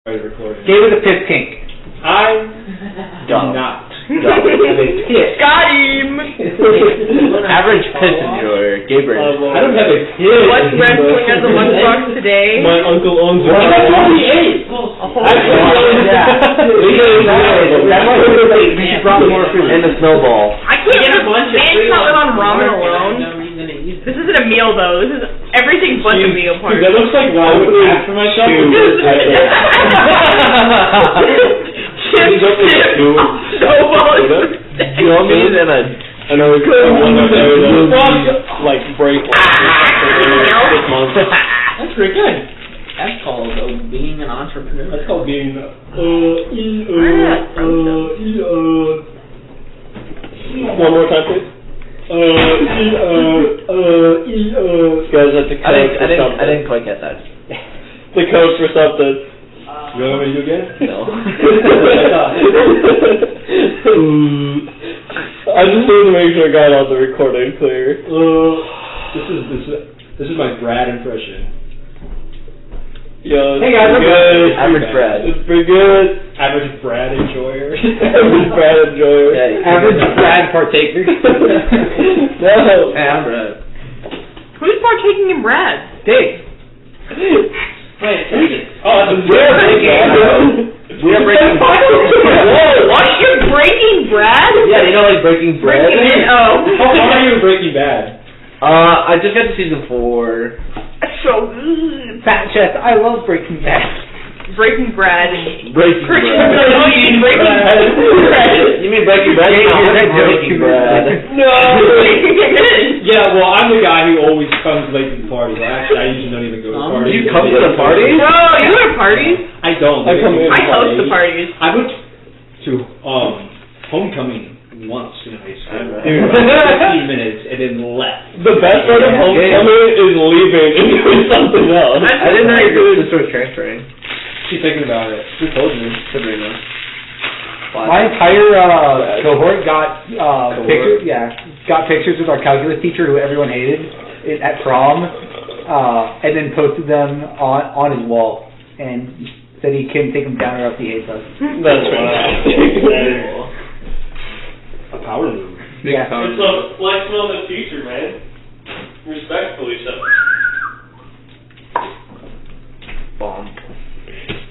Recording. Gave it a piss kink. I do not. Got him! Average piss enjoyer, Gabriel. I don't have a piss. What's wrestling as a lunchbox today? My uncle owns a What? He ate. She brought more food. And a snowball. I can't get a bunch of food on ramen alone. This isn't a meal though. This is everything but a meal part. That looks like what I would ask for myself. Gummies and a... I know it's like break. That's pretty good. That's called being an entrepreneur. That's called being one more time, please. Guys, that's the code for something. I didn't quite get that. The code for something. You know what you again? No. I just wanted to make sure I got all the recording clear. This is my Brad impression. Yo, hey guys, I'm good. Average Brad. It's pretty good. Average Brad enjoyer. Average Brad enjoyer. Yeah, Average Brad partaker. No. Brad. Who's partaking in Brad? Dave. Wait, Oh, that's We are breaking Whoa, what? You're breaking Brad? Yeah, you know like Breaking Bread? Oh. How far are you in Breaking Bad? I just got to season 4. So good. Fat chest. I love Breaking Bad. Breaking Brad. Breaking Bread. Oh, you mean Breaking Brad? You mean Breaking Bread? Yeah, No, you're Breaking Bread. No! Yeah, well, I'm the guy who always comes late to the party. Well, actually, I usually don't even go to parties. You come to the parties? Bro, you go to parties? I don't. I come in. I host the parties. I went to homecoming once in high school. Dude. 15 minutes and then left. The best part of homecoming is leaving and doing something else. I didn't know your sister was transferring. She's thinking about it. Who told you? Sabrina. My entire cohort got pictures. Yeah, got pictures with our calculus teacher, who everyone hated, at prom, and then posted them on his wall, and said he couldn't take them down or else he hates us. That's fantastic. A power move. Yeah. It's a flexing on the teacher, man. Respectfully so. Bomb.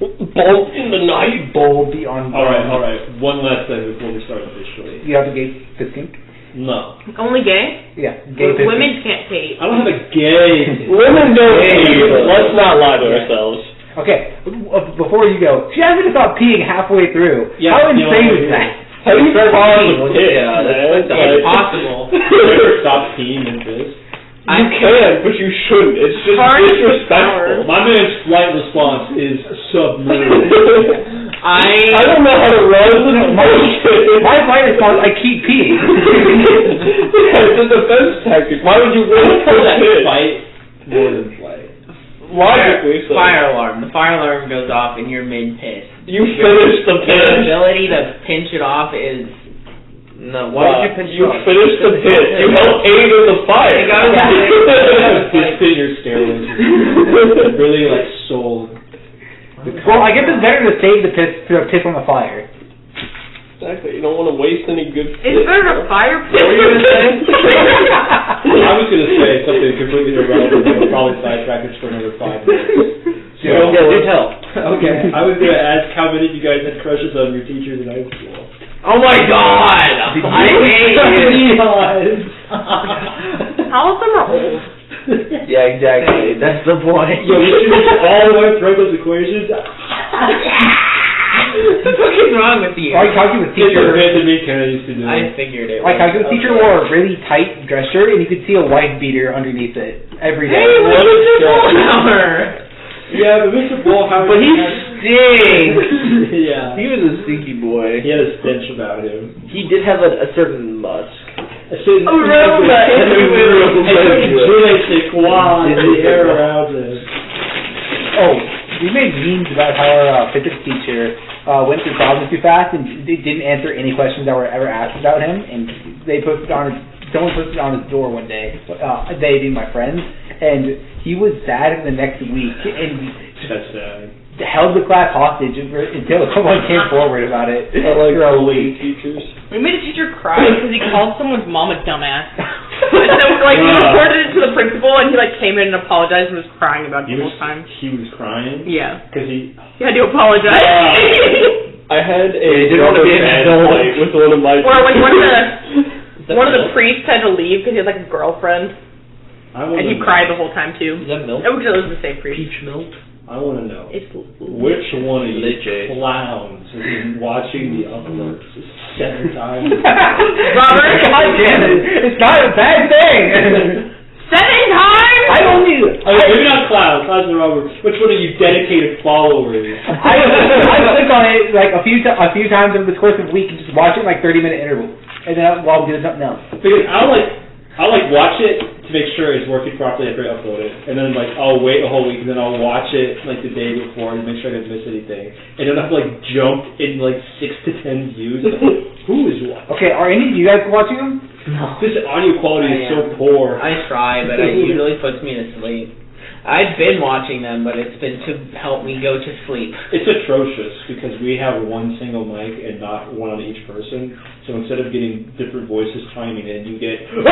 Bolt in the night. Bold beyond. Alright. One last thing before we start officially. You have a gay piss kink? No. Only gay? Yeah, gay piss Women can't date. I don't have a gay. Women don't Gay. Let's not lie to ourselves. Okay, before you go, she hasn't about peeing halfway through. Yeah, How you know, insane is that? How do you pause a piss? Yeah, that's impossible. Never stop peeing and piss. You can, but you shouldn't. It's just Hard disrespectful. power. My man's flight response is submerged. I don't know how to run. My flight response, I keep peeing. Yeah, it's a defense tactic. Why would you wait for that fight more than flight? Logically, so. fire alarm. The fire alarm goes off and you're mid-piss. You finish the Your piss. ability to pinch it off is... No, why would you pinch You off? finished the piss. You helped aid in the fire. You gotta Just your steroids. Really like sold. Well, I guess it's better to save the piss on the fire. Exactly. You don't want to waste any good piss. It's better to fire piss. What were you gonna say? I was gonna say something completely irrelevant that would probably sidetrack us for another 5 minutes. Yeah, do tell. Okay. I was gonna ask how many of you guys had crushes on your teachers in high school. Oh my god! I hate you! All of them are old. Yeah, exactly. That's the point. Yo, you should all went through those equations. What's fucking wrong with you? My calculus Teacher teacher, to me, Ken used to do. I figured it. my calculus teacher wore a really tight dress shirt, and you could see a wife beater underneath it every day. Hey, what is this hour? Yeah, but Mr. Bullhauer. But he stinks. Yeah. He was a stinky boy. He had a stench about him. He did have a certain musk. Aroma. Energetic wand in the air around him. Oh, we made memes about how our physics teacher went through problems too fast and they didn't answer any questions that were ever asked about him, and someone posted it on his door one day, they being my friends, and he was sad in the next week, and That's sad. held the class hostage until someone came forward about it. I like bullying teachers. We made a teacher cry because he called someone's mom a dumbass. And so, like, we reported it to the principal, and he, like, came in and apologized and was crying about it the whole time. He was crying? Yeah. Because he had to apologize. I had a rubber band fight with one of my Or when one of the priests had to leave because he had, like, a girlfriend. And he cried the whole time, too. Is that milk? It was the same priest. Peach milk? I want to know, It's which one of you clowns has been watching the uploads 7 times? Robert? God damn it. It's not a bad thing. 7 times? I don't need it. Maybe not clowns and Robert. Which one of you dedicated followers? I click on it like a few times over the course of a week and just watch it in like 30-minute intervals. And then while I'm doing something else. Because I'll watch it to make sure it's working properly after I upload it, and then I'll wait a whole week, and then I'll watch it like the day before to make sure I didn't miss anything, and then I'll jump in 6 to 10 views. Who is watching? Okay, are any of you guys watching them? No. This audio quality is so poor. I try, but it usually puts me to sleep. I've been watching them, but it's been to help me go to sleep. It's atrocious because we have one single mic and not one on each person. So instead of getting different voices chiming in, you get you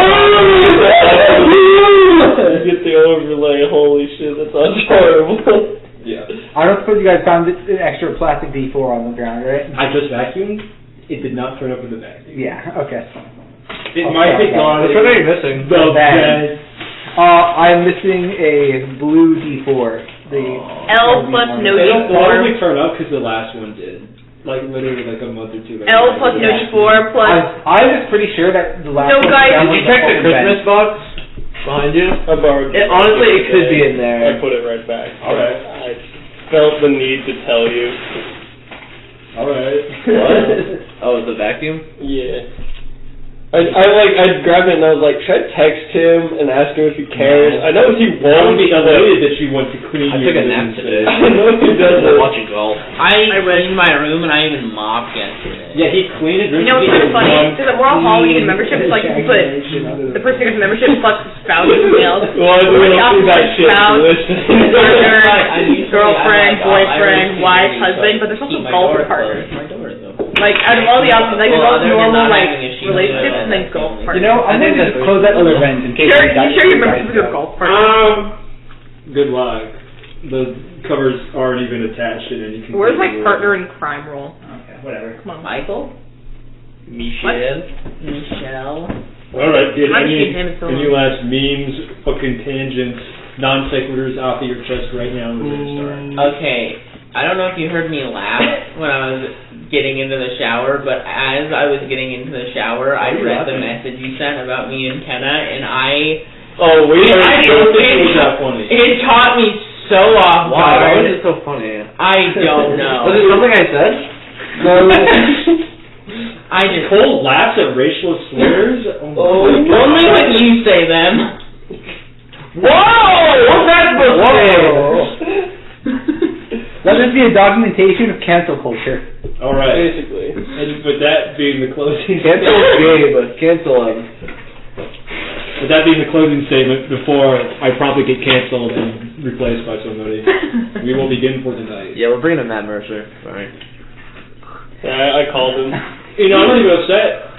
get the overlay. Holy shit, that sounds horrible. Yeah. I don't suppose you guys found an extra plastic D4 on the ground, right? I just vacuumed. It did not turn up in the vacuum. Yeah. Okay. It might be gone. Which one are you missing? The bed. I'm missing a blue D4. L plus no It'll D4. probably turn up because the last one did. Literally a month or two ago. L plus no D4 plus... I was pretty sure that the last No, one... guys, Did you check the Christmas box behind you? I borrowed it. Honestly, it could be in there. I put it right back. Alright. I felt the need to tell you. Alright. What? Oh, the vacuum? Yeah. I grabbed it and I was like, should I text him and ask him if he cares? No. I know he won't. I would be elated that she went to clean I took a nap today. I know he does it. Watching golf. I cleaned my room and I even mopped yesterday. Yeah, he cleaned it. You know what's really funny? Because at Moral Halloween membership, it's like you put the person who has membership plus spouse or something else. Well, I really don't do that shit. Partner, girlfriend, boyfriend, wife, husband, but there's also golf partner. Like, out of all the options, I can go normal, relationships and then golf partner. You know, I'm going to just close that other vent in case You sure your membership is a golf partner? Good luck. The covers aren't even attached in any. Where's my partner in crime roll? Okay, whatever. Come on. Michael? Michelle? Alright, dude, I haven't seen him in so any long. last memes, fucking tangents, non sequiturs off of your chest right now? We're going to start. Okay, I don't know if you heard me laugh when I was getting into the shower, but as I was getting into the shower, I read the message you sent about me and Kenna, and I don't think it was that funny. It caught me so off guard. Why was it so funny? I don't know. Was it something I said? No. I just... Cole laughs at racial slurs? Only when you say them. Whoa! What's that supposed to Let this be a documentation of cancel culture. Alright. Basically. And with that being the closing Cancel is gay, but cancel him. With that being the closing statement, before I probably get canceled and replaced by somebody, we will begin for tonight. Yeah, we're bringing in Matt Mercer. Sorry. Yeah, I called him. You know, I'm not even upset.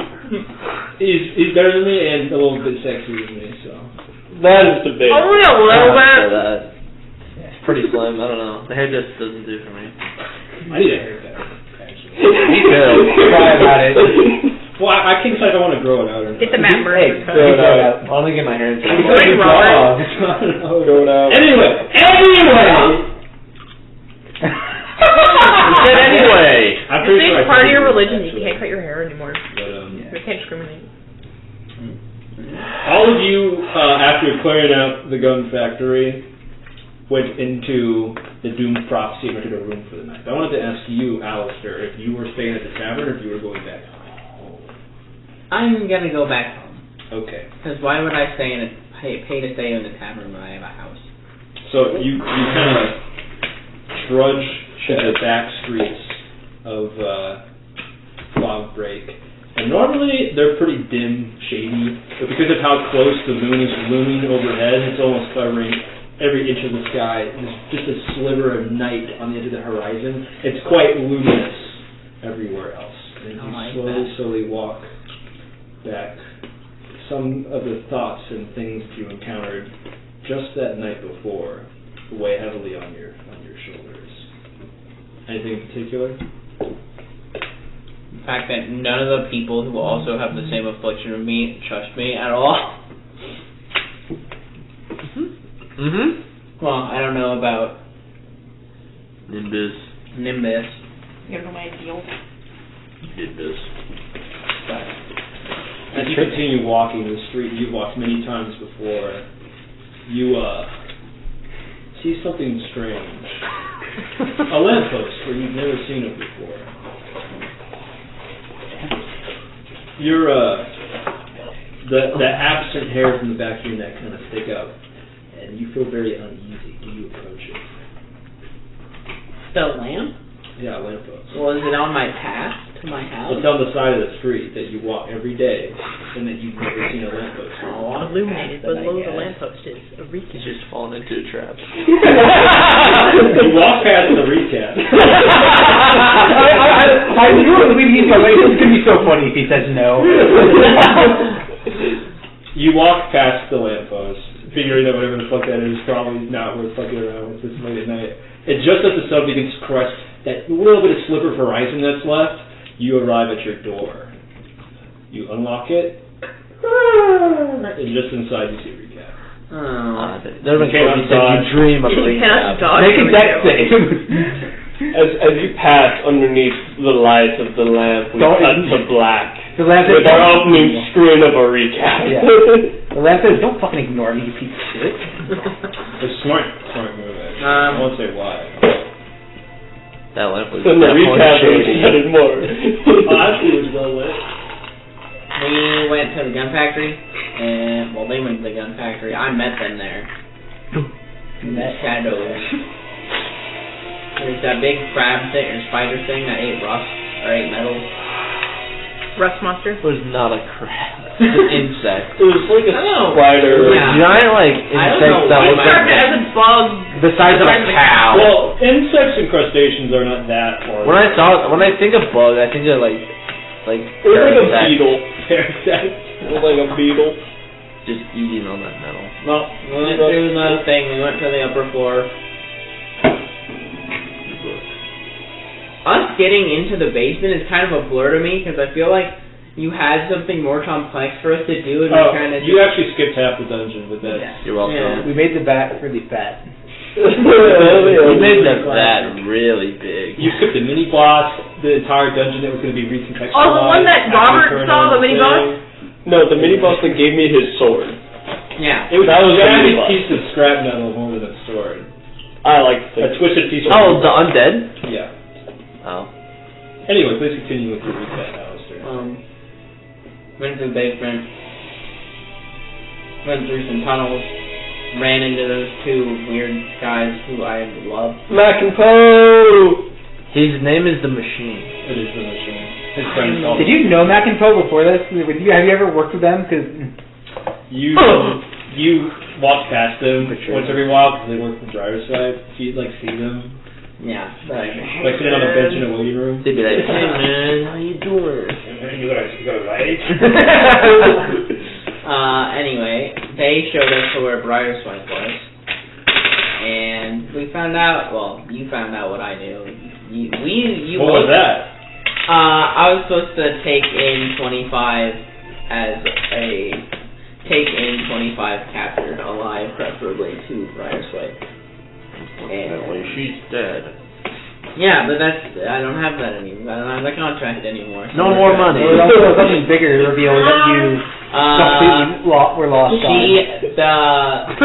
He's better than me and a little bit sexier than me, so. That is the big. Only a little bit. It's pretty slim. I don't know. The hair just doesn't do for me. I need a haircut, actually. Me too. Cry about it. Well, I can't decide if I want to grow it out or not. It's a Matt Mercer. Grow it out. I'm gonna get my hair into it. Grow it out. Anyway. You said anyway. I'm It's pretty sure I part of told your you religion. that, You can't cut your hair anymore. But, You can't discriminate. all of you, after clearing out the gun factory, went into the doomed prophecy and rented a room for the night. I wanted to ask you, Alistair, if you were staying at the tavern or if you were going back home. I'm gonna go back home. Okay. Because why would I pay to stay in the tavern when I have a house? So you kind of trudge to the back streets of Fog Break. And normally they're pretty dim, shady, but because of how close the moon is looming overhead, it's almost covering every inch of the sky, there's just a sliver of night on the edge of the horizon. It's quite luminous everywhere else. And you slowly walk back. Some of the thoughts and things you encountered just that night before weigh heavily on your shoulders. Anything in particular? The fact that none of the people who also have the same affliction of me trust me at all. Well, I don't know about Nimbus. You don't know my deal. Nimbus. But as you continue walking the street you've walked many times before, you see something strange. A lamppost where you've never seen it before. You're the absent hairs in the back of your neck kind of stick up, and you feel very uneasy. Do you approach it? the lamp. Yeah, a lamppost. Was it on my path to my house? It's on the side of the street that you walk every day, and that you've never seen a lamppost. Oh, Illuminated below the lamppost is a recap. He's just fallen into a trap. You walk past the recap. I knew it was leading into it. It's gonna be so funny if he says no. You walk past the lamppost, figuring that whatever the fuck that is probably not worth fucking around with this late at night. And just as the sun begins to crest that little bit of sliver of horizon that's left, you arrive at your door. You unlock it, and just inside you see a recap. Never been told you said you dream of You cannot dodge. Make a dex save. As you pass underneath the light of the lamp, we cut to black. The lamp With says, our opening screen of a recap. Yeah. The lamp says, don't fucking ignore me, you piece of shit. It's smart move. I won't say why. That lamp was Then the definitely recap shady. said more. Actually, it was well lit. We went to the gun factory, and, well, they went to the gun factory. I met them there. In the shadows. There's that big crab thing, or spider thing that ate rust, or ate metal. Rust monster? It was not a crab. It was an insect. It was like a spider. It was Yeah. a giant, like, I don't insect know that why was my- Described it as a bug. The size of a cow. Well, insects and crustaceans are not that hard. when I think of bug, I think of like It was like a parasites beetle. Parasites. It was like a beetle. just eating on that metal. No, We went through the thing, we went to the upper floor. Us getting into the basement is kind of a blur to me, because I feel like you had something more complex for us to do, and we kind of you actually skipped half the dungeon with that. Yeah. You're welcome. Yeah. We made the bat really fat. We made that really big. You skipped the mini boss, the entire dungeon that was going to be recontextualized. Oh, the one that after Robert you turn saw, on the mini thing. boss? No, the mini boss that gave me his sword. Yeah. It was That a was the giant mini boss. piece of scrap metal more than a sword. I like to A think. twisted piece of Oh, the undead? Yeah. Oh. Anyway, please continue with your recap, Alistair. Went to the basement, went through some tunnels, ran into those two weird guys who I love. Mac and Poe! His name is the Machine. It is the machine. His friends called Did you know Mac and Poe before this? Have you ever worked with them? Because You walk past them once every while because they work from driver's side. Do you see them? Yeah. Like sitting on a bench in a waiting room? They'd be like, hey man, how you doing? You got a light? Anyway, they showed us to where Briarswipe was, and we found out. Well, you found out what I knew. You. What was that? I was supposed to take in 25 as a captured alive, preferably to Briarswipe. That way she's dead. Yeah, but I don't have that anymore. I don't have the contract anymore. So No more money. there was also something bigger revealed that you completely were lost on.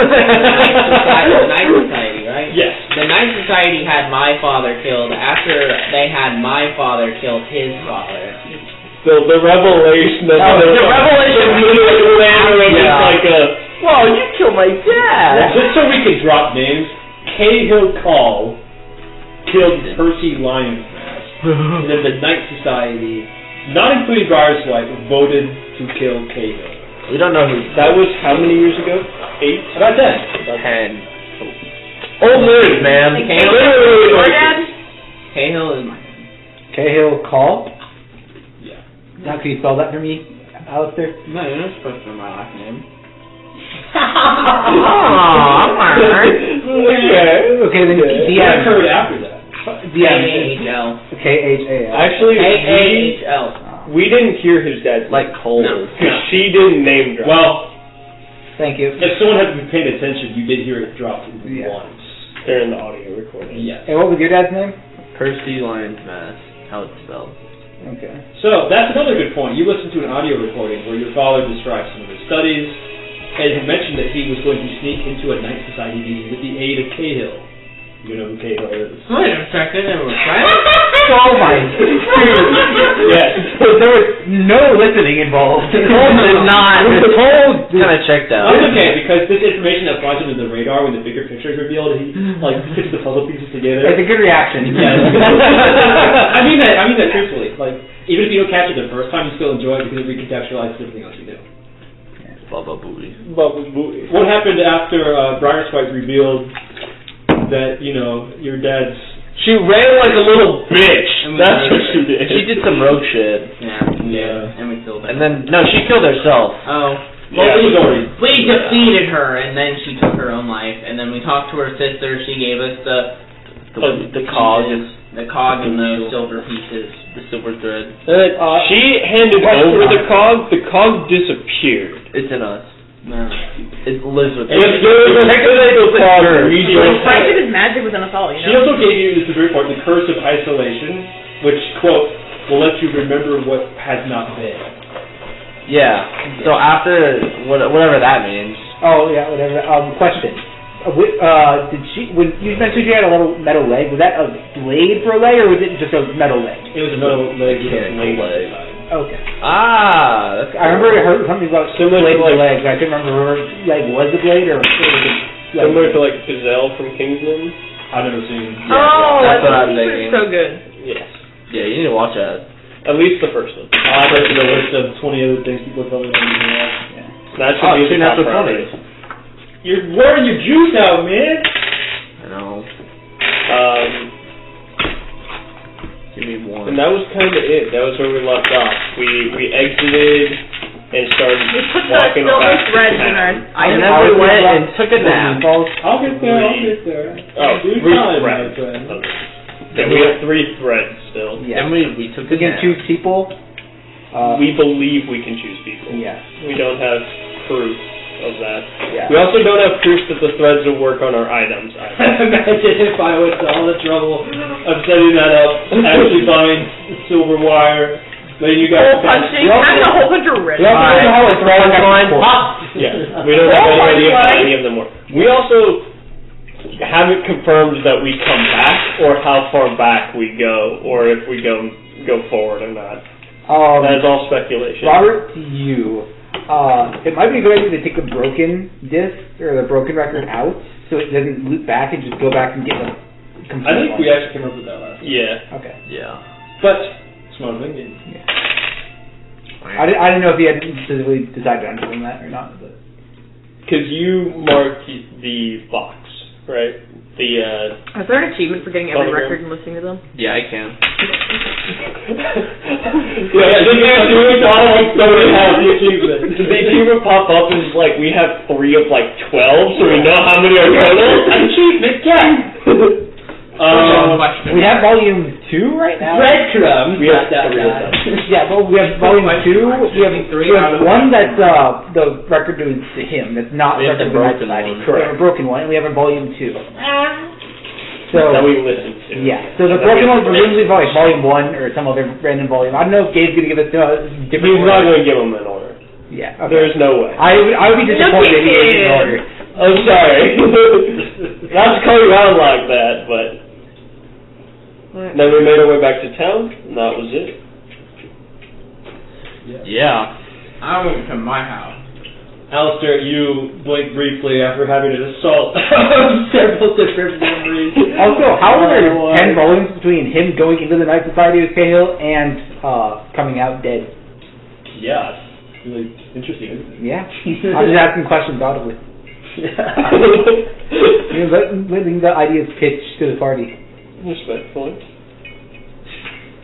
The Night Society, right? Yes. The Night Society had my father killed after they had my father killed his father. So the revelation of the revelation it's like a, Well, you killed my dad! Just so we can drop names, Cahill Call killed Percy Lionsmask, and then the Night Society, not including Briarswipe, voted to kill Cahill. We don't know who. that was how many years ago? 8? About 10. 10. Old news, man. Literally, Your dad? Cahill is my dad. Cahill Call? Yeah. Now, can you spell that for me, Alistair? No, you're not supposed to know my last name. Okay, then What occurred after that? K-A-H-L. K-H-A-L. Actually, K-A-H-L. we didn't hear his dad's Like cold. because she didn't name drop. Well, Thank you. if someone had been paying attention, you did hear it drop Yeah. once. during the audio recording. Yes. And what was your dad's name? Percy Lyons Mass. How it's spelled. Okay. So that's another good point. You listened to an audio recording where your father described some of his studies and had mentioned that he was going to sneak into a night society meeting with the aid of Cahill. You know who Cahill is? Wait a second, they were friends? Oh my. Yes. There was no listening involved. Cole did not. Cole kind of checked out. That's okay, because this information that flies into the radar when the bigger picture is revealed, he like puts the puzzle pieces together. It's a good reaction. Yes. I mean that truthfully. Like, even if you don't catch it the first time, you still enjoy it because it recontextualizes everything else you do. Bubba Booty. Bubba Booty. What happened after Briar's White revealed that, you know, your dad's... She ran like a little bitch. That's what she did. She did some rogue shit. Yeah. And we killed her. And then, no, she killed herself. Oh. Well, it was already... We defeated her, and then she took her own life. And then we talked to her sister. She gave us The cog. the cog and the silver pieces. The silver thread. She handed over the cog. The cog disappeared. It's in us. No. It lives with us. Frank did his magic within us all, you She know? also gave you, this is very important, the curse of isolation, which, quote, will let you remember what has not been. Yeah. So after, whatever that means. Oh yeah, whatever. Question. Did she? When you mentioned she had a little metal leg, was that a blade for a leg, or was it just a metal leg? It was a metal leg with a blade. Okay. Ah, that's I remember I heard something about Similar to blade like- legs. I couldn't remember her leg was the blade or. Similar to like Gazelle from Kingsman. I've never seen... Oh, that's what I'm he's thinking. so good. Yes. Yeah, you need to watch that. At least the first one. I'll add to the list of 20 other things people tell me to watch. That should be soon the after top 20. priority. You're wearing your juice out, man! I know. Give me one. And that was kind of it. That was where we left off. We exited and started We put the walking silver back to threads in our town. And then we went and took a nap. I'll get there. Oh, Do 3 time, my threads. friend. Okay. Then we have 3 threads still. Yeah. Then we took a We can nap. choose people. We believe we can choose people. Yeah. We don't have proof of that. Yeah. We also don't have proof that the threads will work on our items either. Imagine if I went to all the trouble of setting that up, actually buying silver wire, letting you guys... Hole punching, having a whole bunch of wrist. We also don't know how a thread line. Yeah, we don't have any idea how any of them work. We also haven't confirmed that we come back, or how far back we go, or if we go forward or not. That is all speculation. Robert, to you. It might be a good idea to take the broken disc or the broken record out, so it doesn't loop back and just go back and get the complete I think one. we actually came up with that last. Yeah. Okay. Yeah. But, smart thinking. I didn't know if you had specifically decided on doing that or not, but... Because you marked the box, right? Is there an achievement for getting every record and listening to them? Yeah, I can. The achievement pop up is like we have 3 of like 12, so we know how many are total. Achievement, we have volume 2 right now? breadcrumbs. We have 3 of them. Yeah, well, we have volume 2. We have one that's the record to him. That's not We have the record to broken Night one. Society. We have a broken one, and we have a volume 2. So That we listened to. yeah, so the broken one's presumably like volume 1 or some other random volume. I don't know if Gabe's gonna give us different. He's not going to give them an order. Yeah, okay. There's no way. I would be disappointed if he gave an order. I'm sorry. Not to call you out like that, but... Then we made our way back to town, and that was it. Yeah. I went to my house. Alistair, you blinked briefly after having an assault several different memories. Also, how are there 10 volumes between him going into the Night Society with Cahill and coming out dead? Yeah, it's really interesting, isn't it? Yeah. I'm just asking questions audibly. Letting the ideas pitch to the party. Respectfully.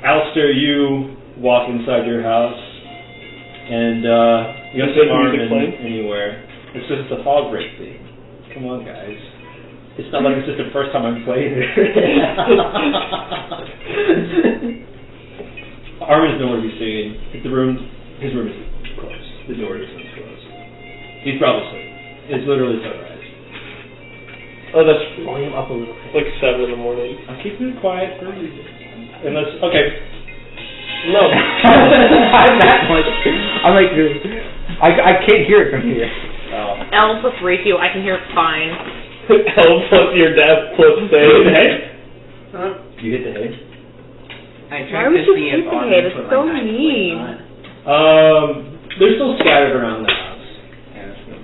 Alistair, you walk inside your house, and you don't see Armin anywhere. It's just a fog break thing. Come on, guys. It's not like it's just the first time I'm playing it. Armin's nowhere to be seen. His room is closed. The door is closed. He's probably asleep. It's literally sunrise. Oh, that's Volume up a little bit. like 7 in the morning. I'm keeping it quiet for a reason. Unless, okay. No. I'm that much. I'm like, I can't hear it from here. L plus ratio, I can hear it fine. L plus your death plus You hit the save. hay? Huh? You hit the hay? I Why tried would to you see hit if the on hay? me That's put so my knife mean. blade on. They're still scattered around the house. Yeah, that's good.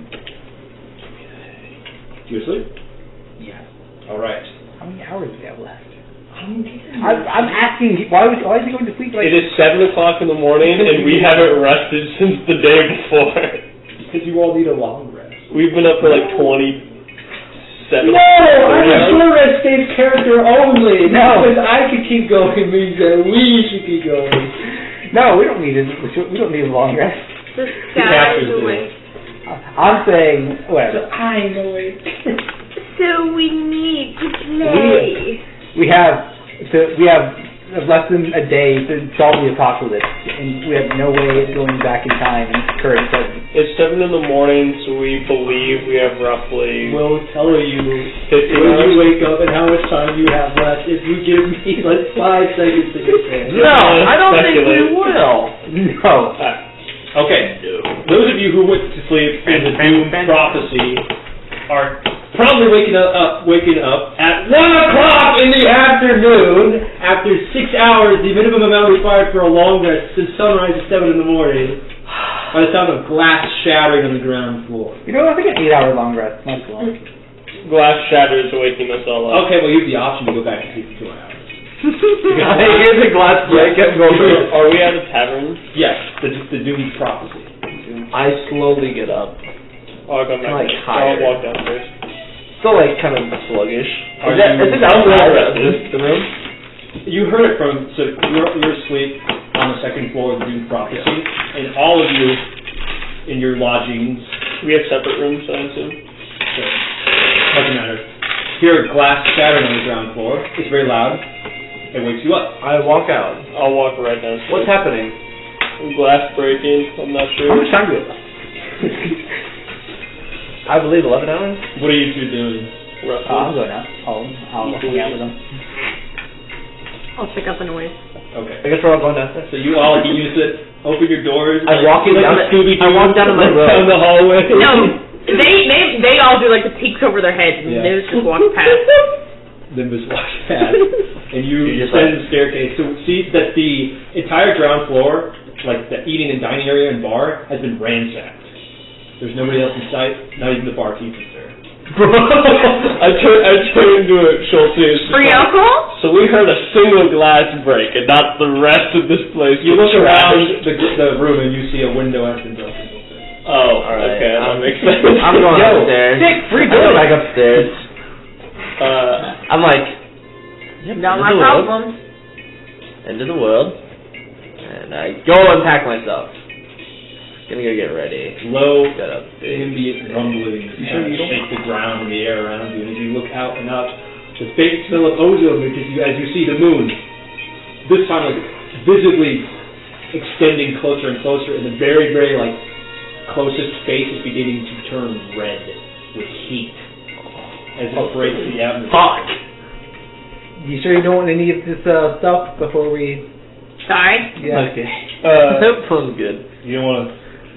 You asleep? Yeah. Alright. How many hours do we have left? I'm asking, why is he going to sleep like... It is 7 o'clock in the morning, and we haven't rested since the day before. Because you all need a long rest. We've been up for like 27. No! I'm a short rest Dave's character only! No. Because I could keep going means that we should keep going. No, we don't need a long rest. The sky's awake. I'm saying, whatever. I'm awake. So we need to play. We have less than a day to solve the apocalypse, and we have no way of going back in time in current present. It's 7 in the morning, so we believe we have roughly We'll tell you 50 when you hours. wake up and how much time you have left if you give me like 5 seconds to get there. No, I don't think we Speculate. will. No. Okay. Those of you who went to sleep in the Doom prophecy are probably waking up at 1 o'clock in the afternoon after 6 hours, the minimum amount required for a long rest since sunrise is 7 in the morning, by the sound of glass shattering on the ground floor. You know, I think an 8-hour long rest. That's long. Glass shatters waking us all up. Okay, well, you have the option to go back to sleep for 2 hours. Here's a glass break. Are we at a tavern? Yes, the Doom prophecy. I slowly get up. I'll come back. Like I'll tired. walk downstairs. Still like kind of sluggish. Are Is it outside the room? You heard it from, so you're asleep on the second floor of the Doom prophecy, and all of you in your lodgings, We have separate rooms, I assume. so, doesn't matter, hear glass shattering on the ground floor. It's very loud. It wakes you up. I walk out. I'll walk right downstairs. What's happening? Glass breaking, I'm not sure. How much time do we have? I believe 11 hours. What are you two doing? Roughly. I'm going out. I'll hang out with them. I'll check out the noise. Okay. I guess we're all going downstairs. So you all can use it. Open your doors. I'm walking like down the Scooby-Doo, I walk down to my room. down the hallway. No, they all do like the peeks over their heads, and Yeah. they just walk past. Nimbus walks past, and you You just descend the staircase. So see that the entire ground floor, like the eating and dining area and bar, has been ransacked. There's nobody else in sight, not even the barkeeper's there. I turn into a Schultz. Free alcohol? So we heard a single glass break, and not the rest of this place. You was look around trashed. the room and you see a window has been broken open. Oh, All right, okay, that I'm- makes sense. I'm going Yo, upstairs. Dick, free I go Billy. back upstairs. I'm like, yep, Not end my of the world. problem. End of the world. And I go unpack myself. Gonna go get ready. Low, Got up. ambient rumbling sure you don't- shake the ground and the air around you. And as you look out and up, the faint smell of ozone, because as you see the moon, this time like visibly extending closer and closer, and the very, very like closest space is beginning to turn red with heat as it breaks the atmosphere. Fuck. You sure you don't want any of this stuff before we... Die? Yeah. Okay. Uh, That sounds good. You don't want to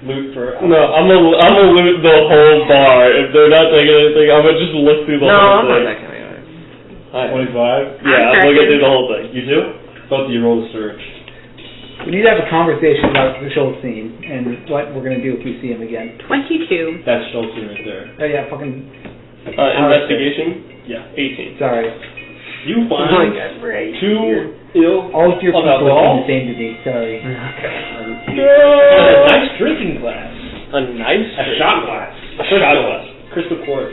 loot for... No, I'm gonna loot the whole bar. If they're not taking anything, I'm gonna just look through the No, whole I'm not thing. that kind of guy. Hi. 25? Yeah, I'm looking through the whole thing. You do? Both of you roll a search. We need to have a conversation about the Schultz scene and what we're going to do if we see him again. 22. That's Schultz right there. Oh yeah, fucking... Investigation? Yeah. 18. Sorry. You find right two ill... All of your Oh, people alcohol? seem the same to me, sorry. A nice drinking glass. A nice A shot glass. A shot glass. crystal quartz.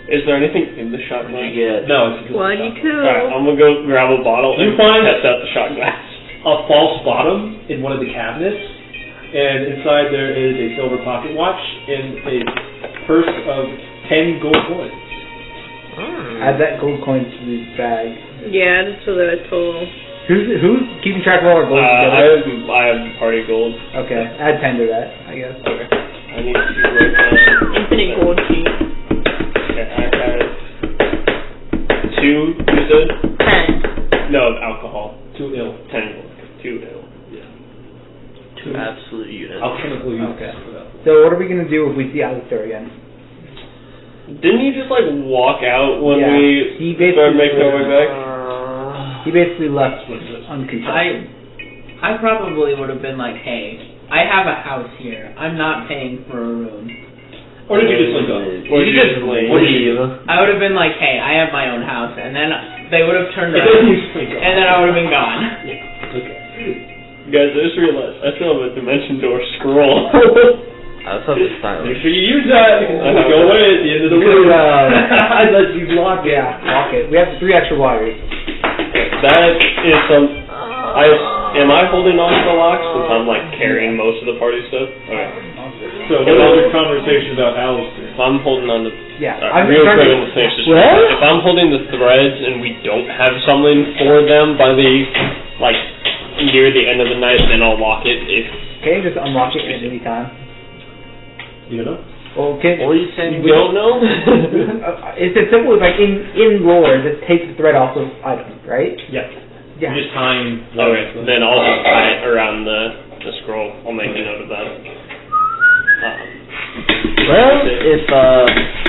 Is there anything in the shot glass? Yeah. No, it's a What do you do? Alright, I'm gonna go grab a bottle and You find- test out the shot glass. a false bottom in one of the cabinets, and inside there is a silver pocket watch and a purse of 10 gold coins. Add that gold coin to the bag. Yeah, just so that it's total. Who's keeping track of all our gold together? I have party gold. Okay, add 10 to that, I guess. Okay. I need to write down. Infinite gold sheet. Okay, I have 2, you said? 10. No, alcohol. 2 ill. 10 gold. 2 ill. Two absolute units. Alchemical use. Okay. So what are we gonna do if we see Alistair again? Didn't you just like walk out when Yeah. we He basically started making our way back? He basically left uncontested. I probably would have been like, hey, I have a house here. I'm not paying for a room. Or did you just like go? Or you just leave? I would have been like, hey, I have my own house, and then they would have turned And around, then you just like go. and then I would have been gone. Okay. Guys, I just realized I still have a dimension door scroll. That's something stylish. Make sure you use that because it's gonna go away at the end of the week. Unless you lock it. Yeah, lock it. We have 3 extra wires. That is some. Am I holding on to the locks since I'm like carrying most of the party stuff? Okay. So there was a conversation about Alistair. If I'm holding on to. Yeah. Alright, real quick, I'm gonna finish this. If I'm holding the threads and we don't have something for them by the like near the end of the night, then I'll lock it. If Okay, just unlock it at any time. You know? Okay. Or you saying you don't know, It's as simple as like in lore, just take the thread off of items, right? Yeah. Yeah. You just time. okay, then I'll just tie it around the scroll. I'll make a note of that. Well, if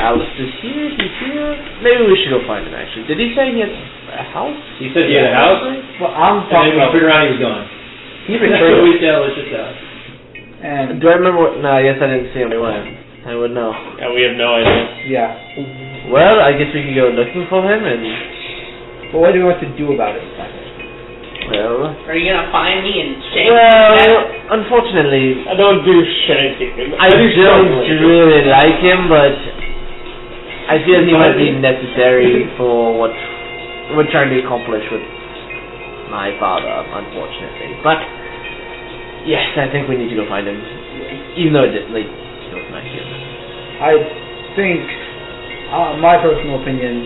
Alistair's here, he's here. Maybe we should go find him. Actually, did he say he had a house? He said he had a house, Well, I'm and then talking we about figured out he was gone. he So returned we said, let's just and Do I remember what? No, I guess I didn't see him. I would know. And we have no idea. yeah. Well, I guess we could go looking for him and. Well, what do we want to do about it? Well. Are you gonna find me and shake Well, unfortunately, I don't do shanking. I don't really like him, but I feel he might be necessary for what we're trying to accomplish with my father, unfortunately. But yes, I think we need to go find him, even though it like he was not here. I think my personal opinion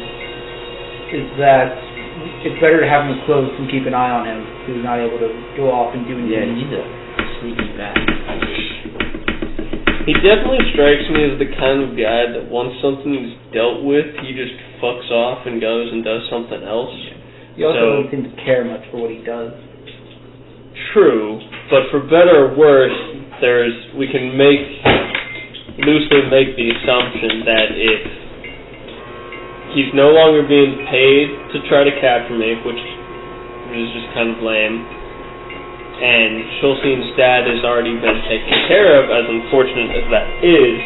is that it's better to have him close and keep an eye on him so he's not able to go off and do Yeah, anything. he's a sneaky bat. He definitely strikes me as the kind of guy that once something is dealt with, he just fucks off and goes and does something else. He also So- doesn't seem to care much for what he does. True, but for better or worse, we can loosely make the assumption that if he's no longer being paid to try to capture me, which is just kind of lame, and Shulcine's dad has already been taken care of, as unfortunate as that is,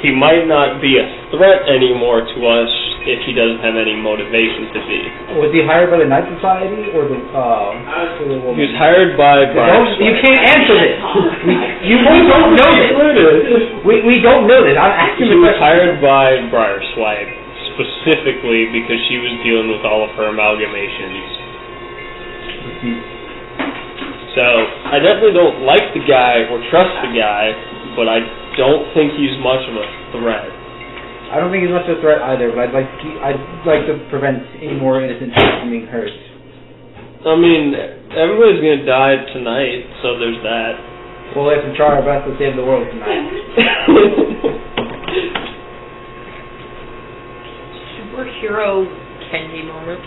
he might not be a threat anymore to us if he doesn't have any motivation to be. Was he hired by the Knight Society or the He was hired by You can't answer this. We don't know this. We don't know this. I'm asking He the was question. hired by Briarswipe specifically because she was dealing with all of her amalgamations. So I definitely don't like the guy or trust the guy, but I don't think he's much of a threat. I don't think he's much of a threat either, but I'd like to prevent any more innocent people from being hurt. I mean, everybody's gonna die tonight, so there's that. We'll have to try our best to save the world tonight. Superhero Kenji moment.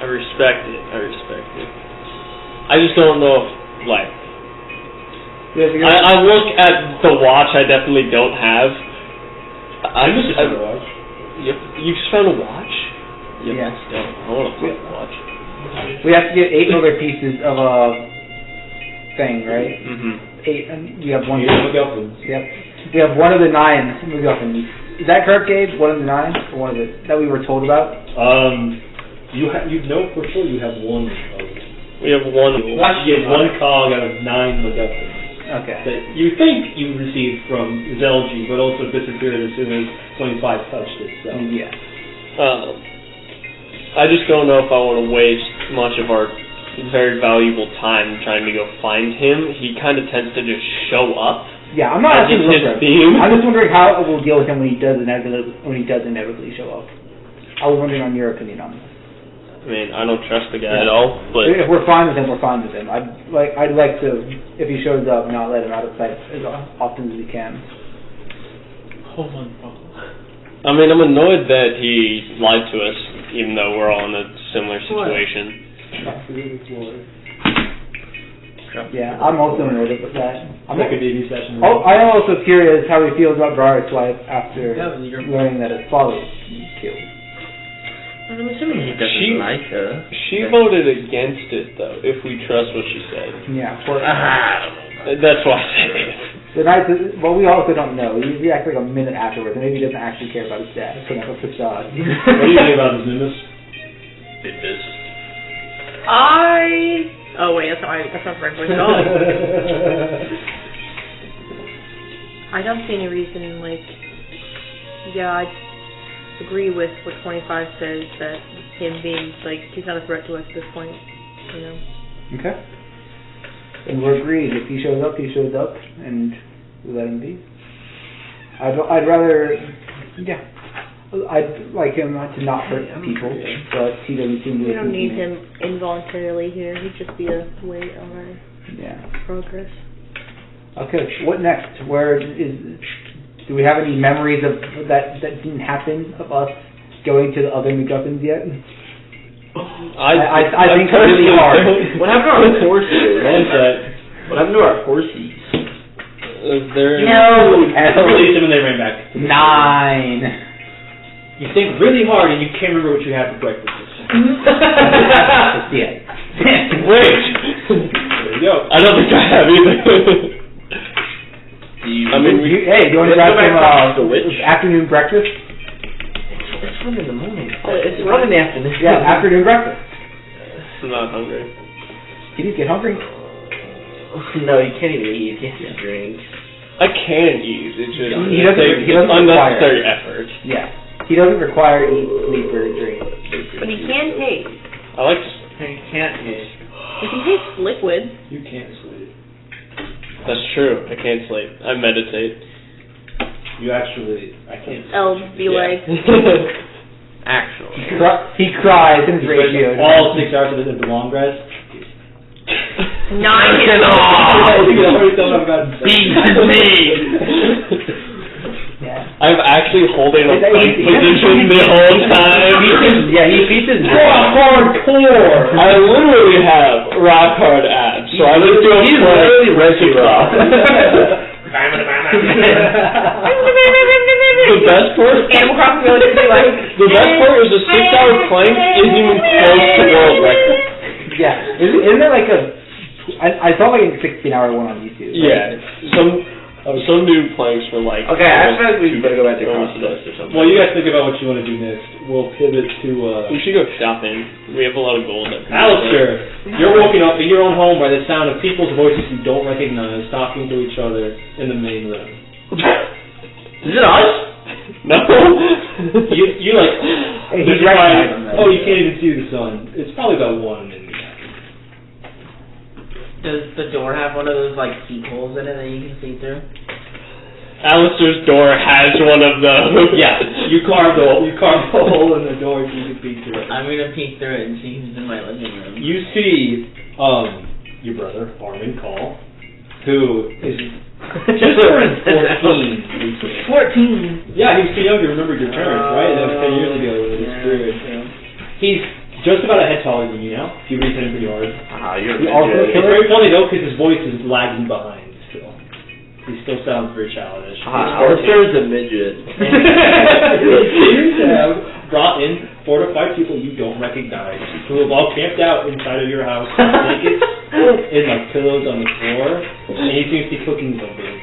I respect it. I just don't know if, like, I look at the watch I definitely don't have. I just found a watch. You just found a watch? Yeah. I want to flip a watch. We have to get 8 other pieces of a thing, right? Mm-hmm. 8, and we have one. MacGuffins. Yep. We have one of the 9 MacGuffins. Is that correct, Gabe? One of the 9, or one of the that we were told about? You know for sure you have one. We have one. You have one cog out of 9 MacGuffins. Okay. that you think you received from Zelgi, but also disappeared as soon as 25 touched it. So Yeah. I just don't know if I want to waste much of our very valuable time trying to go find him. He kind of tends to just show up. Yeah, I'm not asking his to look for theme. him. I'm just wondering how we'll deal with him when he does inevitably show up. I was wondering on your opinion on this. I mean, I don't trust the guy at all, but If we're fine with him, we're fine with him. I'd like to, if he shows up, not let him out of sight as often as we can. hold on. I mean, I'm annoyed that he lied to us, even though we're all in a similar situation. Yeah, I'm also annoyed with that. I'm like a DB session. Oh, I'm also curious how he feels about Briar's life after learning that his father was killed. I'm assuming he doesn't like her. She voted against it, though, if we trust what she said. Yeah. That's why I say it. The night, well, we also don't know. He reacts like a minute afterwards, and maybe he doesn't actually care about his dad. Putting up a facade. What do you think about his Nimbus? It is. Oh wait, that's not friend voice at all. I don't see any reason, I agree with what 25 says, that him being, he's not a threat to us at this point, Okay. And we're agreed. If he shows up, he shows up, and we let him be. I'd rather, I'd like him to not hurt people, but he doesn't seem to. We don't need him involuntarily here. He'd just be a weight on our progress. Okay, what next? Do we have any memories of that didn't happen of us going to the other MacGuffins yet? I think really hard. What happened to our horses? What happened to our horses? Release them and they ran back. 9. You think really hard and you can't remember what you had for breakfast. Yeah. Wait! There you go. I don't think I have either. Do you want to grab some afternoon breakfast? It's 1 in the morning. It's 1 in the afternoon. Yeah, afternoon breakfast. I'm not hungry. Can you get hungry? No, you can't even eat. You can't drink. I can eat. It's just He doesn't unnecessary effort. Yeah. He doesn't require eat, sleep, or drink. But he can taste. I like to You can't eat. He can taste liquid. You can't sleep. That's true. I can't sleep. I meditate. You actually, I can't sleep. Elves be like. Actually. He cries in his ratio. All 6 hours of the long rest. 9 I'm actually holding a plank position the whole time. He beats his hardcore. I literally have rock hard abs, so I would do a literally Reggie Rock. The best part. Animal Crossing really could be like. The best part is a 6-hour plank isn't even close to world record. Yeah, isn't there like a? I saw like a 16-hour one on YouTube. Yeah, some new planks for like. Okay, I feel like we better go back to CrossFit or something. Well, you guys think about what you want to do next. We'll pivot to. We should go shopping. We have a lot of gold. Alistair, you're woken up in your own home by the sound of people's voices you don't recognize talking to each other in the main room. Is it us? No. you like. Hey, he's right. Oh, you can't even see the sun. It's probably about 1 in the afternoon. Does the door have one of those peepholes in it that you can see through? Alistair's door has one of those. Yeah, you carved a hole in the door so you can peek through it. I'm gonna peek through it and see who's in my living room. You see, your brother Armin Call, who is just turned 14. 14. Yeah, he was too young to remember your parents, right? That was 10 years ago when it was screwed. He's just about a head taller than you now. He reads in pretty hard. It's very funny though, because his voice is lagging behind still. He still sounds very childish. Alistair's a midget. You have brought in 4 to 5 people you don't recognize, who have all camped out inside of your house with blankets and pillows on the floor, and he seems to be cooking something.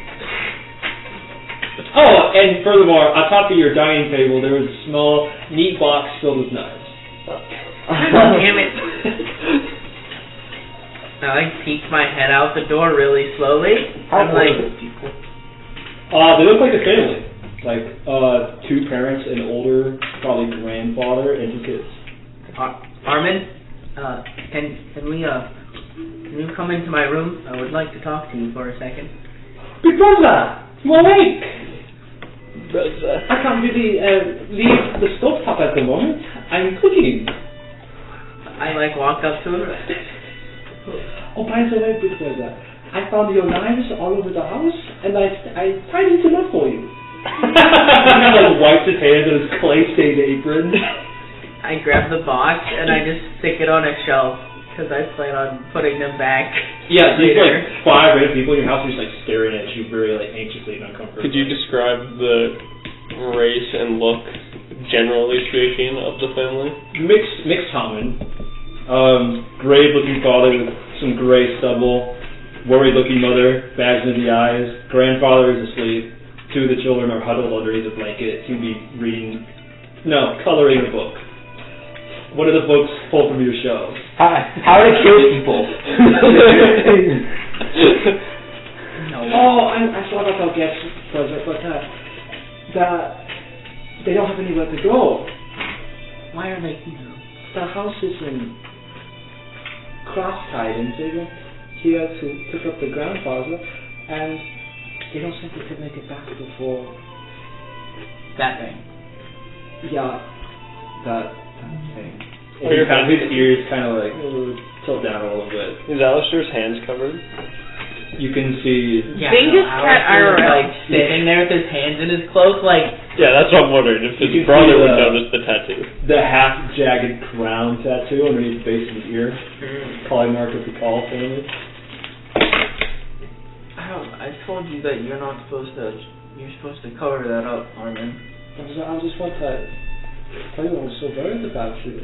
Oh, and furthermore, on top of your dining table, there was a small, neat box filled with knives. Damn it. I peek my head out the door really slowly. How I'm like, old are those people? They look like a family. Like, 2 parents, an older, probably grandfather, and 2 kids. Armin, can you come into my room? I would like to talk to you for a second. Big brother, you awake? I can't really leave the stovetop at the moment. I'm cooking. I walk up to him. Oh, by the way, big brother, I found your knives all over the house, and I tidied them up for you. He kind of wipes his hands on his clay-stained apron. I grab the box and I just stick it on a shelf because I plan on putting them back. Yeah, there's later. like 5 random people in your house who's like staring at you very like anxiously and uncomfortable. Could you describe the race and look, generally speaking, of the family? Mixed common. Grave-looking father with some gray stubble. Worried-looking mother, bags in the eyes. Grandfather is asleep. 2 of the children are huddled underneath a blanket to be coloring a book. What are the books pulled from your shelves? How to kill people. No. Oh, I thought about guess present, but they don't have anywhere to go. Why are they here? The house is in cross-tied, and they went here to pick up the grandfather, and they don't think they could make it back before. That thing. Yeah, that thing. And his ears kind of like tilt down a little bit. Is Alistair's hands covered? You can see. Yeah, Genghis no, Cat Alistair's, IRL. like sitting there with his hands in his clothes, like. Yeah, that's what I'm wondering. If his You can brother see would the- notice the tattoo. The half-jagged crown tattoo underneath the base of his ear, calling mark of the Call family. I told you that you're not supposed to. You're supposed to cover that up, Armin. I just want to tell you I was so worried about you.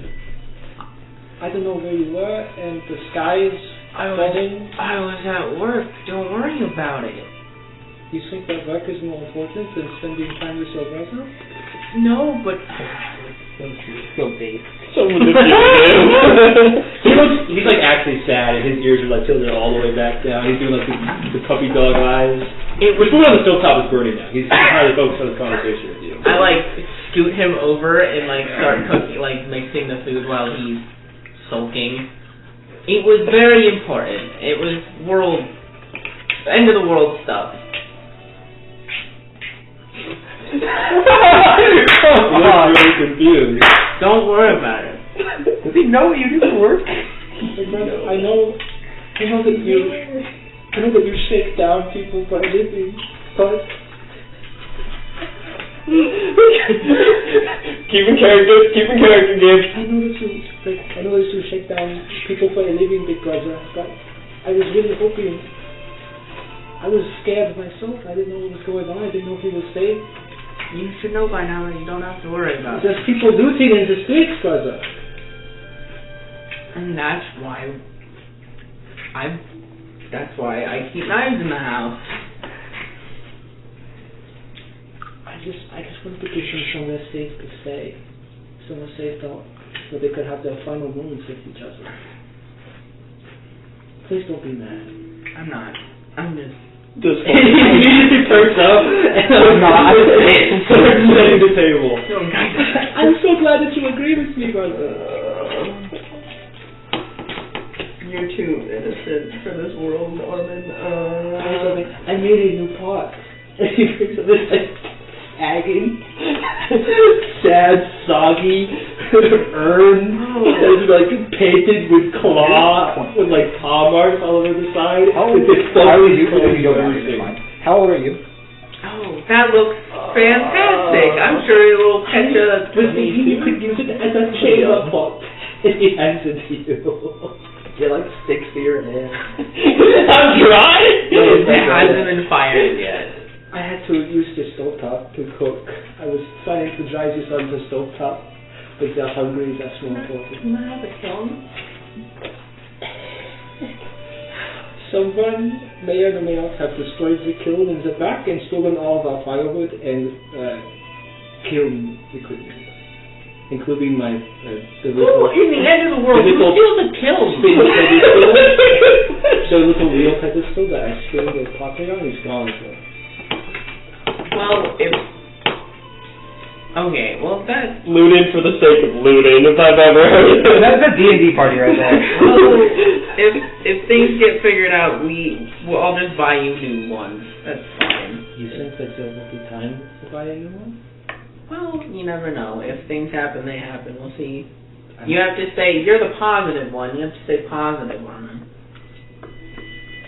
I don't know where you were, and the sky is falling. I was at work. Don't worry about it. You think that work is more important than spending time with your brother? No, but Go big. Someone if you He's like actually sad, and his ears are like tilted all the way back down. He's doing like the puppy dog eyes. Which one on the stovetop is burning now? He's entirely focused on his conversation with you. I scoot him over and start cooking, mixing the food while he's sulking. It was very important. It was end of the world stuff. He looks really confused. Don't worry about it. Does he know what you do for work? I know that you shake down people for a living, but keeping character, Gabe. I know that you shake down people for a living, big brother, but I was really hoping. I was scared myself. I didn't know what was going on. I didn't know if he was safe. You should know by now that you don't have to worry about it. There's people looting in the streets, brother. And that's why I keep knives in the house. I just wanted to give them somewhere safe to stay. Somewhere safe where they could have their final moments with each other. Please don't be mad. I'm not. I'm just. He immediately perks up and starts setting the table. I'm so glad that you agree with me, brother. You're too innocent for this world, Armin. I made a new pot. And he brings up this sagging, sad, soggy urn that's painted with claw, with paw marks all over the side. How old are you? How old are you? Oh, that looks fantastic. I'm sure it'll catch a... You could use it as a chamber pot. And he hands it to you. It sticks to your hand. I'm dry. It hasn't been fired yet. I had to use the stovetop to cook. I was trying to drive this on the stovetop, but they're hungry, that's more important. Can I have a kiln? Someone may or may not have destroyed the kiln in the back and stolen all of our firewood and kiln equipment, including my Who in the end of the world? Who steals a kiln? So little wheel pedestal that I spin the popping on, he's gone. Well, if... Okay, well that's... Looting for the sake of looting, if I've ever heard of it. That's a D&D party right there. Well, if things get figured out, I'll just buy you new ones. That's fine. You think that there will be time to buy a new one? Well, you never know. If things happen, they happen. We'll see. You have to say, you're the positive one. You have to say positive on them.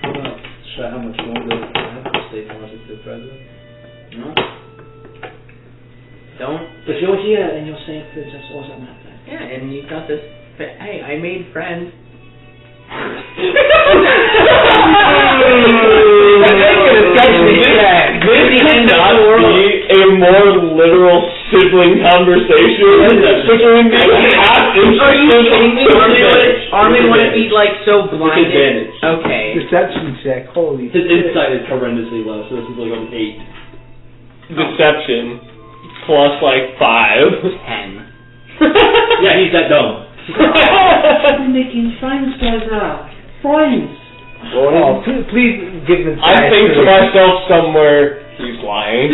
I'm not sure how much longer I have to stay positive, brother. No. Don't. But you're here and you're saying things that's all that matters. Yeah, and you've got this. Hey, I made friends. This cannot be a more literal sibling conversation. Are you kidding me? Armin wouldn't be like so blinded. Disadvantage. Okay. Deception check. Holy His shit. insight is horrendously low, so this is like an 8. Deception plus like 5. 10. Yeah, he's that dumb. We're making friends, brother. Friends. Oh, please give them. I think to myself somewhere, he's lying.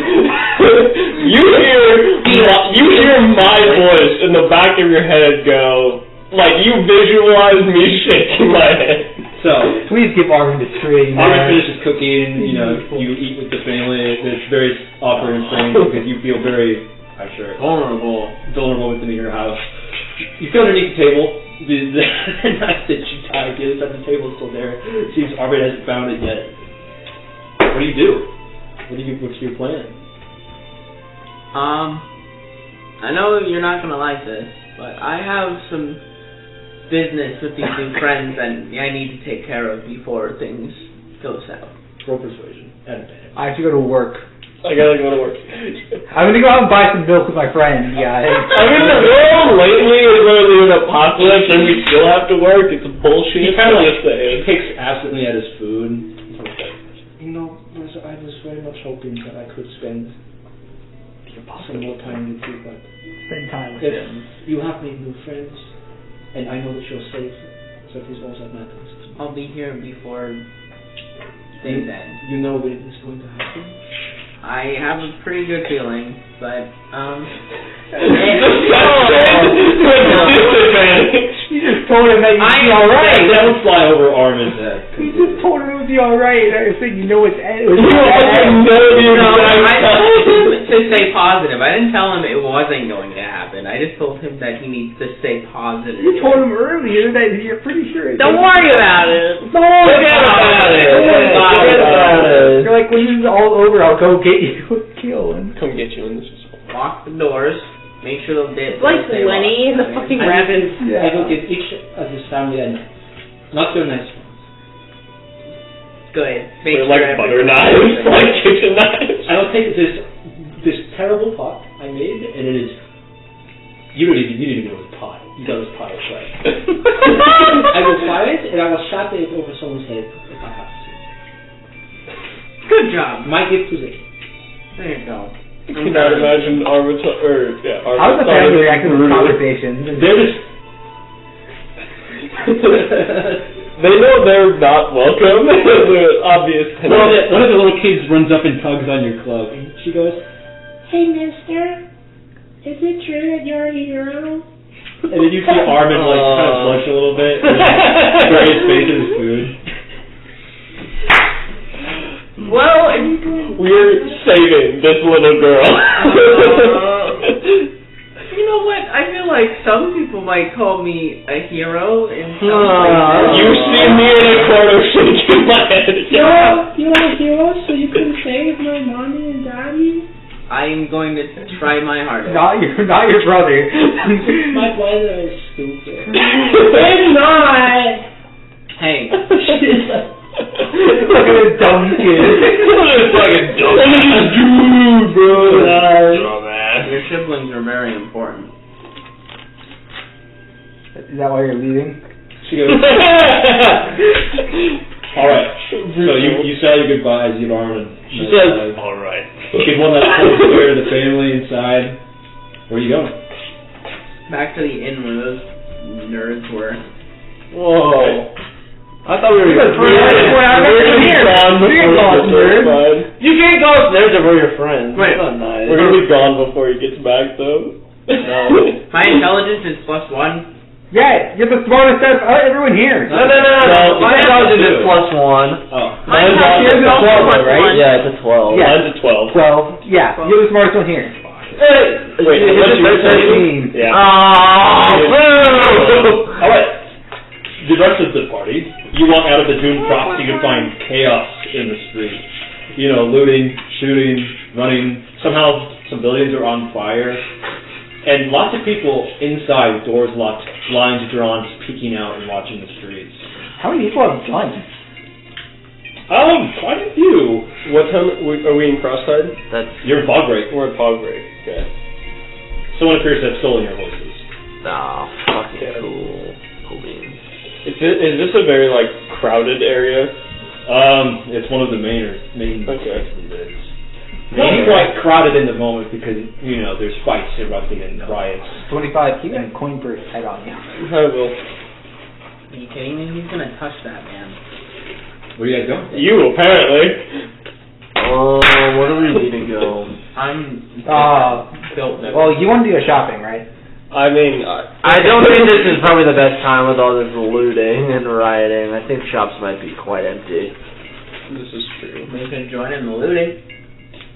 you hear my voice in the back of your head go, like you visualize me shaking my head. So, please give Armin the string. Armin finishes cooking, you eat with the family. It's very awkward and strange because you feel very, I'm sure, vulnerable with them in your house. You feel underneath the table. The knife that you tied, the other side of the table is still there. It seems Armin hasn't found it yet. What do? What's your plan? I know you're not gonna like this, but I have some business with these new friends that I need to take care of before things go south. Roll persuasion. I have to go to work. I gotta go to work. I'm gonna go out and buy some milk with my friends, guys. I mean, the world lately is literally an apocalypse and we still have to work. It's bullshit. He kind of picks absently at his food. You know, I was very much hoping that I could spend some more time with you, but Spend time with if them. you have made new friends, and I know that you're safe, so that is all that matters. I'll be here before things end. You know when it is going to happen? I have a pretty good feeling, but You just told him that you'd be alright. Don't fly over Armin's head. You just told him it would be alright. I was thinking, you know it's I told him to stay positive. I didn't tell him it wasn't going to happen. I just told him that he needs to stay positive. You told him earlier that you're pretty sure. Don't worry about it. Forget about it. You're like, when this is all over, I'll go get you a kill. Come get you in this. Lock the doors. Make sure they'll It's like Lenny and the fucking rabbits. I will give each of his family a knife. Not their nice ones. Good. They're like butter knives, like kitchen knives. I will take this terrible pot I made, and it is... You didn't even know it was pot. You thought it was pot right. I will fire it, and I will shot it over someone's head if I have to. Good job. My gift was it. There you go. I cannot imagine Armin. How was the family reacting to the conversations? They're just... They know they're not welcome. The obvious. Well, one of the little kids runs up and tugs on your cloak, and she goes, "Hey, mister, is it true that you're a hero?" And then you see Armin kind of blush a little bit, and spray his face in his food. Well, we're saving this little girl. You know what? I feel like some people might call me a hero in some places. You see me in a corner shaking my head. You're a hero, so you can save my mommy and daddy? I'm going to try my hardest. Not your brother. My brother is stupid. It's not! Hey. Look at this dumb kid. Fucking dude, bro. Dumbass. Your siblings are very important. Is that why you're leaving? She goes, alright, so you say your goodbyes, you Armin. She says, alright. Give one last close square to the family inside. Where are you going? Back to the inn where those nerds were. Whoa. I thought we were We're gone before We're gone, nerd. You can't go upstairs if we're your friends. Wait. That's not nice. We're gonna be gone before he gets back, though. No. My intelligence is +1. Yeah, you're the smartest out of everyone here. No. My intelligence is +1. Oh. My Mine's intelligence is a 12, also right? +1. Yeah, it's a 12. Yeah. Mine's a 12. 12. Yeah, you're the smartest one here. Hey, Wait, is what's it your 13? Yeah. Oh, Alright. The rest of the party, you walk out of the doomed prophecy to find chaos in the street. You know, looting, shooting, running. Somehow some buildings are on fire. And lots of people inside with doors locked, blinds drawn, just peeking out and watching the streets. How many people have guns? Quite a few. What time are we in Crosside? That's You're in fog break. We're at Pog Break. Okay. Someone appears to have stolen your horses. fucking Yeah. cool. Cool beans. Is this a very, like, crowded area? It's one of the main Okay. It's not quite crowded in the moment because, you know, there's fights erupting and riots. 25, keep a coin per head on you. I will. Are you kidding me? He's gonna touch that, man. Where are you guys going? You, apparently. Where do we need to go? I'm built that. Well, you want to do a shopping, right? I mean, I don't think this is probably the best time with all this looting and rioting. I think shops might be quite empty. this is true. We can join in the looting.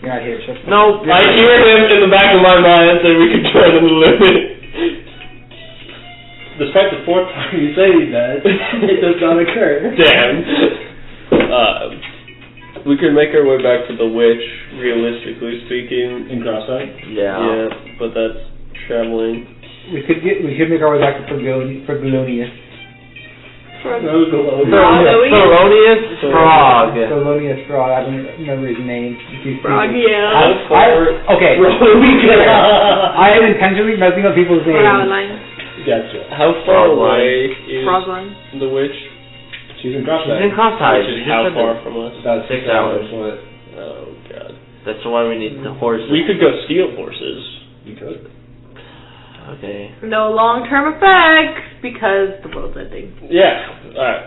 You're not here, Chip. No, I hear him in the back of my mind say we could join in the looting. Despite the fourth time you say that, it does not occur. Damn. We could make our way back to the witch, realistically speaking. In Crosseye? Yeah. Yeah, but that's traveling. We could make our way back to Fergonius. Thelonious Frog. Fergonius Frog. I don't remember his name. Frog, yeah. Okay. I am intentionally messing up people's names. Frogline. Gotcha. How far Frog away is Frogline. the witch? She's in She's Crosseye. in Crosseye. Which is how far from us? About 6 hours. Oh, God. That's why we need the horses. We could go steal horses. You could. Okay. No long-term effects because the world's ending. Yeah. Alright.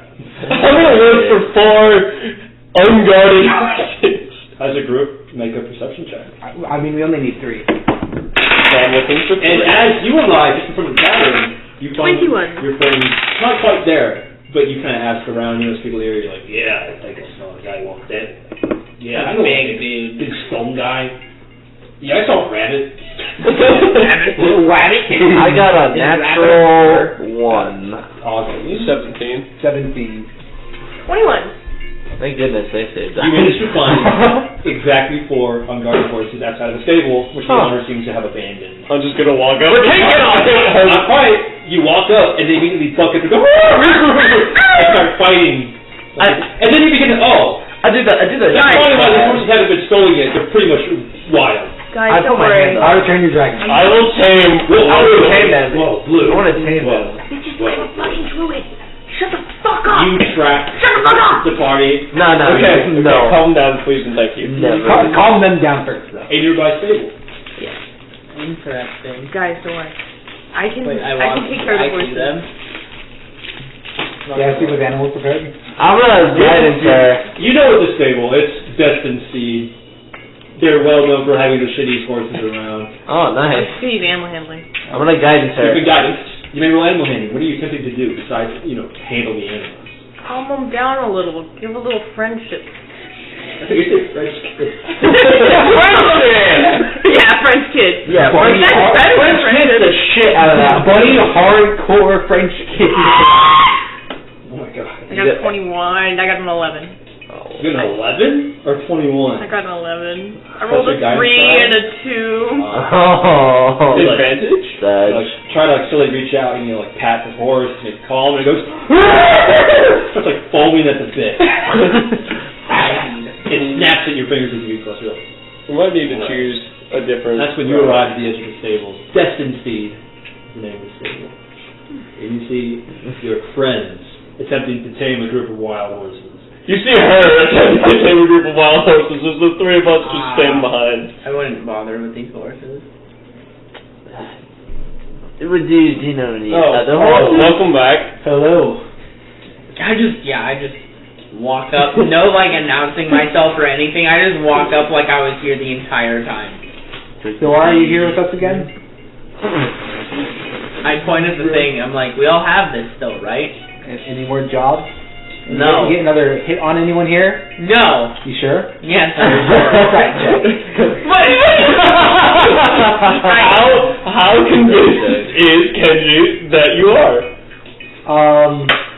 I'm gonna look for 4 unguarded horses. As a group, make a perception check. I mean, we only need 3. I'm looking for 3. And as you arrive just in front of the tavern, you find 21. your friends not quite there, but you kind of ask around, you know, speak of the area, you're like, yeah, I think I saw a guy walk that. Yeah, I know Big dude. big stone guy. Yeah, I saw a rabbit. Little rabbit. I got a natural 1. Awesome. 17. 17. 21. Thank goodness they saved that. You managed to find exactly 4 unguarded horses outside of the stable, which the owner seems to have abandoned. I'm just gonna walk up. Not quite. You walk up, and they immediately buck at the door and start fighting. And then you begin to, I did that. that's probably why the horses haven't been stolen yet. They're pretty much wild. Guys, I don't put my worry. hand up. I return your dragon. I will tame. I want to tame them. Whoa, Blue. I want to tame them. It's just like a fucking druid. Shut the fuck up. You trap Shut the fuck up. the party No. Okay, No. calm down, please, and thank you. Never. Calm them down first, though. in your nearby stable. Interesting. Guys, don't worry. I can Wait, I can take care of the horses. them. Yeah, see with animals prepared. I'm gonna guidance her. You know what the stable, it's destined seed. They're well known for having the shittiest horses around. Oh, nice. Speed animal handling. I'm gonna guidance her. You can guidance. You may roll animal handling. What are you attempting to do besides, you know, handle the animals? Calm them down a little. Give a little friendship. I think you said French kid. Yeah, French kid. Yeah, French French kid. Better than French hit kid. the shit out of that. Bunny hardcore French kid. Oh my god. I got 21. I got an 11. You got an 11 or 21? I got an 11. I rolled a That's your 3 guidance and a 2. Oh, Advantage? Like, try to silly reach out and, you know, like pat the horse, make it calm, and it goes. It's like foaming at the bit. It snaps at your fingers as you cross your. We might need to choose a different. That's when you arrive at the edge of the stable. Destined Seed, the name of the stable. And you see your friends attempting to tame a group of wild horses. You see her attempting to tame a group of wild horses as the 3 of us just stand behind. I wouldn't bother with these horses. It would do, you know, the other Oh, horses. welcome back. Hello. I just walk up, no like announcing myself or anything. I just walk up like I was here the entire time. So why are you here with us again? I point at the thing. I'm like, we all have this still, right? Any more jobs? No. You get another hit on anyone here? No. You sure? Yes. How convinced is Kenji that you are?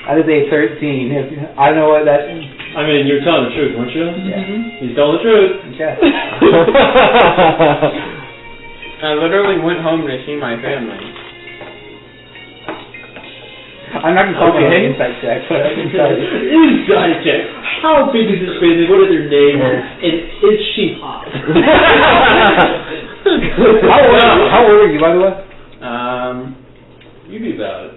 That is a 13. I don't know what that is. I mean, you're telling the truth, weren't you? Yeah. He's telling the truth. Okay. I literally went home to see my family. I'm not going to call it an insight check, but I can tell you. Insight check. How big is this family? What are their names? And is she hot? How old are you, by the way? You'd be about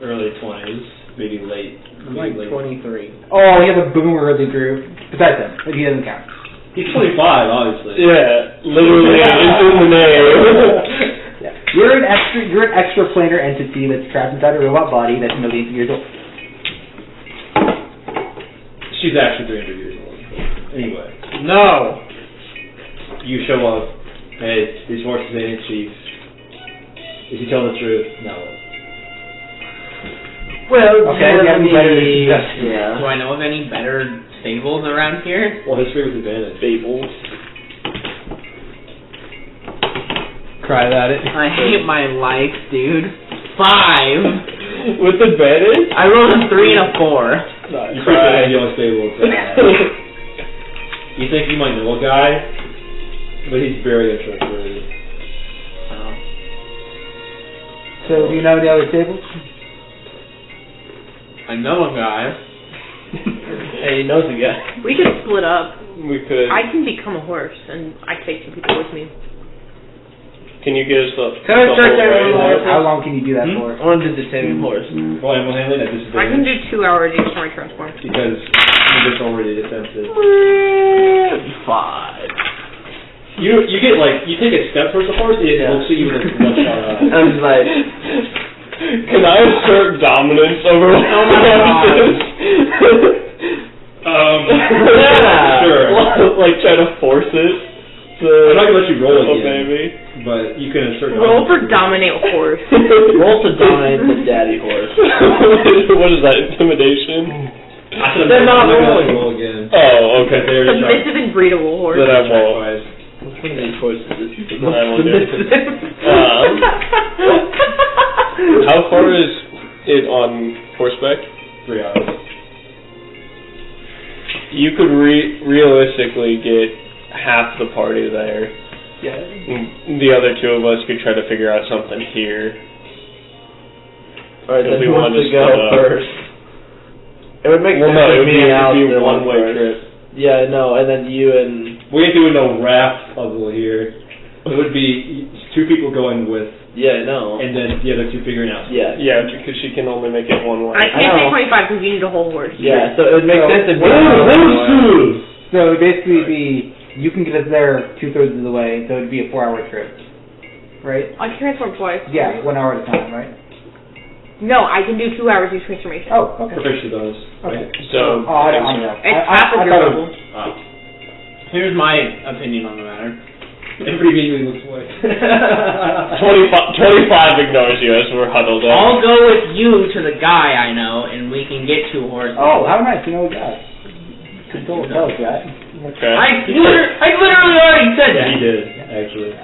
early 20s, maybe late. I'm like 23. Oh, he has a boomer of the group. Besides him, but he doesn't count. He's 25, obviously. Yeah, literally, it's in the name. Yeah. You're an extraplanar entity that's trapped inside a robot body that's millions of years old. She's actually 300 years old. Anyway. No. You show up. Hey, these horses ain't chief. Is he telling the truth? No. Well, okay, we have any better yeah. Do I know of any better stables around here? Well, history with advantage. Fables. Cry about it. I hate my life, dude. 5. With advantage? I rolled a 3 and a 4. You freaking young stable. You think you might know a guy, but he's very introverted. So, do you know any other tables? I know a guy. Hey, he knows a guy. We could split up. We could. I can become a horse, and I take some people with me. Can you get us the... Can I the start whole that way right there? How long can you do that for? I want to do the taming horse. Well, animal handling at disadvantage. I can do 2 hours each time I transform. Because you're just already defensive. 5. You get like, you take a step towards the horse, it looks at you with like one shot out. I was like... Can I assert dominance over what Oh my God. Sure. Like try to force it to... I'm not gonna let you roll Oh, again, baby. but you can assert Roll for dominance. dominate horse. Roll to dominate the daddy horse. What is that, intimidation? They're not I'm not gonna let rolling. you roll again. Oh, okay. They're Submissive and breedable horse. Then I won't. Which one of these horses is Then I won't do it. How far is it on horseback? 3 hours. You could realistically get half the party there. Yeah. The other 2 of us could try to figure out something here. Alright, If then we who wants wanted to to go split up. first? It would make Well, sense no, if it'd me be and a Alistair went one-way first. trip. Yeah, no, and then you and... We ain't doing no raft puzzle here. It would be 2 people going with, Yeah, no. and then the other 2 figuring out. Yeah. Yeah, because she can only make it one way. I can't I know. take 25 because you need a whole horse. Yeah, so it would make So, sense if... So it would basically be, you can get us there 2/3 of the way, so it would be a 4-hour trip. Right? I can transform twice. Yeah, 1 hour at a time, right? No, I can do 2 hours each transformation. Oh, okay. Proficiency bonus. Okay. So, Oh, I don't know. It's half of I your thought it level. was- Here's my opinion on the matter. Everybody immediately looks away. 25 ignores you as we're huddled up. I'll go with you to the guy I know, and we can get 2 horses. Oh, how nice, you know that. Tell us that. Okay. I literally already said that. He did, actually.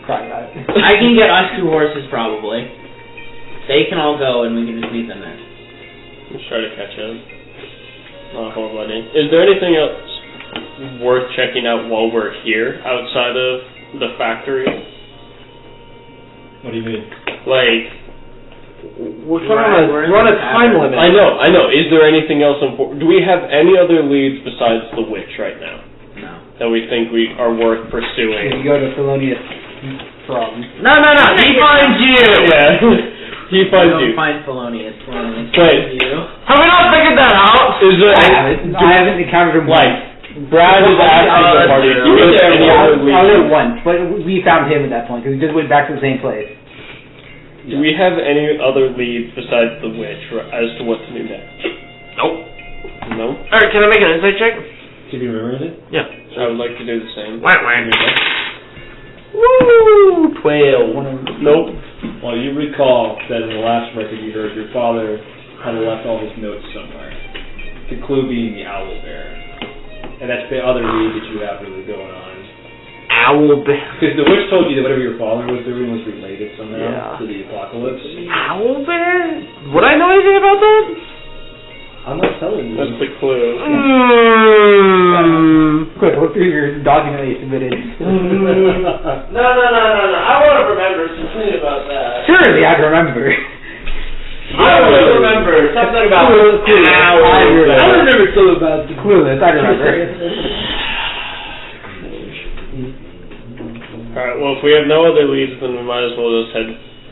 Cry about it. I can get us 2 horses probably. They can all go, and we can just meet them there. Let's try to catch up. Not a whole lot in. Is there anything else worth checking out while we're here outside of the factory? What do you mean? Like, We're on a time limit. I know. Is there anything else important? Do we have any other leads besides the witch right now No. that we think we are worth If pursuing? you go to Thelonious from... No. He finds you. Yeah. He finds Don't you. find Thelonious. Thelonious Wait. finds you. Have we not figured that out? Is there I haven't encountered him like Brad is asking the party? Do you have any other I was there leads? once, but we found him at that point, because we just went back to the same place. Do we have any other leads besides the witch as to what to do next? Nope. No. Alright, can I make an insight check? See if you remember anything. Yeah. I would like to do the same. Wah. Woo! 12. Nope. Well, you recall that in the last record you heard, your father had left all his notes somewhere. The clue being the owl bear. And that's the other lead that you have really going on. Owl bear. Because the witch told you that whatever your father was doing was related somehow Yeah. to the apocalypse. Owl bear? Would I know anything about that? I'm not telling you. That's the clue. Quick, look through your document that you submitted. No. I want to remember something about that. Surely I'd remember. I will remember something about Clueless. owl. I remember something about the Clueless. I remember. Alright, well, if we have no other leads, then we might as well just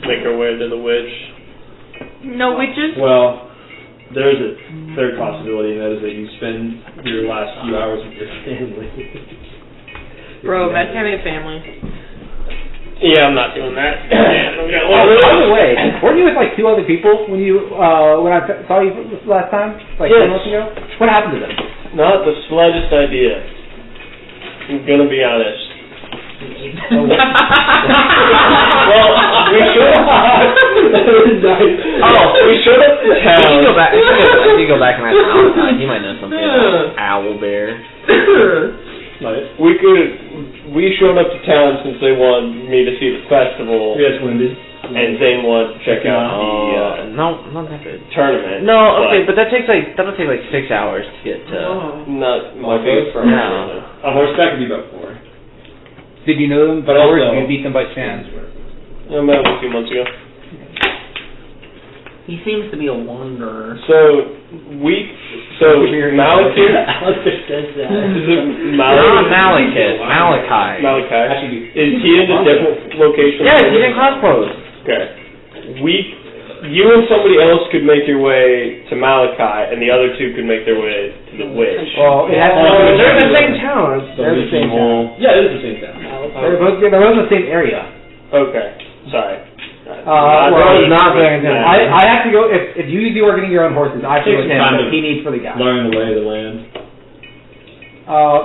make our way to the witch. No witches? Well, there's a third possibility, and that is that you spend your last few hours with your family. Bro, that's having a family. Yeah, I'm not doing that. By the way, weren't you with like 2 other people when you when I saw you last time, like 2 months ago? What happened to them? Not the slightest idea. I'm gonna be honest. Well, we should have. We should have. If you go back, if you go back and ask Malachi, he might know something about owl bear. We showed up to town since they wanted me to see the festival, Yes, Wendy. and they wanted to check out the No, not that good. tournament. No, okay, but that'll take like 6 hours to get to. Not my biggest problem. Yeah. On horseback would be about 4. Did you know them But before, also- or did you beat them by chance? I met him a few months ago. He seems to be a wanderer. Malachi. Is it Not Malekith, Malachi. Malachi. Is he in a different location? Yeah, he's in Crossroads. Okay. You and somebody else could make your way to Malachi, and the other 2 could make their way to the witch. Well, it has They're in the same town. They're the same town. Yeah, it is the same town. They're both in the same area. Okay. Sorry. Well, not very good. I have to go, if you be working your own horses, I have to go with him, Kind but of he needs for the guy. Learn the lay of the land.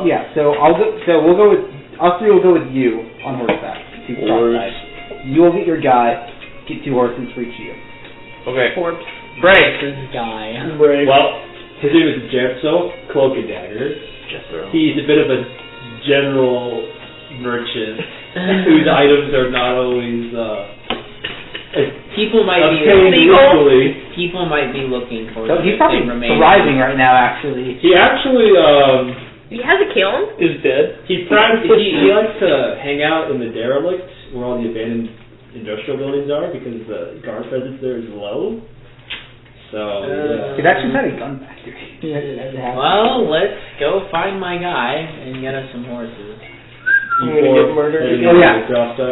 Yeah, so we'll go with, us 3 will go with you on horseback. To cross-side. You will get your guy, get 2 horses for each of you. Okay. Forbes. Break. This guy. Well, his name is Jefso Cloak and Dagger. He's a bit of a general merchant whose items are not always People might be legally. looking for. So he's probably thriving right now, actually. He actually He has a kiln? Is dead. he likes to hang out in the derelict where all the abandoned industrial buildings are because the guard presence there is low. So He's actually had a gun factory. Well, let's go find my guy and get us some horses. I'm gonna get murdered again. Oh, yeah.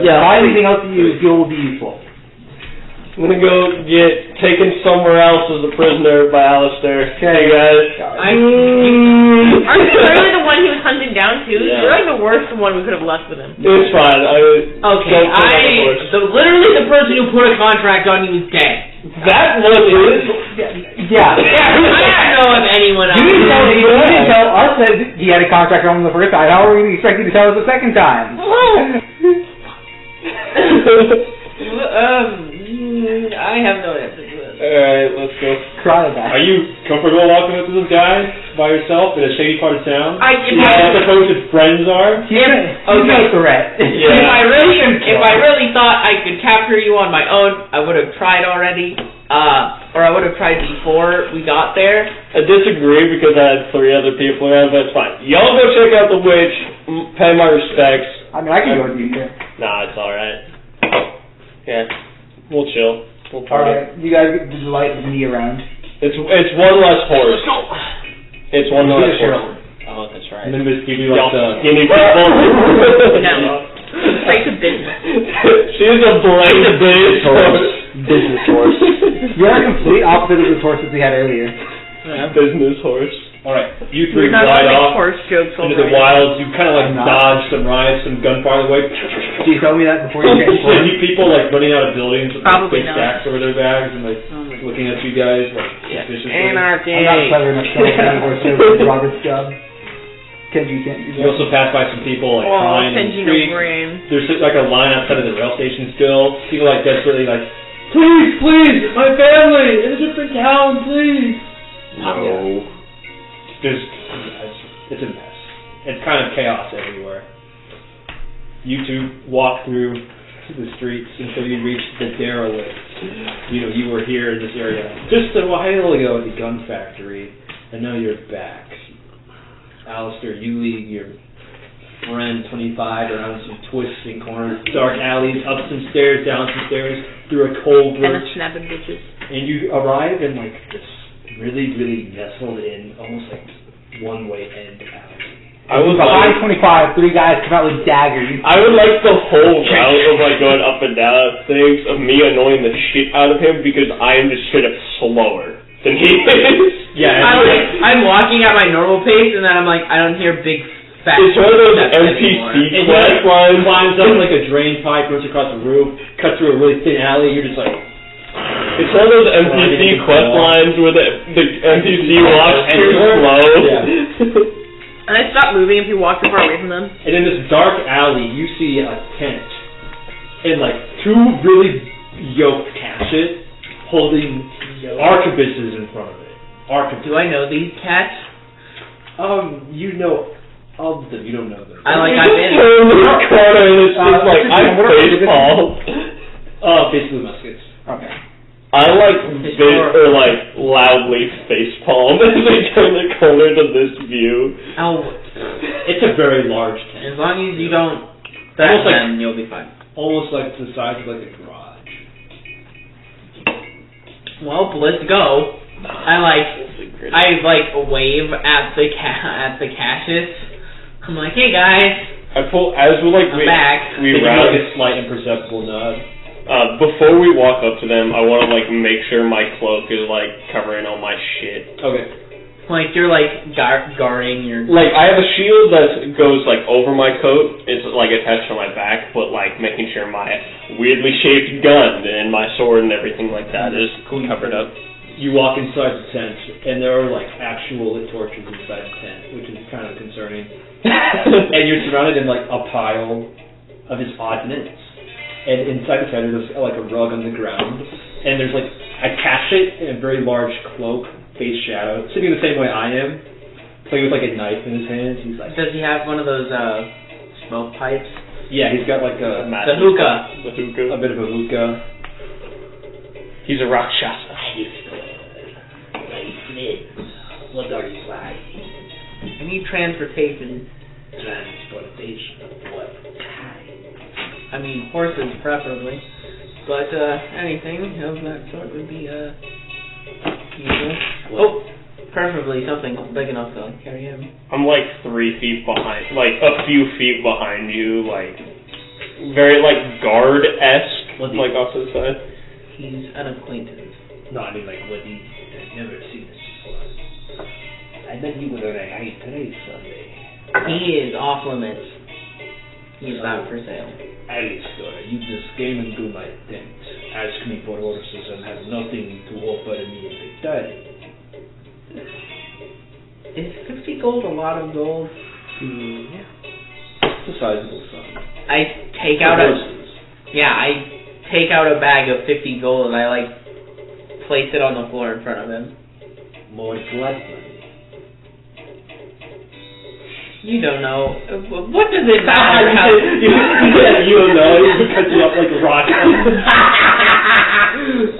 Yeah. Buy anything else you feel will be useful. I'm gonna go get taken somewhere else as a prisoner by Alistair. Hey guys. Aren't you really the one he was hunting down too? Yeah. You're like the worst one we could have left with him. It's fine. Literally the person who put a contract on you is dead. That was it. Yeah. I don't know if anyone else. You didn't tell us that he had a contract on him the first time. How are we expecting to tell us the second time? I have no answer to this. Alright, let's go. Cry about Are it. you comfortable walking with this guy by yourself in a shady part of town? I suppose his friends are? He's no threat. If I really thought I could capture you on my own, I would have tried already. Or I would have tried before we got there. I disagree because I had 3 other people around, but it's fine. Y'all go check out the witch, pay my respects. I mean, I can go with you here. Nah, it's alright. Yeah, we'll chill. We'll party. Alright, you guys get the delight of me around. It's one less horse. It's one less horse. Oh, that's right. And then Miss Stevie Y'all like skinny people. No. Straight to business. She's a blade business horse. Business horse. You're a complete opposite of the horses we had earlier. Business horse. Alright, you We're 3 not ride gonna make off horse jokes into the already. wilds. You kind of like I'm not. dodge some riots, some gunfire away. Do you tell me that before you You transform? see people like running out of buildings with like, Probably big not. stacks over their bags and like looking at you guys like suspiciously. Anarchy. I'm not clever enough to anymore, so it's Robert's job. Kenji can't do that. You also pass by some people like Oh, crying in Kenji the no street. brain. There's like a line outside of the rail station still. People like desperately like, please, my family in a different town, please. No. It's a mess. It's kind of chaos everywhere. You two walk through the streets until you reach the derelict. You were here in this area just a while ago at the gun factory, and now you're back. Alistair, you lead your friend 25 around some twists and corners, dark alleys, up some stairs, down some stairs, through a cold And a room, snapping bitches. and you arrive in like this really, really nestled in, almost like one-way end alley. I would Behind like 25, 3 guys come out with daggers. I would like the whole route of like going up and down things of me annoying the shit out of him because I am just straight up slower than he is. Yeah, I'm walking at my normal pace, and then I'm like, I don't hear big fat. It's one of those steps anymore. NPC And quest lines. climbs up like a drain pipe, runs across the roof, cuts through a really thin alley. You're just like, It's one of those NPC quest lines where the NPC walks too slow. Yeah. And I stop moving if you walk too far away from them. And in this dark alley, you see a tent and like 2 really yoked cats holding arquebuses in front of it. Arquebuses. Do I know these cats? You know of them. You don't know them. I've been. Turn the corner and it's just like I'm baseball. Basically muskets. Okay. I like loudly facepalm as they turn the corner to this view. Oh, It's a very large tent. as long as you don't Almost threaten like- them, you'll be fine. Almost like the size of like a garage. Well, let's go. I wave at the caches. I'm like, hey guys, I pull as we like I'm back. we They give you, round. like a slight imperceptible nod. Before we walk up to them, I want to like make sure my cloak is like covering all my shit. Okay. Like you're like guarding your. Like I have a shield that goes like over my coat. It's like attached to my back, but like making sure my weirdly shaped gun and my sword and everything like that is covered up. You walk inside the tent, and there are like actual lit torches inside the tent, which is kind of concerning. And you're surrounded in like a pile of his oddments. And inside the tent, there's like a rug on the ground, and there's like a casket and a very large cloak, face shadowed, sitting the same way I am, playing with like a knife in his hands. He's like, Does he have one of those smoke pipes? yeah, he's got like a The hookah. bit of a hookah. He's a Rakshasa. What are you like? I need transportation. Transportation of what kind? I mean, horses preferably, but anything of that sort would be useful. Oh, preferably something big enough to carry him. I'm like 3 feet behind, like a few feet behind you, like very like guard-esque, like off to the side. He's an acquaintance. No, I mean like what he. I've never seen this before. I bet you were on a high place someday. He is off limits. He is not for sale. Alistair, you just came into my tent, asked me for horses, and have nothing to offer me in return. Is 50 gold a lot of gold? Yeah. It's a sizable sum. I take out a bag of 50 gold and I like place it on the floor in front of him. More blood money. You don't know. What does it matter? You don't know. He cuts you up like a rock.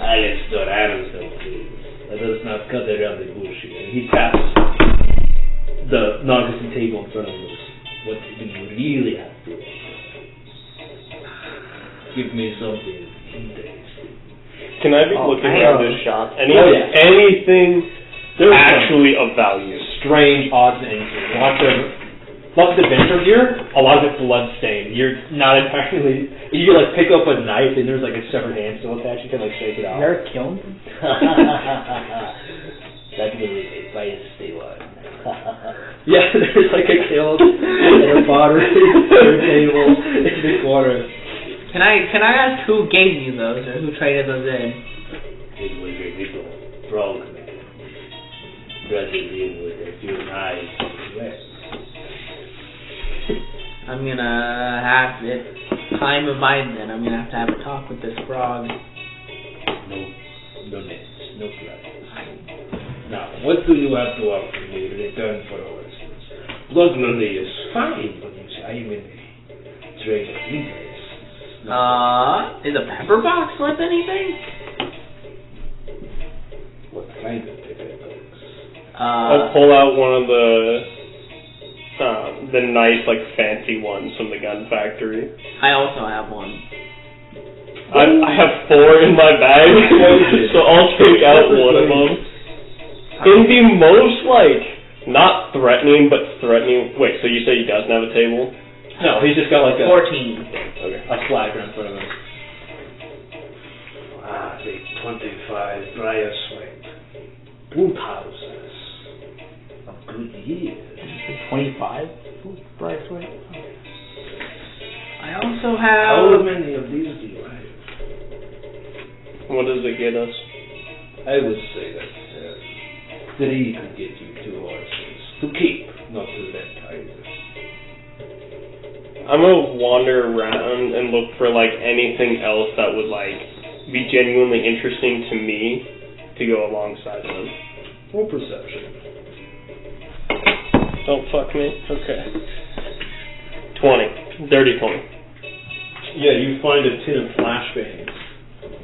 Alistair, please. Let us not cut around the bush here. And he taps the Naugustan table in front of us. What do you really have to offer? Give me something interesting. Can I be looking at this shop? Anything actually of value? Strange, odds, and anything. Lots of adventure gear, a lot of it blood-stained. You're not entirely... You can, like, pick up a knife and there's, like, a severed hand still attached. You can, like, shake it off. Is there a kiln? That will be a feisty one. Yeah, there's, like, a kiln and a pottery table in the corner. Can I ask who gave you those or who traded those in? It was a little frog man. rather deal with a few nice less. I'm gonna have it. Time of mine then. I'm gonna have a talk with this frog. No nets, no blood. Now, what do you have to offer me in return for all this? Blood money is fine, but you see, I am in a trade of interest. Is a pepper box worth anything? What kind of paper box? I'll pull out one of the nice, like, fancy ones from the gun factory. I also have one. I have 4 in my bag, so I'll take out one of them. In the most, like, not threatening, but threatening. Wait, so you say he doesn't have a table? No, he's just got like a 14. Okay. a flagger in front of him. The 25 briar sweat. 2 houses of good years. 25? Briar sweat? I also How have. many of these do you have? What does it get us? I would say that 3 could get you 2 horses. To keep, not to let either. I'm gonna wander around and look for, like, anything else that would, like, be genuinely interesting to me to go alongside of them. Roll perception. Don't fuck me. Okay. 20. Dirty 20. Yeah, you find a tin of flashbangs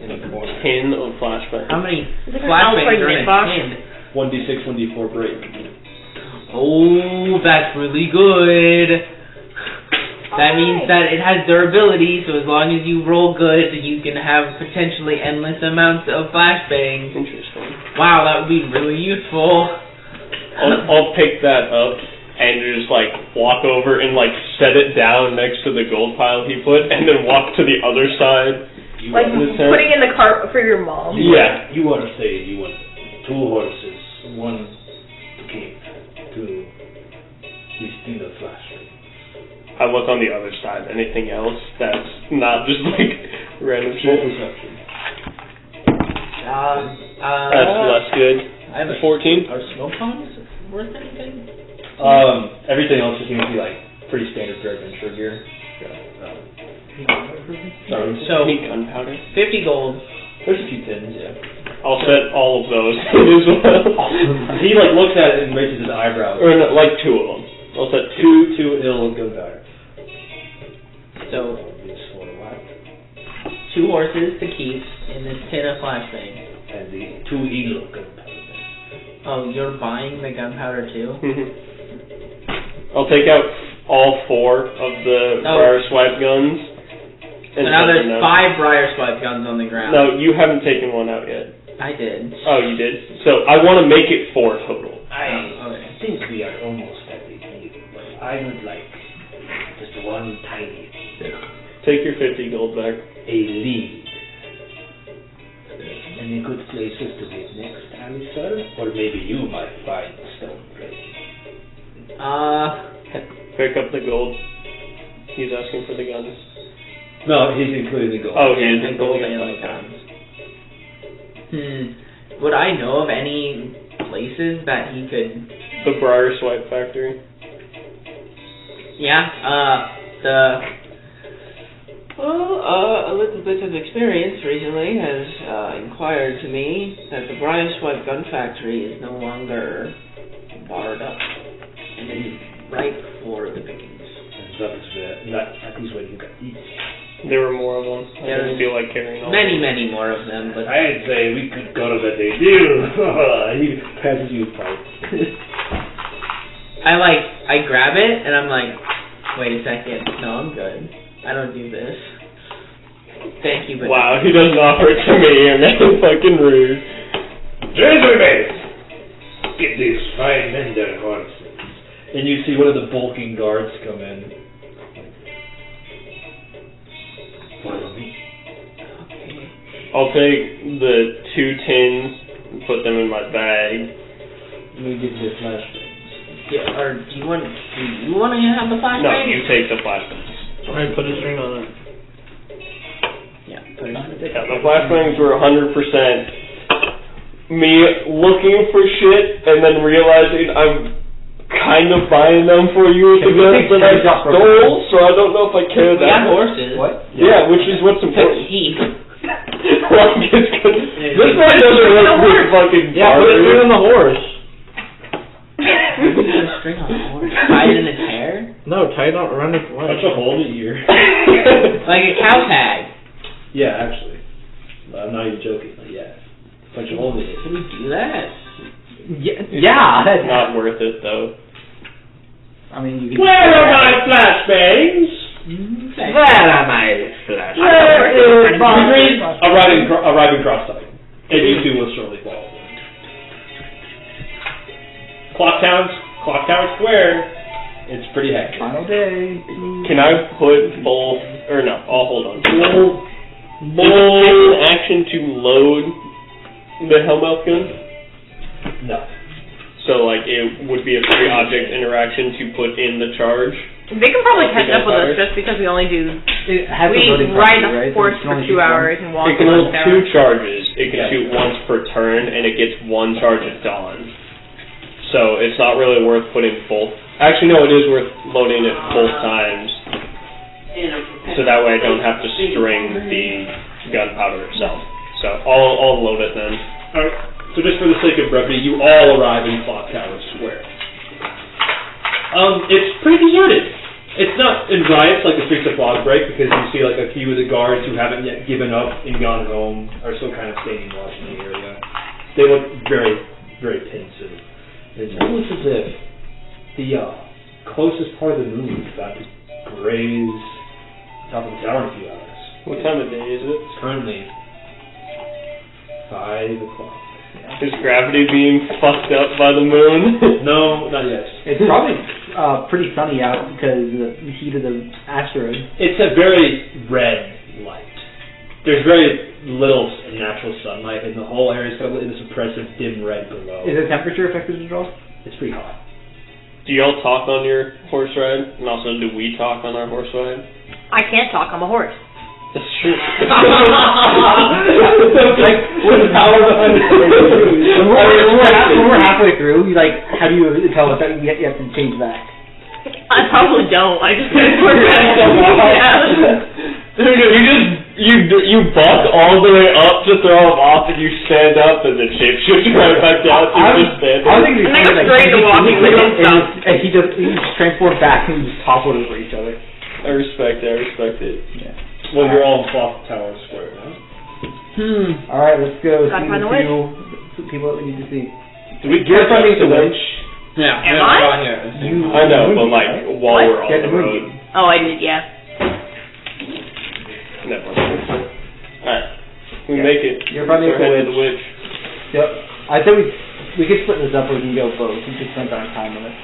in the corner. Tin of flashbang. How many Is it flashbangs like are in a Nickbox? tin? 1d6, 1d4 break. Oh, that's really good. That means that it has durability, so as long as you roll good, you can have potentially endless amounts of flashbangs. Interesting. Wow, that would be really useful. I'll pick that up and just, like, walk over and, like, set it down next to the gold pile he put, and then walk to the other side. Like of the tent. putting in the cart for your mom. Yeah. You want to say you want 2 horses, 1 to keep, 2 these tin of flashbangs. I look on the other side. Anything else that's not just, like, random Roll shit? perception. That's less good. I have a 14? Are smoke bombs worth anything? Everything else just seems to be like pretty standard for adventure gear. Sorry. So, Pink gunpowder. 50 gold. There's a few tins, yeah. I'll set all of those as well. He like looks at it and raises his eyebrows. Or no, like 2 of them. I'll set 2. Two ill gunpowder. So, This for what? 2 horses to keep in this tin of flashbang. And the 2 eagle gunpowder. Oh, you're buying the gunpowder too? I'll take out all 4 of the briar swipe guns. So And now set there's them down. 5 briar swipe guns on the ground. No, you haven't taken one out yet. I did. Oh, you did? So I want to make it 4 total. Okay. I think we are almost at the deal, but I would like just one tiny thing. Take your 50 gold back. A lead. Any good places to meet next, Alistair? Or maybe you might find stone break. Pick up the gold. He's asking for the guns. No, he's including the gold. Oh, he is And gold and the guns. Would I know of any places that he could... The briar swipe factory. Yeah, a little bit of experience recently has inquired to me that the Briar Swipe gun factory is no longer barred up and is ripe for the pickings. And that is where you got these. There were more of them. I There's didn't feel like carrying all Many, many more of them, but I'd say we could go to the deal. He passes you a pipe. I grab it and I'm like, wait a second, no, I'm good. I don't do this. Thank you, but Wow, he doesn't offer it to me, and that's fucking rude. Gentlemen, get these fine men their horses. And you see one of the bulking guards come in. Follow me. I'll take the 2 tins and put them in my bag. Let me give you the flashbangs. yeah, or do you want to have the flashbang? No, you take the flashbangs. Alright, put a string on it. Yeah, put it on the Yeah, the flashbangs were 100% me looking for shit and then realizing I'm kind of buying them for you with the guns that I stole, so I don't know if I care We that got much. horses. What? Yeah, which is what's important. Heat. Like, this one doesn't work with fucking Yeah, put a string on the horse. String on a horse. Tie it in its hair? No, tie it around its leg. Punch a hole in the ear. Like a cow tag. Yeah, actually. I'm not even joking. Like, yeah. Punch a hole in the ear. Can we do that? Yeah. It's not worth it, though. I mean, you can. Where are my flashbangs? Where am I? Flash. Arriving cross-side. And you two will shortly follow. Clock Town Square. It's pretty hectic. Final day. Can I put both, or no, I'll hold on. Does it take an action to load the Hellmouth gun? No. So, like, it would be a free object interaction to put in the charge? They can probably catch up with us just because we only do. It has We a loading ride property, a right? horse So for you can 2 only hours and walk It can for hold 6 two hours. charges. It can shoot once per turn, and it gets one charge at dawn. So, it's not really worth putting both. Actually, no, it is worth loading it both times. So that way I don't have to string the gunpowder itself. So, I'll load it then. Alright. So just for the sake of brevity, you all arrive in Clock Tower Square. It's pretty deserted. It's not in riots like the streets of Fog Break, because you see like a few of the guards who haven't yet given up and gone home are still kind of staying and watching the area. They look very, very pensive. It's almost as if the closest part of the moon is about to graze top of the tower in a few hours. What time of day is it? It's currently 5 o'clock. Is gravity being fucked up by the moon? No, not yet. It's probably pretty sunny out because of the heat of the asteroid. It's a very red light. There's very little natural sunlight, and the whole area is covered in this oppressive dim red glow. Is the temperature affected at all? It's pretty hot. Do y'all talk on your horse ride? And also, do we talk on our horse ride? I can't talk. I'm a horse. That's true. Like, what's the power behind the when we're halfway through, you like, how do you tell us that you have to change back? I probably don't. I just get You buck all the way up to throw him off, and you stand up, and then shapeshift right back down. So you just stand there. I think And they're straight to walking, they don't stop. And he just transformed back and just toppled over each other. I respect it. Yeah. Well, you're all in Clock Tower Square now. Alright, let's go Gotta see find the a witch. two people that we need to see. Do we You're friendly with the witch. Yeah. Am I? I know, but like, while What? we're on Get the the road. movie. Oh, I did, yeah. Never mind. Alright. We make it. You're friendly with We're headed to the the witch. Yep. I think we could split this up or we can go both. We just spend our time on it.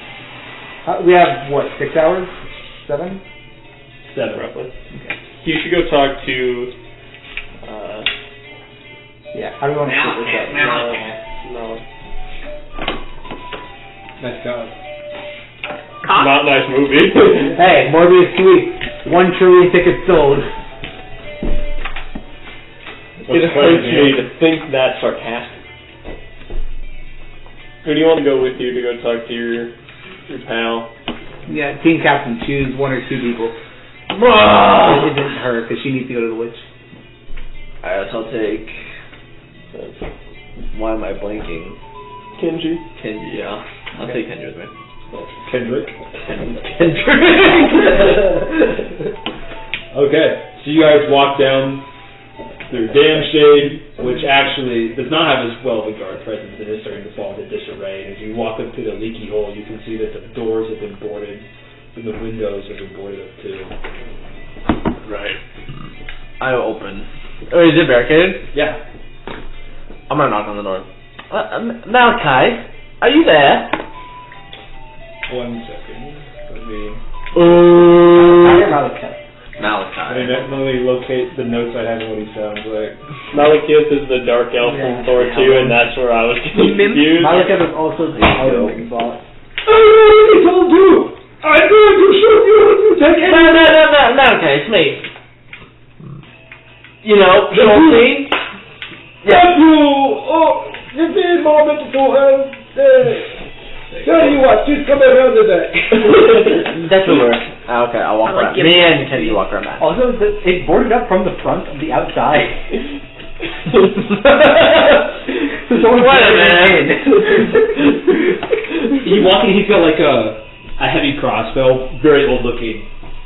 We have, what, 6 hours? 7? 7. Roughly. You should go talk to, Yeah, how do we want to split this up? no. Nice God. Cock? Not nice movie. Hey, Morbius 2 weeks. 1 trillion tickets sold. It hurts me to think that sarcastic. Who do you want to go with you to go talk to your pal? Yeah, team captain, choose 1 or 2 people. It isn't her, because she needs to go to the witch. I guess I'll take. Why am I blanking? Kenji. Kenji, yeah. I'll take Kenji with me. Kendrick. Kendrick. Okay, so you guys walk down through Dam Shade, which actually does not have as well of a guard presence and is starting to fall into disarray. And as you walk up to the leaky hole, you can see that the doors have been boarded and the windows have been boarded up too. Right. I open. Oh, is it barricaded? Yeah. I'm gonna knock on the door. Malachi, are you there? 1 second. Let me let me locate the notes I have and what he sounds like. Malekith is the dark elf from Thor 2, and that's where I was getting confused. Malekith is also the item that you bought. I told you! I'm going to shoot you if you take it! No, Malachi, it's me. You know, Schultzy. Yes, you! Oh! Give me a moment to help. Tell you what, just come around the back. That's what we're... Okay, I'll walk around. Me and Kenji walk around that. Also, it's boarded up from the front of the outside. What a man. You walk in, he's got like a heavy crossbow, very old looking,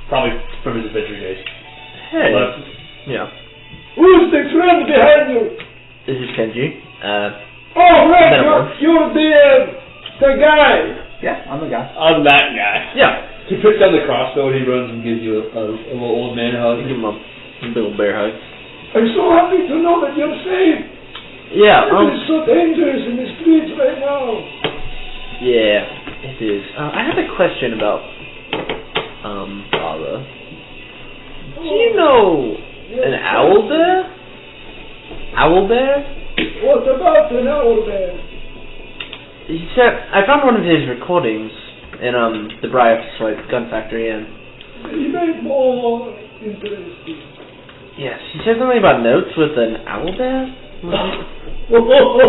probably from his adventure days. Hey. Left. Yeah. Who's the friend behind you? This is Kenji. Oh, right, you're the guy. Yeah, I'm the guy. I'm that guy. Yeah. He puts down the crossbow and he runs and gives you a little old man hug. Give him a little bear hug. I'm so happy to know that you're safe. Yeah. It's so dangerous in the streets right now. Yeah, it is. I have a question about Father. Do you know an owl bear? Owl bear? What about an owl bear? He said I found one of his recordings in the Briarswipe gun factory, and He made more interesting. yes, he said something about notes with an owl bear.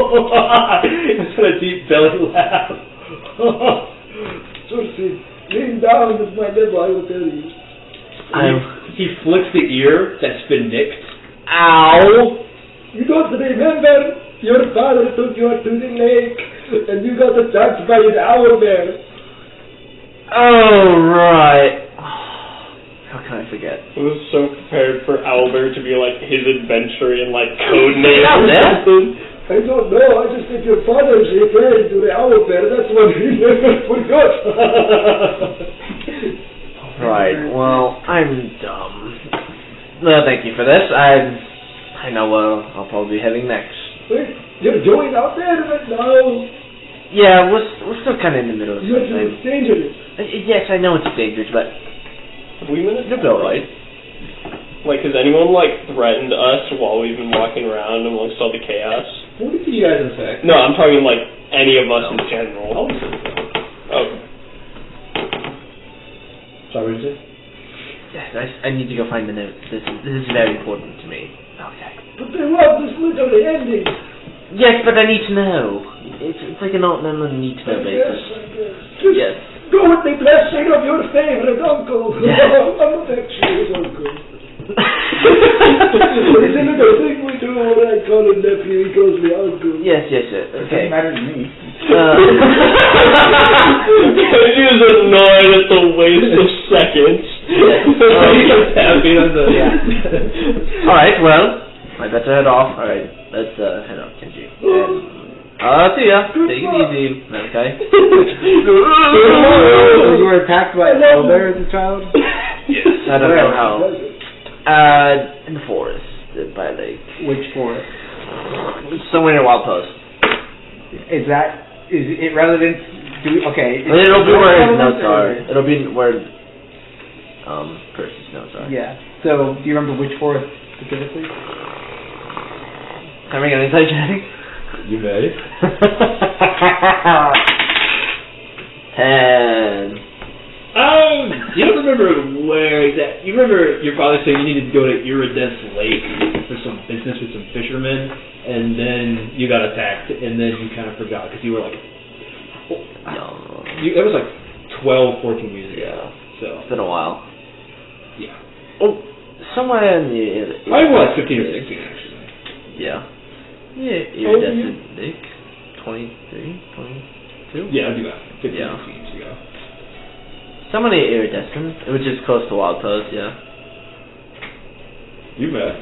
It's got a deep belly laugh. Sursi, lean down with my nibble, I will tell you. He flicks the ear that's been nicked. Ow! You don't remember? Your father took you to the lake, and you got attacked by an owl bear. Oh right. How can I forget? I was so prepared for Owlbear to be like his adventure in like code name Out or there? something. I don't know, I just think your father's referring to the owl bear, that's what he never forgot. Right, well, I'm dumb. Well, thank you for this. I know where I'll probably be heading next. Wait, you're going out there right now? Yeah, we're still kind of in the middle of You're something. too dangerous. Yes, I know it's dangerous, but Have we managed you'll be alright. Like, has anyone like threatened us while we've been walking around amongst all the chaos? What did you guys infect? No, I'm talking like any of us in general. Okay. Sorry, what did you say? Yes, I need to go find the notes. This is very important to me. Okay. But they want this literally ending. Yes, but I need to know. It's like an need to know basis. Just Yes. go with the blessing of your favorite uncle. Yeah. I'm not actually his uncle. It's a little thing we do when I call him nephew, he calls me uncle. Yes. It Okay. doesn't matter to me. He was annoyed at the waste of seconds. Tapping on the... Alright, well, I better head off. Alright, let's head off, Kenji. And see ya. Take it easy. Okay. So you were attacked by an owl bear as a child? Yes. I don't know how. In the forest, by a lake. Which forest? Somewhere near Wild Post. Is it relevant? Okay. It'll be where his notes are. It'll be where Percy's notes are. Yeah. So, do you remember which forest specifically? Can I make an insight check? You may. 10. You don't remember where exactly. You remember your father saying you needed to go to Iridescent Lake for some business with some fishermen, and then you got attacked, and then you kind of forgot because you were like, it was like 12, 14 years ago. Yeah. So It's been a while. yeah, Oh, somewhere in the... I was 15 or 16 actually. Yeah. Yeah, Iridescent Lake. 23, 22? Yeah, I'll do that. 15 Yeah. 16 years ago. Somebody Iridescent, which is close to Wild Post, yeah. You bet.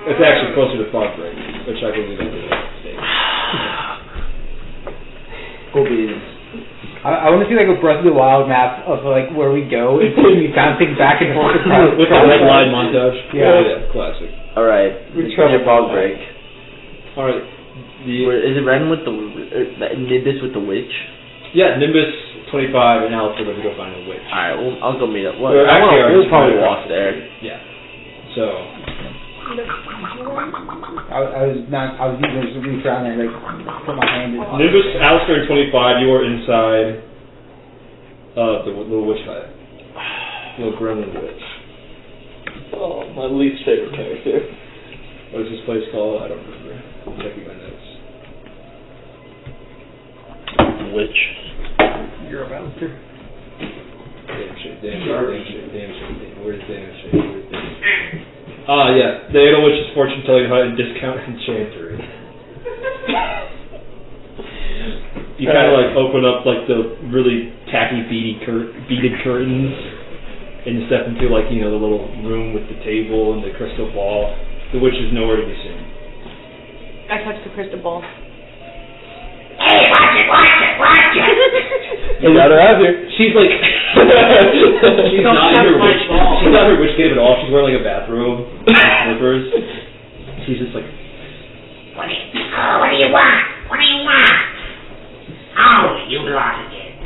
It's actually closer to Fog Break, which I believe is the state. Cool beans. I want to see like a Breath of the Wild map of like where we go. It's going to be bouncing back and forth across With the red line montage. Yeah. Classic. Alright, We it's travel your Fog Break. Alright. Is it Ren with the Nimbus with the witch? Yeah, Nimbus 25 and Alice are going to go find a witch. Alright, I'll go meet up. Well, We're actually we'll probably already walk there. Yeah. So. I was even just reach around and like put my hand in. Nimbus, Alistair, and 25, you are inside the little witch hut. Little gremlin witch. Oh, my least favorite character. What is this place called? I don't remember. I'm checking my notes. Which? You're a bouncer. Damn shit. Where's damn shit? Ah, yeah. The Anal Witch's fortune telling how to discount enchantery. You kind of like open up like the really tacky beaded curtains and you step into like, you know, the little room with the table and the crystal ball. The witch is nowhere to be seen. I touched the crystal ball. Hey, watch it! You got her out here. She's like, she's not her witch cape at all. She's wearing like a bathrobe, and slippers. She's just like, What do you want? Oh, you lost again.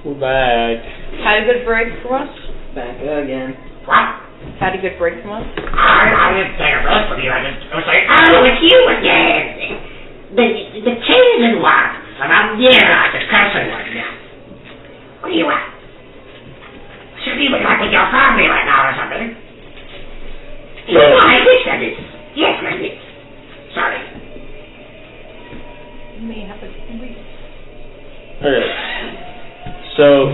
We're back. Had a good break from us? Back again. What? Had a good break from us? I didn't say a rest of you. I was like, oh, it's you again. The chosen one. And the cursed one. What do you want? Should be with your family right now or something. No. I wish that is. Yes, I did. Sorry. You may have a week. Okay. So,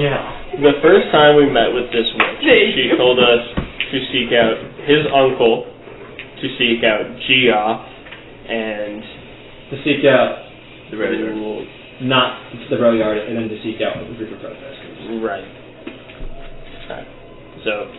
the first time we met with this witch, she told us to seek out his uncle, to seek out Gia, and to seek out the rail yard. Not the rail yard, and then to seek out the group of protesters. Right. So.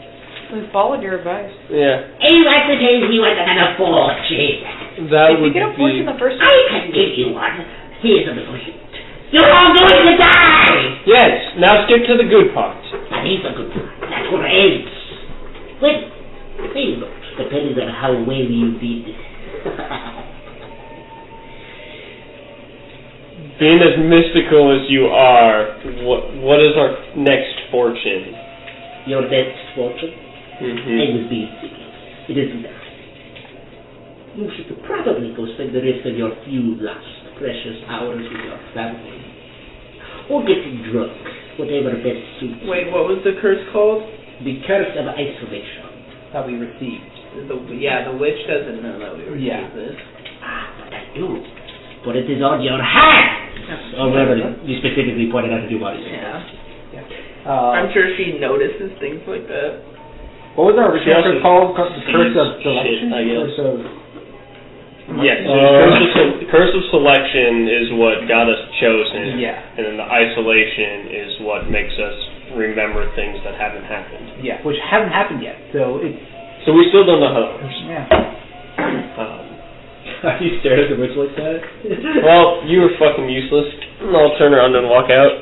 We followed your advice. Yeah. He like to give you another fortune. That if would you get a fortune the first I can give you one. Here's a little hint. You're all going to die! Yes, now skip to the good part. That is a good one. That's what ends. Well, maybe not, depending on how well you did. Being as mystical as you are, what is our next fortune? Your next fortune? Mm-hmm. I will be thinking. It isn't that. You should probably go spend the rest of your few last precious hours with your family. Or get drunk, whatever best suits. Wait, what was the curse called? The curse of isolation. That we received. The witch doesn't know that we received this. Ah, but I do. For it is on your hands! Or whatever you specifically pointed out to do body. Yeah. I'm I'm sure she notices things like that. What was our original curse called? The Curse of Selection? I guess. Curse of... Yes, curse of selection is what got us chosen. Yeah. And then the isolation is what makes us remember things that haven't happened. Yeah, which haven't happened yet, so it's... So we still don't know how that works. Yeah. You stared at the witch like that? Well, you were fucking useless. And I'll turn around and walk out.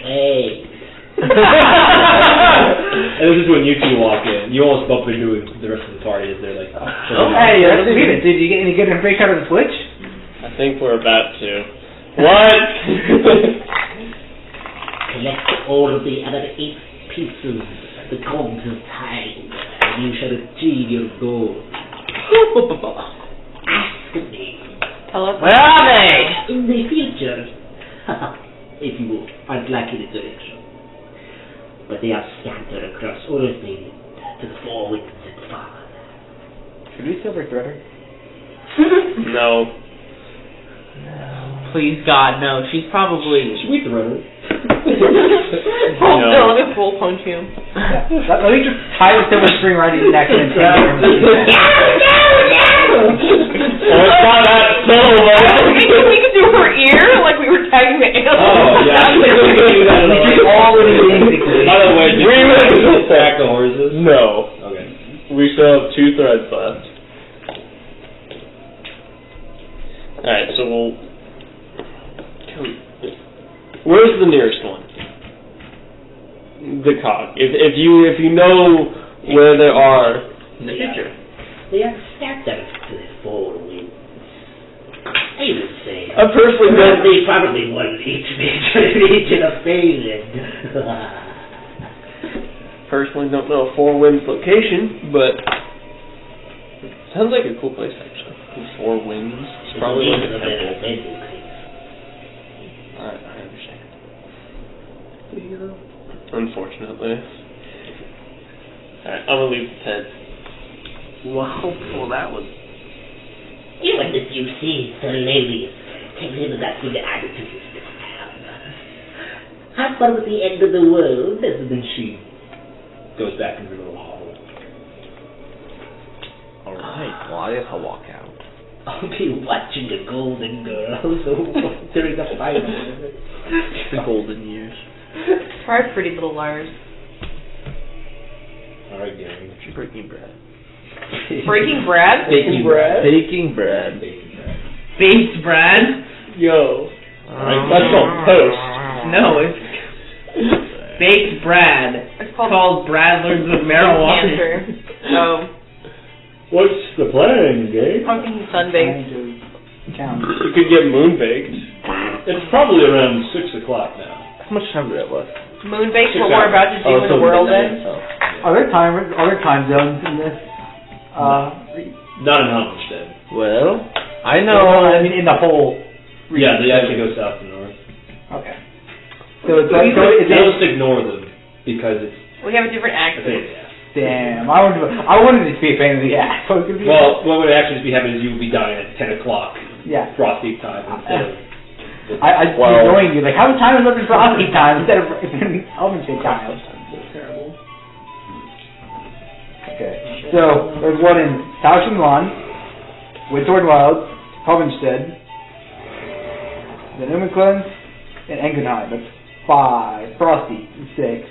Hey. And this is when you two walk in. You almost bump into the rest of the party as they're like, Hey, let's meet it. Did you get any good information out of the Switch? I think we're about to. What? Collect all of the other 8 pieces of the cogs of time, and you shall achieve your goal. Ask me. Tell us. Where are they? In the future, if you aren't lacking in direction. But they are scattered across all of things to the 4 winds and far. Should we silver thread her? No. Please, God, no. She's probably... Sweet the runner. No. I'll just roll punch you. Yeah. Let me just tie the silver string right in the neck and then take it. Oh, it's not that subtle, We could do her ear like we were tagging the alien. Oh, yeah. We just already basically. By the way, We will still back the horses? No. Okay. We still have 2 threads left. Alright, so we'll... Where's the nearest one? The cog. If you know where they are in the future. They are scattered to the 4 winds. I would say. I personally don't... They probably one each major region of Phelan. Personally don't know a 4 winds location, but... Sounds like a cool place, actually. 4 winds. It's probably like a temple. I understand. Unfortunately. Alright, I'm gonna leave the tent. Wow, well, that was... Even if you see Sir Laelius, tell him that good attitude is still have. How far with the end of the world? Then she goes back into her little hovel. Alright, well, I guess I'll walk out. I'll be watching the Golden Girls during the final. The golden years. Try Pretty Little Liars. Alright, Gary. Breaking bread. Breaking Bread? Baking bread. Baking bread. Baked bread? Yo. That's called toast. No, it's baked bread. It's called Brad Learns of Marijuana. Cancer. Oh. What's the plan, Gary? I'm thinking sun-baked. You could get moon baked. It's probably around 6 o'clock now. How much time did that last? Moon-baked, what we're about to do in the world then? Are there time zones in this? Not in Halmstead. Well, I know. I mean, in the whole. Yeah, they actually go south and north. Okay. So it's like, Just ignore them because it's. We have a different a accent. pain in the ass. damn. I wanted it to be a pain in the ass. So it's gonna be Well, what would actually be happening is you would be dying at 10 o'clock. yeah. Frosty time instead of. I'd be annoying you, like, how much time is left in Frosty time instead of oven shake time? Terrible. Okay. So, there's one in Tauschenland, Windthorn Wilds, Hovenstead, the Newmankland, and Engenheim. That's 5. Frosty, 6.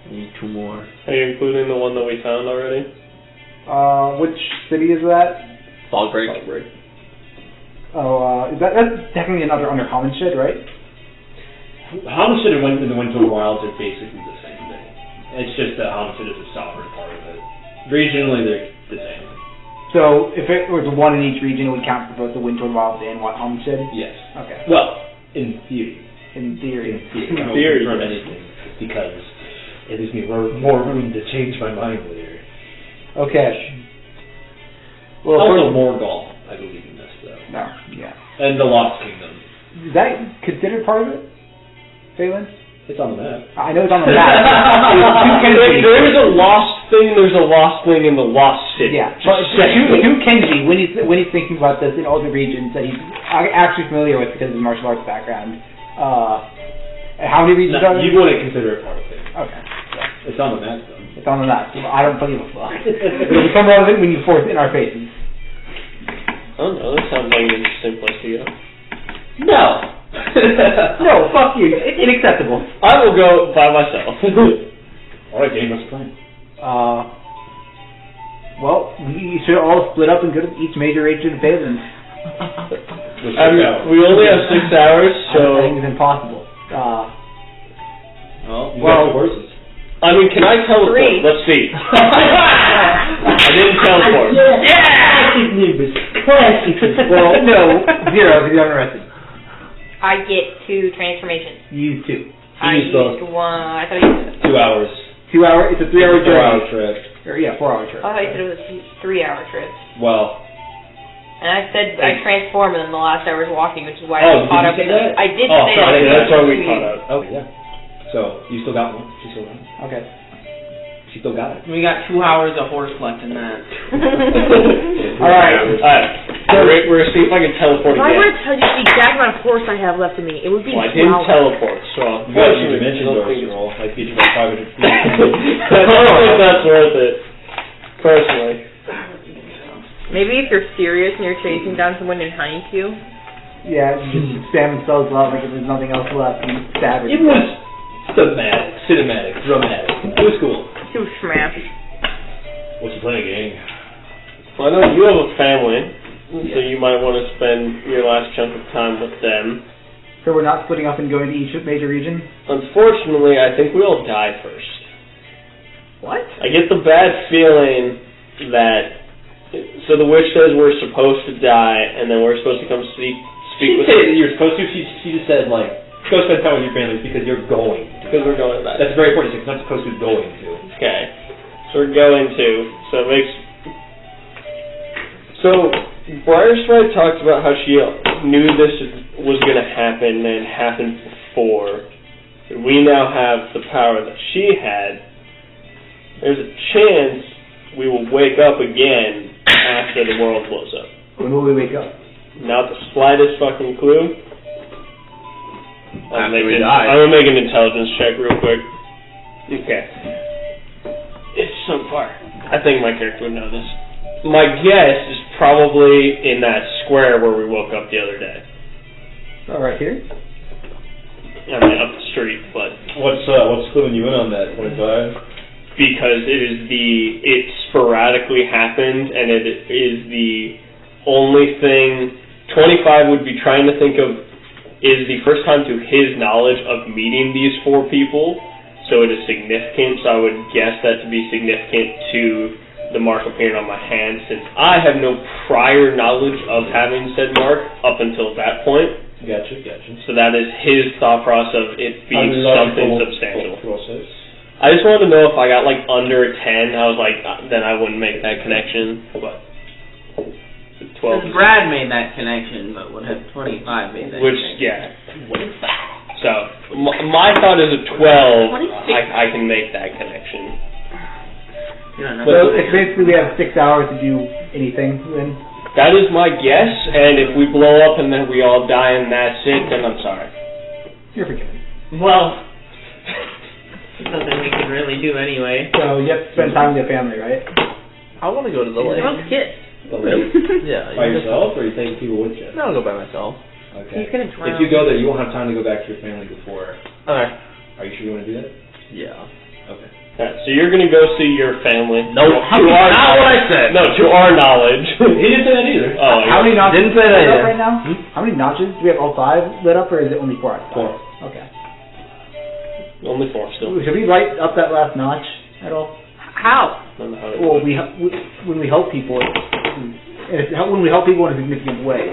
I need 2 more. Are you including the one that we found already? Which city is that? Fogbreak. Oh, that's technically another under Hovenstead, right? Halmstead and the Windthorn Wilds are basically the same thing. It's just that Halmstead is a sovereign part of it. Regionally, they're the same. So, if it was one in each region, it would count for both the Windthorn Wilds and Hovenstead? Yes. Okay. Well, in theory. In theory. I don't theory, confirm yes. anything because it gives me more room to change my mind later. Okay. Well, Also, Morgul, I believe in this though, no, yeah. and the Lost Kingdom. Is that considered part of it, Phelan? It's on the map. I know it's on the map. There is a lost thing. There's a lost thing in the lost city. Yeah, but to Kenji, when he's thinking about this in all the regions that he's actually familiar with because of his martial arts background, how many regions are there? You wouldn't consider it part of it. Okay, It's on the map though. it's on the map. I don't believe it. It'll become relevant when you force it in our faces. I don't know. That sounds like an interesting place to go. No. No, fuck you. It's unacceptable. I will go by myself. All right, game. What's the plan? Well, we should all split up and go to each major region of Phelan. We only have 6 hours, so I think it's impossible. You got 2 horses. I mean, can I teleport? 3. Let's see. I didn't teleport. Well, no, 0 because you haven't rested. I get 2 transformations. You use 2. I used both. used 1. I thought I used 2 hours. 2 hour. It's a 3 hour It's a 4 hour journey. trip. Or, yeah, 4 hour trip. I thought you said it was a 3-hour trip. Well. And I said I transformed in the last hour was walking, which is why Oh, I caught did up. you say that? I did Oh, say sorry, that. That's why we caught up. Okay, yeah. So you still got one. She still got one. Okay. She still got it. We got 2 hours of horse left in that. Alright. We're going to see if I can teleport If I were again. to tell you the exact amount of horse I have left in me, it would be Well, I 2 didn't hours. teleport, so You got your unfortunately, dimension I don't doors think roll. Like get you like 500 feet. I don't think that's worth it, personally. Maybe if you're serious and you're chasing down someone in Haikyuu. Yeah, just spam themselves out like if there's nothing else left and stab it. It was cinematic, dramatic. It was cool. To smash. What's the plan, gang? Well, I know you have a family, so you might want to spend your last chunk of time with them. So we're not splitting up and going to each major region? Unfortunately, I think we all die first. What? I get the bad feeling that... So the witch says we're supposed to die, and then we're supposed to come speak She with... didn't say that you're supposed to. She just said, like, go spend time with your family because you're going to. Because we're going to die. That's very important. It's not supposed to be going to. Okay. So we're going to. So it makes... So, Briarstride talked about how she knew this was going to happen and happened before. We now have the power that she had. There's a chance we will wake up again after the world blows up. When will we wake up? Not the slightest fucking clue. I'm gonna make an intelligence check real quick. Okay. It's so far. I think my character would know this. My guess is probably in that square where we woke up the other day. All right, here. I mean, up the street, but What's cluing you in on that 25? because it sporadically happened, and it is the only thing. 25 would be trying to think of is the first time to his knowledge of meeting these 4 people, so it is significant. So I would guess that to be significant to the mark appearing on my hand, since I have no prior knowledge of having said mark up until that point. Gotcha. So that is his thought process of it being something substantial. Process. I just wanted to know if I got like under a 10, I was like, then I wouldn't make that connection. But 12. Because Brad made that connection, but would have 25 made that connection. Yeah. So my thought is a 12. I can make that connection. So it's basically we have 6 hours to do anything then. That is my guess, and if we blow up and then we all die and that's it, then I'm sorry. You're forgiven. Well, nothing we can really do anyway. So you have to spend time with your family, right? I want to go to the lake. Let's get. The lake? Yeah. By yourself, or you take people with you? No, I'll go by myself. Okay. He's gonna drown. If you go there, you won't have time to go back to your family before. Okay. Are you sure you want to do that? Yeah. Okay. Alright, so you're going to go see your family. No, not what I said. No, to our knowledge. He didn't say that either. Oh, How many notches Didn't say that lit up either. right now? How many notches? Do we have all 5 lit up, or is it only 4 out of 5? 4. Okay. Only 4 still. Should we light up that last notch at all? How? I don't know how to Well, do it. when we help people, when we help people in a significant way,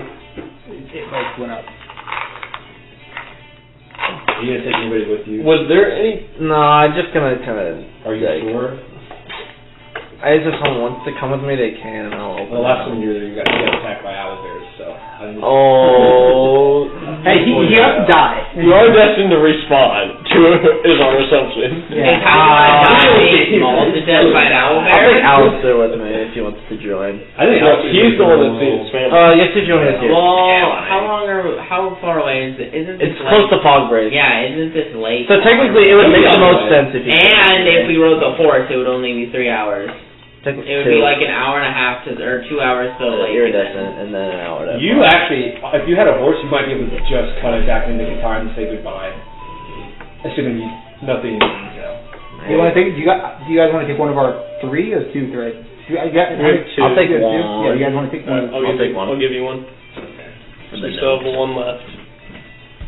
it like went up. Are you gonna take anybody with you? Was there any... No, I'm just gonna kind of. Are you sure? If someone wants to come with me, they can. I'll open The last it. time you were there, you got attacked by owlbears, so... Oh. Hey, he has to die. You are destined to respawn, is our assumption. Yeah. Mauled to death by an I'll owlbear? take Alistair with me if he wants to join. I think No, he's the one that's seen his family. Yes, to join us here. Well, how far away is it? Isn't this It's close to Fog Break. Yeah, isn't this late? So technically, it would make the most sense if you. And if we rode the horse, it would only be 3 hours. It would be like an hour and a half or 2 hours to the lake. Iridescent, and then an hour to. You actually, if you had a horse, you might be able to just cut it back into time and say goodbye. Assuming nothing, You want to take? Do you guys want to take one of our 3 or 2 threads? I'll take one. Yeah, you guys want to take one? I'll take one. I'll give you one. For We the still have note. one left.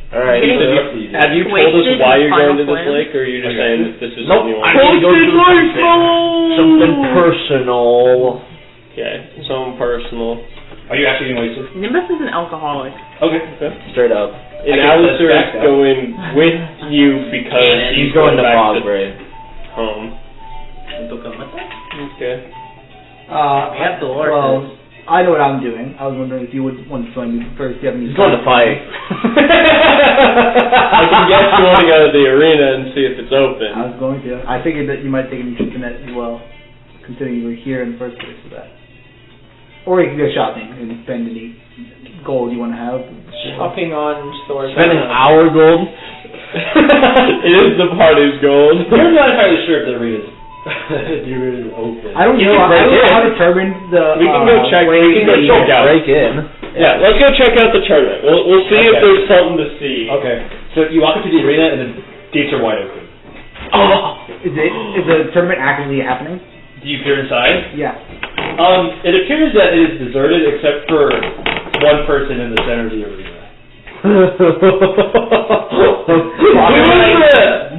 Alright. Have you told us why you're going to this lake, or are you just saying that this is Nope. something you I want? need to go do something personal. Okay, something personal. Are you actually going to waste it? Nimbus is an alcoholic. Okay. Straight up. And I guess Alistair that's is back up. going with you because He's going to back Fog to Break. home. Okay. We have the horses. Well, I know what I'm doing. I was wondering if you would want to join me first. Do you have any? He's going to fight. I can guess you want to go to the arena and see if it's open. I was going to. I figured that you might take an interest in that as well, considering you were here in the first place for that. Or you can go shopping and spend any gold you want to have. Shopping on stores. Spending our gold. It is the party's gold. You're not entirely sure if the arena's open. I don't You know. can break I don't know in. how to determine the. We can go check. We can go check out. Break in. Yeah, let's go check out the tournament. We'll see if Okay. there's something to see. Okay. So you walk into the arena and the gates are wide open. Oh, is the tournament actively happening? Do you peer inside? Yeah. It appears that it is deserted except for one person in the center of the arena.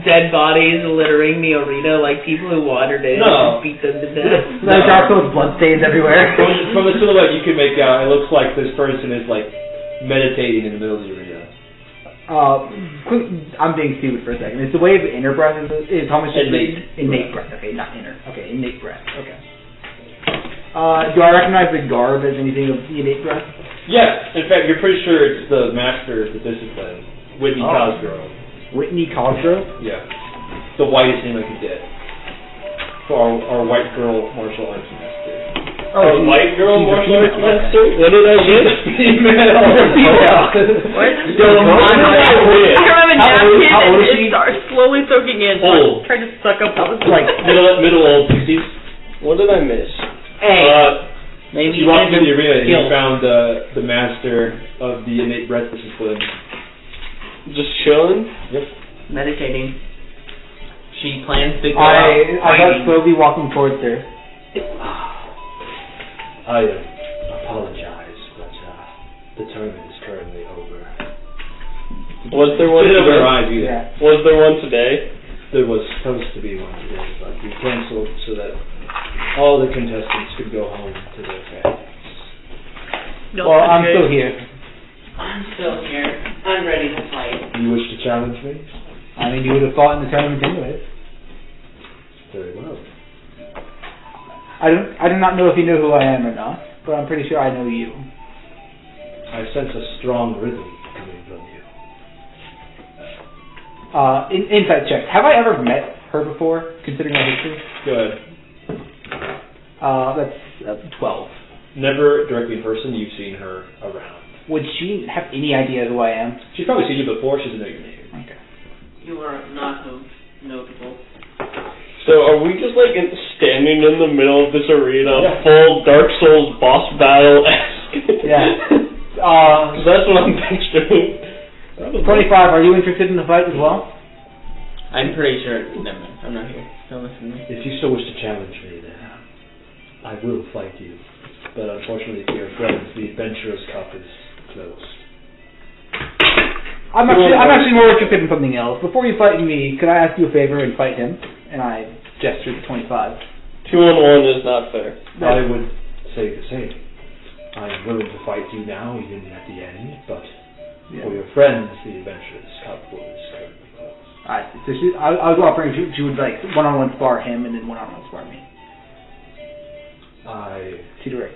Dead bodies littering the arena like people who wandered in No. and beat them to death. Like Dark Souls bloodstains everywhere. From the silhouette, you can make out. It looks like this person is like meditating in the middle of the arena. I'm being stupid for a second. It's the way of inner breath is how much Innate breath. Okay, not inner. Okay, innate breath. Okay. Do I recognize the garb as anything of the innate breath? Yes. In fact, you're pretty sure it's the master of the discipline, Whitney Cosgrove. Whitney Cosgrove? Yeah. The whitest name I could get. for our white girl martial arts master. Oh, white girl she's a martial female, arts master? What did I get? Female. What? I have a napkin and it starts slowly soaking in. Old. Trying to suck up what was Like middle old 60s. What did I miss? Hey, maybe You walked into the arena and you skills. found the master of the innate breath discipline. Just chilling? Yep. meditating. She plans to go I got fighting. slowly walking towards her. I apologize, but the tournament is currently over. Was there one Put it over her today? eyes either. Yeah. Was there one today? There was supposed to be one today, but we canceled so that all the contestants could go home to their families. No, Well, I'm still here. I'm still here. I'm ready to fight. You wish to challenge me? I mean, you would have fought in the tournament anyways. Very well. I do not know if you know who I am or not, but I'm pretty sure I know you. I sense a strong rhythm coming from you. Insight check. Have I ever met her before, considering my history? Go ahead. That's 12. Never directly in person, you've seen her around. Would she have any idea who I am? She's probably seen you before, she doesn't know your name. Okay. You are not notable. So are we just like standing in the middle of this arena, Yeah. full Dark Souls boss battle-esque? Yeah. That's what I'm picturing. 25, are you interested in the fight as well? I'm pretty sure. Never mind. I'm not here. Don't listen to me. If you so wish to challenge me, then I will fight you. But unfortunately for your friends, the Adventurer's Cup is closed. I'm actually more interested in something else. Before you fight me, could I ask you a favor and fight him? And I gestured to 25. 2-on-1 is not fair. I would say the same. I am willing to fight you now, even at the end, but for your friends, the Adventurer's Cup is currently closed. Alright, so I was offering she would like one-on-one spar him and then one-on-one spar me. I She direct.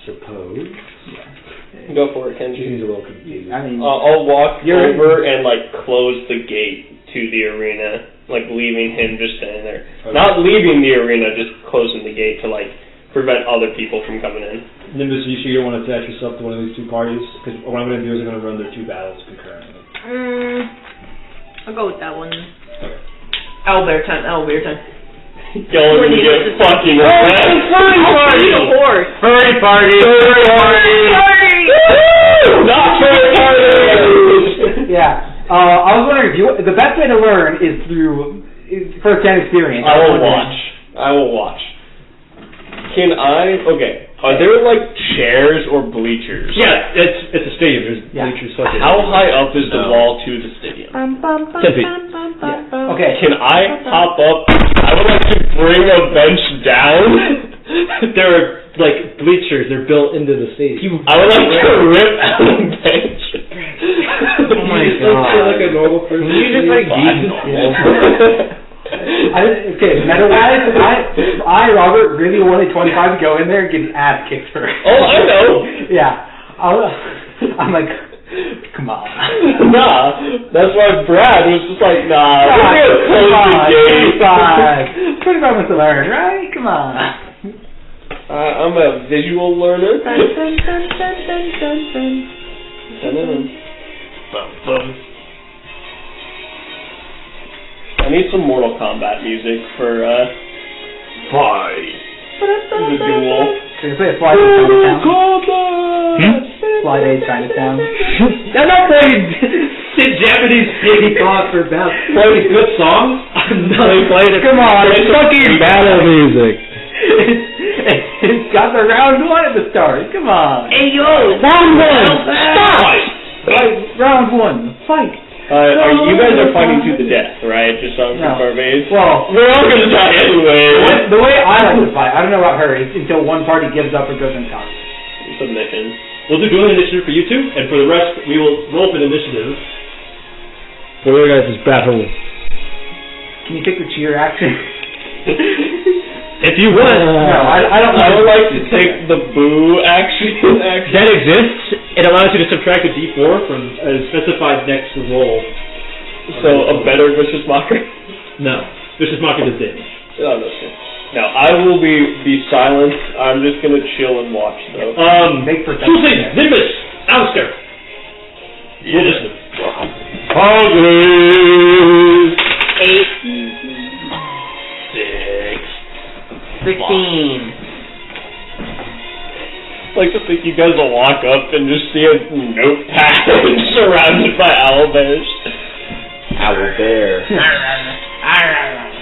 suppose. Yeah. Go for it, Kenji. She's a little confused. I mean, I'll walk You're- over and like close the gate to the arena, like leaving him just standing there. Okay. Not leaving the arena, just closing the gate to like prevent other people from coming in. Nimbus, you sure you don't want to attach yourself to one of these two parties? Because what I'm going to do is I'm going to run their two battles concurrently. I'll go with that one. Okay. Owlbear time. Going to get fucking Furry party! A horse! Furry party! Furry party! Not furry party! yeah. I was wondering if the best way to learn is through first-hand experience. I will watch. Can I? Okay. Are there like chairs or bleachers? Yeah, it's a stadium. There's bleachers. How high up is the wall to the stadium? 10 feet. Yeah. Okay. Can I hop up? I would like to bring a bench down. There are like bleachers. They're built into the stadium. I would like to rip out a bench. Oh my god. Like a normal person. Can you just like Okay, meta-wise, I, Robert, really wanted 25 to go in there and get his ass kicked first. Oh, I know. Yeah. I'm like, come on. Nah, that's why Brad was just like, nah, we're gonna close the gate. 25 wants to learn, right? Come on. I'm a visual learner. I need some Mortal Kombat music for fight. The duel. Can you play a Fly Day Chinatown? Fly Day Chinatown. I'm not playing Japanese baby pop for about 20 good songs. I'm not playing it. Come on, it's fucking battle music. It's got the round one at the start. Come on. Hey yo! Round one. Stop. Fight. Round one. Fight. You guys are fighting to the death, right? Just so I'm No. confirming. Well, We're all gonna die anyway. the way I like to fight, I don't know about her, is until one party gives up or goes unconscious. Submission. We'll do dueling initiative for you two, and for the rest, we will roll for an initiative. For your guys' battle. Can you take the cheer action? If you want. No, I don't. I would like to take the boo action. That exists. It allows you to subtract a d4 from a specified next roll. So a better vicious mockery. No. This is marked as damage. Oh, that's good. Now, I will be silent. I'm just going to chill and watch, though. Make for Choosing Nimbus, Alistair. Roll this one. Hungry! 16. Like to think you guys will walk up and just see a notepad surrounded by owlbears. Owlbear.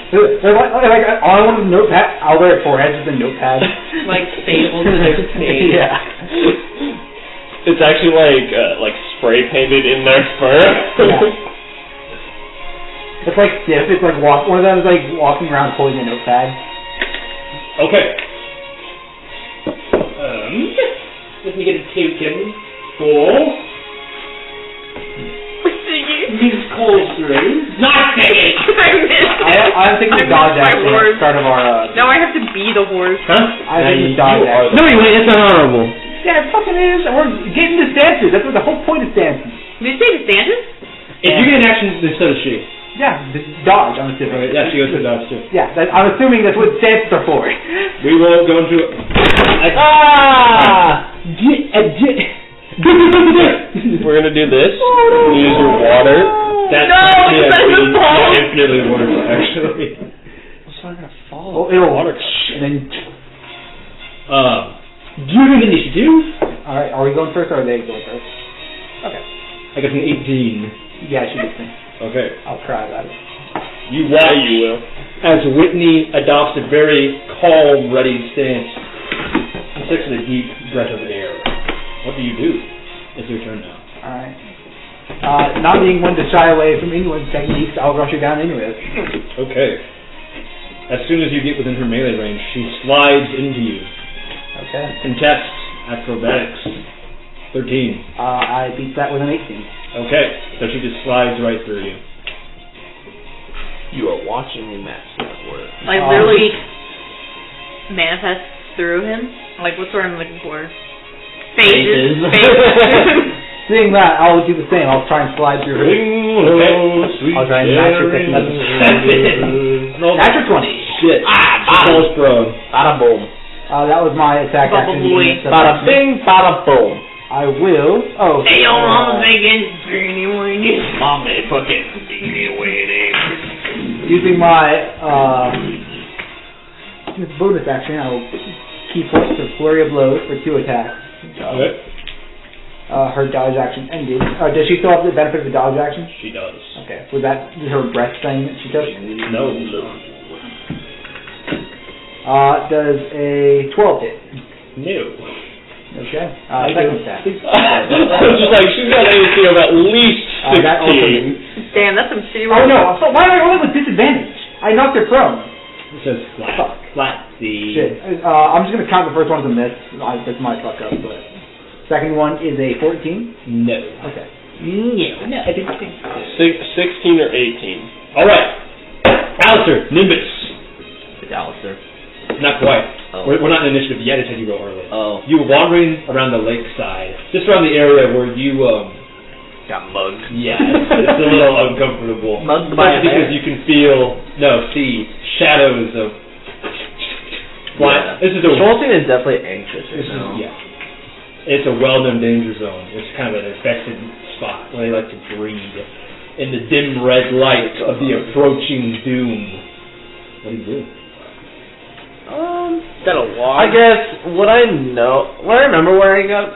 Like, all I want is a notepad. I'll wear it forehead, just a notepad. Like stapled to their face. Yeah. It's actually like spray painted in their fur. It's like stiff. It's like one of them is like walking around holding a notepad. Okay. Let me get a token for Miss Coltrane. Not singing! I'm thinking dodge action at the start of our. Now I have to be the horse. Huh? I think dodge action. No, you ain't. It's not honorable. Yeah, it fucking is. We're getting the stances. That's what the whole point of stances. Did you say the stances? If you get an action, then so does she. Yeah, dodge. I'm assuming. Yeah, she goes to dodge too. Yeah, I'm assuming that's what stances are for. We will go into it. We're gonna do this. Use your water. That's infinitely worse, actually. It's not gonna fall. Oh, it'll water. And then. Give initiative. Alright, are we going first or are they going first? Okay. I got an 18. Yeah, she gets me. Okay. I'll cry about it. You will. As Whitney adopts a very calm, ready stance, he takes a deep breath of air. What do you do? It's your turn now. Alright. Not being one to shy away from anyone's techniques, I'll rush her down anyways. Okay. As soon as you get within her melee range, she slides into you. Okay. Contest acrobatics. 13. I beat that with an 18. Okay, so she just slides right through you. You are watching me match that word. Like literally manifests through him? Like what's the word I'm looking for? Phases. Seeing that, I'll do the same. I'll try and slide through her. Okay. I'll try and match her technique. Natural 20. Shit. Almost thrown. Bada boom. That was my attack action. Bada bing, bada boom. I will. Oh. Hey, yo, I'm thinking. Mommy fucking weenie. Using my bonus action, I will keep point for flurry of blows for 2 attacks. Okay. Her dodge action ended. Does she still have the benefit of the dodge action? She does. Okay. Was that her breath thing that she took? No. Does a 12 hit? No. Okay. Second attack. Just like she's got AC of at least 16. Damn, that's some shitty Oh roll. no! So why am I rolling with disadvantage? I knocked her prone. It says flat. Fuck. Flat C. Shit. I'm just gonna count the first one as a miss. That's my fuck up, but second one is a 14. No. Okay. No, I didn't think so. 16 or 18. Alright. Alistair, Nimbus. It's Alistair. Not quite. Oh. We're not in initiative yet, it's how you go early. Oh. You were wandering around the lakeside, just around the area where you, Got mugged. yeah, it's a little uncomfortable. Mugged by a because bear? you can see shadows of Yeah. This is a Schulten is definitely anxious This right now. is, yeah. It's a well-known danger zone. It's kind of an infected spot where they like to breed in the dim red light of the approaching doom. What do you do? Got a log. I guess what I remember where I got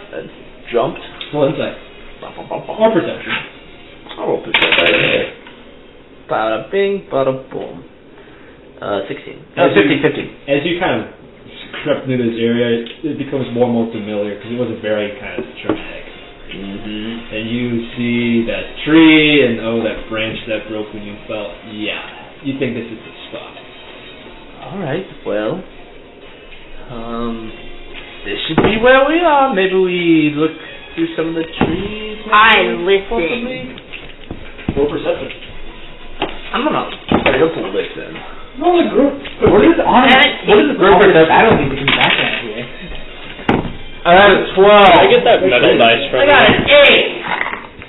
jumped. Well, insight. Or perception. I'll roll perception. Bada bing, bada boom. 16. No, 15. As you kind of crept through this area, it becomes more and more familiar because it was a very kind of traumatic. Mm-hmm. And you see that tree and that branch that broke when you fell. Yeah, you think this is the spot. Alright, well, this should be where we are. Maybe we look through some of the trees. I listen. Roll perception. I'm gonna straight up listen. No, the group. What is the group battle need to come back at here? I got a 12. I get that metal dice from I got an 8.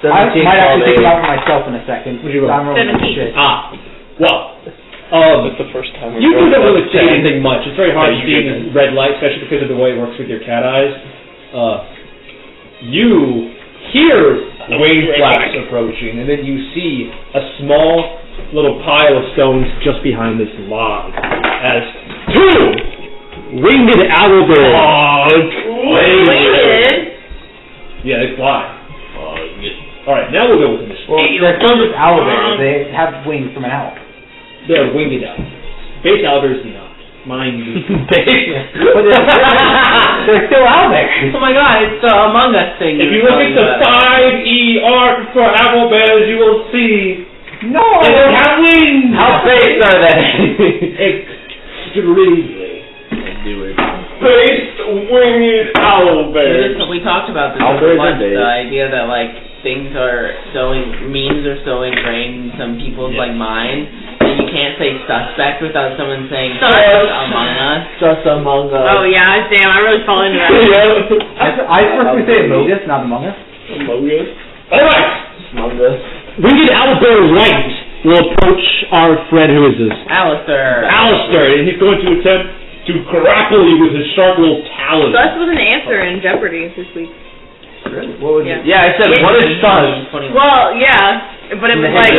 I 17, might actually 12, think about it myself in a second. What'd you roll? I'm rolling 17. shit. Well, That's the first time we're You going don't really above see 10. anything much. It's very hard Yeah, to you see in didn't. this red light, especially because of the way it works with your cat eyes. You hear winged flaps approaching, and then you see a small little pile of stones just behind this log as 2 winged owlbears. Winged? Yeah, they fly. Alright, now we'll go with this. Well, they're still just owlbears. They have wings from an owl. They're winged owls. Base owlbears do not. Mine do. But they're still owlbears. Oh my god, it's the Among Us thing. If you look at the 5ER for owlbears, you will see No! they don't have wings! How big are they? Extremely. Based winged owlbears. We talked about this Owlbears once, are big. the idea that like things are memes are so ingrained in some people's like mind that you can't say suspect without someone saying Sus. Among Us. Just Among Us. Oh yeah, damn, I really fall into that. I personally say Among Us, not Among Us. Among Us. Alright! Among Us. Winged owlbear right will approach our friend, who is this? Alistair. Alistair, and he's going to attempt to grapple you with his sharp little talons. Sus was an answer in Jeopardy this week. What would Yeah. Yeah, I said, what is sus? Well, yeah, but it was like,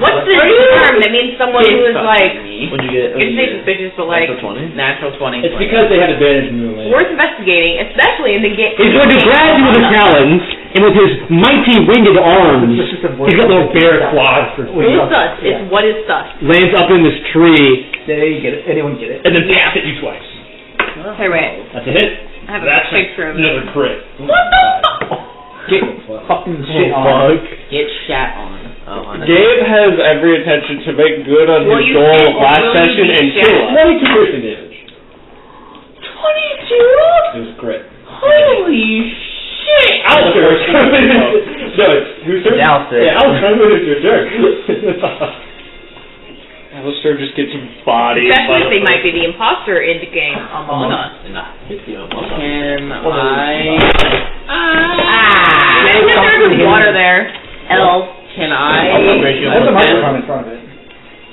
what's the term that means someone who is like, What'd you get? it's not suspicious, but like, Natural 20. It's because they have advantage in real life. worth investigating, especially in the game. He's going to grab you with his talons, and with his mighty winged arms, he's got little bear claws for Who's feet. sus? It's what is sus? Lands up in this tree, There you get it. Anyone get it? and then pats at you twice. Hey, wait. That's a hit. I have a That's picture of it. another crit. Get fucking shit on. Get shat on. Oh, on Gabe has every intention to make good on Well, his you goal said, of last will you session be and shat? kill us. 22 piercing damage. 22? It was crit. Holy shit! Alistair. No, it's who's turn? Alistair. Yeah, Alistair, it's your turn. Alistair just gets bodied. Especially if they might be the imposter in the game Among Us. Can I? There's water there. L. Can I? There's a microphone in front of it.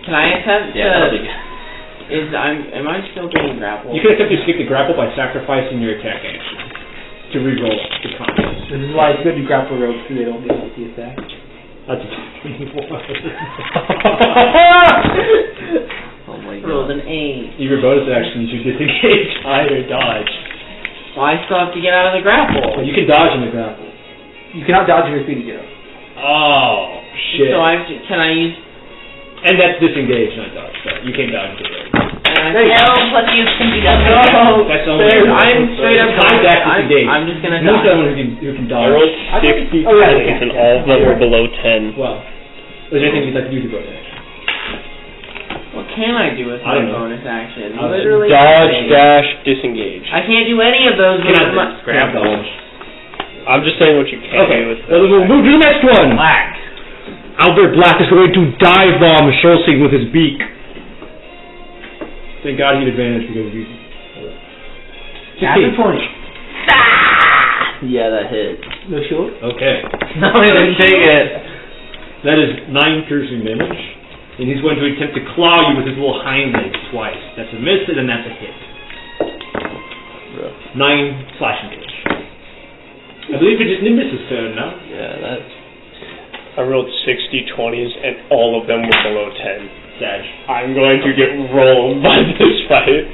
Can I attempt Yeah, that'll to? be good. Am I still getting grappled? You can attempt to escape the grapple by sacrificing your attack action to reroll the contest. This is why it's good to grapple ropes so they don't get with the attack. That's a 21. Oh my Rolled god. an 8. Your bonus actions, you disengage, hide, or dodge. Well, I still have to get out of the grapple. You can dodge in the grapple. You cannot dodge your feet to get up. Oh, shit. So can I use? And that's disengage, not dodge. So you can't dodge and get ready. L plus use can be done. No, That's only I'm straight up. Time back disengage. I'm just gonna Who's dodge. someone who can I dodge? rolled 60 Oh, yeah, points and all of them were below 10. Well, is there anything you'd like to do with your bonus action? What can I do with I my don't know. bonus action? I don't know. Literally Dodge, nothing. dash, disengage. I can't do any of those with Cannot my grapple. I'm just saying what you can Okay, do with well, we'll move to the next one. black. Albert Black is going to dive bomb Schulzing with his beak. Thank God he had advantage because he's... After 20. Yeah, that hit. No shield? Okay. No, I didn't take it. That is 9 piercing damage. And he's going to attempt to claw you with his little hind legs twice. That's a miss, and then that's a hit. 9 slashing damage. I believe it is Nimbus' turn now. Yeah, that's... I rolled 60 20s and all of them were below 10. Sag. I'm going to get rolled by this fight.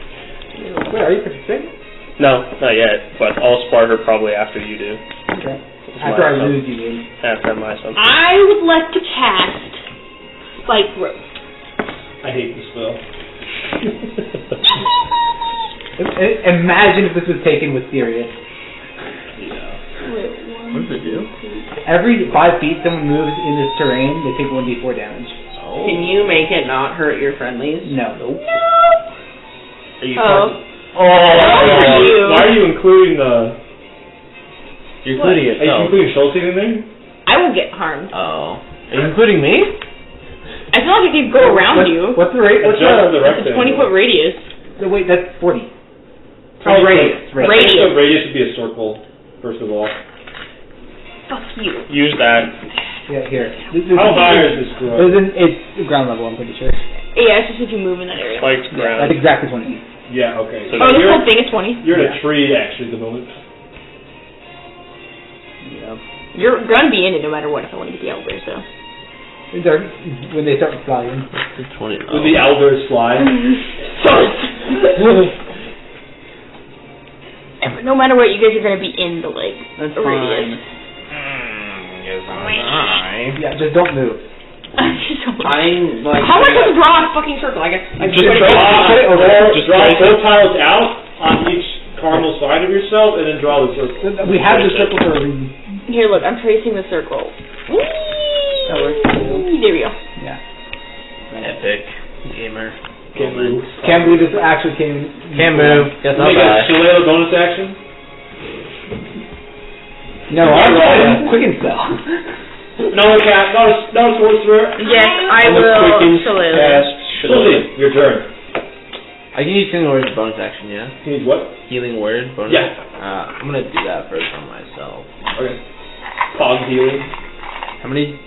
Wait, are you 56? No, not yet, but I'll spar her probably after you do. Okay. It's After I my assumption. lose you, dude. After my assumption. I would like to cast Spike Growth. I hate this spell. Imagine if this was taken with serious. What does it do? Every 5 feet someone moves in this terrain, they take 1d4 damage. Can you make it not hurt your friendlies? No. Are you Oh. Why are you including the... You're including Are you yourself. including Schulzing in there? I will get harmed. Oh. Are you including me? I feel like it could go around you. What's the rate? What's Adjust the It's a 20-foot radius. Wait, that's 40. Oh, radius. Radius. So radius would be a circle, first of all. Fuck you. Use that. Yeah, here. How high is this growth? It's ground level, I'm pretty sure. Yeah, it's just if you move in that area. Spiked ground. That's exactly 20 feet. Yeah, okay. So Oh, this you're, whole thing is 20. you're in a tree, actually, at the moment. Yeah. You're gonna be in it no matter what if I want to get the elders, so. When they start flying. 20. When the elders fly. But no matter what, you guys are gonna be in the like That's radius. Yeah, just don't move. I'm like. How am I supposed to draw a fucking circle? I guess I Just put it draw 4 tiles out on each cardinal side of yourself, and then draw the circle. We have the circle for a reason. Here, look, I'm tracing the circle. That works. There we go. Yeah. Epic gamer. Can't move. Can't believe this actually came. Can't move. Guess I'll Make a die. Shillelagh bonus action. No, I'm quicken spell. No cat, not a sorcerer. Yes, I And the will. quicken Shillelagh. cast Shillelagh. Lily, your turn. I can use healing word as a bonus action, yeah? You need what? Healing word bonus? Yeah. I'm gonna do that first on myself. Okay. Cog healing. How many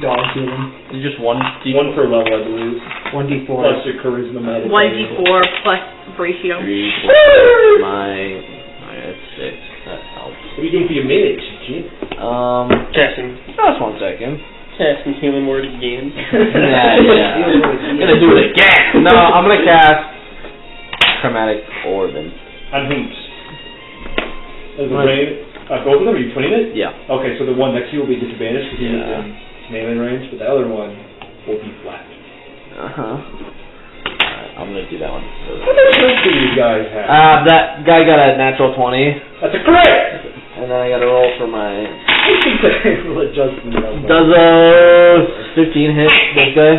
Dog healing. Is it just one D? 1 per level, I believe. 1d4. Plus your charisma magic. 1d4 plus ratio. 3 plus my... that's 6. That helps. What are you doing for your mage, Gene? Casting. Just 1 second. Casting healing word again. Yeah. I'm gonna do it again! No, I'm gonna cast Chromatic Orb and... On whom's? As the rain. Both of them? Are you putting it? Yeah. Okay, so the one next to you will be disadvantaged because he's Yeah. in melee range, but the other one will be flat. Alright, I'm gonna do that one. What else do you guys have? That guy got a natural 20, That's a crit! and then I gotta roll for my... I think that will adjust the number. Does a 15 hit this guy?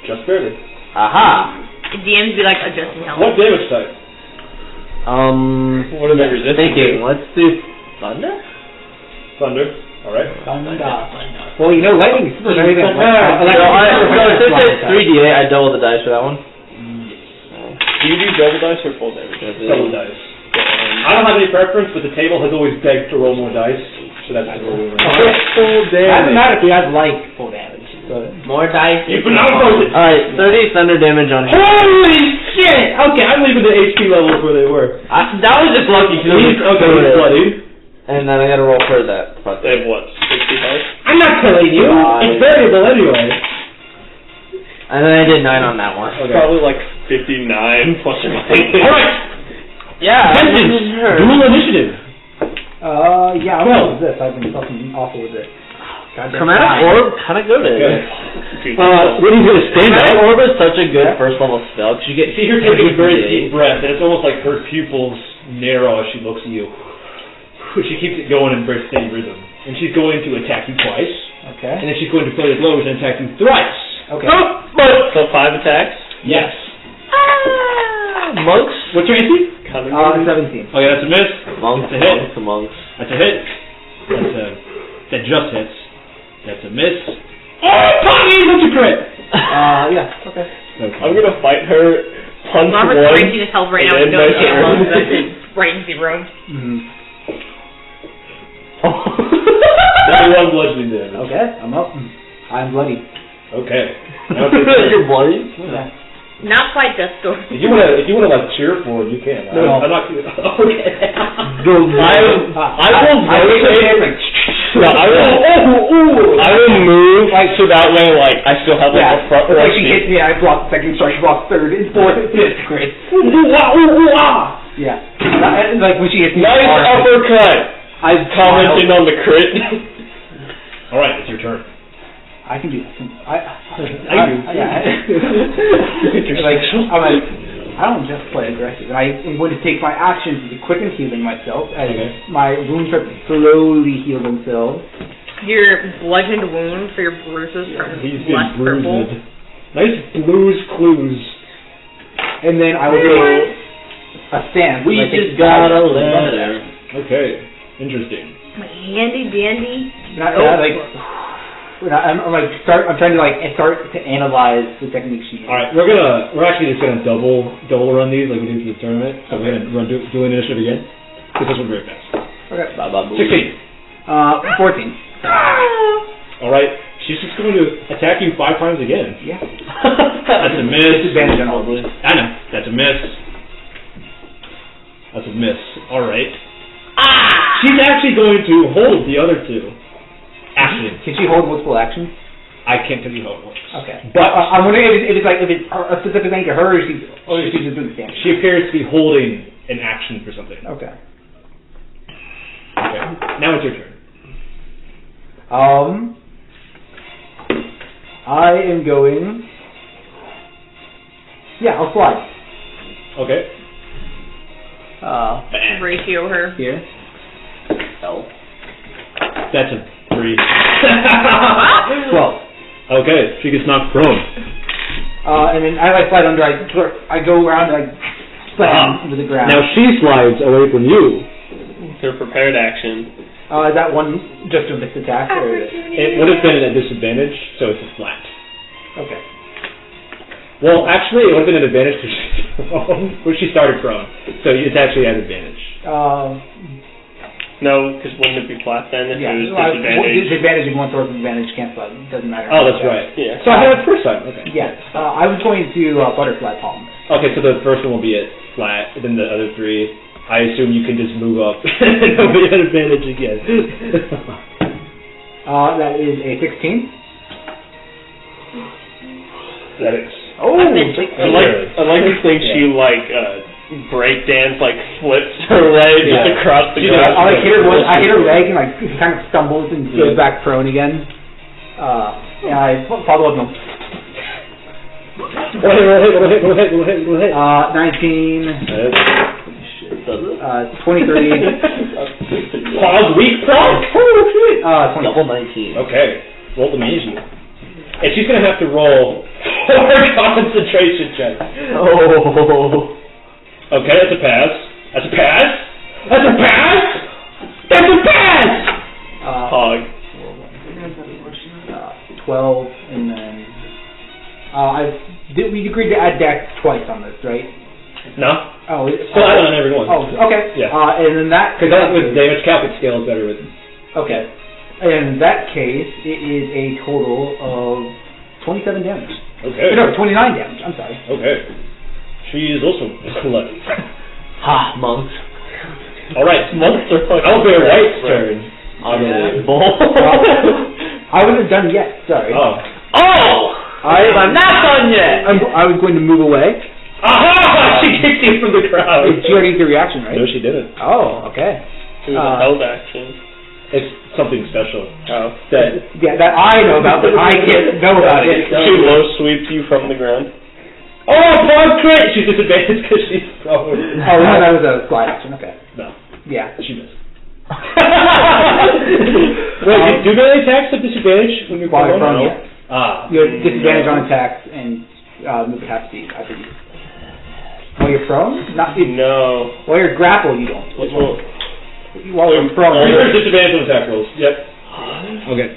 Just barely. Aha! DMs be like adjusting health. What damage type? What are they resistant Thinking, to? let's do thunder? Thunder. Alright. Well, you know, lightning is super very good. So since it's 3d8, I double the dice for that one. Do you do double dice or full damage? Double dice. I don't have any preference, but the table has always begged to roll more dice, so that's the rule. Full damage. Mathematically, I'd like full damage. More dice. You pronounce it! Alright, 30 thunder damage on him. Holy shit! Okay, I'm leaving the HP levels where they were. That was just lucky, because Okay, he's bloody. And then I gotta roll for that. They have what? 65? I'm not killing you! It's variable anyway. And then I did 9 on that one. Okay. Probably like 59 plus or minus. Alright! Yeah, Dual initiative. Yeah, I'm well with this. I've been fucking awful with it. Chromatic Orb, kinda good at it. When he's gonna stand Chromatic up, Orb is such a good first level spell, because you get... see her taking a very deep breath, and it's almost like her pupils narrow as she looks at you. She keeps it going in very steady rhythm. And she's going to attack you twice, Okay. and then she's going to flurry of blows and attack you thrice. Okay. So 5 attacks? Yes. Monks? What's your AC? 17. Oh yeah, that's a miss. Monks, That's a hit. monks. That's a hit. That just hits. That's a miss. Oh, Tommy, that's a crit. Yeah. Okay. I'm gonna fight her, punch Robert's one, bracing his health right now and with no then hit my loads. turn. That's his brain zero. That's one bludgeoning damage. Okay, I'm up. I'm bloody. Okay. Now it's your turn. You're bloody? Yeah. Not quite Death Door. If you wanna like cheer for it, you can. No. I'm not. Okay. I will move so that way like I still have like a front It's row like she seat. hits me, I block second, sorry, she blocks third, and fourth, and fifth. Great. Yeah. Like when she hits me. Nice uppercut. I Commenting on the crit. All right, it's your turn. I can do this. I do. Yeah. Like, I don't just play aggressive. I am going to take my actions to quicken healing myself as my wounds are slowly heal themselves. Your bludgeoned wound for your bruises turns He's less been purple. bruised. Nice blues clues. And then I will do a stance. We and I take just got a guidance. letter. Okay, interesting. Handy dandy. I'm trying to start to analyze the techniques she uses. All right, we're actually just gonna double run these like we do for the tournament. So we're gonna run dual initiative again because this one's very fast. Okay. 16. 14. All right, She's just going to attack you 5 times again. Yeah. That's a miss. Disadvantage on all of these. I know. That's a miss. That's a miss. Alright. She's actually going to hold the other 2 actions. Can she hold multiple actions? I can't tell you how it works. Okay. But I'm wondering if it's a specific thing to her, or she's just doing the damage. she appears to be holding an action for something. Okay. Okay. Now it's your turn. I am going. Yeah, I'll slide. Okay. Ratio her. Here. That's a 3. 12. Okay, she gets knocked prone. And then as I slide under, I go around and I slam into the ground. Now she slides away from you. Her prepared action. Is that one just a missed attack? Or It would have been at a disadvantage, so it's a flat. okay. Well, actually, it would have been an advantage because she's prone. Well, she started prone, so it's actually an advantage. No, because wouldn't it be flat then if Yeah. it was disadvantage? Disadvantage and one source of advantage cancel out. It doesn't matter. Oh, that's right. Yeah. So I had it first time. Okay. Yes. I was going to butterfly palm. Okay, so the first one will be at flat, and then the other 3, I assume you can just move up. It'll be an advantage again. That is a 16. That is. Oh, I like to think she break dance flips her leg just across the ground. I hit her leg and kind of stumbles and goes back prone again. And I follow up. Go ahead. 19. 23. Pause, weak pause. 20. Double 19. Okay, roll the mage. And she's gonna have to roll 4 concentration checks. Oh. Okay, that's a pass. That's a pass. That's a pass. That's a pass. Hog. 12, and then we agreed to add dex twice on this, right? No. Oh, Still add on every one. Oh, okay. Yeah. And then that Because that with damage cap, it scales better with. okay. In that case, it is a total of 27 damage. Okay. No, 29 damage. I'm sorry. Okay. She is also lucky. Ha, monks. All right, Monks are fucking Owlbear White's turn. Unbelievable. I wasn't done yet. Sorry. Oh. I'm not done yet. I was going to move away. Aha! She kicked you from the crowd. She already used the reaction, right? No, she didn't. Oh, okay. It was a held action. It's something special. Oh. That I know about, but I can't know about it. She low sweeps you from the ground. Oh, bug crit! She's disadvantaged because she's prone. Oh, no, that was a slide action. Okay. No, Yeah. she missed. Wait, do melee attacks have disadvantage when you're While you're prone? prone, yeah. You have disadvantage on attacks and move attack speed, I believe. While you're prone? No. While you're grappled, you don't. Well, While you're prone. There's disadvantage on attack rolls. Yep. Okay.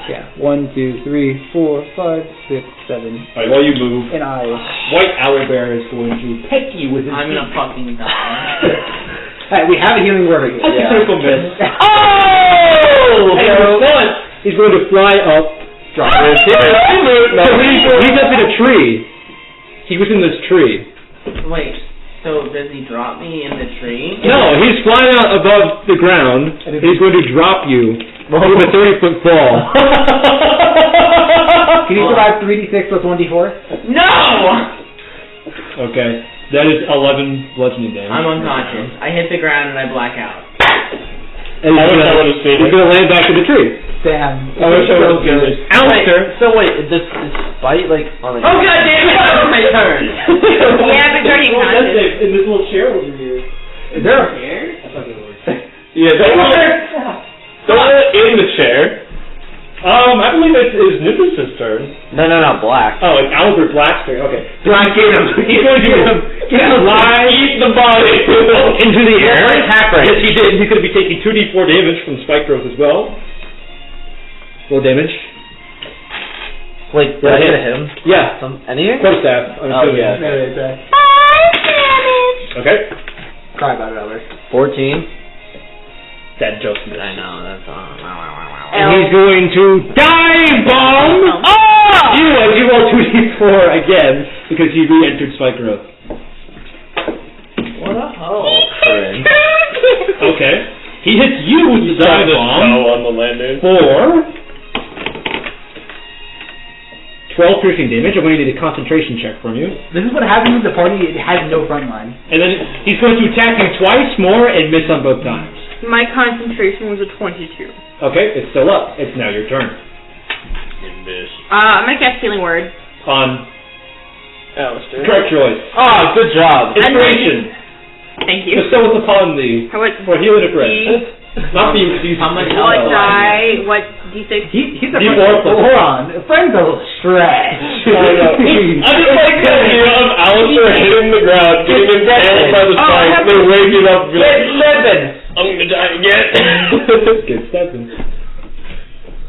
Yeah. 1, 2, 3, 4, 5, 6, 7. Alright, while you move, And I. White Owlbear is going to peck you with his I'm gonna beak. fucking die. Hey, we have a healing word again. That's a critical miss. Oh! And for fun, he's going to fly up. Drop No, he's up in a tree. He was in this tree. Wait, so does he drop me in the tree? No, he's flying out above the ground. And he's going to drop you with a 30-foot fall. Can you survive 3d6 plus 1d4? No! Okay, that is 11 bludgeoning damage. I'm unconscious. I hit the ground and I black out. And I wish I would have seen he's it. going to land back in the tree. Damn. I wish I would have seen it. Alistair. So wait, this bite on Oh god damn it! That was my turn! Yeah, but you're already unconscious. In this little chair over here. Is there a Yeah, don't let it in the chair. I believe it is Nithis' turn. No, black. Oh, it's Albert Black's turn. Okay. Black, get him. He's going to fly Eat the body. into the air. Attack right. Yes, he did. He's going to be taking 2d4 damage from spike growth as well. Roll damage. Wait, did I hit him? Yeah. Any? Quarterstaff. Oh, yeah. There it is. Okay. Cry about it, Albert. 14. That just missed. I know, that's And he's going to dive bomb! Oh! You roll 2d4 again because you re-entered spike growth. What a hoe. Cringe. Okay. He hits you with the dive bomb on the landing. for 12 piercing damage. I'm going to need a concentration check from you. This is what happens when the party has no front line. And then he's going to attack you twice more and miss on both times. My concentration was a 22. Okay, it's still up. It's now your turn. I'm gonna cast Healing Word. On Alistair. correct choice. Oh, good job. Inspiration. Thank you. Bestow it upon thee How much? for healing a friend. Not for you, because How much What health? die? What d6? He's a You friend. are- Hold on. A friend's a little stretch. I just like the idea of Alistair hitting the ground, getting impaled by the spike, and then waking up and be like, I'm gonna die again. Good stepping.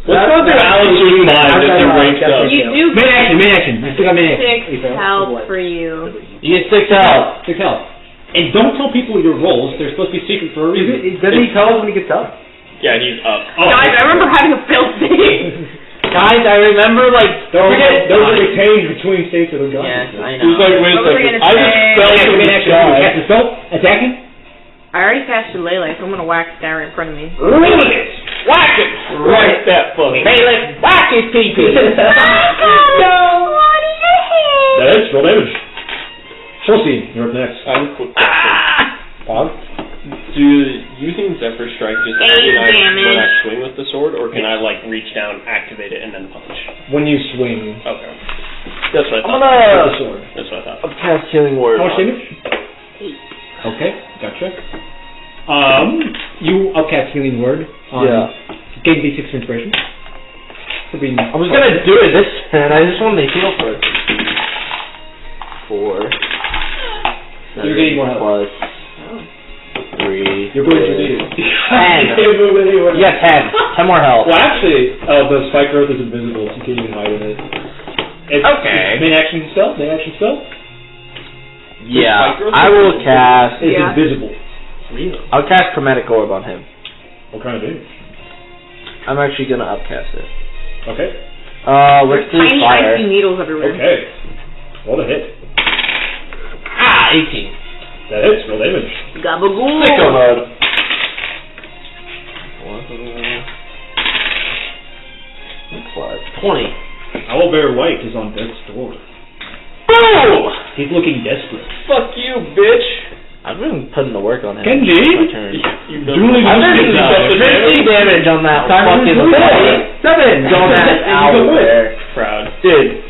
What's going through Alistair's mind as he wakes up? You do Main action. You still got main action. 6 health for you. You get 6 health. 6 health. And don't tell people your rolls. They're supposed to be secret for a reason. Doesn't he tell us when he gets up? Yeah, he's up. Guys, I remember having a failed save. Guys, I remember, like, Those are retained between states of the god. Yes, I He's know. like, wait a What were we second. gonna I just say? felt Main him action. die. Cast the spell. Attacking. I already casted Lele, so I'm gonna whack the guy right in front of me. Whack it! Right that fucking. Bailiff, whack his pee-pee. That is roll damage. Chelsea, you're up next. I have a quick Ah! question. Bob? Do using Zephyr Strike just Eight when I damage. swing with the sword, or can I like reach down, activate it, and then punch? When you swing. Okay. That's what I I'm thought. With the gonna sword. That's what I thought. cast Healing Word. How much damage? 8. Okay, gotcha. You upcast Healing Word. Yeah. Gain D6 for inspiration. For being I was gonna do it this turn, I just wanted to heal for it. 4. You're getting more health. Plus 3. You're going to need it. 10. Yeah, 10. 10 more health. Well, actually, the spike growth is invisible, so you can't even hide in it. It's Okay. Main action spell? Main action spell? Yeah, I will cast. It's Yeah. invisible. I'll cast Chromatic Orb on him. What kind of damage? I'm actually gonna upcast it. Okay. Let's do Tiny fire. icy needles everywhere. Okay. Roll to hit. Ah, 18. That hits. Roll damage. Gabagool. Sicko mode. Plus 20. Owlbear White is on death's door. Boom! He's looking desperate. Fuck you, bitch! I've been putting the work on him. Kenji? My turn. Duly I've boosted been damage. 50 damage on that fucking Seven. dumbass owl there. Proud. Dude.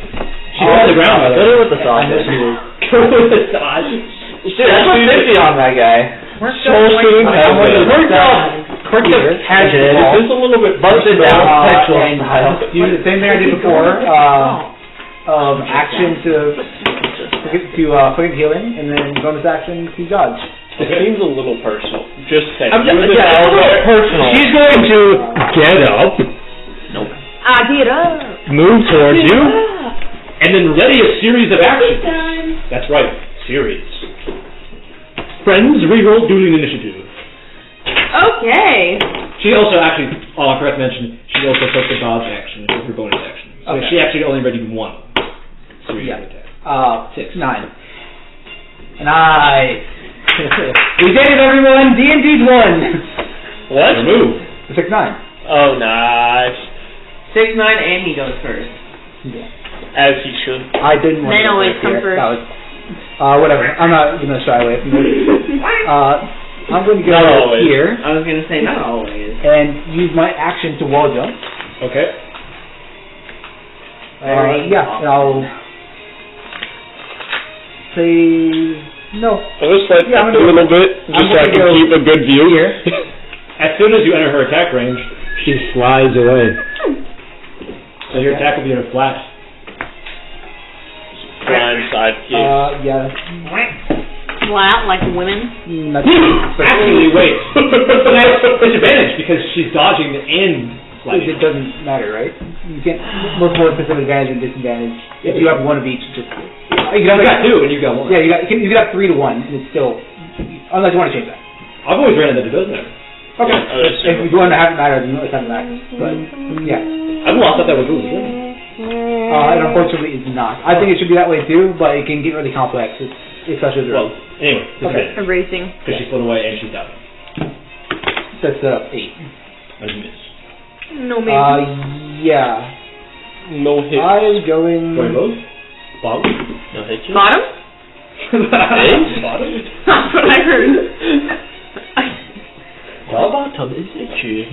She's on the ground, by the Hit way. her with the sausage. Go with the sausage. Dude, I put 50 on that guy. So soon, Worked out. Casual. Just a little bit Busted down. Sexual and style. use the same thing I did before. Action to fucking healing, and then bonus action to dodge. It seems a little personal. Just saying. I'm just, yeah, it's a little personal. She's going to get up, I get up. move towards you, and then ready a series of actions. That's right, series. Friends, reroll dueling initiative. Okay. She also actually, I forgot to mention, she also took the dodge action with her bonus action. So Okay. she actually only ready one series Yeah. of attack. 9. Nice. We did it, everyone. D&D's won. What? Remove. 6-9. Oh, nice. 6, 9, and he goes first. As he should. I didn't want Men to go always first come here. first. That was, whatever. I'm not going to shy away from this. I'm going to Not go always. here I was gonna say not always. and use my action to wall jump. Okay. Yeah, and I'll say no. I just like Yeah, I'm a gonna little bit, I'm just so I gonna can go keep a good view. here. As soon as you enter her attack range, she flies away. So your attack will be in a flat. Blind side kick. Yeah. Flat like women. Actually, wait. That's a disadvantage because she's dodging and sliding. It doesn't matter, right? You can't look for specific advantage and disadvantage. If you have one of each, just you You got two and you got one. Yeah, you got 3 to 1, and it's still unless you want to change that. I've always ran into it, doesn't it? Okay. Yeah, I would assume. If you want to have it matter, then let's have it matter. But, yeah. I've lost that was really good. It unfortunately is not. I think it should be that way too, but it can get really complex, especially the Well, anyway, Okay. Erasing. because she's flown away and she's down. That's 8. That's a miss. No, maybe. Yeah. No hit. I'm going... Going both? Bottom? No hit. Bottom? Bottom? That's what I heard. My bottom is itchy.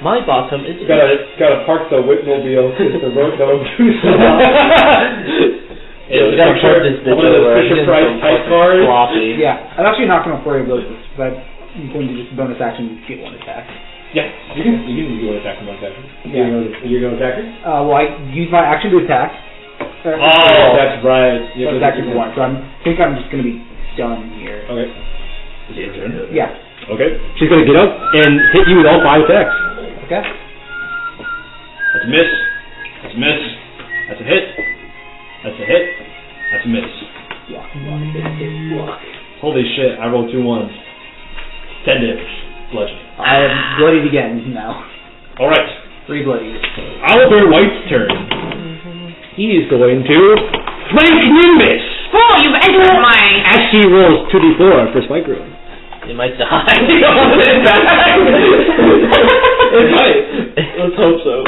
My bottom is itchy. Gotta park the Whitmobile because the road don't do so. We gotta put this bitch one of those over. Fisher Price type cars. Floppy. Yeah, I'm actually not going to flurry of blows, but I'm going to just bonus action get 1 attack. Yeah, you can do an attack from one attack. Yeah. You're going to attack her? Well, I use my action to attack. Oh, that's right. You So have it's action for 1, so I think I'm just going to be done here. Okay. Is it your turn? Yeah. Okay. She's going to get up and hit you with all 5 attacks. Okay. That's a miss. That's a miss. That's a hit. That's a hit. That's a miss. Block. Holy shit, I rolled 2 1s. 10 damage. Bludgeoning. I am bloodied again now. Alright. 3 bloodies. Oliver White's turn. He is going to flank Nimbus! Oh, you've entered my... As she rolls 2d4 for Spike Room. You might die. It might. Let's hope so.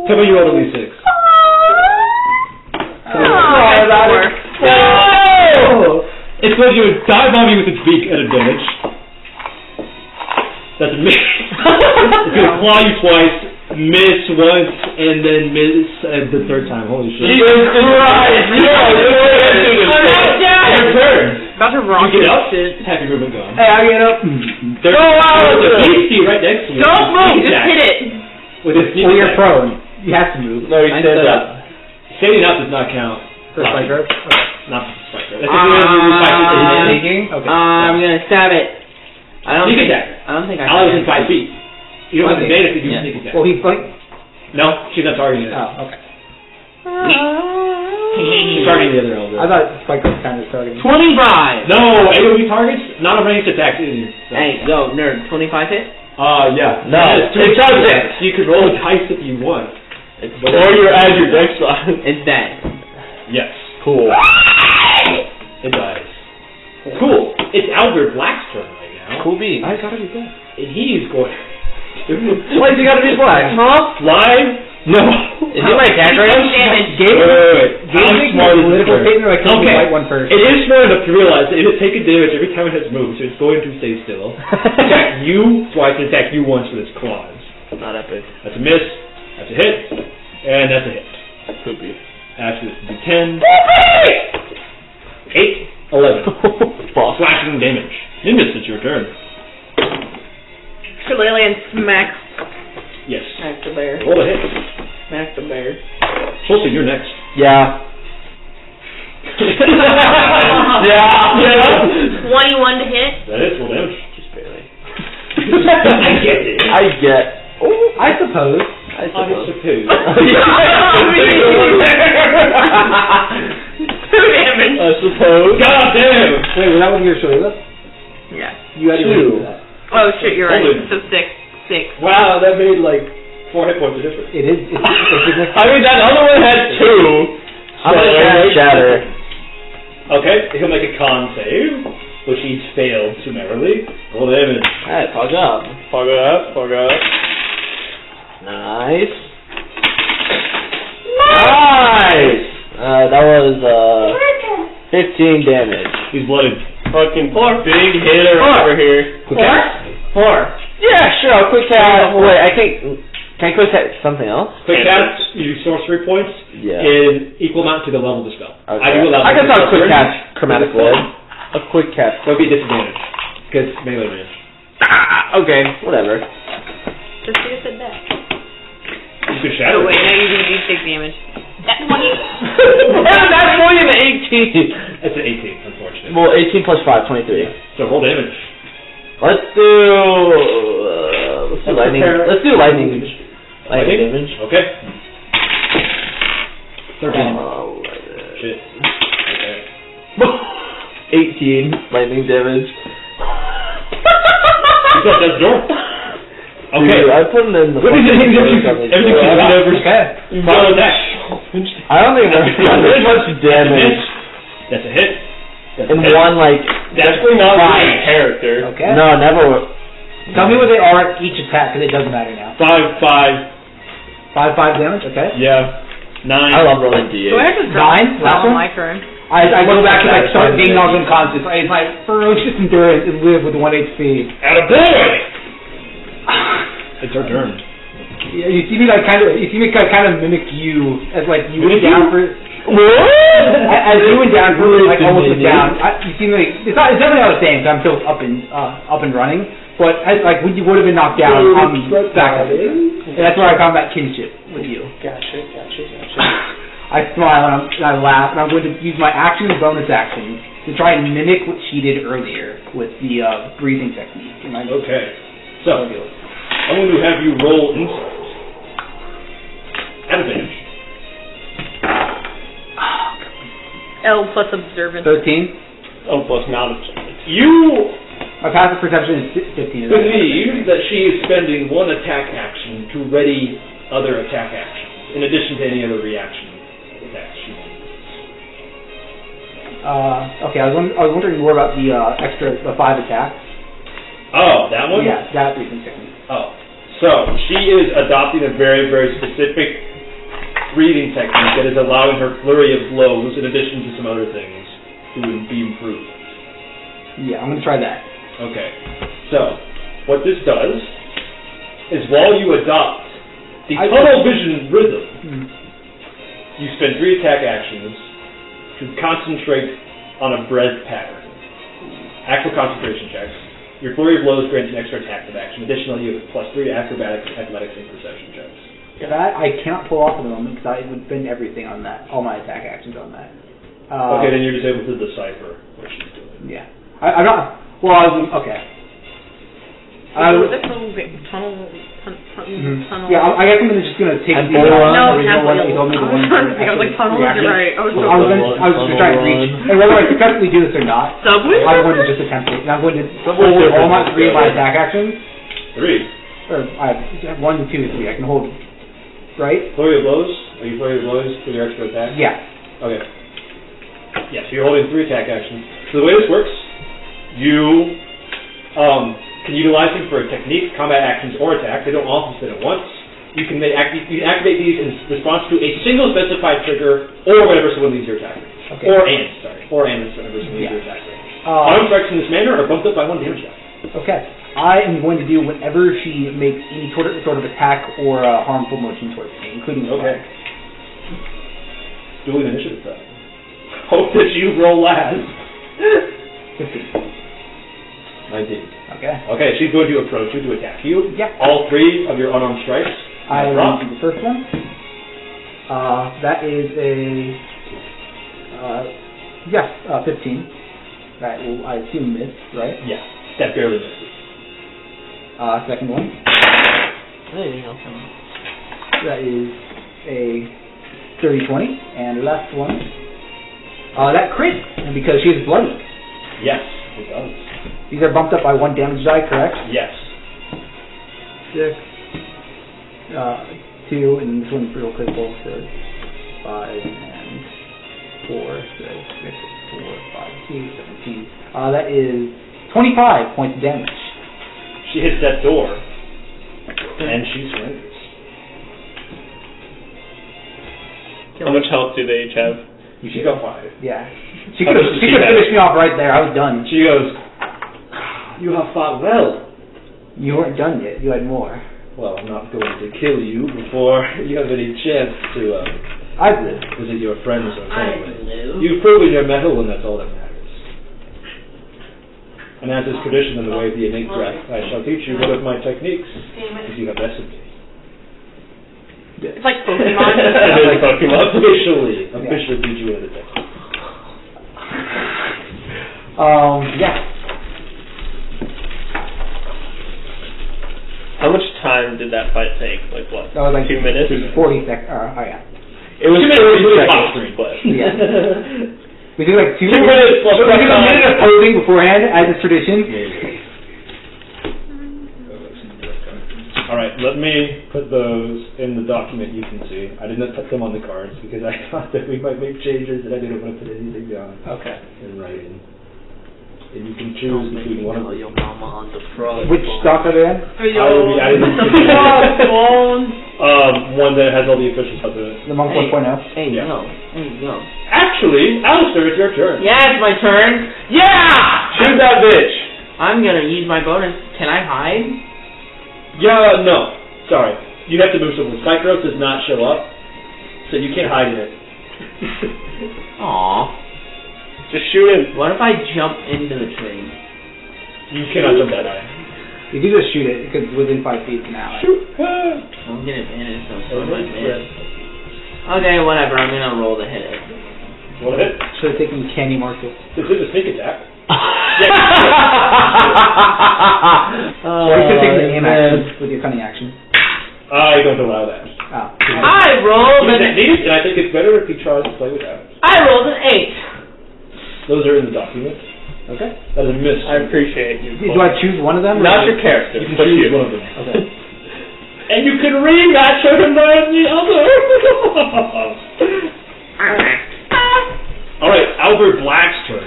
Tell me you rolled at least 6. It's going to dive on you with its beak at advantage. That's a miss. It's going to claw you twice, miss once, and then miss the 3rd time. Holy shit. Jesus Christ! Your turn. About to rock You get it. up, have your movement gone. Hey, I get up. There's a beastie right next to you. Don't move, Sneak just attack. hit it. With his sneak Well, you're attack. prone. You have to move. No, he stands up. Standing up does not count. For Spike Rope? Not for Spike Rope. That's Sneaking? Okay. I'm gonna stab it. I don't Sneak think. attack. I don't think I. Ally was in 5 feet. You don't have Okay. advantage if you do Yeah. sneak attack. Well, he's like... No, she's not targeting it. Oh, okay. She's targeting the other elder. I thought Spike was kind of starting. 25. No, AoE targets, not a ranged attack either. So. Hey, yo, nerd. 25 hit. Yeah. No, It's it's on attacks. You could roll dice if you want. Or you add your dex on. It's dead. Yes. Cool. It dies. Cool. It's Albert Black's turn right now. Cool beans. I gotta be black. And he's going. Why'd you gotta be black? Huh? Live? No. Is he my attack range? Damage. Wait. Game How make smart your is political this statement, or I kill the Okay. white one first? It is smart enough to realize that it has taken damage every time it has moved, so it's going to stay still. Attack you twice and attack you once with its claws. Not epic. That's a miss. That's a hit. And that's a hit. Poopy. Actually, this would be 10. 8, 11. Slashing damage. Nimbus, it's your turn. Shillelagh and smack. Yes. Smack the bear. Roll a hit. Smack the bear. Chelsea, you're next. Yeah. Yeah. 21 to hit. That is full damage. Just barely. I get it. I suppose. I suppose. Two damage. I suppose. God damn! Wait, was that one your shoulder? Yeah. You had to Two. do that. Oh shit, you're right. Holy. So 6. Wow, that made like 4 hit points of difference. It is. It's significant. I mean, that other one had 2. I'm gonna cast Shatter. Okay, he'll make a con save, which he's failed summarily. Roll damage. Alright, pog up. Fog it up, fog it up. Nice. Nice! That was 15 damage. He's blooded. Fucking big hitter over here. Quick cast. 4. Yeah, sure, I'll quick cast. Wait, I can't. Can I quick cast something else? Quick cast, you sorcery points Yeah. in equal amount to the level of the spell. Okay. I do allow I can that. talk quick cast chromatic wood. A quick cast. There'll be disadvantage, because melee range. Okay, whatever. Just because I said that. You can shatter. Oh wait, now you do 6 damage. That's 20. That's more than 18. It's an 18, unfortunately. Well, 18 plus 5, 23. So roll damage. Let's do lightning. Let's do lightning. Lightning damage. Okay. 13. Oh, Shit. Okay. 18 lightning damage. That's door. Okay. Dude, I put him in the. What is it? Everything's over. Okay. Follow that. I don't think I've done this much damage That's a hit. in one like. Definitely not my character. Okay. No, never. Tell me what they are each attack, because it doesn't matter now. 5, 5 damage, okay. yeah. 9. I love rolling d8. Do I have to drop 9? spell on my turn? I go back and I start being knocked unconscious. It's my ferocious endurance and live with 1 HP. Attaboy! It's our turn. Yeah, you see me kind of mimic you as like you went down for. As you went down for like almost went down. You seem like it's definitely not the same. Cause I'm still up and running. But like when you would have been knocked down, I'm back up. And that's where I found that kinship with you. Gotcha. I smile and I laugh, and I'm going to use my action and bonus action to try and mimic what she did earlier with the breathing technique. Okay. So, I'm going to have you roll insight. At advantage. L plus observance. 13. Oh, plus knowledge. You My passive perception is 15. believe that she is spending one attack action to ready other attack actions, in addition to any other reaction attacks she makes. Okay, I was wondering more about the the 5 attacks. Oh, that one? Yeah, that breathing technique. Oh. So, she is adopting a very, very specific breathing technique that is allowing her flurry of blows, in addition to some other things, to be improved. Yeah, I'm going to try that. Okay. So, what this does is while you adopt the tunnel vision rhythm, you spend 3 attack actions to concentrate on a breath pattern. Actual concentration checks. Your flurry of blows grants an extra attack action. Additionally, you have +3 acrobatics, athletics, and perception checks. That I cannot pull off at the moment because I would spend everything on that, all my attack actions on that. Okay, then you're just able to decipher what she's doing. Yeah. I'm not. Well, okay. This little tunnel. Yeah, I guess I'm just gonna take the original one that you told me. I was like, tunnel, you're right. I was just trying to reach. And whether I successfully do this or not, Subway? I'm going to just attempt it. And I'm going to hold all my 3 of my attack actions. 3. Or I have 1, 2, 3. I can hold. Right? Flurry of blows? Are you flurry of blows for your extra attack? Yeah. Okay. Yeah, so you're holding 3 attack actions. So the way this works, you can utilize them for techniques, combat actions, or attacks. They don't all spin at once. You can activate these in response to a single specified trigger, or whenever someone leaves your attack range. Okay. Or whenever someone leaves your attack range. Autumn strikes in this manner are bumped up by 1 damage die. Okay. I am going to do whenever she makes any sort of attack or harmful motion towards me, including Okay. Dueling initiative then. Hope that you roll last. 15. 19. Okay. Okay, she's going to approach you to attack you. Yeah. All 3 of your unarmed strikes. I rock. will do the first one. That is a 15. That will, I assume, miss, right? Yeah, that barely misses. Second one. There you go. That is a 30-20. And last one. That crit, and because she is bloody. Yes, it does. These are bumped up by 1 damage die, correct? Yes. 6, 2, and this one's real critical, so 5 and 4, so 6, 4, 5, 2, 17. That is 25 points of damage. She hits that door, and she surrenders. How much health do they each have? She got 5. Yeah. She could have finished me off right there. I was done. She goes, "You have fought well." You weren't done yet. You had more. Well, I'm not going to kill you before you have any chance to I've lived. visit your friends or family. You've proven your mettle, and that's all that matters. And as is tradition in the way of the innate breath, I shall teach you one of my techniques, if you have bested me. It's like Pokemon. It is Pokemon. Officially teach you another technique. Yeah. How much time did that fight take? Like what? That was like 2 minutes? 40 seconds. Oh, yeah. It was 2 minutes 40 off seconds, screen. but... Yeah. We did like 2 minutes plus we did a time. minute of posing beforehand, as is tradition. Alright, let me put those in the document you can see. I did not put them on the cards because I thought that we might make changes and I didn't want to put anything down Okay. in writing. And you can choose between one of them. your mama on the front. Which stock are they in? I will be adding them to one that has all the official stuff in it. The Monk 1.0? Hey, Yeah. no. Hey, no. Actually, Alistair, it's your turn. Yeah, it's my turn. Yeah! Shoot that bitch. I'm gonna use my bonus. Can I hide? Yeah, no. Sorry. You have to move somewhere. Psychros does not show up, so you can't hide in it. Aw. Just shoot him. What if I jump into the tree? You cannot jump that high. You can just shoot it, because within 5 feet is an ally. I'm gonna advantage, so it's my advantage. Okay, whatever. I'm gonna roll to hit it. What hit? Should have taken candy marker. This is a sneak attack. Or you could take the aim action with your cunning action. I don't allow that. Oh. I rolled You an need it, and I think it's better if he tries to play with that. I rolled an 8. Those are in the document. Okay. That is a miss. I appreciate you. Do I choose one of them? or- Not your character, You can but choose you. one of them. Okay. And you can rematch her to learn the other. Alright, Albert Black's turn.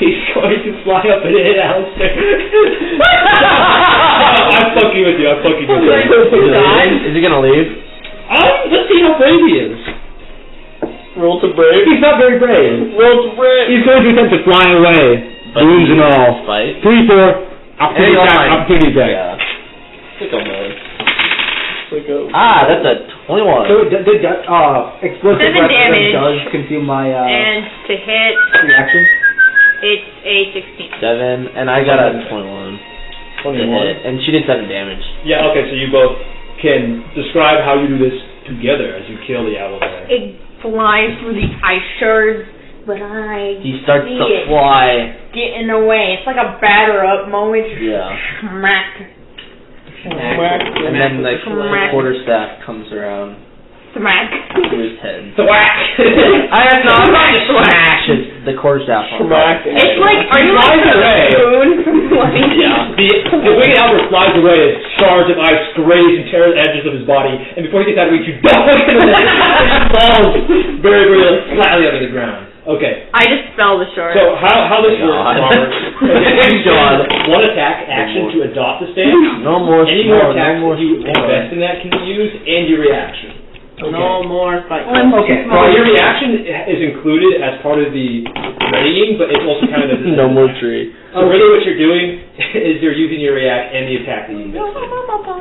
He's going to fly up and hit Alistair. I'm fucking with you, I'm fucking with you. Is he gonna leave? Let's see how brave he is. Roll to brave. He's not very brave. Roll to brave. He's going to attempt to fly away. Wounds and all. Fight. 3-4. Opportunity attack. Opportunity attack. Yeah. Pick on those. Like a That's a 21. So, explosive 7 weapon damage. does consume my And to hit, reaction. it's a 16. 7, and I got a 21. 21. And she did 7 damage. Yeah, okay, so you both can describe how you do this together as you kill the owl bear. It flies through the ice shards, but I He starts see to it fly. getting away. It's like a batter up moment. Yeah. Smack. And then the Smack. quarterstaff comes around Smack. to his head. Thwack! I'm not Smashes the quarterstaff on Smack. It's like, are you like a spoon from Fluffy? Yeah. The winged Albert flies away as shards of ice graze and tear the edges of his body, and before he gets out of reach, you dump him and he falls very, very flatly onto the ground. Okay. I just fell the short. So how this works, Robert? God. One attack action to adopt the stance. No more Any more attacks that you invest in that can be used, and your reaction. No more fight. Okay. Well, your reaction is included as part of the readying, but it's also kind of a No more tree. So really what you're doing is you're using your react and the attack that you invest in,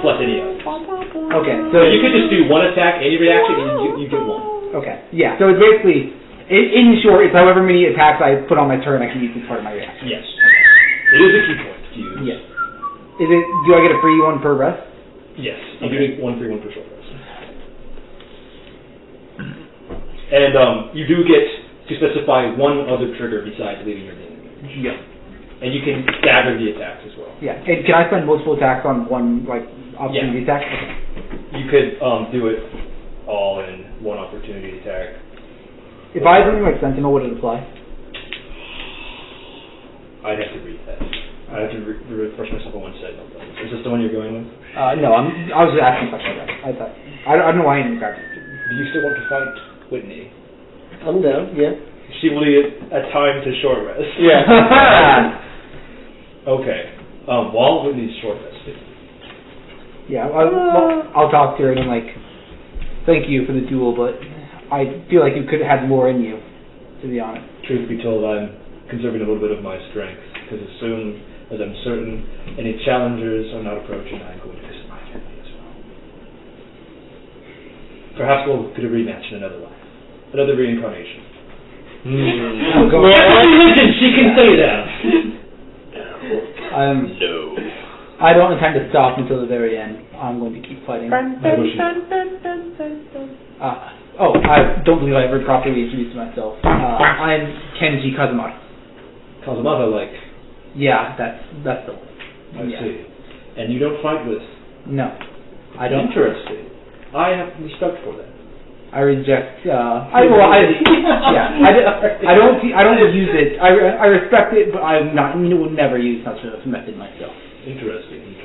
plus any others. Okay. So you could just do one attack, any reaction, and you get one. Okay. Yeah. So it's basically, in short, it's however many attacks I put on my turn, I can use as part of my reaction. Yes. It is a key point to use. Yes. Is it? Do I get a free one per rest? Yes. You do one free, one per short rest. And you do get to specify one other trigger besides leaving your name. Yeah. And you can stagger the attacks as well. Yeah. And can I spend multiple attacks on one, like, opportunity attack? Okay. You could do it all in one opportunity attack. If I had something like Sentinel, would it apply? I'd have to read that. I'd have to refresh myself on one Sentinel. Is this the one you're going with? No, I was just asking questions like that. I don't know why I didn't grab it. Do you still want to fight Whitney? I'm down, yeah. She will need a time to short rest. Yeah. Okay. While Whitney's short rested. Yeah, I'll talk to her and I'm like, thank you for the duel, but I feel like you could have had more in you, to be honest. Truth be told, I'm conserving a little bit of my strength, because as soon as I'm certain any challengers are not approaching, I'm going to visit my family as well. Perhaps we'll get a rematch in another life. Another reincarnation. Religion, she can say that. No. I don't intend to stop until the very end. I'm going to keep fighting. I don't believe I ever properly introduced myself. I'm Kenji Kazumata. Kazumata, like? Yeah, that's the one. I see. And you don't fight with? No, I don't. Interesting. I have respect for that. I reject. I don't use it. I respect it, but I'm not. Would never use such a method myself. Interesting.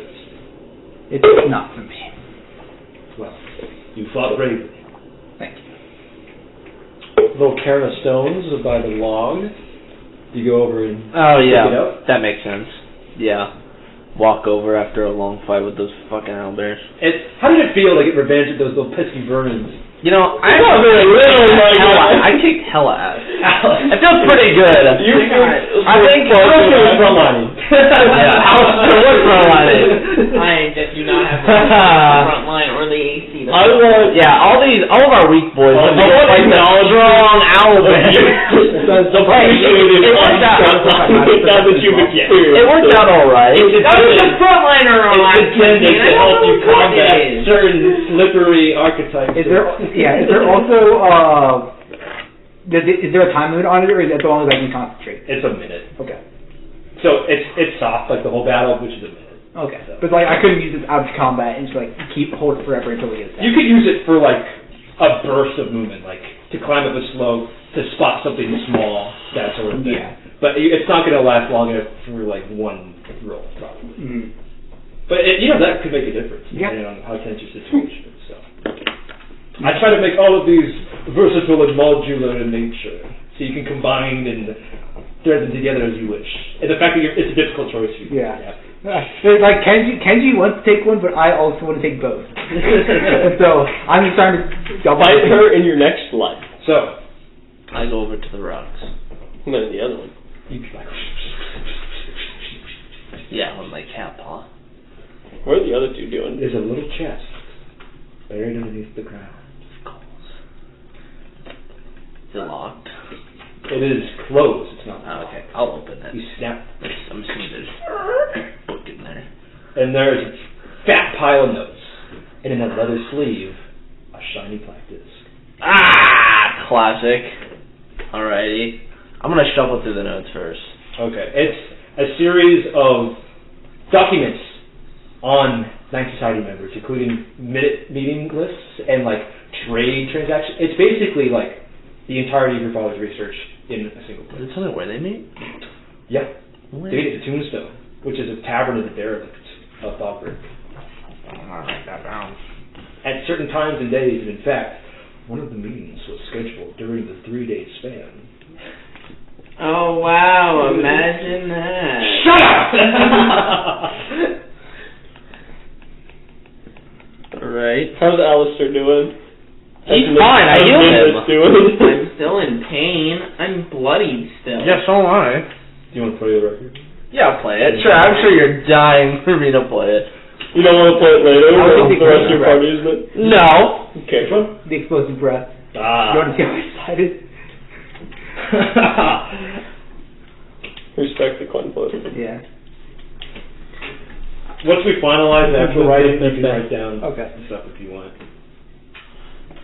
It's not for me. Well, you fought bravely. Thank you. Little cairn of stones by the log. You go over and Oh pick it yeah, up. that makes sense. Yeah. Walk over after a long fight with those fucking owlbears. How did it feel to get revenge at those little pesky vermins? You know, I kicked hella ass. It feels pretty good. I think frontlining. Yeah, I was frontlining. I do not have the front line or the AC. All of our weak boys. Like the strong owlbear. It worked out alright. That was the frontliner on my It's intended to help you combat certain slippery archetypes. Is there also is there a time limit on it, or is it as long as I can concentrate? It's a minute. Okay. So it's soft, like the whole battle, which is a minute. Okay. But like I couldn't use this out of combat and just like hold it forever until we get You could use it for like a burst of movement, like to climb up a slope, to spot something small, that sort of thing. Yeah. But it's not going to last long enough for like one roll, probably. Mm-hmm. But that could make a difference, depending on how tense your situation is. So I try to make all of these versatile and modular in nature, so you can combine and thread them together as you wish. And the fact that it's a difficult choice for you. Yeah. Like Kenji wants to take one, but I also want to take both. So I'm just trying to fight her in your next life. So I go over to the rocks. And then the other one. Yeah, with my cat paw. What are the other two doing? There's a little chest buried underneath the ground. Is it locked? It is closed. It's not. Oh, okay. I'll open it. You snap. I'm assuming there's a book in there. And there's a fat pile of notes. And in that leather sleeve, a shiny black disc. Ah, classic. Alrighty. I'm gonna shuffle through the notes first. Okay. It's a series of documents on Ninth Society members, including minute meeting lists and like trade transactions. It's basically like the entirety of your father's research in a single place. Did it tell me where they meet? Yeah. Where? They meet at the Tombstone, which is a tavern of the derelict of Falkirk. I'll write that down. At certain times and days, and in fact, one of the meetings was scheduled during the 3-day span. Oh wow, imagine that. Shut up! Alright. How's Alistair doing? He's fine, I healed him. I'm still in pain. I'm bloodied still. Yeah, so am I. Do you want to play the record? Yeah, I'll play it. Sure, I'm sure you're dying for me to play it. You don't want to play it later I when don't think the rest of your right. party, isn't it? No. Okay. The explosive breath. You want to get excited? Respect the coin flip. Yeah. Once we finalize the actual writing, you can write down stuff if you want.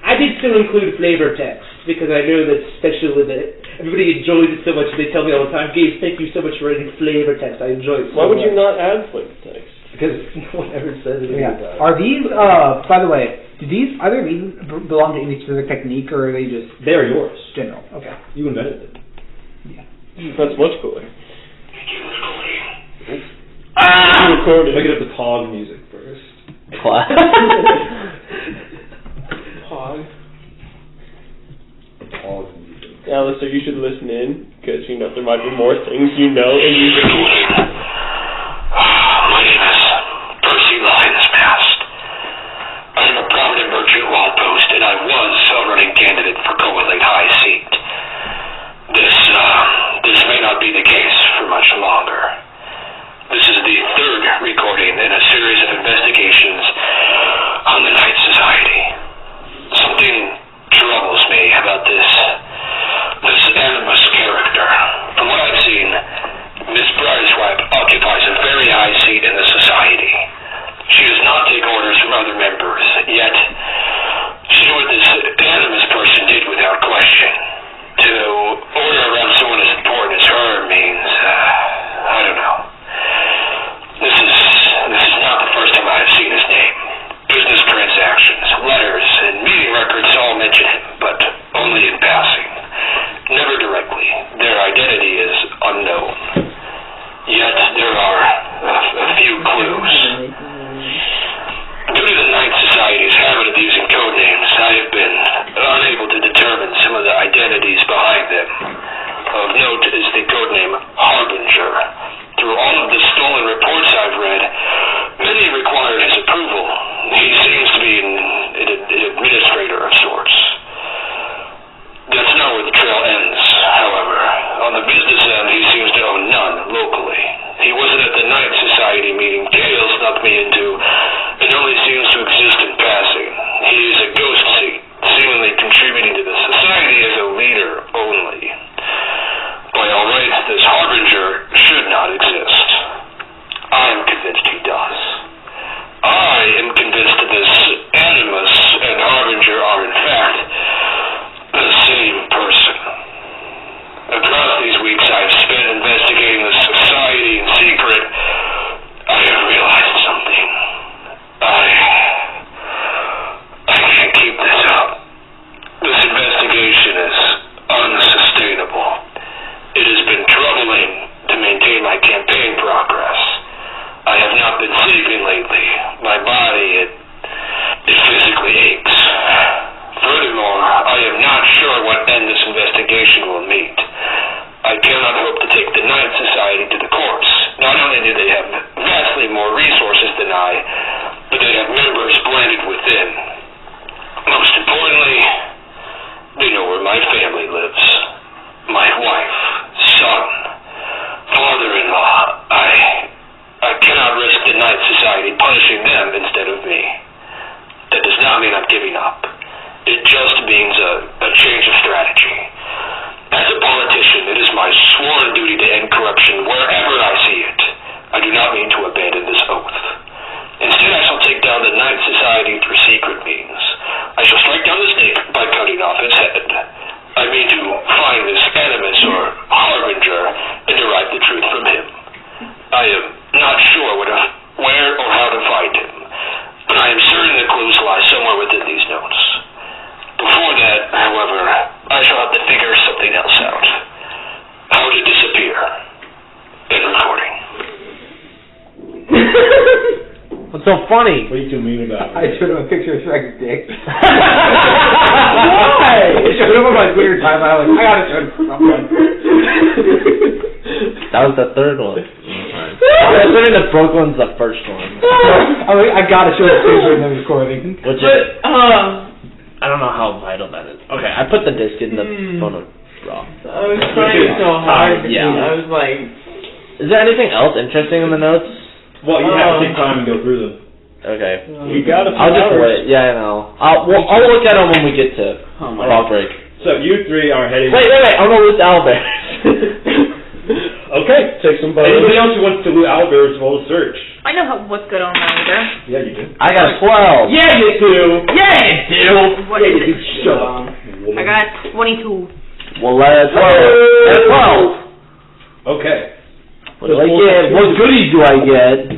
I did still include flavor text, because I know that's special with it. Everybody enjoys it so much, they tell me all the time, Gabe, thank you so much for writing flavor text. I enjoy it so Why would much. you not add flavor text? Because no one ever says it. Yeah. Are these, by the way, do these, either of these belong to any specific technique, or are they just They're yours. general? Okay. You invented them. Yeah. That's much cooler. Recorded. Make it up the Pog music first. Class. Pog. Pog music. Alistair, you should listen in, because you know there might be more things you know and you don't. My name is Percy Lyons Mast. I am a prominent merchant wall post, and I was a running candidate for Coalite High seat. This may not be the case for much longer. This is the third recording in a series of investigations on the Night Society. Something troubles me about this animus character. From what I've seen, Miss Briar's wife society punishing them instead of me. That does not mean I'm giving up. It just means a change of strategy. As a politician, it is my sworn duty to end corruption wherever I see it. I do not mean to abandon this oath. Instead, I shall take down the Night Society through secret means. I shall strike down the snake by cutting off its head. I mean to find this animus or harbinger and derive the truth from him. I am not sure where or how to find him, but I am certain the clues lie somewhere within these notes. Before that, however, I shall have to figure something else out. How to disappear. End recording. What's so funny? What are you too mean about? I showed him a picture of Shrek's dick. Why? I showed him on my Twitter timeline. I was like, I gotta show him something. That was the third one. I was the broke one's the first one. I gotta show the picture in the recording. Which is, I don't know how vital that is. Okay, I put the disc in the phone. I was trying so hard. Yeah. I was like... Is there anything else interesting in the notes? Well, you have to take time and go through them. Okay. You got a few I'll just hours. wait. Yeah, I know. I'll look at them when we get to fog break. So you three are heading... Wait. I want to lose Albert. Okay, take some bones. Anybody else who wants to loot Owlbear's roll search? I know what's good on my leader. Yeah, you do. I got a 12. Yeah, you do. Yeah, you do. What is it? Shut up. I got 22. Well, that's 12. Okay. What do I get? What goodies do I get?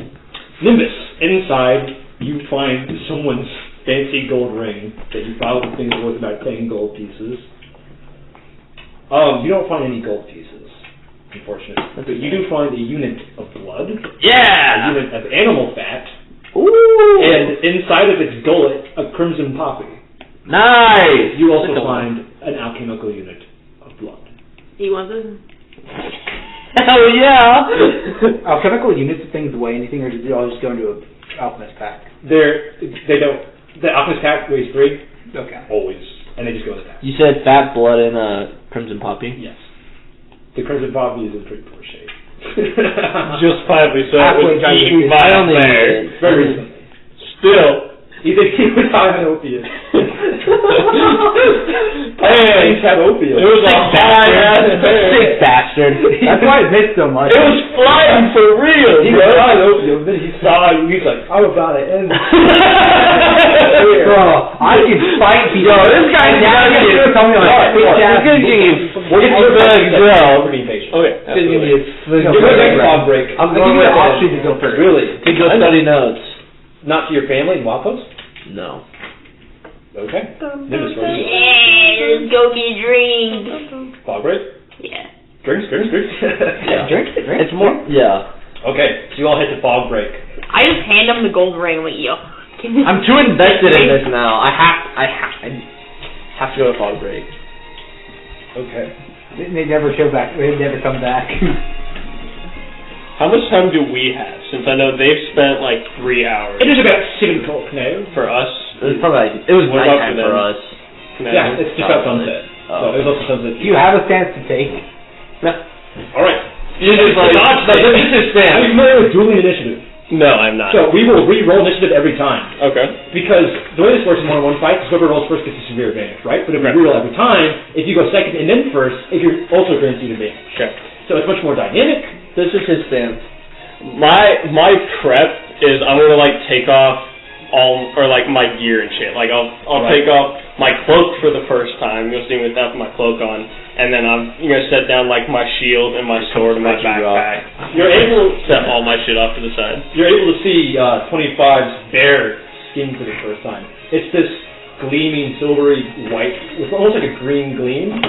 Nimbus. Inside, you find someone's fancy gold ring that you probably think is worth about 10 gold pieces. You don't find any gold pieces, unfortunately. But you do find a unit of blood. Yeah! A unit of animal fat. Ooh! And inside of its gullet, a crimson poppy. Nice! You also find an alchemical unit of blood. He wasn't. Hell yeah! Alchemical units of things weigh anything, or does it all just go into an alchemist pack? They don't. The alchemist pack weighs 3. Okay. Always. And they just go in the pack. You said fat blood and crimson poppy? Yes. The crimson poppy is in pretty poor shape. Justifiably so. Halfway It was eaten done. by I a only bear. Very recently. Still. He was high on opiates. Hey, he's had opiates. It was a high-ass bear. Sick bastard. That's why it missed so much. It was flying for real, He bro. was high on opiates, then he saw you, he's like, I'm about to end this. Bro, I can fight people. Yo, this guy's now gotta you're get- gonna tell me like, We're gonna give you We're it's going good, to bro. be patient. Okay. It's gonna be a You're going to take a fog break. I'll I'm give going you with the option to go first. Really? To go study notes. Not to your family in Wapos? No. Okay. Nimbus, what do you do? Let's go get drinks. Fog break? Yeah. Drinks. Yeah. Drink? It's more. Yeah. Okay, so you all hit the fog break. I just hand him the gold ring. I'm like, yo. I'm too invested in this now. I have to go to fog break. Okay. They never show back. They never come back. How much time do we have? Since I know they've spent like 3 hours. It is about 7 o'clock now. For us? It was probably like, it was What about nighttime for for them? us. Yeah, it's just about sunset. Oh. So it was also sunset. Do you have a stance to take? Alright. You're just like, this is Are you Sam. familiar with dueling initiative? No, I'm not. So we will re-roll initiative every time. Okay. Because the way this works in one-on-one fights is whoever rolls first gets a severe advantage, right? But if we Right. re-roll every time, if you go second and then first, if you're also guaranteed advantage. Okay. So it's much more dynamic. This is his stance. My prep is I'm gonna like take off all or like my gear and shit. Like I'll Right. take off my cloak for the first time. You'll see me without my cloak on, and then I'm gonna set down like my shield and my sword and my backpack. You're able Set all my shit off to the side. You're able to see 25's bare skin for the first time. It's this gleaming silvery white with almost like a green gleam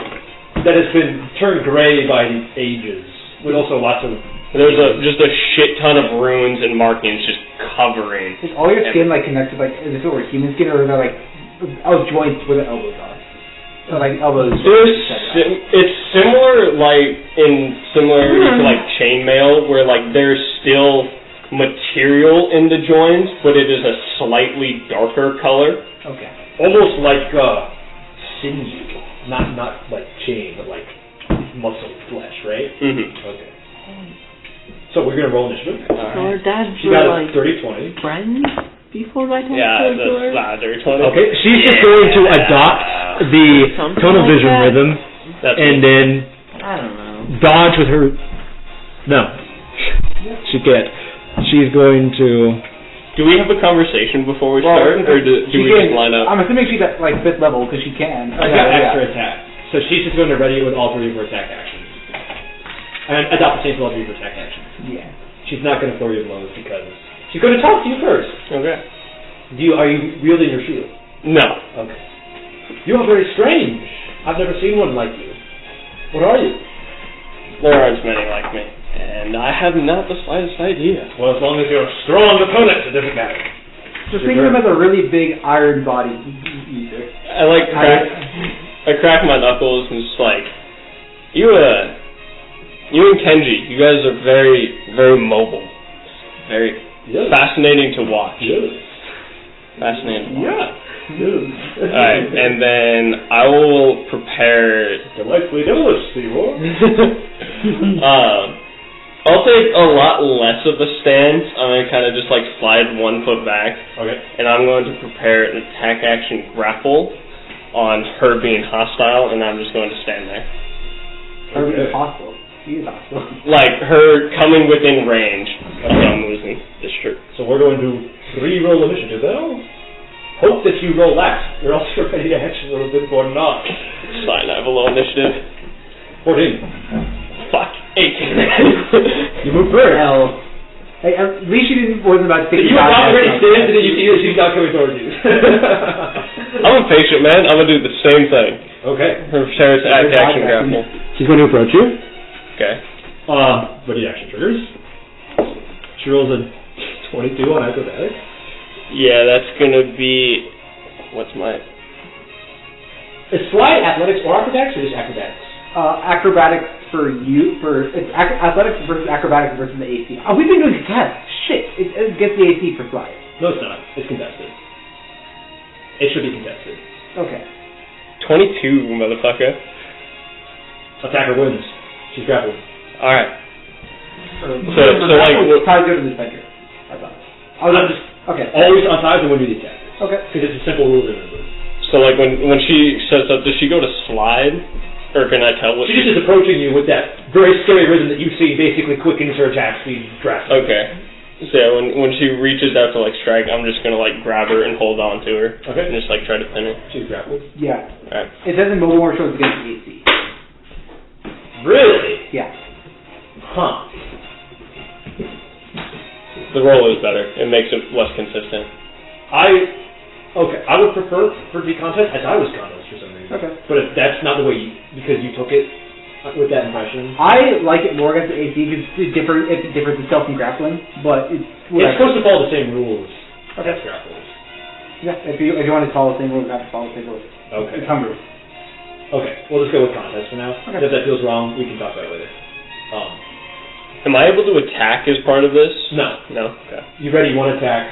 that has been turned gray by the ages, with also lots of. There's just a shit ton of runes and markings just covering. Is all your skin like connected? Like, is this over human skin, or are there like joints where the elbows are? So like elbows. It's similar, like in similarity to like chainmail, where like there's still material in the joints, but it is a slightly darker color. Okay. Almost like sinew, not like chain, but like muscle flesh, right? Mm-hmm. Okay. So we're gonna roll initiative. So our dads She were got like a 30-20. friends before my dad Yeah, closed doors. that's dirty 20. Okay, she's just going to adopt the Something tunnel like vision that. rhythm That's and then I don't know. dodge with her. No, she can't. She's going to. Do we have a conversation before we Well, start, or do she we can- just line up? I'm assuming she's at like 5th level because she can. She's got extra attack. So she's just going to ready it with all 3 of her attack actions. And adopt the same for all 3 of her attack actions. Yeah. She's not going to throw your blows because she's going to talk to you first. Okay. Are you wielding your shield? No. Okay. You are very strange. I've never seen one like you. What are you? There aren't many like me, and I have not the slightest idea. Well, as long as you're a strong opponent, it doesn't matter. Just think of him as a really big iron body user. I crack my knuckles and just like, you and Kenji, you guys are very, very mobile. Very fascinating to watch. Yes. Fascinating to watch. Yeah. Alright, and then I will prepare. Delightfully devilish, Seymour. I'll take a lot less of a stance. I'm going to kind of just like slide 1 foot back. Okay. And I'm going to prepare an attack action grapple on her being hostile, and I'm just going to stand there. Her being hostile. She is hostile. Like her coming within range of I'm losing this shirt. So we're going to 3-roll initiative now. Hope that you roll last, or else you're ready to action a little bit or not. It's fine, I have a low initiative. 14. Fuck. 18. You move first. Hell. Hey, at least she wasn't about to take You were not ready to stand, and then you see that she's not coming towards you. I'm a patient man. I'm gonna do the same thing. Okay. Prepare its attack action grapple. She's going to approach you. Okay. Ready action triggers. She rolls a 22 on acrobatics. Yeah, that's gonna be. What's my? Is slide athletics or acrobatics, or just acrobatics? Acrobatics for you, it's athletics versus acrobatics versus the AC. Oh, we've been doing the test. Shit, it gets the AC for slide. No, it's not. It's contested. It should be contested. Okay. 22, motherfucker. Attacker wins. She's grappled. All right. So like, probably go to the defender. I thought. Okay. Always on sides and when you do the attack. Okay. Because it's a simple rule to remember. So like when she says that, does she go to slide, or can I tell what? She just is approaching you with that very scary rhythm that you see basically quickens her attack speed drastically. Okay. So yeah, when she reaches out to like strike, I'm just gonna like grab her and hold on to her. Okay. And just like try to pin her. She's grappled. Yeah. Alright. It says in mobile war shows against the AC. Really? Yeah. Huh. The roll is better. It makes it less consistent. I would prefer for it to be contest as I was contest for some reason. Okay. But if that's not the way because you took it with that impression. I like it more against the AC because it differs itself from grappling, but it's whatever. It's supposed to follow the same rules as grapples. Yeah, if you want to follow the same rules, you have to follow the same rules. Okay. It's hungry. Okay, we'll just go with contest for now. Okay. If that feels wrong, we can talk about it later. Am I able to attack as part of this? No. No? Okay. You ready one attack,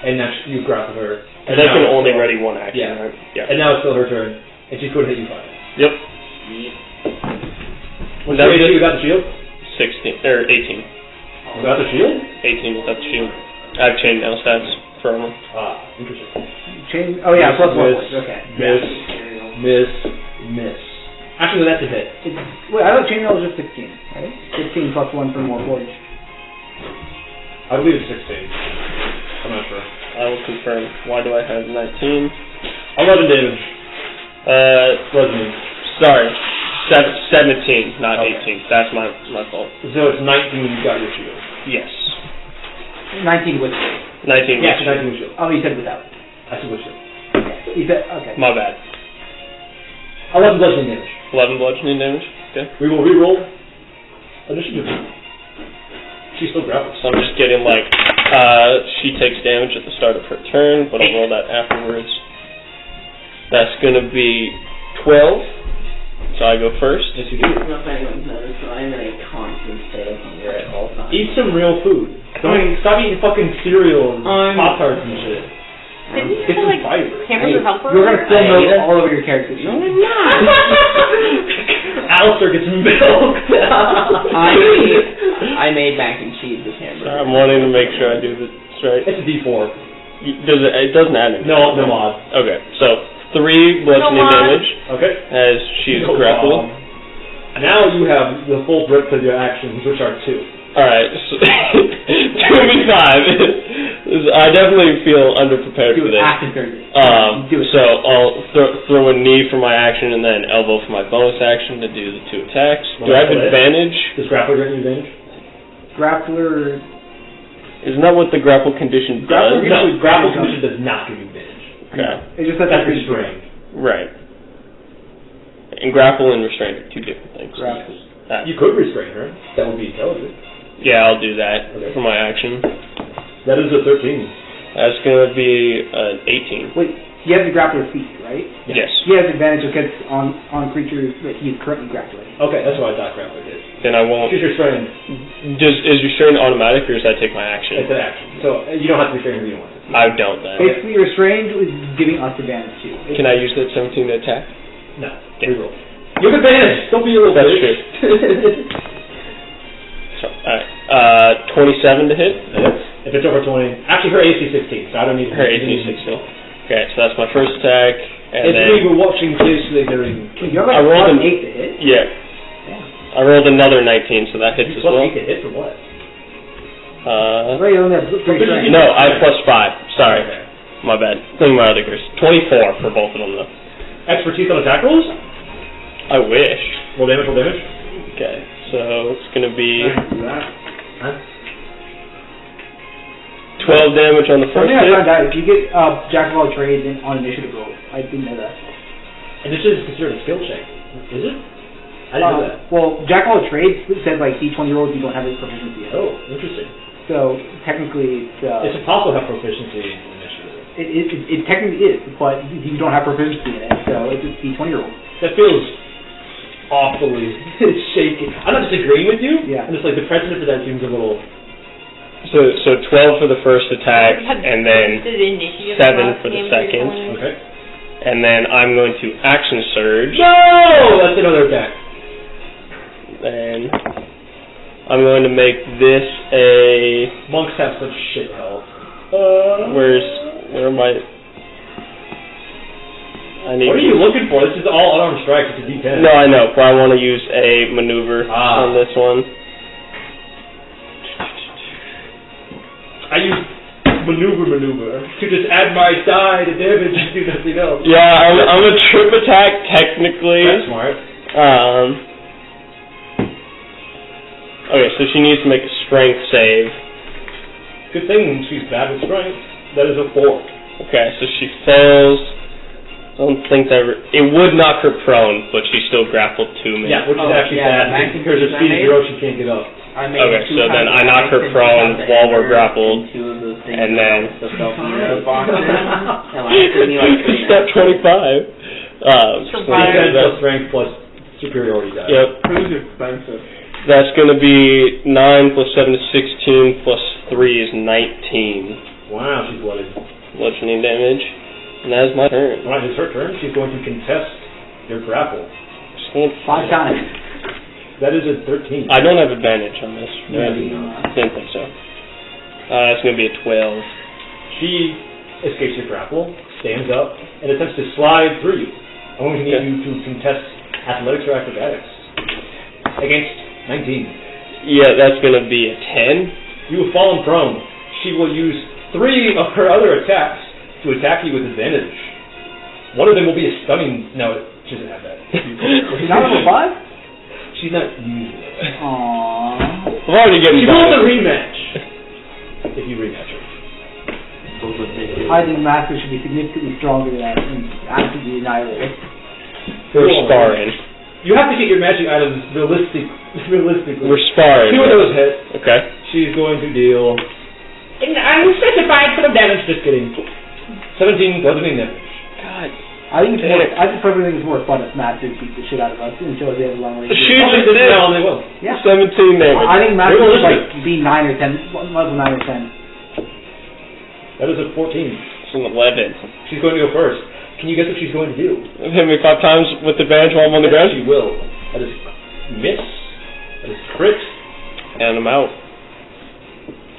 and now you grapple her. And I can only ready one action, Yeah. right? Yeah. And now it's still her turn, and she's going to hit you 5. Yep. What's your AC without the shield? 16, or 18. Without the shield? 18 without the shield. I have chainmail stats for armor. Interesting. Oh yeah, plus 1 Miss, point. Okay. Miss. Actually, that's a hit. Wait, I thought chainmail was just 16, right? 16 plus 1 for more forge. I believe it's 16. I'm not sure. I will confirm. Why do I have 19? 11 damage. Bludgeoning. Sorry. 17, not 18. That's my fault. So it's 19 you got your shield. Yes. 19 with 19 Yes, with 19 with shield. Oh, you said without. I said with shield. Okay. You said, okay. My bad. 11 bludgeoning damage. 11 bludgeoning damage? Okay. We will re-roll initiative. She's still grappled. So I'm just getting like, she takes damage at the start of her turn, but I'll roll that afterwards. That's gonna be 12. So I go first. Yes, you do. I don't know if anyone's noticed, but I'm in a constant state of hunger at all times. Eat some real food. Stop eating fucking cereal and Pop-Tarts and shit. Didn't you Get say, some like, fiber. hammer your helper? You're gonna spill I milk hate it. all over your character. No, I'm not. Alistair gets milk. I made mac and cheese with hamburger. I'm wanting to make sure I do this right. It's a D4. Does it doesn't add anything. No mod. Okay, so 3 bludgeoning mod. damage Okay. as she's No grappled. mod. Now you have the full breadth of your actions, which are 2. Alright, so 2 and 5. I definitely feel underprepared for Do it this. after 30. Do it. So I'll throw a knee for my action and then elbow for my bonus action to do the 2 attacks. Do I have advantage? Does grappler grant you advantage? Grappler. Isn't that what the grapple condition does? No, grapple condition does not give you advantage. Okay. It just says That's that restrained. Right. And grapple and restraint are 2 different things. Grapple. You could restrain her. That would be intelligent. Yeah, I'll do that Okay. for my action. That is a 13. That's going to be an 18. Wait, he has the grappler feat, right? Yes. He has advantage against on creatures that he's currently grappling. Okay, that's what I thought grappler did. Then I won't. She's restrained. Is restraint automatic or does that take my action? It's an action. So you don't have to restrain her if you don't want to. I don't then. Basically, restrained is giving us advantage too. Can I use that 17 to attack? No. Reroll. You have advantage. Don't be a little That's bitch. true. So, alright. 27 to hit. If it's over 20. Actually, her AC is 16, so I don't need Her AC is 16. Okay, so that's my first attack. And If then we were watching closely during... You have I like rolled plus an- 8 to hit. yeah. I rolled another 19, so that hits as Plus well. 8 to hit for what? Right, you only have 3 strength. No, I have plus 5. Sorry. Okay. My bad. Thinking my other curse. 24 for both of them, though. Expertise on attack rolls? I wish. Roll damage, roll damage. Okay, so it's going to be 12 damage on the first Something I found hit. out, if you get Jack of all trades on initiative roll, I didn't know that. And this is considered a skill check. Is it? I didn't know that. Well, Jack of all trades says like D20 rolls you don't have a proficiency in. Oh, interesting. So technically It's impossible to have proficiency in initiative. it technically is, but you don't have proficiency in it, so it's a D20 roll. That feels awfully shaky. I'm not disagreeing with you. Yeah. I'm just like the precedent for that seems a little... So 12 for the first attack, and then Did initiative 7 last for the game second. you're Okay. And then I'm going to action surge. No! That's another attack. And I'm going to make this a... Monks have such shit health. Where am I? I need. What are you looking for? This is all unarmed strike. It's a D10. No, I know, but I want to use a maneuver on this one. I use maneuver to just add my die to damage and do nothing else. Yeah, I'm a trip attack technically. That's smart. Okay, so she needs to make a strength save. Good thing she's bad with strength. That is a 4. Okay, so she fails. I don't think that... It would knock her prone, but she's still grappled to me. Yeah, which is actually bad because her speed is 0, she can't get up. Okay, so then I knock her prone while we're grappled, and then... Step 25. Defense plus strength plus superiority die. Yep. Who's expensive? That's going to be 9 plus 7 is 16 plus 3 is 19. Wow, she's blooded. Bludgeoning damage. And that is my turn. Alright, it's her turn. She's going to contest your grapple. Just can't 5 times. That is a 13. I don't have advantage on this. Yeah, Didn't think so. It's going to be a 12. She escapes your grapple, stands up, and attempts to slide through you. I'm going to need you to contest athletics or acrobatics. Against 19. Yeah, that's going to be a 10. You have fallen prone. She will use 3 of her other attacks to attack you with advantage. One of them will be a stunning... No, she doesn't have that. She's not level 5? She's not using it. Aww. I'm already getting She wants a better. rematch. If you rematch her. I think Master should be significantly stronger than that and absolutely annihilate it. We're sparring. You have to get your magic items realistically. We're sparring. 2 of those hit. Okay. She's going to deal... And I'm specified for the damage. Just kidding. 17 bludgeoning damage. God. I think personally think it's more fun if Master beats the shit out of us and shows they have a long range. She Probably just doesn't did. know they will. Yeah. 17 damage. I think Master Realistic. should like be 9 or 10, level 9 or 10. That is a 14. an 11. She's going to go first. Can you guess what she's going to do? Hit me 5 times with advantage while I'm on the ground? She will. That is miss. That is crit. And I'm out.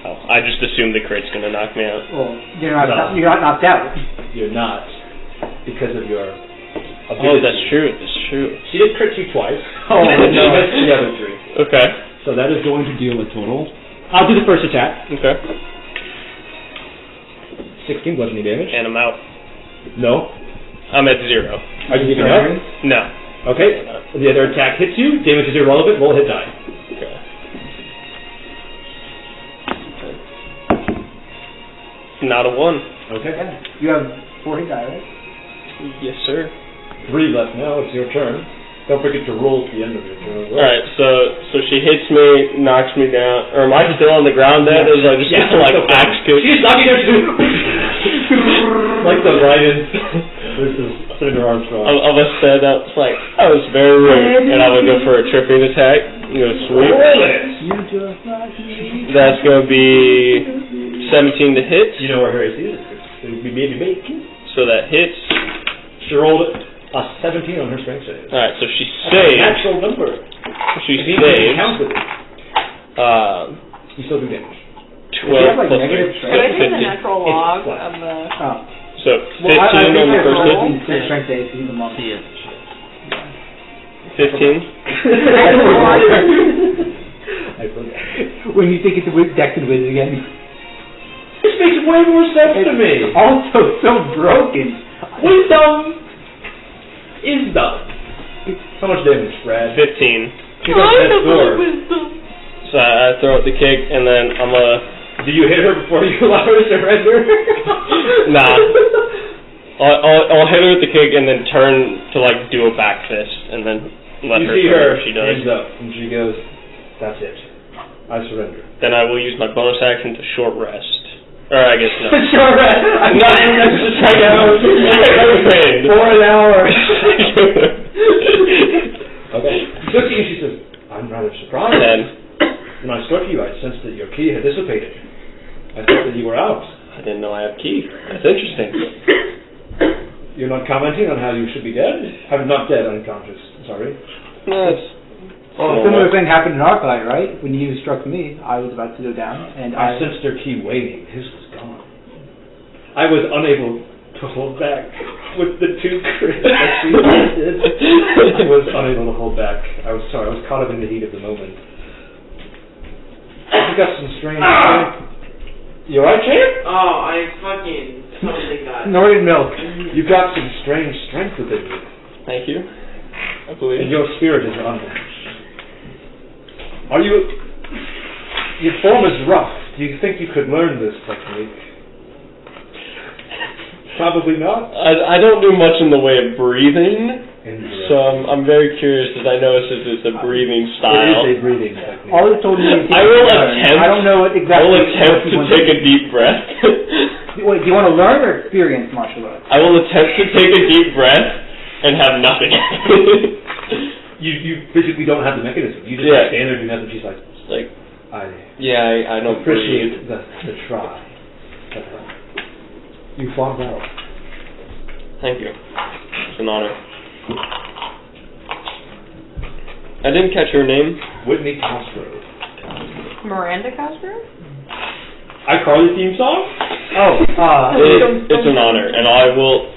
Oh, I just assumed the crit's going to knock me out. Well, you're not knocked out. You're not. Because of your ability. Oh, that's true. That's true. She did crit you twice. Oh, and she no. missed the other 3. Okay. So that is going to deal a total. I'll do the first attack. Okay. 16 bludgeoning damage. And I'm out. No. I'm at 0. Are you giving up? No. Okay. The other attack hits you. Damage is irrelevant. Roll a hit die. Okay. Not a 1. Okay. You have 4 hit die, right? Yes, sir. 3 left now. It's your turn. Don't forget to roll at the end of your turn. Alright, so she hits me, knocks me down. Or am I still on the ground then? Or is I just like axe kick? She's knocking her too. Like the Ryan versus Senator Armstrong. I was stand up, it's like, that was very rude. And I would go for a tripping attack. You know, sweep. That's going to be 17 to hit. You know where her AC is. It would be maybe bacon. So that hits. She rolled a 17 on her strength save. Alright, so she saves. Natural number. She saves. saves. You still do damage. 12 plus 6. Could I take the natural log of the... Oh. So 15 on the first hit. Strength save, he's a monk. 15. I forget. When you think it's Dex and Wiz again. This makes way more sense to me. Also so broken. Wisdom is dumb. How much damage, Brad? 15. You got that sword. So I throw out the kick, and then I'm Do you hit her before you allow her to surrender? Nah. I'll hit her with the kick, and then turn to like do a back fist, and then let you her see do her what she does. hands up, and she goes, "That's it. I surrender." Then I will use my bonus action to short rest. Or I guess no. Short rest. I'm not even just right now. For an hour. Okay. She looks at you and she says, "I'm rather surprised. When I struck you, I sensed that your ki had dissipated. I thought that you were out." I didn't know I have ki. That's interesting. You're not commenting on how you should be dead? I'm not dead, unconscious. Sorry. No, it's Well, a similar thing happened in our fight, right? When you struck me, I was about to go down, and I sensed their ki waning. His was gone. I was unable to hold back with the 2 crits that she did. I was unable to hold back. I was sorry. I was caught up in the heat of the moment. You got some strange. You alright, champ? Oh, I fucking totally got snorted milk. You've got some strange strength within you. Thank you. I believe. And your spirit is unmatched. Are you... Your form is rough. Do you think you could learn this technique? Probably not. I don't do much in the way of breathing, so I'm very curious as I notice it's a breathing style. It is a breathing technique. All it told me is I will attempt. I don't know what exactly. I will attempt to take a deep breath. Wait, do you want to learn or experience martial arts? I will attempt to take a deep breath and have nothing. You physically don't have the mechanism. You just stand there and do nothing. She's like, I don't appreciate the try. You fought well. Thank you. It's an honor. I didn't catch her name. Whitney Cosgrove. Miranda Cosgrove? iCarly theme song? It's an honor, and I will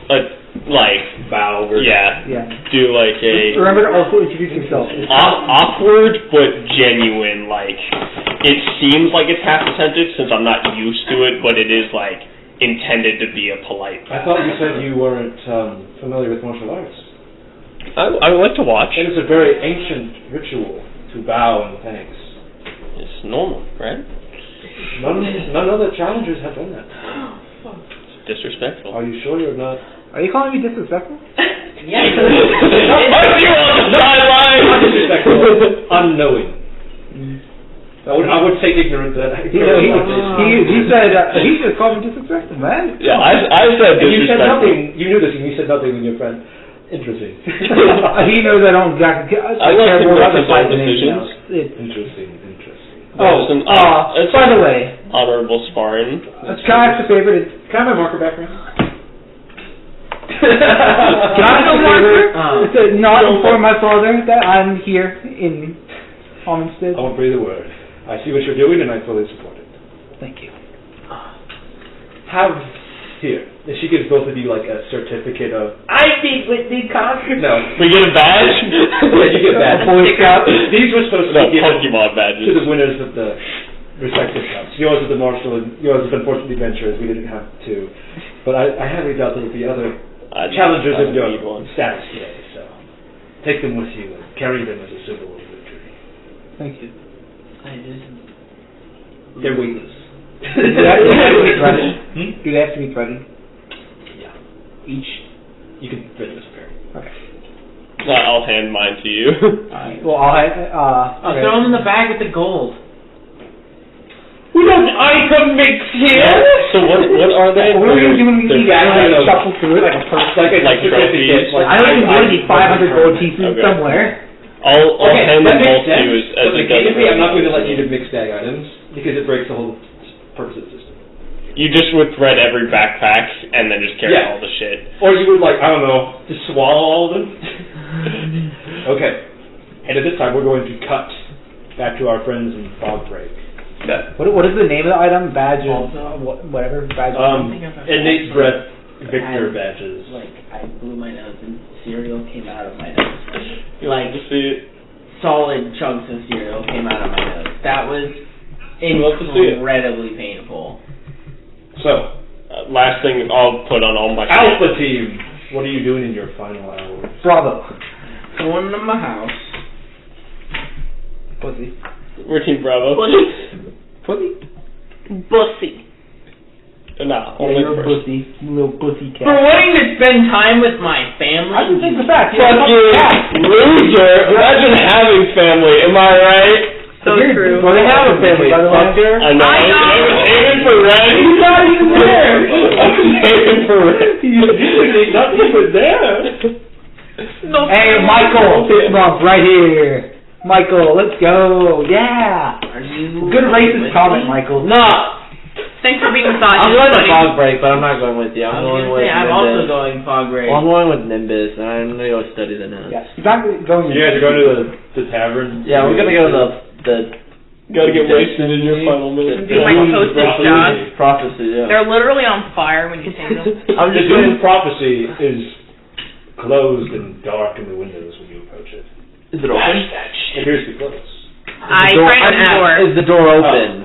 bow. Do like a. Remember to also introduce yourself. Awkward but genuine. Like it seems like it's half a sentence since I'm not used to it, but it is like intended to be a polite. I thought you said you weren't familiar with martial arts. I would like to watch. It is a very ancient ritual to bow and thanks. It's normal, right? None other challengers have done that. It's disrespectful. Are you sure you're not? Are you calling me disrespectful? Yeah. Not disrespectful. Unknowing. I would say ignorant then. He said he just called me disrespectful, man. Yeah, I said disrespectful. You said nothing. You knew this, and you said nothing when your friend. Interesting. He knows I don't exactly. I love to make his own decisions. Interesting. By the way, honorable sparring. That's kind of the favorite. Can I have my marker back, man? Can I have a favor to not inform my father that I'm here in Homestead? I won't breathe a word. I see what you're doing, and I fully support it. Thank you. Have here. And she gives both of you like a certificate of I did with the concert. No, We get a badge? yeah, you get badges. Boy Scout. These were supposed to No, be given Pokemon to badges. the winners of the respective cups. Yours is the Marshall, and yours is unfortunately Venture, as we didn't have to. But I highly doubt there will be other challengers of your need one. status today. So take them with you and carry them as a symbol of victory. Thank you. They're weightless. Do they have to be threaded? Do they have to be threaded? Yeah. Each? You can thread this pair. Okay. I'll hand mine to you. Alright. Well, I'll okay. Throw them in the bag with the gold. We don't item mix here! So what are they? What are we going to do when we They're leave? I I don't know. shuffle through it like a purse. Like a Like certificate. trophies. Like I don't think there need 500 gold pieces Okay. somewhere. I'll hand them that both makes to you sense. as But a mechanically, I'm not going to let you gift. to mix bag items because it breaks the whole purpose of the system. You just would thread every backpack and then just carry Yeah. all the shit. Or you would like, I don't know, just swallow all of them. Okay. And at this time, we're going to cut back to our friends in Fog Break. What is the name of the item? Badge of whatever. Badge of Innate breath Victor badges. Like, I blew my nose and cereal came out of my nose. Like, To see it. solid chunks of cereal came out of my nose. That was love to see it. incredibly painful. So, Last thing I'll put on all my Alpha Team, what are you doing in your final hours? Bravo. Going to my house. Pussy. We're Team Bravo. Pussy? Bussy. Nah, Yeah, only you're a first. pussy. You little pussy For cat. wanting to spend time with my family. I just think the fact. Fuck you, loser! Imagine having family, am I right? So true. Well, they have a family, by the way. I know. I know. I was aiming for Ren. He's not even there. I was aiming for Ren. Not even there. No, Hey, Michael, fist bump right here. Michael, let's go. Yeah. Are you Good racist comment, Michael. No! Thanks for being misogynistic. I'm going to buddy. Fog Break, but I'm not going with you. I I'm was going gonna with say, I'm Nimbus. also going Fog Break. Well, I'm going with Nimbus, and I'm going to go study the notes. Yeah. He's not going. You guys are going to the tavern? Yeah, we're going to go to the Gotta get wasted in your final minute. Do my postage job. prophecy, yeah. They're literally on fire when you say them. I'm The just Doom going Prophecy is closed and dark in the windows when you approach it. Is it open? It appears to be closed. I tried the door. Is the door open?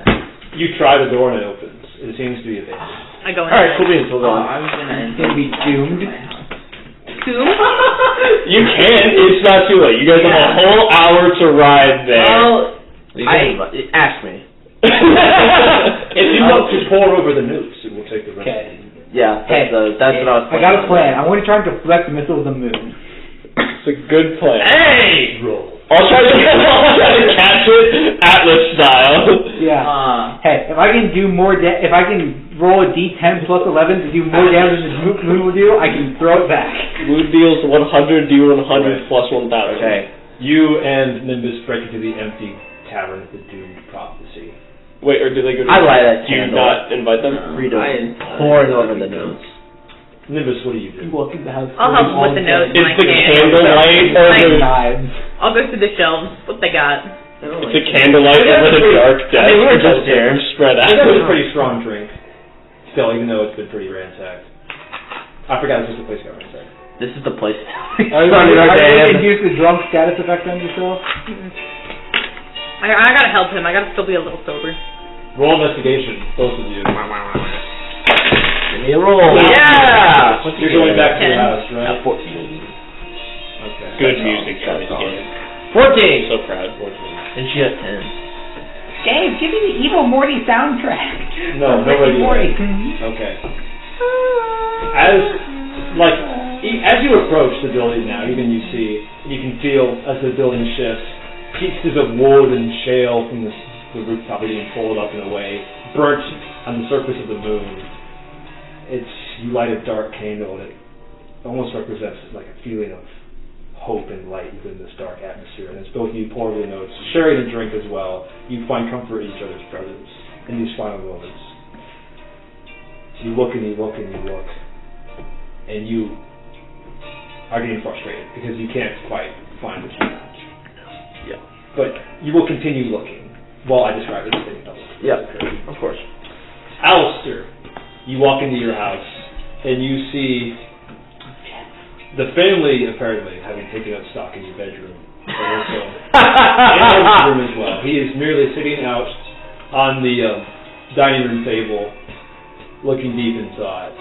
You try the door and it opens. It seems to be abandoned. I go in. Alright, cool beans, we'll go on. I was gonna Gonna be doomed. Doom? You can, it's not too late. You guys have a whole hour to ride there. Well, You can ask me. If you want to pour over the nukes, it will take the rest. Okay. Yeah, that's what I was I got a plan. I'm going to try to deflect the missile of the moon. It's a good plan. Hey! Roll. I'll try to catch it Atlas style. Yeah. Hey, if I can do more if I can roll a D10 plus 11 to do more damage than the moon will do, I can throw it back. Moon deals 100, D100 plus 1,000. Okay. You and Nimbus break into the empty tavern at the Doom Prophecy. Wait, or do they go to... I light that Do you candle. not invite them? Rito, pouring over the notes. Nimbus, what do you do? Walk in the house. I'll help them with the notes. It's when I the can. candlelight or the... Knives. I'll go through the shelves. What they got? It's a candlelight over the dark desk. we were just here. Spread out. It's a pretty strong drink. Still, even though it's been pretty ransacked. I forgot this is the place got ransacked. This is the place. Are you going to use the drunk status effect on yourself? I gotta help him. I gotta still be a little sober. Roll investigation, both of you. Give me a roll. Yeah! You're going back to your 10. house, right? 14. Okay. Good music in this game. 14! So proud. And she got 10. Dave, give me the Evil Morty soundtrack. No, nobody. Morty. Okay. As you approach the building now, you can feel as the building shifts, pieces of wood and shale from the rooftop are being folded up in a way, burnt on the surface of the moon. You light a dark candle and it almost represents like a feeling of hope and light within this dark atmosphere. And as both of you pour over the notes, sharing a drink as well, you find comfort in each other's presence. in these final moments. You look and you look and you look, and you are getting frustrated because you can't quite find what you found. Yeah. But you will continue looking while I describe this thing. Yeah, of course. Alistair, you walk into your house and you see the family apparently having taken up stock in your bedroom, but also in his room as well. He is merely sitting out on the dining room table, looking deep inside.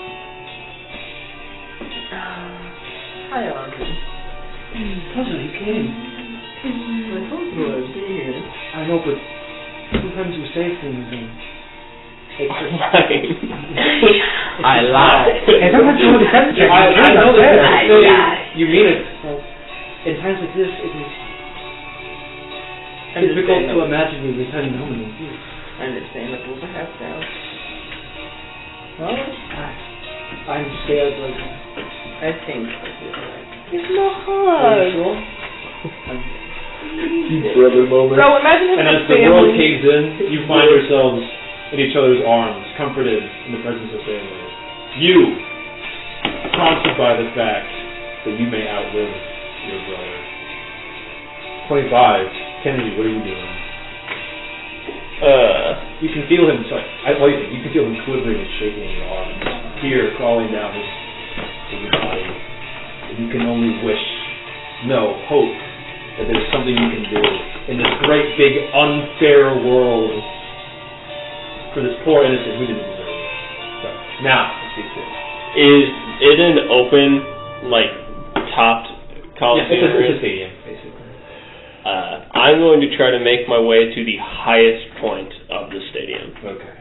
Hi, Auntie. Cousin, he came. I told you I'd be here. I know, but sometimes you say things and I lie. And sometimes you want to sense check. I know that I you mean it. In times like this, it is difficult to imagine you returning home in peace. Understandable, perhaps now. Well, I'm scared like I think it's no hard. Brother moment. So imagine if and the as the world caves in, you find yourselves in each other's arms, comforted in the presence of family. You, haunted by the fact that you may outlive your brother. 25, Kennedy, what are you doing? You can feel him, you can feel him quivering and shaking in your arms. Fear crawling down his body. And you can only wish, hope that there's something you can do in this great, big, unfair world for this poor innocent who didn't deserve it. So, now, let's get to it. Is it an open, topped Coliseum? Yeah, it's a stadium, basically. I'm going to try to make my way to the highest point of the stadium. Okay.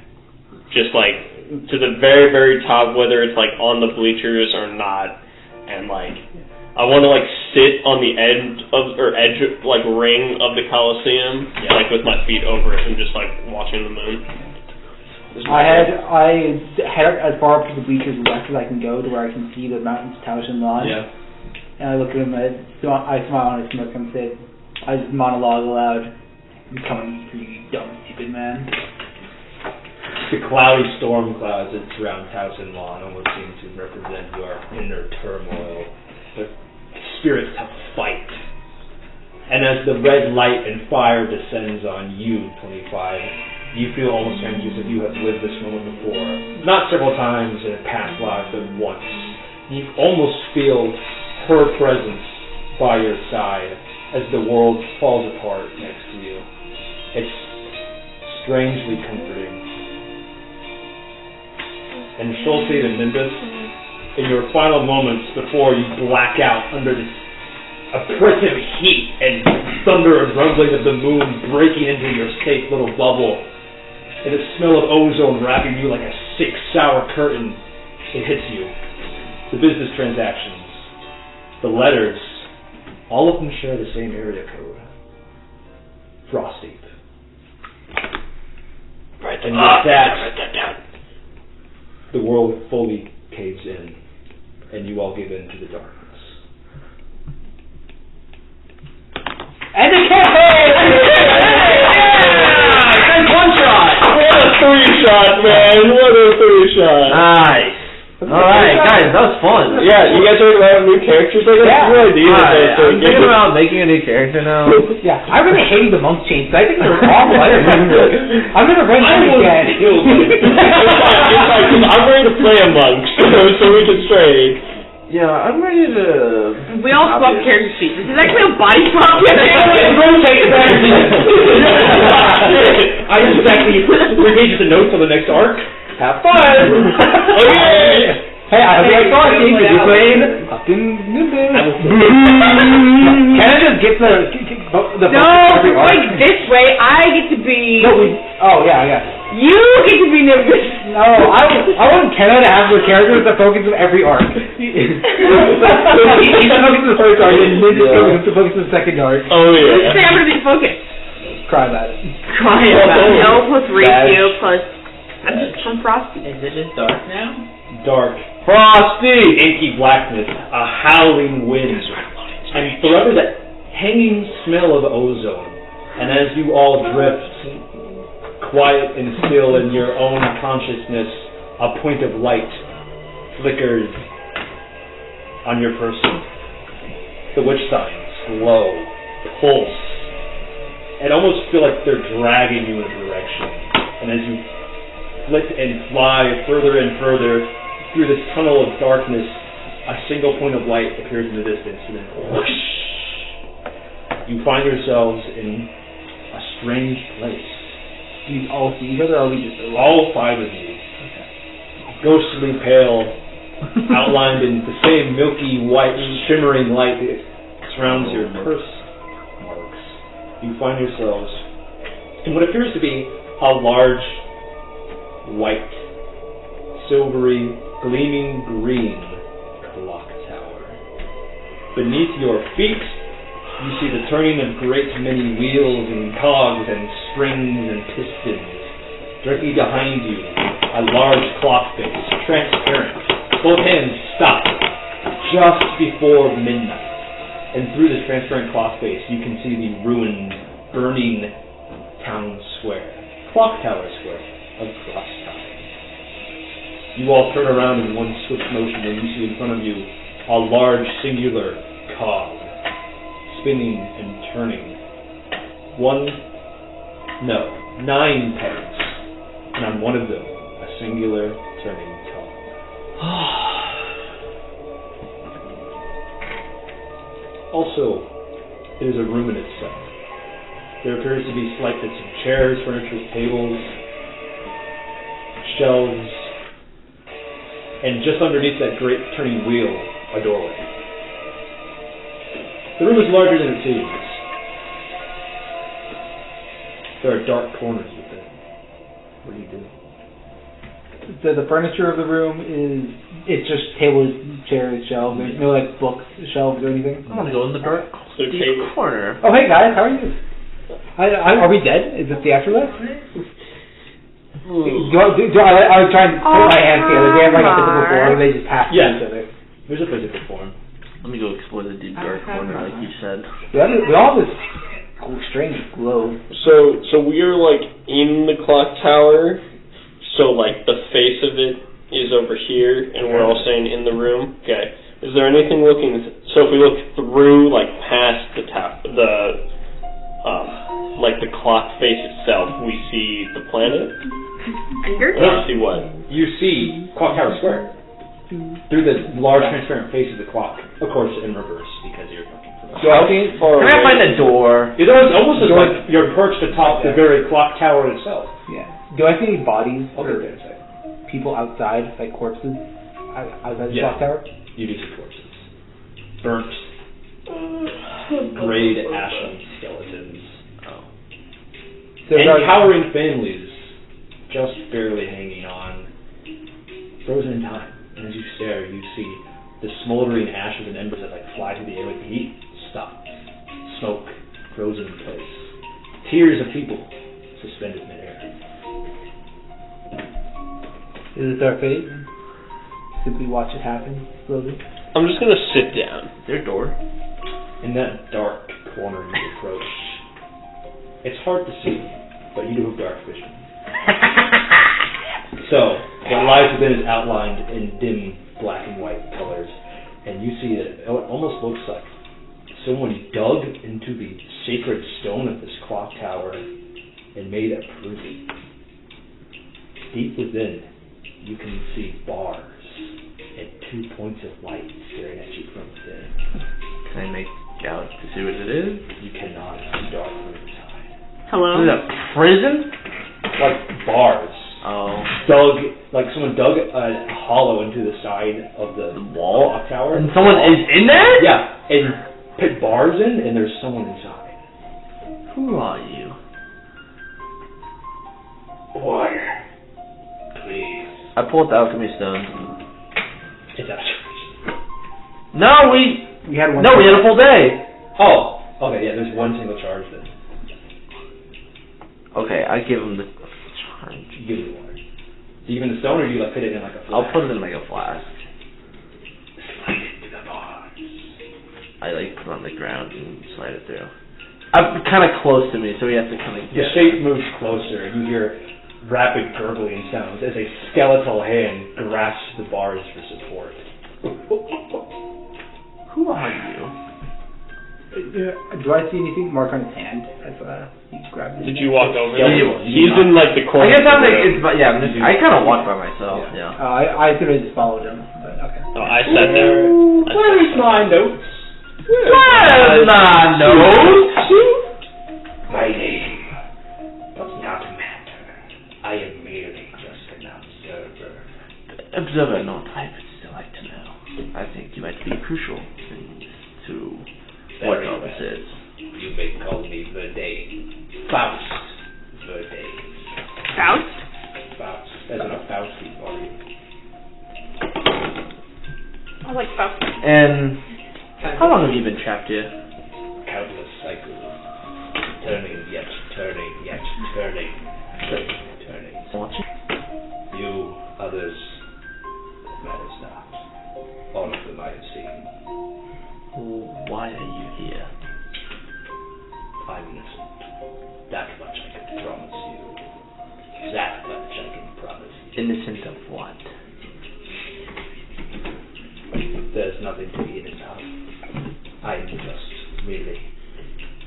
Just to the very, very top, whether it's on the bleachers or not, and I want to sit on the edge ring of the Coliseum, with my feet over it and just watching the moon. I head as far up to the bleachers west as I can go to where I can see the mountains, towers, and lawn. Yeah. And I look at him and I smile and I smirk and say, I just monologue aloud. I'm coming for you, dumb, stupid man. The cloudy storm clouds that surround house and lawn almost seem to represent your inner turmoil. The spirits have fight. And as the red light and fire descends on you, 25, you feel almost as if you have lived this moment before. Not several times in a past life, but once. You almost feel her presence by your side as the world falls apart next to you. It's strangely comforting. And Schulte and Nimbus, in your final moments before you black out under this oppressive heat and thunder and rumbling of the moon breaking into your safe little bubble, and the smell of ozone wrapping you like a sick, sour curtain, it hits you. The business transactions, the letters, all of them share the same area code. Frosty. And with that, the world fully caves in, and you all give in to the darkness. And the campaign! And one shot! What a 3-shot, man! What a 3-shot! Nice. Alright, guys, that was fun. Yeah, you guys are about new characters, I guess? Yeah. Good idea. I'm thinking about making a new character now. Yeah, I really hated the monk chains. I think they're awful. I'm never going to again. I'm ready to play a monk, so we can trade. Yeah, I'm ready to... We all swap character sheets. This is actually a body swap. I just actually 3 pages of notes on the next arc. Have fun! Okay! Hey, I hope you saw it. You're playing fucking Nimbus. Can I just get the No, every arc? this way, I get to be... Yeah. You get to be Nimbus. No, I want Kenna to have the characters that focus on every arc. He's the focus on the first arc, and Nimbus to focus on the second arc. Oh, yeah. Let's say I'm going to be focused. Cry about it. Cry about it. L plus ratio plus... I'm Frosty. Is it just dark now? Dark, Frosty! inky blackness, a howling wind, and forever that hanging smell of ozone. And as you all drift quiet and still in your own consciousness, a point of light flickers on your person. The Witchsigns glow, pulse, and almost feel like they're dragging you in a direction. And as you flit and fly further and further through this tunnel of darkness, a single point of light appears in the distance, and then whoosh, you find yourselves in a strange place. Do you all see each other, or are we just all five of you, ghostly pale, outlined in the same milky white, shimmering light that surrounds your curse marks? You find yourselves in what appears to be a large, white, silvery, gleaming green clock tower. Beneath your feet, you see the turning of great many wheels and cogs and springs and pistons. Directly behind you, a large clock face, transparent. Both hands stop just before midnight. And through this transparent clock face, you can see the ruined, burning town square, clock tower square of Crosstown. You all turn around in one swift motion, and you see in front of you a large singular cog, spinning and turning. 9 pegs, and on one of them, a singular turning cog. Also, it is a room in itself. There appears to be slight bits of chairs, furniture, tables, shelves, and just underneath that great turning wheel, a doorway. The room is larger than it seems. There are dark corners within. What do you do? So the furniture of the room it's just tables, chairs, shelves. There's no like books, shelves, or anything. I want to go in the dark corner. Oh hey guys, how are you? Are we dead? Is this the afterlife? I was trying to put my hands together. Do they have like a physical form, or they just pass each other? There's a physical form. Let me go explore the deep dark corner, like you said. We all have this strange glow. So we are like in the clock tower. So like the face of it is over here, and we're all staying in the room. Okay. Is there anything looking? So if we look through, like past the like the clock face itself, we see the planet. You see what? You see Clock Tower Square through the large transparent face of the clock. Of course, in reverse because you're looking for. Can I find a door? It almost looks like you're perched atop the very clock tower itself. Yeah. Do I see any bodies or Okay. people outside, like corpses, outside the clock tower? You do see corpses. Burnt, grayed, ashen skeletons. So and cowering families just barely hanging on. Frozen in time. And as you stare, you see the smoldering ashes and embers that like fly through the air with the heat. Stop. Smoke. Frozen in place. Tears of people suspended midair. Is this our fate? Simply watch it happen slowly. I'm just gonna sit down. Is there a door? In that dark corner you approach, it's hard to see, but you do have dark vision. So, what lies within is outlined in dim black and white colors, and you see that it almost looks like someone dug into the sacred stone of this clock tower and made a prison. Deep within, you can see bars and 2 points of light staring at you from within. Can I make out to see what it is? You cannot. It's dark from inside. Hello? Is it a prison? Like bars. Oh. Like someone dug a hollow into the side of the wall clock tower. And someone is in there? Yeah, and put bars in, and there's someone inside. Who are you? Order. Please. I pulled the alchemy stone. It's out. We had one. No, we had a full day. Oh, okay, yeah, there's one single charge then. Okay, I give him the charge. You give it water. Do you give him the stone, or do you like put it in like a flask? I'll put it in like a flask. Slide it to the bars. I like put it on the ground and slide it through. kind of close to me, so he has to kind of. The shape moves closer, and you hear rapid gurgling sounds as a skeletal hand grasps the bars for support. Who are you? Do I see anything mark on his hand as he grabs it? Did you walk over? He's in like the corner. I guess I'm like, I kind of walk by myself. Yeah. I could have just followed him, but okay. Oh, I sat there. Where's my notes? Where's my notes? My name does not matter. I am merely just an observer. Observer or not, I would still like to know. I think you might be crucial to what all this is. You may call me Verdane. Faust Verdane. Faust? Faust. As in a Fausty body. I like Faust. And how long have you been trapped here? Countless cycles. Turning, yet turning, yet turning. Turning. Watching? You, others, matters not. All of them I have seen. Why are you here? I'm innocent. That much I can promise you. That much I can promise you. Innocent of what? There's nothing to be innocent of. I'm just merely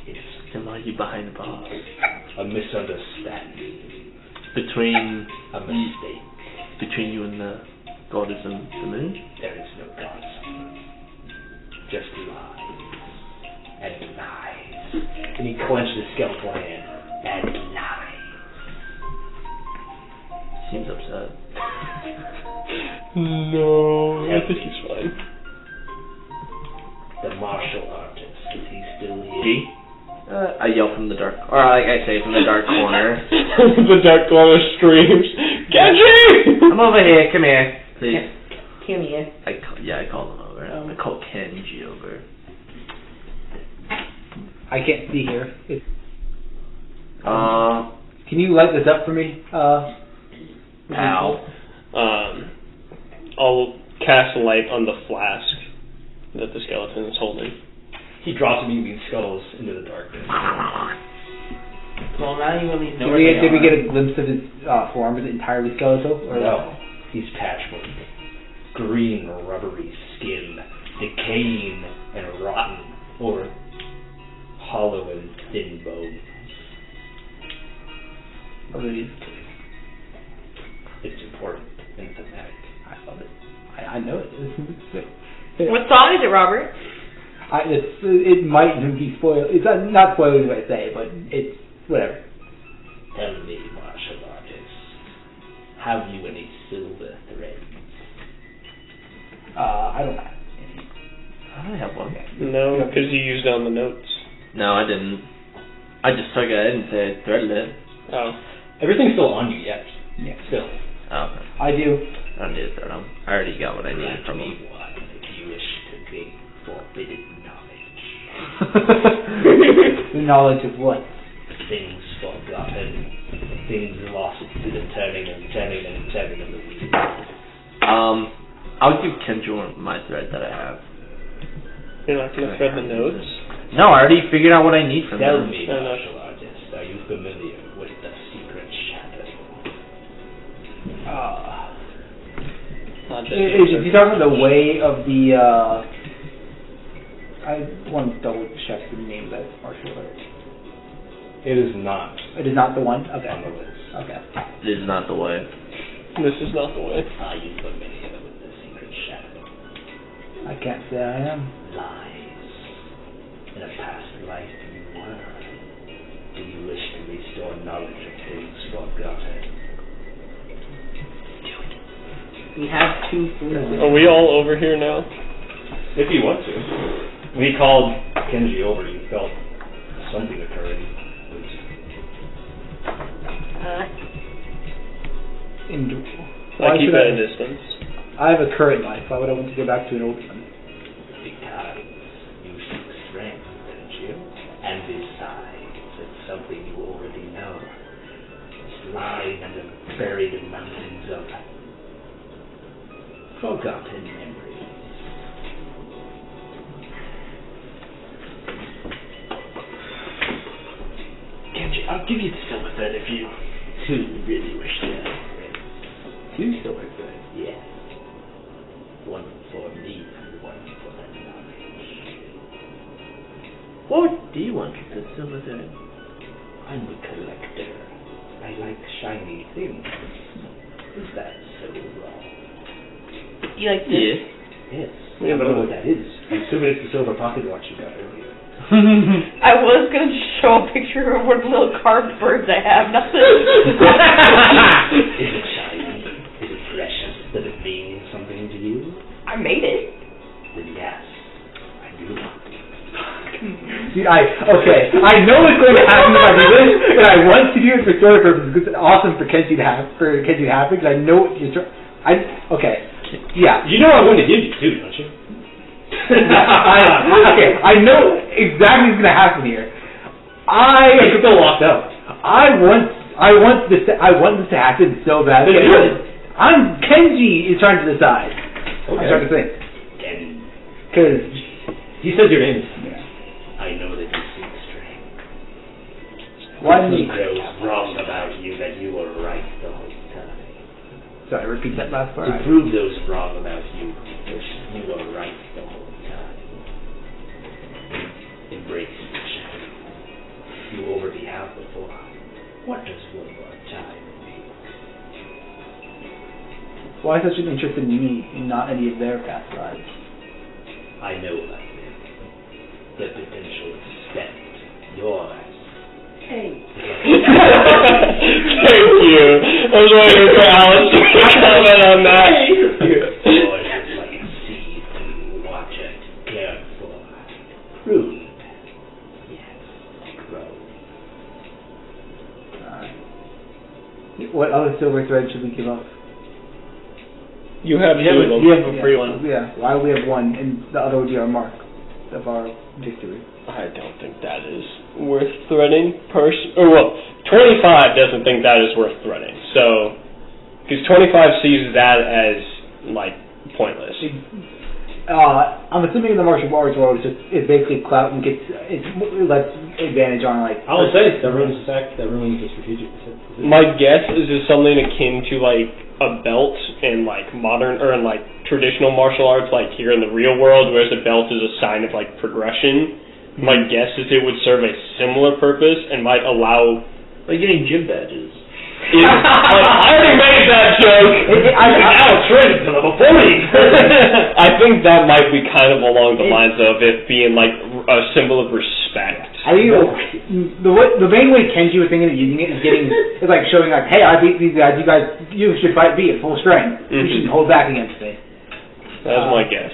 innocent. Then why are you behind bars? A misunderstanding. Between A mistake. between you and the goddess and the moon? There is no gods. Just lies. And lies. And he clenched his skeletal hand. And lies. Seems upset. No, I think he's fine. The martial artist, is he still here? He? I yell from the dark, or like I say from the dark corner. The dark corner screams, Genji! I'm over here, come here, please. Come here. I call him over. I call Kenji over. I can't see here. Can you light this up for me? Pal. I'll cast light on the flask that the skeleton is holding. He drops immediately and scuttles into the darkness. Well, now you at least know Did we get a glimpse of his form? Is it entirely skeletal? Or No, he's patchwork. Green, rubbery skin, decaying and rotten, or hollow and thin bones. It's important and thematic. I love it. I know it. What song is it, Robert? It might be spoiled. It's not spoilers if I say, but it's whatever. Tell me, martial artist, have you any silver threads? I don't have any. I have one. No, because you used it on the notes. No, I didn't. I just took it. I didn't say I threaded it. Oh. Everything's still on you, yes. Yeah. Still. Oh, okay. I do. I don't need to thread them. I already got what I needed from them. What if you wish to gain forbidden knowledge? The knowledge of what? Things forgotten, things lost to the turning and turning and turning of the wheel. I'll give Kenji my thread that I have. You're not going to thread the notes? No, I already figured out what I need from Tell them. me, martial artist, are you familiar with the secret shadow? Is you talking about the way of the, I want to double check the name of that martial art. It is not. It is not the one? Okay. On the list. Okay. It is not the way. This is not the way. Are you familiar with the secret shadow? I can't say I am. Lies. In a past life you were. Do you wish to restore knowledge of things forgotten? We have 2 fools. Are we all over here now? If you want to. When he called Kenji over, you felt something occurring. I keep at a distance. I have a current life. Why would I want to go back to an old one? Because you seek strength, don't you? And besides, it's something you already know. It's lying under buried mountains of forgotten memories. I'll give you the silver thread if you really wish to. 2 silver threads. Yes. One for me and one for the knowledge. What do you want with the silver thread? I'm a collector. I like shiny things. Is that so wrong? You like this? Yes. I don't know what that is. I'm assuming it's the silver pocket watch you got earlier. I was gonna show a picture of one of the little carved birds I have. Nothing. Is it shiny? Is it precious? Does it mean something to you? I made it. Then yes, I do. Dude, I know what's going to happen if I do this, but I want to do it for story purposes because it's awesome for Kenji to have, because I know what you're okay. Yeah. You know I'm going to give you 2, don't you? I know exactly what's going to happen here. You're still locked up. I want this to happen so bad. Kenji is trying to decide. Okay. I'm trying to think. Because he says your name. I know that you seek strength. Why To me? prove those wrong about you that you were right the whole time. Sorry, repeat that last part. To prove those wrong about you that you were right the whole time. Embrace the shadow. You already have before. What does one more time mean? Why such an interest in me and not any of their past lives? I know about them. The potential extent yours. Hey. Thank you. I was waiting for Alice to comment on that. Yours is like a seed you watch it, care for, prune. Yes, grow. What other silver thread should we give up? You have 2 of them. You have a free one. Yeah. Why do we have 1 and the other would be our mark of our victory? I don't think that is worth threading. 25 doesn't think that is worth threading. So, because 25 sees that as, like, pointless. I'm assuming in the martial arts world it's basically clout and lets advantage on like. I will say that ruins the strategic. My guess is something akin to like a belt in like modern or in like traditional martial arts, like here in the real world, whereas a belt is a sign of like progression. My guess is it would serve a similar purpose and might allow Like getting gym badges. I already made that joke. Now it's rated to level 40. I think that might be kind of along the lines of it being like a symbol of respect. I think the main way Kenji was thinking of using it is like showing like, hey, I beat these guys. You should fight me at full strength. You should hold back against me. That's my guess.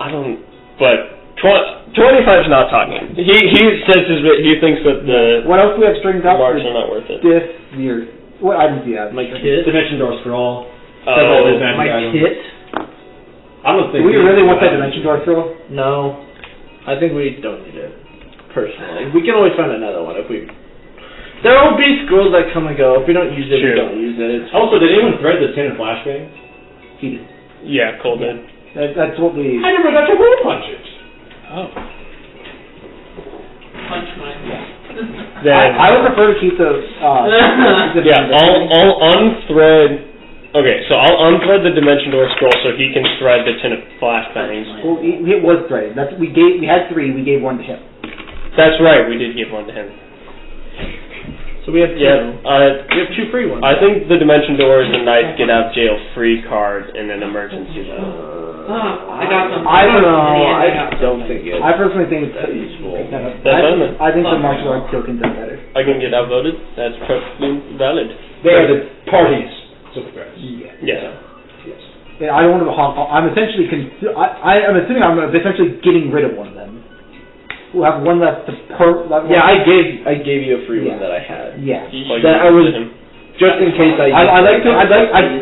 I don't. But 25's not talking. He says he thinks that the what else do we have stringed up? marks are not worth it. What items do you have? My kit. Dimension door scroll. My kit. I don't think Do we really want that dimension door scroll? No. I think we don't need it. Personally. We can always find another one if we... There will be scrolls that come and go. If we don't use it, we don't use it. Also, did anyone thread the tin and flashbang? He did. Yeah, Cole did. That's what we... I never got to roll punch it. Oh. Punch mine. Then I would prefer to keep the... I'll unthread... Okay, so I'll unthread the Dimension Door scroll so he can thread the tin of flashbangs. Well, it was threaded. We had 3. We gave 1 to him. That's right, we did give 1 to him. So we have 2. We have 2 free ones. I think the Dimension Door is a nice get out jail free card in an emergency though. I got some. I don't know. I don't think it. I personally think it's useful. I think the martial arts tokens are better. I can get outvoted. That's perfectly valid. They are the parties. Yeah. Yes. Yeah, I don't want to honk. I'm essentially. I'm assuming I'm essentially getting rid of one of them. We'll have one left to Yeah, I gave you a free one that I had. Yeah. Like That I was just in case I'd like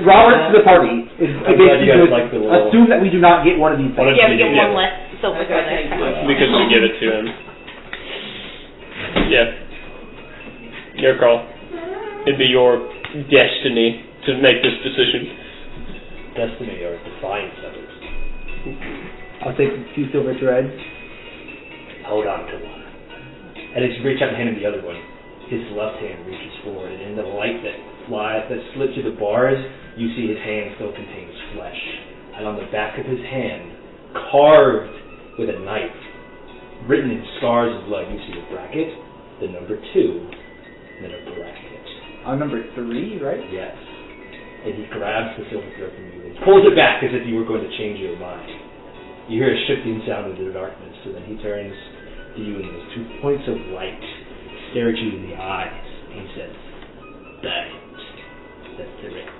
Robert to the party is basically you guys like the little... assume that we do not get one of these things. Yeah, we get 1 less silver thread next time. Because we give it to him. Yeah. Your call. It'd be your destiny to make this decision. Destiny or defiance others. I'll take 2 silver threads. Hold on to one. And as you reach out and hand him the other one, his left hand reaches forward, and in the light that slips through the bars, you see his hand still contains flesh. And on the back of his hand, carved with a knife, written in scars of blood, you see a bracket, the number 2, and then a bracket. On number 3, right? Yes. And he grabs the silver thread from you and pulls it back as if you were going to change your mind. You hear a shifting sound in the darkness, and then he turns to you, and those 2 points of light stare at you in the eyes, and he says, "Burn it, the thread,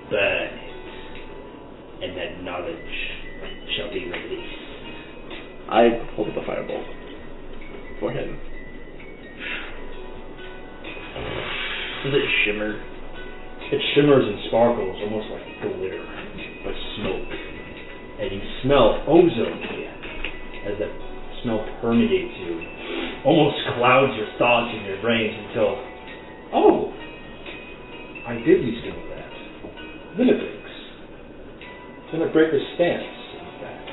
burn it, and that knowledge shall be released." I hold up a firebolt for him. Does it shimmer? It shimmers and sparkles, almost like glitter, but smoke. And you smell ozone again, as that smell permeates you, almost clouds your thoughts in your brains until, oh, I did used to know that. Limit breaks. Limit breaker stance, in fact.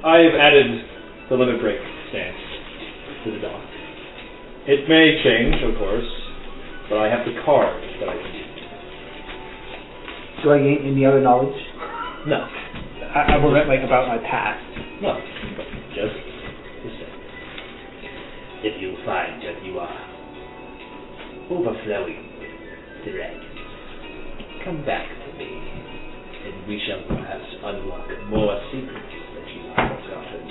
I've added the limit break stance to the dock. It may change, of course, but I have the card that I can use. Do I gain any other knowledge? No. I will read about my past. No. Just the same. If you find that you are overflowing with thread, come back to me, and we shall perhaps unlock more secrets that you have forgotten.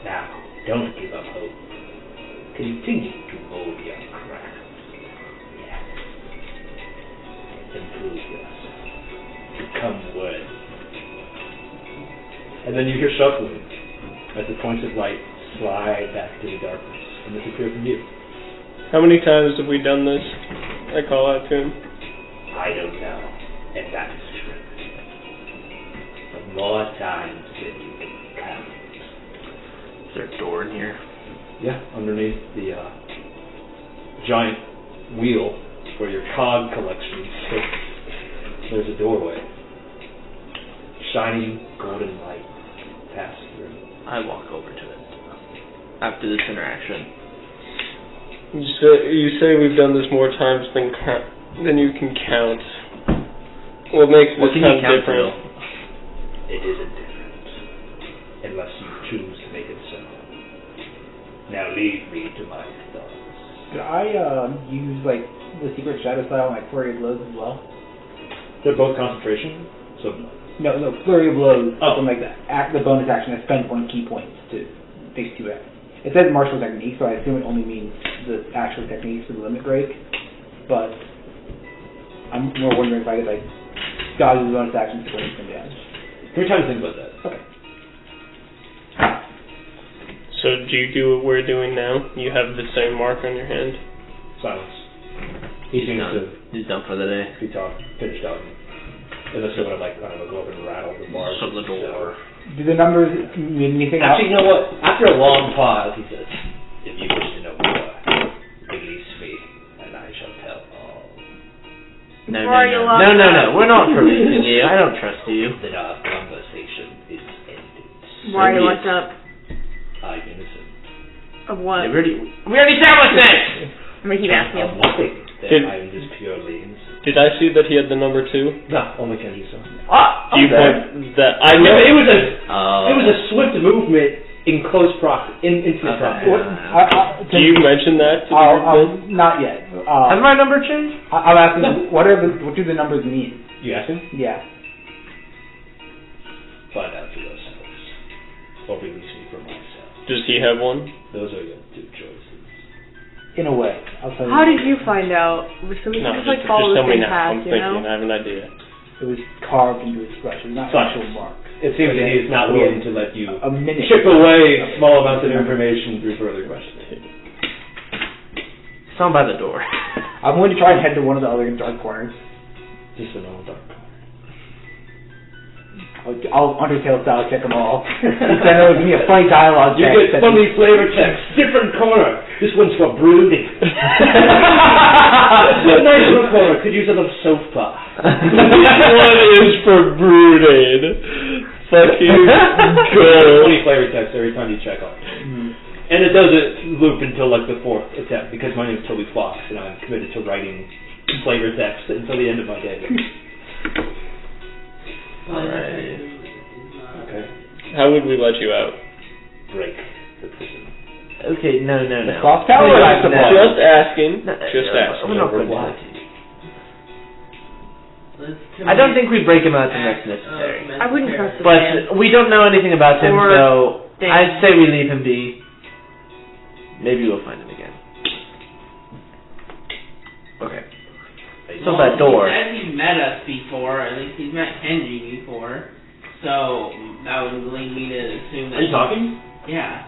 Now, don't give up hope. Continue to hold your craft. Yes. Improve yourself. Become worthy. And then you hear shuffling as the points of light slide back to the darkness and disappear from you. How many times have we done this? I call out to him. I don't know, and that is true. But more times than you can count. Is there a door in here? Yeah, underneath the giant wheel where your cog collection sits, there's a doorway. Shining golden light passes through. I walk over to it after this interaction. You say we've done this more times than you can count. What makes this time different? It isn't different, unless you choose to make it so. Now lead me to my thoughts. Could I use the secret shadow style and flurry of blows as well? They're both concentration, so no, flurry of blows. Something like that. The bonus action, I spend 1 key point to take 2 actions. It says martial technique, so I assume it only means the actual techniques for the limit break. But I'm more wondering if I could dodge the bonus action to go instant damage. Give me time to think about that. Okay. So do you do what we're doing now? You have the same mark on your hand? Silence. He seems to He's done for the day. be finished talking. Unless you want to go up and rattle the bars. Shut the door. Do the numbers mean anything else? Actually, you know what? After a long pause, he says, "If you wish to know more, release me, and I shall tell all." No. No. We're not releasing you. I don't trust you. Then our conversation is ended. Why are you locked up? I'm innocent. Of what? We already established this! I'm gonna keep asking Of him. nothing. Did- I'm just purely innocent. Did I see that he had the number 2? No, only can you so. Do you point that I know? It was a swift movement in close intimate proximity. Do you mention that to the group? Not yet. Has my number changed? I'm asking, what do the numbers mean? You asking? Yeah. Find out for yourselves. Or release me from myself. Does he have one? Those are your 2 choices. In a way, I'll tell you. How did you find out? So we No, can just follow the tell me same now. path, I'm you thinking. know? I have an idea. It was carved into his flesh. It was not an actual mark. It seems that he is not willing to let you A minute. chip away small amounts of information through further questioning. Someone by the door. I'm going to try and head to one of the other dark corners. Just a normal dark corner. I'll Undertale style check them all. Then it'll give me a funny dialogue You check. get funny flavor checks. Different corner. This one's for brooding. A nice little corner. Could use a little sofa. This one is for brooding. Fucking good. 20 flavor text every time you check on it. And it doesn't loop until like the 4th attempt because my name is Toby Fox and I'm committed to writing flavor text until the end of my day. Alright. Okay. How would we let you out? Break the prison. Okay, no. The clock tower? Please, no. Just asking. No, Just asking. We're not going to do that to you. I don't think we break him out unless necessary. I wouldn't trust the man. But we don't know anything about him, Or so Dan. I'd say we leave him be. Maybe we'll find him again. Okay. So that door. He said he's met us before, at least he's met Kenji before, so that would lead me to assume that... Are you talking? Yeah.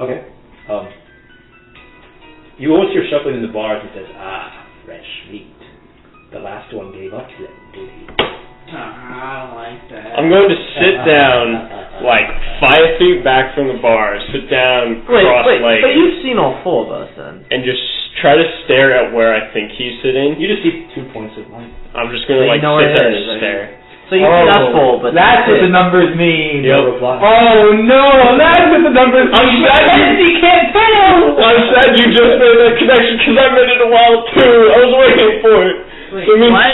Okay. You almost hear shuffling in the bars and says, fresh meat. The last one gave up then, did he? I don't like that. I'm going to sit down, like 5 feet back from the bar, sit down cross-legged, But you've seen all 4 of us then. and just try to stare at where I think he's sitting. You just see 2 points of light. I'm just going to So you know sit where there it and is, stare. So you see us 4, but that's what the numbers mean. Yep. No reply. Oh no, that's what the numbers mean. I'm sad He can't fail. I'm sad you just made that connection because I made it a while too. I was waiting for it. Wait, So it means what?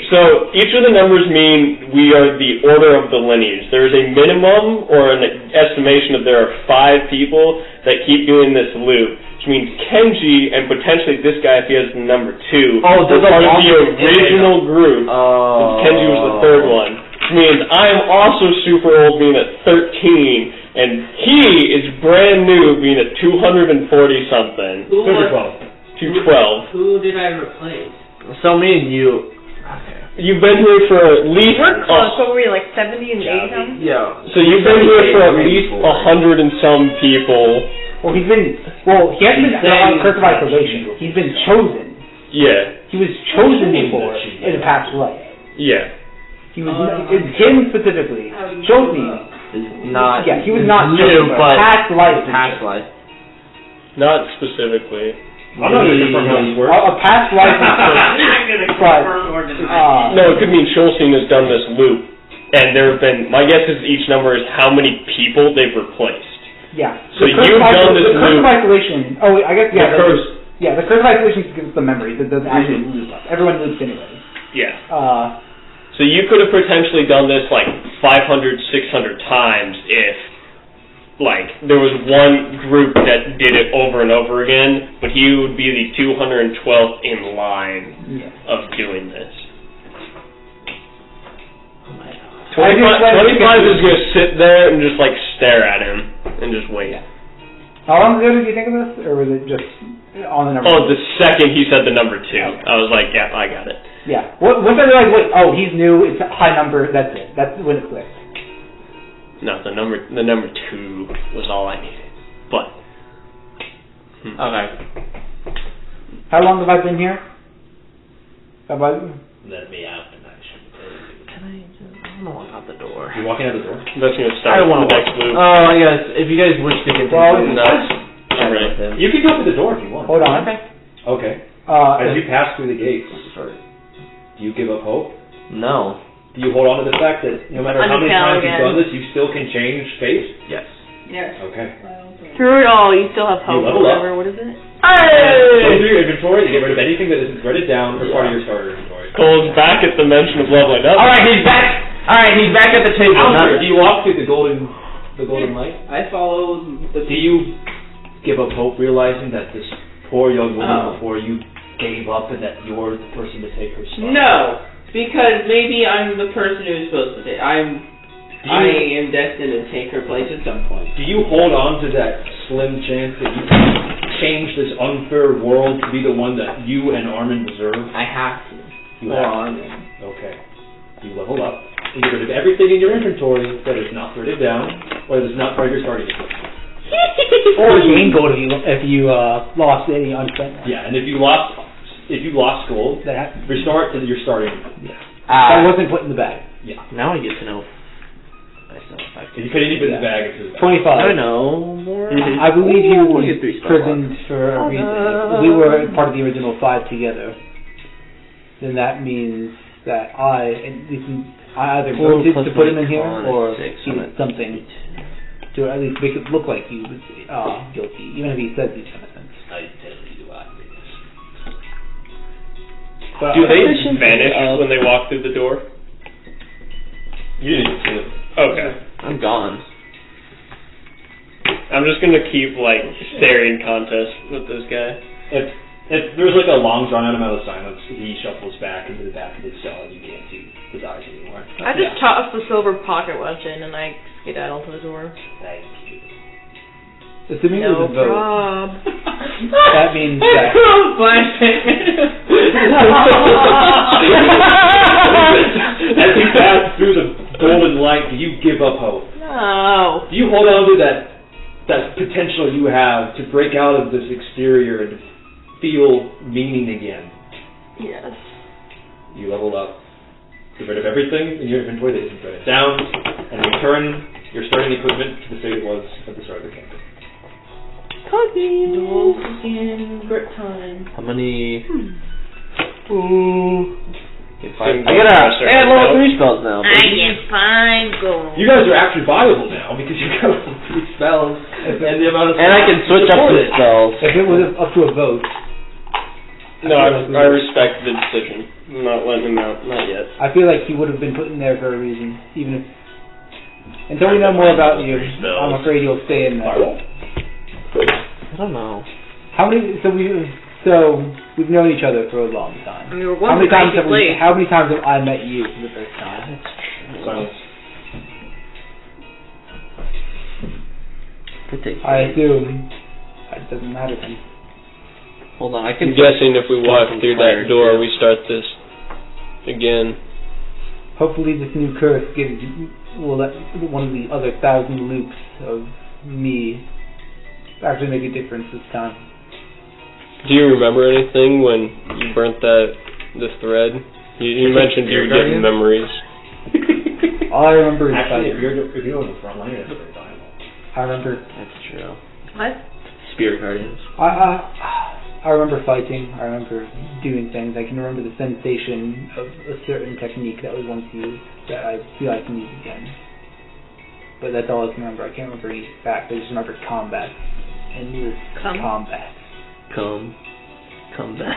So each of the numbers mean we are the order of the lineage. There is a minimum or an estimation of there are 5 people that keep doing this loop, which means Kenji and potentially this guy if he has the number 2 Oh, are there's part a of the long- original group. Oh. Kenji was the 3rd one. Which means I am also super old, being at 13, and he is brand new, being at 240 something. Who was... 212. Who did I replace? So me and you. You've been here for at least... We're close. What were we, like 70 and 80 something? Yeah. So you've been here for at least 100 and some people. Well, he hasn't been on curse of isolation. He's been chosen. Yeah. He was chosen before in a past life. Yeah. He was him specifically chose me. Not. Yeah, he was not new, chosen, but past life. Past life. Not specifically. I'm not going to confirm how this works. A past life. But No, it could mean Schulstein has done this loop, and there have been... My guess is each number is how many people they've replaced. yeah. So The curse you've of done this the curse loop. of isolation. Oh, I guess yeah. The curse. Yeah, the curse of isolation gives the memory. The actual loop. Everyone loops anyway. Yeah. So you could have potentially done this like 500, 600 times if, like, there was one group that did it over and over again, but he would be the 212th in line of doing this. 25 is going to sit there and just, like, stare at him and just wait. How long ago did you think of this, or was it just on the number? Oh, the second he said the number 2, I was like, yeah, I got it. Yeah. Once I realized, wait, oh, he's new, it's a high number, that's it. That's when it clicked. No, the number 2 was all I needed. But Okay. How long have I been here? Have I... Let me out and I should tell you. Can I don't want out the door. You're walking out the door? that's gonna I start don't want the to next loop. Oh, I guess if you guys wish to continue, Alright. You can go through the door if you want. Hold on. Okay. As you pass through the gates, Sorry. do you give up hope? No. Do you hold on to the fact that no matter how many times you've done this, you still can change fate? Yes. Yes. Okay. Through it all, you still have hope or level up. whatever. What is it? Go through your inventory to get rid of anything that isn't threaded down or part of your starter inventory. Cole's back at the mention of leveling up. Alright, he's back. Alright, he's back at the table. Do you walk through the golden light? I follow the... Do you give up hope, realizing that this poor young woman before you gave up and that you're the person to take her spot? No, because maybe I'm the person who's supposed to take... I am destined to take her place at some point. Do you hold on to that slim chance that you can change this unfair world to be the one that you and Armin deserve? I have to. You have to. Okay. You level up and get rid of everything in your inventory that is not threaded down or that is not part of your starting equipment. Or gain gold if you lost any unspent. Yeah, and if you lost gold, That happened. restore it to your starting. That wasn't put in the bag. Yeah. Now I get to know myself. If you put any in the bag, it's in the bag. 25. I know more. I believe you Ooh, were you get 3 star prisoned for a reason. We were part of the original 5 together. Then that means that I either Four voted plus to put him in my here con or is 6, he so did that's something. to at least make it look like he was guilty, even if he says he's innocent. I tell you what it is. But, Do they vanish when they walk through the door? You didn't see them. Okay. I'm gone. I'm just gonna keep like staring contest with this guy. If there's like a long drawn out amount of silence, he shuffles back into the back of his cell and you can't see his eyes anymore. I just toss the silver pocket watch in and I skedaddle to the door. Thank you. Assuming it No was a vote, prob. that means that... As you pass through the golden light, do you give up hope? No. Do you hold on to that potential you have to break out of this exterior and feel meaning again? Yes. You level up, get rid of everything in your inventory that isn't written down, and return your starting equipment to the state it was at the start of the campaign. Cookies. Fucking grit time. How many? I got level 3 spells now. I get 5 gold. You guys are actually viable now because you got 3 spells and the amount of. And I can switch up the spells. If it was up to a vote... No, I respect the decision. I'm not letting him out. Not yet. I feel like he would have been put in there for a reason, even if... Until we know more about you, I'm afraid you'll stay in there. I don't know. How many... So we've known each other for a long time. We were How one many times have place. How many times have I met you for the first time? Silence. Could take I assume it doesn't matter then. Hold on, I I'm can... guessing if we walk through that door, too. we start this again. Hopefully this new curse will let one of the other 1,000 loops of me actually make a difference this time. Do you remember anything when you burnt the thread? You mentioned you were getting memories. All I remember is Actually, if fighting. you're on the front line, that's very viable. I remember... That's true. What? Spirit Guardians. I remember fighting. I remember doing things. I can remember the sensation of a certain technique that was once used that I feel I can use again. But that's all I can remember. I can't remember any facts. I just remember combat. And it was combat. Come back.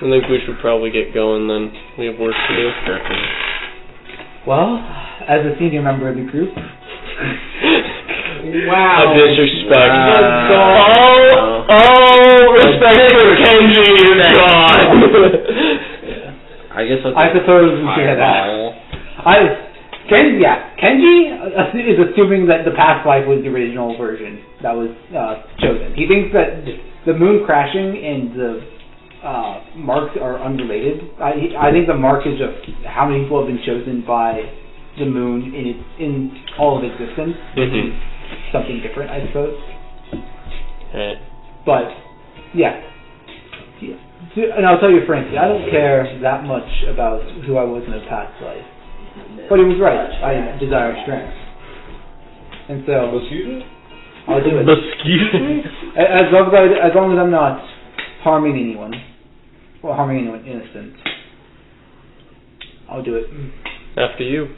I think we should probably get going then. We have work to do. Definitely. Well, as a senior member of the group... Wow. A disrespect. Wow. Oh, respect for Kenji is gone. I guess I suppose we should have that. Kenji is assuming that the past life was the original version that was chosen. He thinks that the moon crashing and the marks are unrelated. I think the mark is just how many people have been chosen by the moon in all of existence. Mm-hmm. Something different, I suppose. Right. But yeah. And I'll tell you frankly, I don't care that much about who I was in a past life. But he was right. I desire strength. And so I'll do it. Excuse me? As long as I'm not harming anyone. Or harming anyone innocent. I'll do it. After you.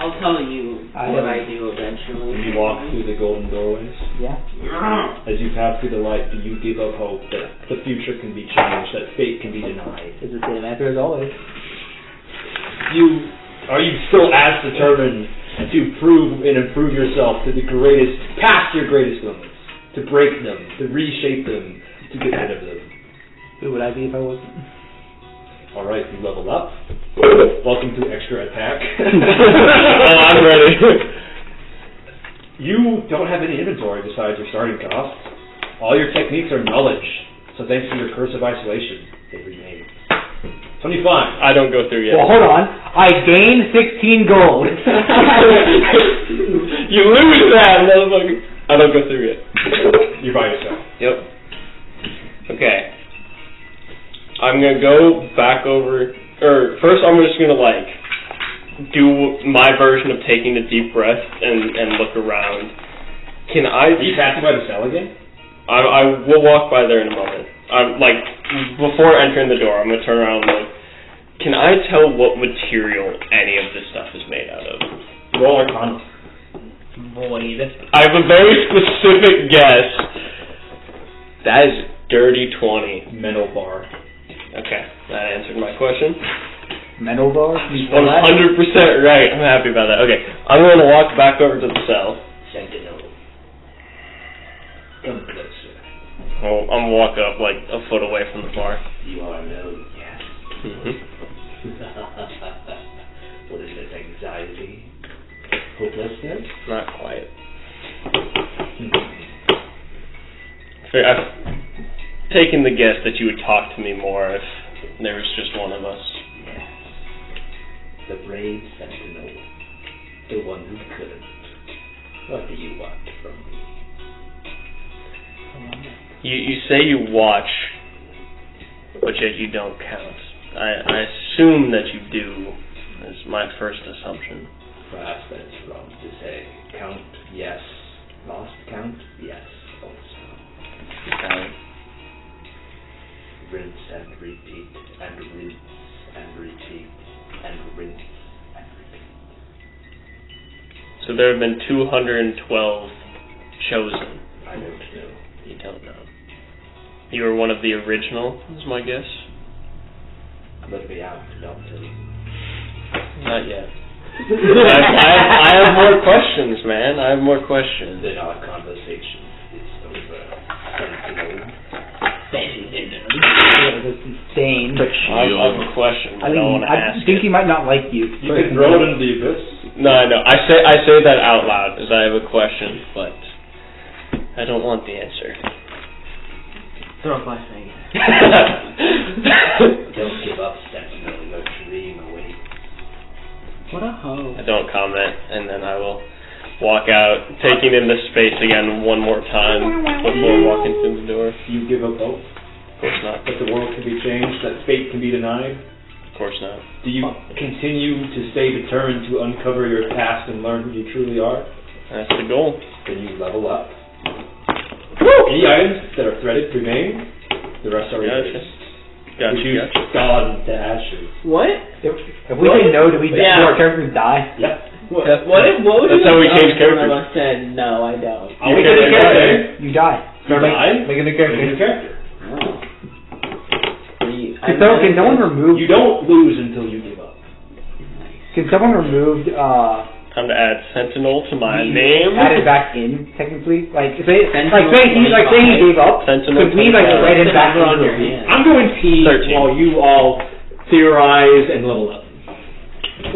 I'll tell you what I do eventually. When you walk through the golden doorways, Yeah. as you pass through the light, do you give up hope that the future can be changed, that fate can be denied? It's the same answer as always. Are you still as determined to prove and improve yourself to the greatest, past your greatest limits, to break them, to reshape them, to get rid of them? Who would I be if I wasn't? All right, you level up. Welcome to extra attack. Oh, I'm ready. You don't have any inventory besides your starting cost. All your techniques are knowledge, so thanks to your curse of isolation, they remain. 25. I don't go through yet. Well, hold on. I gained 16 gold. You lose that, motherfucker. I don't go through yet. You're by yourself. Yep. Okay. I'm gonna go back over, or first I'm just gonna do my version of taking a deep breath and look around. Can I? Are you passing by the cell again? I will walk by there in a moment. I'm before entering the door, I'm gonna turn around and look. Can I tell what material any of this stuff is made out of? Roll Arcana. void. I have a very specific guess. That is dirty 20. Mental bar. Okay, that answered my question. Mental bar? 100% right. I'm happy about that. Okay, I'm going to walk back over to the cell. Sentinel. Come closer. I'm going to walk up like a foot away from the bar. You are alone, yes. Mm-hmm. What is it, anxiety? Hopelessness? Not quite. I've taken the guess that you would talk to me more if there was just one of us. Yes. The brave sentinel. The one who couldn't. What do you want from me? You say you watch, but yet you don't count. I assume that you do, is my first assumption. Perhaps that's wrong to say. Count, yes. Lost count, yes, also. Okay. Rinse and repeat, and rinse and repeat, and rinse and repeat. So there have been 212 chosen. I don't know. You don't know. You were one of the original, is my guess? Let me out, Doctor. Not yet. I have more questions, man. I have more questions. Then our conversation is over. Sentinel. This is insane. I have a question. I don't want to ask think it. he might not like you. You can throw it into the abyss. No, I know. I say that out loud as I have a question, but I don't want the answer. Throw a flashbang. Don't give up, Sentinel. Your dream awaits. What a hoe. I don't comment, and then I will walk out, taking in the space again one more time before walking through the door. You give up hope Of course not. that the world can be changed, that fate can be denied. Of course not. Do you continue to stay determined to uncover your past and learn who you truly are? That's the goal. Then you level up. Any items that are threaded remain. The rest are Gotcha. erased. Got Which you. is gone to ashes. What? If we say no, do we do our characters die? Yep. What would That's how we change characters. I said no, I don't. I'll You make a new die. character. You die. Make a new Make a character. new character. Can someone remove? You don't lose until you give up. Can someone remove? Time to add Sentinel to my name. Add it back in technically. Like say Sentinel say he gave up. Sentinel Could we write him back on your in? hand. I'm going T 13. while you all theorize and level up.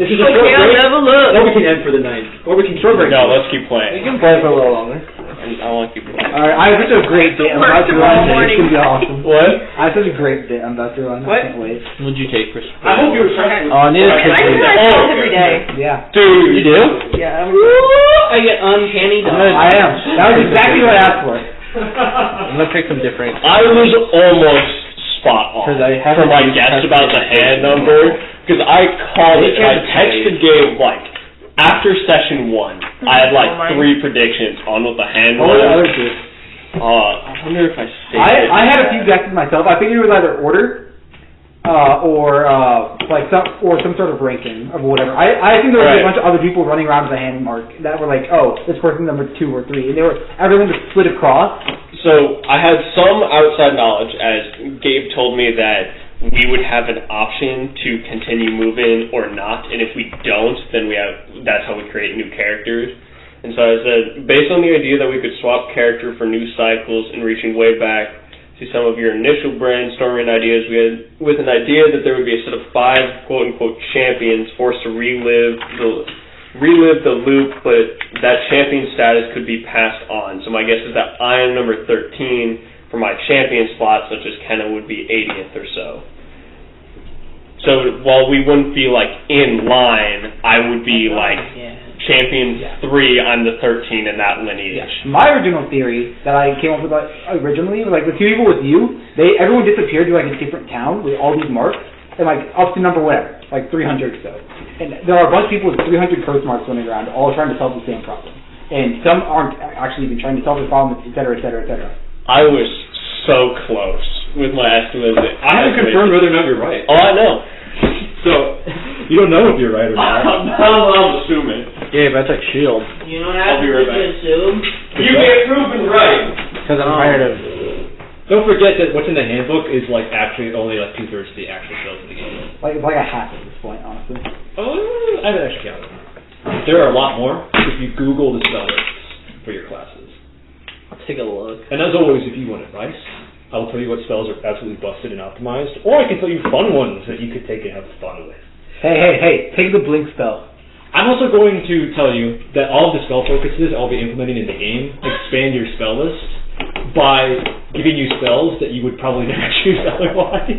This is a short Okay, break. level up. Or we can end for the night. Or we can short break. No, let's keep We playing. can play for a little longer. I want to keep playing. Alright, I have such a great day. I'm about to run. It's gonna be awesome. What? I have such a great day. I'm about to run. What? I can't wait. What'd you take, Chris? I hope you're trying. Oh, I need a I do my calls every day. Yeah. Dude, You do? Yeah. I get uncanny dodge. I am. That was exactly what I asked for. I'm gonna pick some different. I was almost spot on 'Cause I for haven't my used guess custom about the hand number, because I called it. I texted Gabe like after session 1. I had like 3 predictions on what the hand What were the was. other two? I wonder if I saved it. I had a few guesses myself. I figured it was either order, or some sort of ranking of whatever. I think there was Right. a bunch of other people running around with a hand mark that were like, oh, this person's number 2 or 3, and everyone was split across. So I had some outside knowledge, as Gabe told me that we would have an option to continue moving or not, and if we don't, then that's how we create new characters. And so I said, based on the idea that we could swap character for new cycles and reaching way back to some of your initial brainstorming ideas, we had with an idea that there would be a set of 5 quote-unquote champions forced to relive the loop, but that champion status could be passed on. So my guess is that I am number 13 for my champion slot, such as Kenna would be 80th or so. So while we wouldn't be like in line, I would be like champion 3, I'm the 13 in that lineage. My original theory that I came up with originally was like the 2 people with you, everyone disappeared to like a different town with all these marks, and like up to number whatever, like 300 or so. And there are a bunch of people with 300 curse marks running around, all trying to solve the same problem. And some aren't actually even trying to solve the problem, et cetera, et cetera, et cetera. I was so close with my estimate. I haven't confirmed whether or not you're right. Oh, I know. So, you don't know if you're right or not. I'm assuming. Yeah, but that's like shield. You don't have I'll be to right back. assume. You get proven right. Because I'm tired of... Don't forget that what's in the handbook is like actually only like 2/3 of the actual spells in the game. Like a half at this point, honestly. Oh, I haven't actually counted. There are a lot more if you Google the spell lists for your classes. I'll take a look. And as always, if you want advice, I will tell you what spells are absolutely busted and optimized, or I can tell you fun ones that you could take and have fun with. Hey, take the blink spell. I'm also going to tell you that all of the spell focuses I'll be implementing in the game expand your spell list by giving you spells that you would probably never choose otherwise.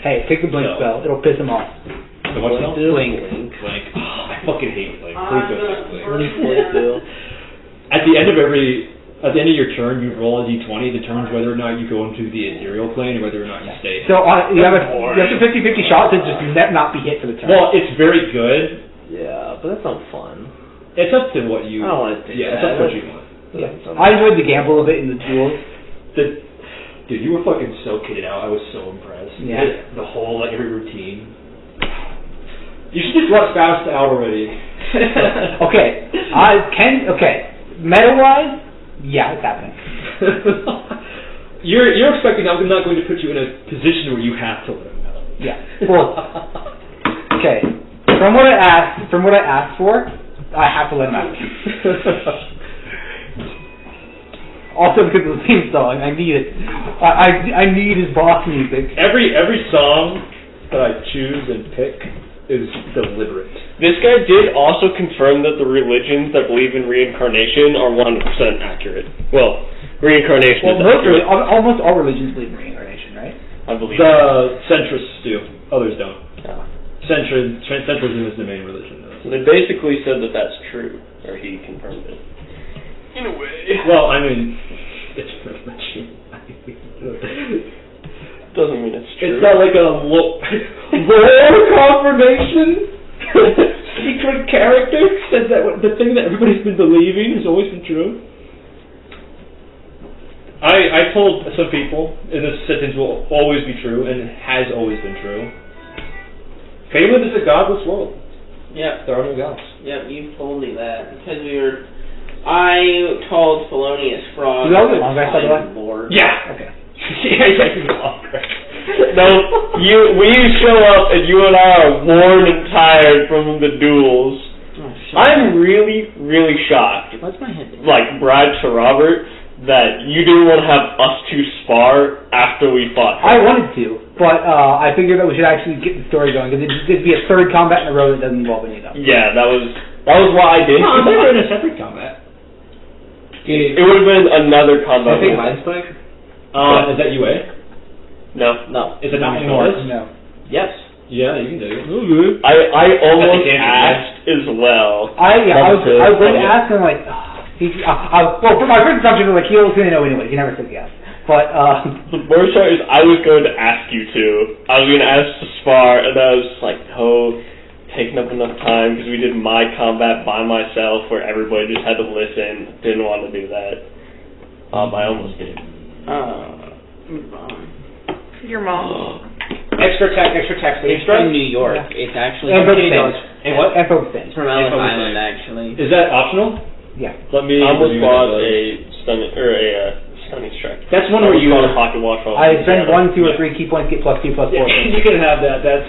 Hey, take the blink spell. It'll piss him off. The what spell? Blink. Blink. Oh, I fucking hate Blink. Please don't use Blink. What do you Blink do? At the end of your turn, you roll a d20, determines whether or not you go into the ethereal plane or whether or not you stay. So you have a 50-50 shot to just not be hit for the turn. Well, it's very good. Yeah, but that's not fun. It's up to what you... I don't want to do Yeah, it's that. up to what you want. Yeah. I enjoyed the gamble of it in the duels. Dude, you were fucking so kitted out. I was so impressed. Yeah. The whole, like, every routine. You should just let Faust out already. Okay. Meta-wise, yeah, it's happening. You're expecting I'm not going to put you in a position where you have to let him out. Yeah. Well, okay. From what I asked for, I have to let him out. Also because of the theme song, I need it. I need his boss music. Every song that I choose and pick is deliberate. This guy did also confirm that the religions that believe in reincarnation are 100% accurate. Well, reincarnation is accurate. Almost all religions believe in reincarnation, right? I believe The centrists do. Others don't. Yeah. Centrism is the main religion. So they basically said that that's true, or he confirmed it. In a way. Well, I mean, it's religion. Doesn't mean it's true. It's not like a lore confirmation. Secret character said that the thing that everybody's been believing has always been true. I told some people, and this sentence will always be true, and has always been true. Phelan is a godless world. Yep. There are no gods. Yep, you told me that. Because I told Felonious Frog. Did that was a long rest, by the way? Lord. Yeah. Okay. Yeah, it's a long rest. No, we show up and you and I are worn and tired from the duels. Oh, I'm really, really shocked. What's my head doing? Like Brad to Robert, that you didn't want to have us two spar after we fought. I wanted to, but I figured that we should actually get the story going because it'd be a third combat in a row that doesn't involve any of them. Yeah, that was why I did. No, they were in a separate combat. It would have been another combat. I think mine's playing. Is that UA? No. Is it not anymore? No. Yes. Yeah, you can do it. I almost That's a asked as well. I was going to ask him like, well, for my first assumption was like he was going to know anyway. He never said yes. But the worst part is I was going to ask you to. I was going to ask to spar, and I was just like, no, taking up enough time because we did my combat by myself where everybody just had to listen. Didn't want to do that. I almost did. Your mom. Extra text. It's from New York. Yeah. It's actually and from New York. And what? It's from Ellis Island, actually. Is that optional? Yeah. Let me. I almost bought a stunning strike. That's one where you bought a pocket watch. I spend 1, 2, or 3 key points, get +2, +4. Yeah, you can have that. That's.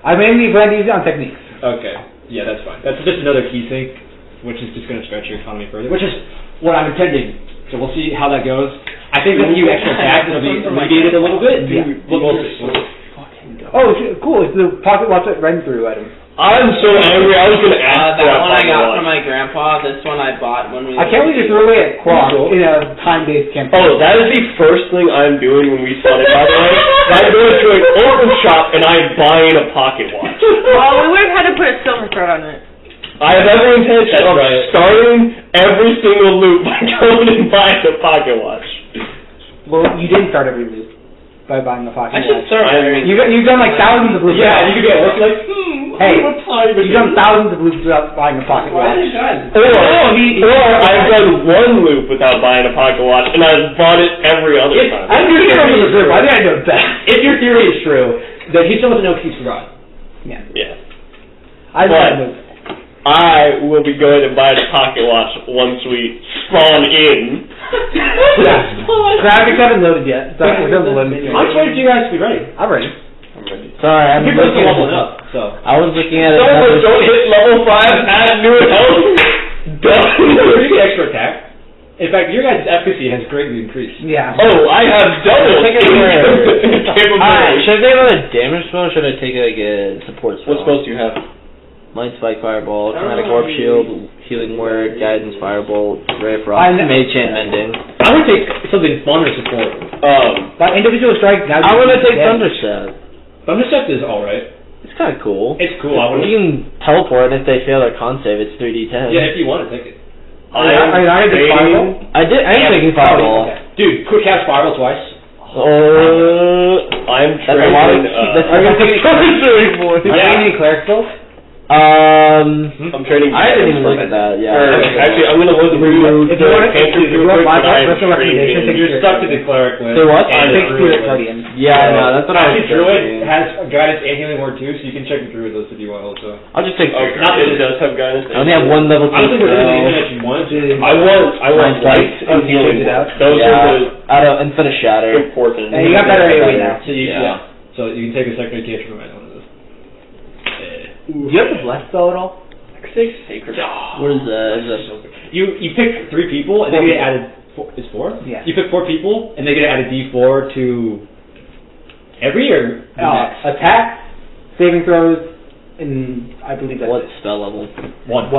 I mainly plan to use it on techniques. Okay. Yeah, that's fine. That's just another key sync, which is just going to stretch your economy further. Which is what I'm intending. So we'll see how that goes. I think with you extra attack, it'll be alleviated a little bit. Yeah. We'll see. Oh, cool. It's the pocket watch that ran through item. I'm so angry. I was going to ask that one I got from my grandpa. This one I bought when we. I can't believe you threw away at Quack in a time-based campaign. Oh, that is the first thing I'm doing when we start it, by the way. I'm going to an open shop and I'm buying a pocket watch. Well, we would have had to put a silver thread on it. I have every intention of starting every single loop by going and buying a pocket watch. Well, you didn't start every loop by buying a pocket watch. I should start every. You've done like thousands of loops. Yeah, you could get it. Like, hey, you've done thousands of loops without buying a pocket watch. Or I've done one loop without buying a pocket watch, and I've bought it every other time. I think I know best. If your theory is true, then he still doesn't know keeps forgotten. Yeah. Yeah. I know. I will be going and buying a pocket watch once we spawn in. Graphics haven't loaded yet. So we're still loading. I'm just waiting for you guys to be ready. I'm ready. Sorry, I'm People are looking still leveling up, so. I was looking at it. Don't hit level 5, add new health. You get extra attack. In fact, your guys' efficacy has greatly increased. Yeah. Oh, I have double Alright, capability. should I take another damage spell or should I take like a support spell? What spells do you have? Mind Spike, Fireball, Kinetic Orb Shield, Healing Word, Guidance, Firebolt, Ray of Frost, I'm- Mage Hand Mending. I would take something fun or support. By individual strike, now I want to take yeah. Thunderstep. Thunderstep is alright. It's kind of cool. It's cool. I would. You can teleport, and if they fail their con save, it's 3d10. Yeah, if you want to take it. Are you not into Fireball? I am taking Fireball. Okay. Dude, quick cast Fireball twice. I'm That's a lot of. That's Are you taking for. Are you taking any cleric spells? I'm trading. I didn't even look at that. Yeah. Actually, I'm gonna look through If the you want to, cantrip if you real want quick, my but I'm personal recommendation, trading. take You're stuck to the cleric with. Say what? and Take the Spirit druid. Guardian. Yeah, no, that's what I was Actually, Druid thinking. has a guidance and healing word too, so you can check the Druid list if you want also. I'll just take. Okay, Not it that- does have guidance. I only have one level 2 I don't think there's anything spell. that you want to. I want Mind light Spike. and Oh, you healing. changed it out? Those are Out of instead of the Shatter. important. Yeah, you got better AoE now. So you, Yeah. So you can take a secondary cantrip from any one of those. Do you have the bless spell at all? Sacred. What is that? Is that You pick 3 people and they get added. Is 4? Yeah. You pick 4 people and they get added D4 to every or Attack, saving throws, and I believe that's what it. spell level? One.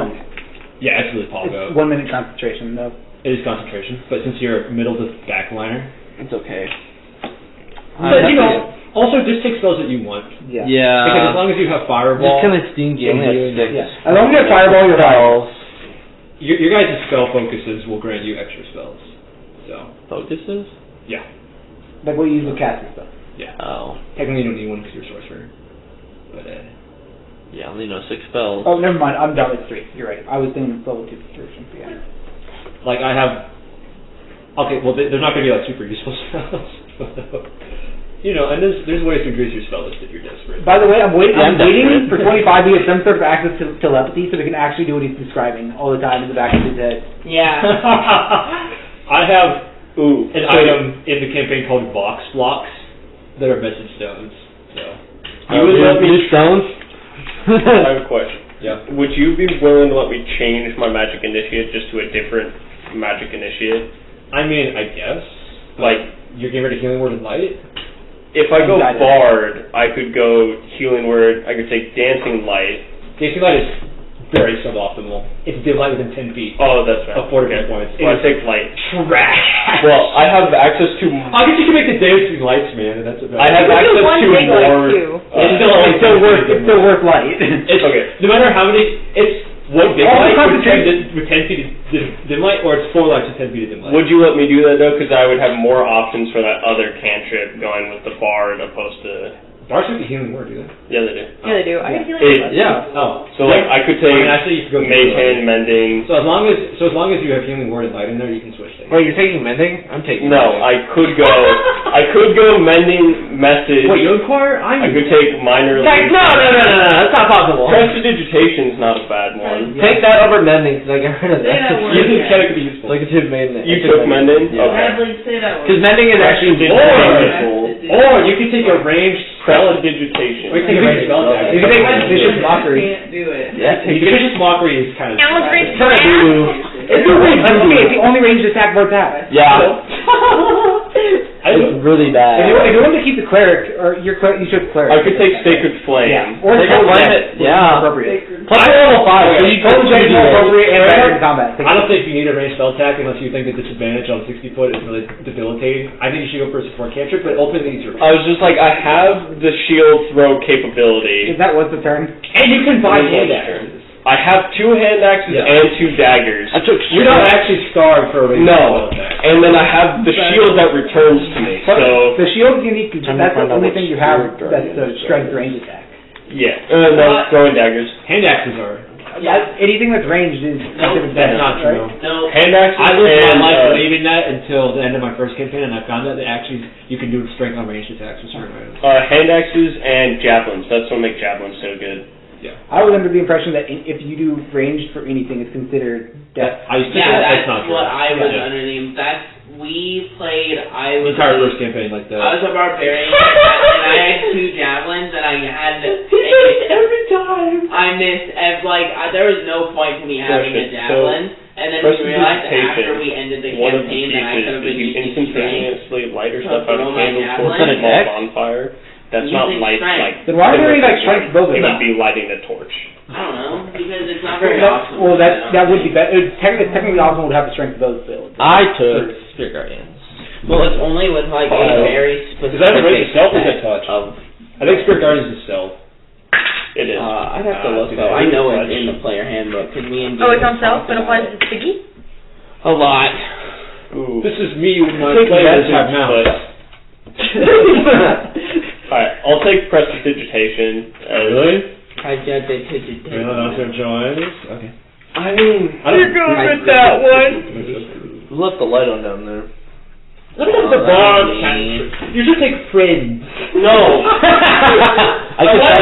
Yeah, it's really Polgo. It's 1 minute concentration though. It is concentration, but since you're middle to backliner, It's okay. but you know, also just take spells that you want. Yeah. Because as Yeah. long as you have Just Fireball, kind of stingy. Only has 6. Yeah. As long as you have Fireball, you're fine. your guys' spell focuses will grant you extra spells. So Focuses? yeah, Like what you use with cast and stuff. yeah. Oh. Technically, you don't need one because you're a sorcerer. But Yeah, I only know 6 spells. Oh, never mind. I'm done with 3. You're right. I was thinking level 2 version. Yeah. like I have. Okay, well they're not going to be like super useful spells. You know, and there's ways to increase your spell list if you're desperate. By the way, I'm waiting. Yeah, I'm I'm waiting desperate. for 25 to get some sort of access to telepathy, so they can actually do what he's describing all the time in the back of his head. Yeah. I have Ooh. an item in the campaign called Vox Blocks that are message stones. So You would let me. stones? I have a question. yeah. Would you be willing to let me change my magic initiate just to a different magic initiate? I mean, I guess. Like, You're getting rid of Healing Word and Light? if I go Exactly. Bard, I could go Healing Word, I could take Dancing Light. Dancing Light is very suboptimal. It's dim light within 10 feet. Oh, that's right. Of 40 points. Well, I take Light. Trash. Well, I have access to... I guess you can make the dancing lights, man, and that's about I have You can do access one to big light, more... too. It's still worth light. It's Okay. No matter how many, it's one big All the light with concentration- 10 feet of dim light, or it's 4 lights with 10 feet of dim light. Would you let me do that, though? Because I would have more options for that other cantrip going with the Bard opposed to... Bards have the Healing Word, do they? Yeah, they do. Yeah, they do. I can feel It- Yeah. Oh. So, like, I could take actually, you could go Mage Hand Mending... So as long as you have Healing Word and Light in there, you can switch things. Wait, you're taking Mending? I'm taking No, Mending. I could go Mending, Message... What, you inquire? I could take Minor... No, that's not possible. Prestidigitation's not a bad one. Take that over Mending, because I got rid of Say that that. word. You think Kenna could be useful? Like it's his main name. You took Mending? Yeah. Okay. say that Because Mending is actually Or you can take a ranged spell. Or you Prestidigitation. can take a ranged spell attack. You can take Vicious Mockery. Can't do it. Yeah, take Vicious Mockery is kind of. It's kind of voodoo. It's the only ranged attack both have. Yeah. I It's really If bad. you want to keep the cleric, or your cleric, you should cleric. I could take Sacred Flame. Yeah. Or Take a Total limit, Jet, which is yeah. appropriate. Plus level 5, so you Total Jet is more appropriate and better in combat. I don't think you need a ranged spell attack unless you think the disadvantage on 60 foot is really debilitating. I think you should go for a support cantrip, but ultimately it's your. I was just like, I have the shield throw capability. Is that what's the turn? And you can buy hand axes. I have 2 hand axes Yeah. and 2 daggers. You're not actually starved for a ranged No. spell attack. And then I have the shield that returns to me. So, The shield's unique because Time to that's the find out only what thing you have spirit that's guardian the strength range attack. yeah. No, throwing daggers. Hand axes are. Anything that's ranged is considered That's damage, not right? true. No. Hand axes I lived and... my life believing that until the end of my first campaign, and I found that actually you can do strength on ranged attacks with certain items. hand axes and javelins. That's what makes javelins so good. Yeah. I was under the impression that if you do ranged for anything, it's considered death. That's not what true. I was under the we played, I was entire first campaign like that. I was a barbarian, and I had 2 javelins, and I had every time. I missed, there was no point to me having a javelin, and then we realized after we ended the campaign that I could have been using instantaneously light yourself out of candles javelin. towards a small bonfire. That's not light, Then why are there any strength buildings? It would be lighting a torch. I don't know, because it's not very awesome. Well, that would be better. Technically, awesome would have the strength of those builds. I took Spirit Guardians. Well, it's only with a very specific. Is that a raise stealth or is that touch? I think Spirit Guardians is stealth. It is. I'd have to look though. I know it's in the player handbook because me and it's on stealth, but applies to Sticky? A lot. Ooh. This is me when my players have mouths. Alright, I'll take Prestidigitation. Really? Prestidigitation. joins. Okay. I mean, You're good with that one. We left the light on down there. Let me look at the bond cantrip. You should take friends. No. I could tell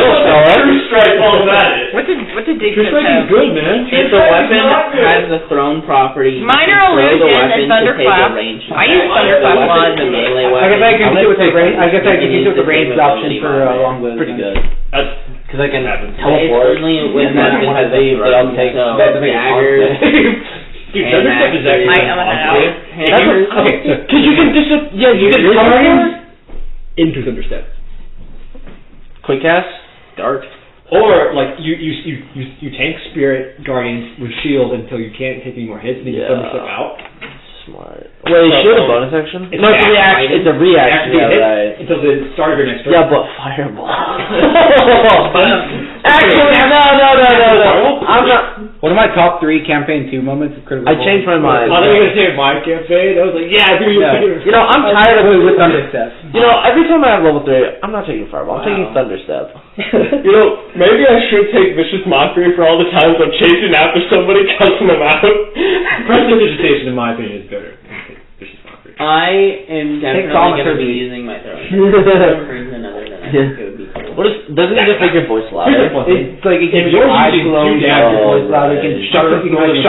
True Strike all that is. What did Dig True Strike is good, man. If the weapon has the thrown property, Minor illusion and thunderclap. I use thunderclap a lot. I guess I can use it with the range. I guess I can use it with the range option for long bows. Pretty good. Because I can teleport. and then when I leave, they all take daggers. Dude, Thunderstep is actually okay, because you can you can Guardians into Thunderstep. Quick cast, dart. Or you tank Spirit Guardians with shield until you can't take any more hits, and then you Thunderstep out. Smart. Wait, is shield a bonus action? It's a reaction. It's a reaction. Yeah, right. Until the start of your next turn. Yeah, but fireball. Actually, no. I'm not. One of my top 3 campaign 2 moments of critical. I changed my mind. I thought you were gonna say my campaign. I was like, yeah, do you? You know, I'm tired of it with Thunderstep. You know, every time I have level 3, I'm not taking fireball. I'm taking Thunderstep. You know, maybe I should take Vicious Mockery for all the times I'm chasing after somebody, cussing them out. Prestidigitation, in my opinion, is better. Vicious Mockery. I am definitely going to be using my throwing. For some reason other than I think it would be cool. Doesn't it just make your voice louder? It's like it can make your eyes glow, your voice louder, you can shut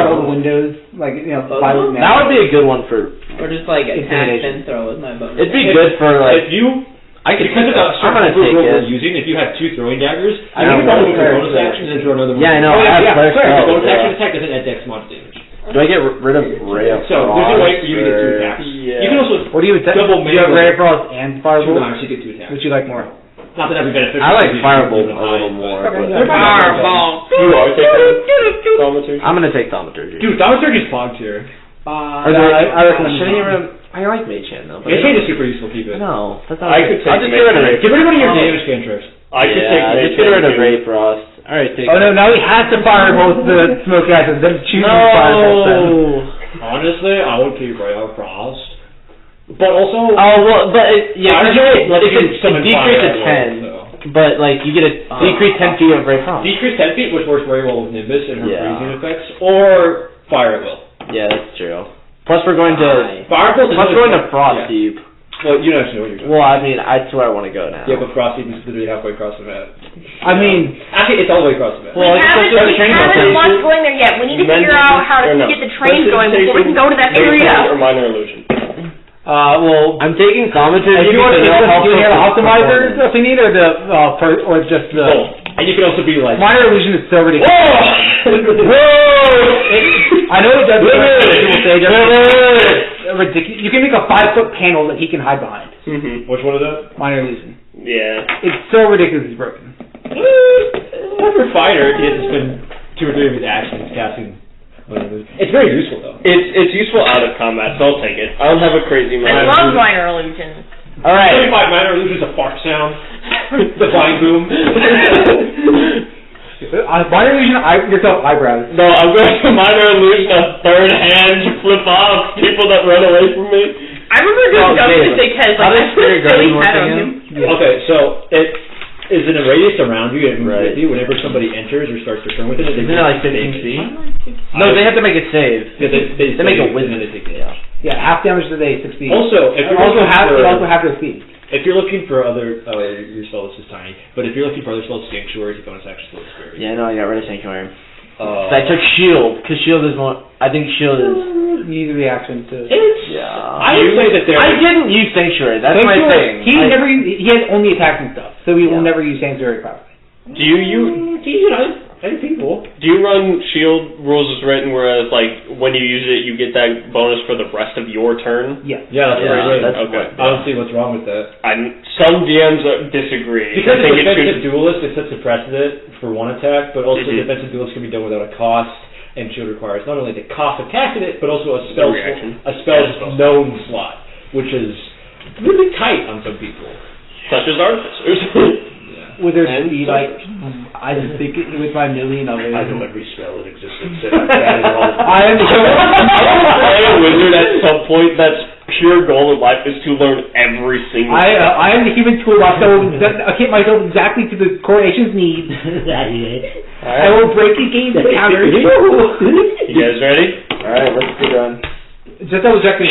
all the windows, That would be a good one for. Or just attack and throw with my bonus. It'd be good for If you. Because of the I'm gonna take we're it. using, if you have 2 throwing daggers, I you can know, with your bonus action and throw another one. Yeah, I know. I have the bonus action attack doesn't add dex mod damage. Do I get rid of Ray of So there's a way for you to get 2 attacks. Yeah. You can also What do you double do? You have Ray of Frost and 2 Firebolt. times, you get 2 attacks. Which you like more? Not that every benefit. I like Firebolt a little more. Fireball. You are taking Thaumaturgy? I'm gonna take Thaumaturgy. Dude, Thaumaturgy is fog tier. I recommend. Shouldn't you? I like Mage Hand though. Mage Hand is super useful. Keep it. No, that's not. I could take I'll just get rid of Ray. Get rid of one of your damage cantrips. I could take just get rid of Ray Frost. All right, take. Oh no! Now he has to Firebolt the smoke gases. Then choose Firebolt. Honestly, I would keep Ray of Frost. But also. Oh well, but it's a decrease of 10. So. But you get a decrease 10 feet of Ray Frost. Decrease 10 feet, which works very well with Nimbus and her freezing effects, or Fire Will. Yeah, that's true. Plus we're going to Frost Deep. Well, you don't actually know what you're doing. Well, I mean, that's where I want to go now. Yeah, but Frost Deep is literally halfway across the map. I mean, actually, it's all the way across the map. Well, we haven't launched going there yet. We need to figure out how to get the train going before we can go to that area. Or Minor Illusion. Well, I'm taking Thaumaturgy. Do you want to have optimizers if we need, or or just the? And you can also be like Minor Illusion is so ridiculous. I know it does. Ridiculous. You can make a 5-foot panel that he can hide behind. Mm-hmm. Which one of those? Minor Illusion. Yeah. It's so ridiculously broken. For fighter, he has to spend 2 or 3 of his actions casting. It's very useful though. It's useful out of combat, so I'll take it. I don't have a crazy mind. I love Minor Illusion. All right. 35 Minor Illusion is a fart sound. The flying boom. Minor Illusion, yourself eyebrows. No, I'm going to Minor Illusion a third hand flip off people that run away from me. I remember doing Ghost Big Heads, I really had on him. Okay, so it is in a radius around you, and whenever somebody enters or starts to turn with it, isn't it like 15 feet? No, they have to make it save. Yeah, they make a wisdom. Yeah, half damage to they 16. Also, if you also have their speed. If you're looking for other, your spell list is tiny, but if you're looking for other spells, Sanctuary is a bonus action spell. Yeah, no, I got rid of Sanctuary. So I took Shield, because Shield is more, I think Shield is... You use a reaction to... I would say that I didn't use Sanctuary, that's my thing. He has only attacks and stuff, so he will never use Sanctuary properly. Do you other people. Do you run shield rules as written, whereas like when you use it, you get that bonus for the rest of your turn? Yeah. Yeah, that's right. Okay. I don't see what's wrong with that. Some DMs disagree. Because it's defensive duelist, it sets a precedent for one attack, but also defensive duelist can be done without a cost, and shield requires not only the cost of casting it, but also a spell's known slot, which is really tight on some people. Such as artificers. Would there be like, I just think with my million of it. I know every spell in existence. I am a wizard at some point. That's pure goal in life is to learn every single. I am the human toolbox that will hit myself exactly to the coordination's needs. I will break the game counters. You guys ready? All right, let's get on. Just double checking.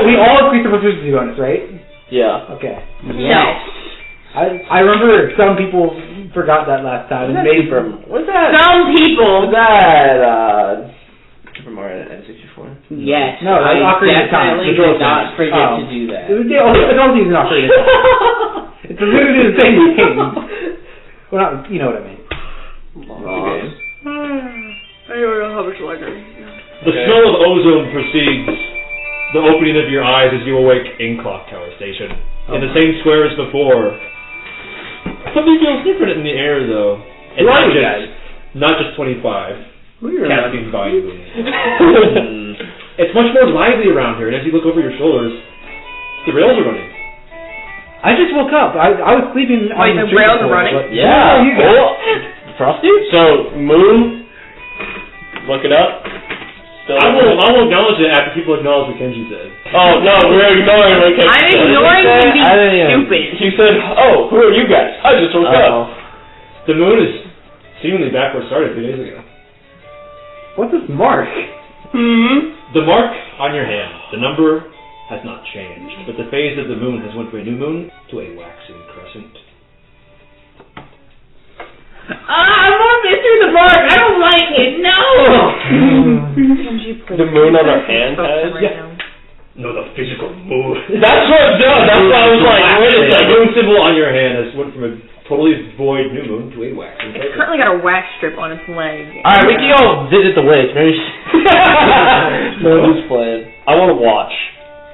we all increase the proficiency bonus, right? Yeah. Okay. No. I remember some people forgot that last time. What's that from? What's that? Some people. Was that Super Mario N64? Yes. No, that's Ocarina of Time. Definitely did not forget to do that. It don't use an Ocarina of Time. It's literally the same game. Well, not, you know what I mean. I don't know how much longer. The smell of ozone precedes the opening of your eyes as you awake in Clock Tower Station. In the same square as before. Something feels different in the air, though. It's not just 25. Casting by you. It's much more lively around here, and as you look over your shoulders, the rails are running. I just woke up. I was sleeping. Wait, the rails are running? Yeah. You guys. Frosty? So, Moon, look it up. I will acknowledge it after people acknowledge what Kenji said. Oh, no, we're ignoring what Kenji said. I'm ignoring him being stupid. He said, oh, who are you guys? I just woke up. The moon is seemingly back where it started 2 days ago. What's this mark? The mark on your hand, the number has not changed, but the phase of the moon has went from a new moon to a waxing crescent. I'm more missing the mark. I don't like it. No. The moon on our hand has? No, the physical moon. That's what it does. That's why I was like, wait a The second. moon symbol on your hand has went from a totally void new moon to a waxing It's crescent. currently got a wax strip on its leg. Alright, we can all visit the witch. Maybe no who's playing. I want to watch.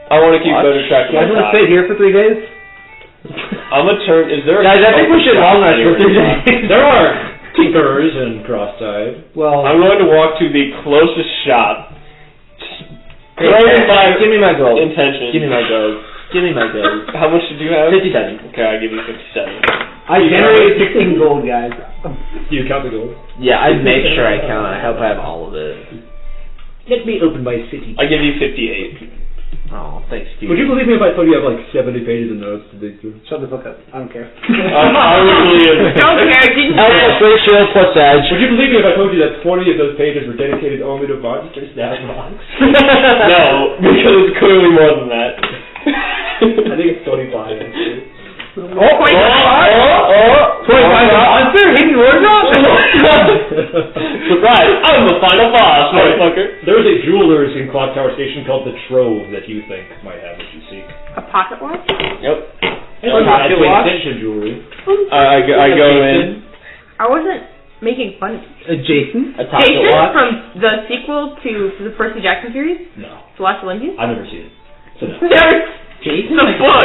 I want to keep better track of You guys my want to stay here for 3 days? I'm a turn. Is there? Guys, I think we should long rest for 3 days. There are tinkerers and cross-eyed. Well, I'm going to walk to the closest shop. Hey, give me my gold. Intention. Give me my gold. Give me my gold. How much did you have? 57. Okay, I'll give you 57. I generated 16 gold, guys. Do you count the gold? Yeah, I make sure I count. I hope I have all of it. Let me open my city. I give you 58. Oh, thanks, Steve. Would you believe me if I told you I have like 70 pages of notes to dig through? Shut the fuck up. I don't care. I really am. Don't care. Didn't Alpha, Free Shield, plus Edge. Would you believe me if I told you that 20 of those pages were dedicated only to monsters down rocks? No, because it's clearly more than that. I think it's 25. Actually. Oh, 25 monster? Hidden wardrobe? Surprise! I'm the final boss, motherfucker. There is a jeweler's in Clock Tower Station called the Trove that you think might have what you seek. A pocket watch? Yep. Pocket watch? Jewelry. I go in. I wasn't making fun of you. Jason? A pocket Jason watch? from the sequel to the Percy Jackson series? No. Celeste Olympian? I've never seen it. So no. Never. Jason? The book.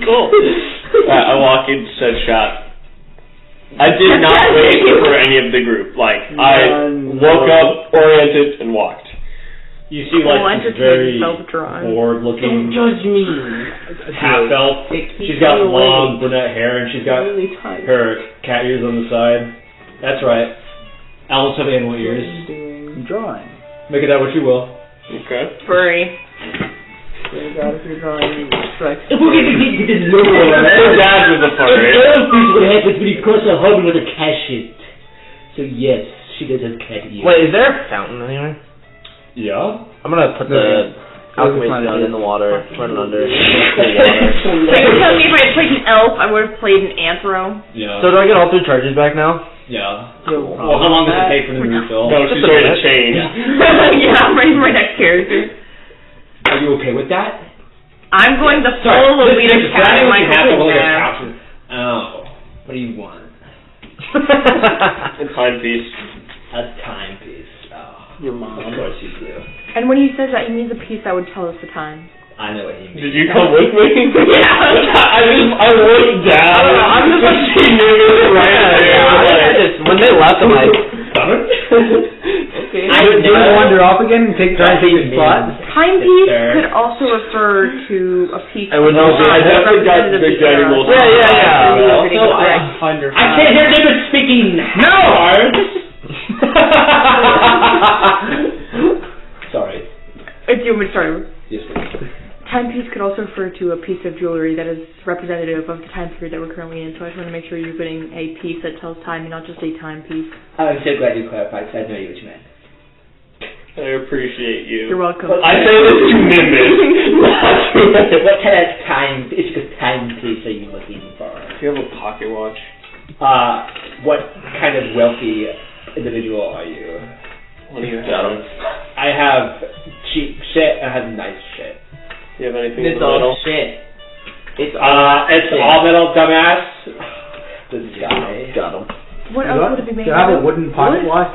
Cool. I walk into said shop. I did not wait for any of the group. Like, I woke up, oriented, and walked. You see, like, this very bored looking, Judge me. half elf. She's got long brunette hair and she's got her cat ears on the side. That's right. Owls have animal ears. I'm drawing. Make it that what you will. Okay. Furry. Your dad was a furry. What happens when you cross a husband with a cashet? So yes, she does have cat ears. Wait, is there a fountain anywhere? Yeah? I'm gonna put the Alchemy stone in the water, running under. So you're telling me if I had played an elf, I would have played an anthro? Yeah. So do I get all 3 charges back now? Yeah. Well, how long does it take for them to refill? No, she's ready to change. Yeah, I'm ready for my next character. Are you okay with that? I'm going the full Lolita cat in my Michael. Oh. What do you want? A timepiece. A timepiece. Oh. Your mom. Of course you do. And when he says that, he means a piece that would tell us the time. I know what he means. Did you come with me? Yeah. I looked down. I'm just like, she knew right there. When they left, I'm like, Okay. Do you want to wander off again and try to take your spot? Timepiece could also refer to a piece. I would know. I definitely got big daddy wolf. I can't hear David speaking. No. Sorry. If you want me to start. Yes, please. Timepiece could also refer to a piece of jewelry that is representative of the time period that we're currently in. So I just want to make sure you're getting a piece that tells time and not just a timepiece. I'm so glad you clarified, because I know what you meant. I appreciate you. You're welcome. I say this to Nimbus. What kind of timepiece are you looking for? Do you have a pocket watch? What kind of wealthy individual are you? What do you have? I have cheap shit and I have nice shit. Do you have anything It's in the all middle? shit. It's all metal, dumbass. This guy. got him. What else would it be made Do you have a of? wooden pocket watch?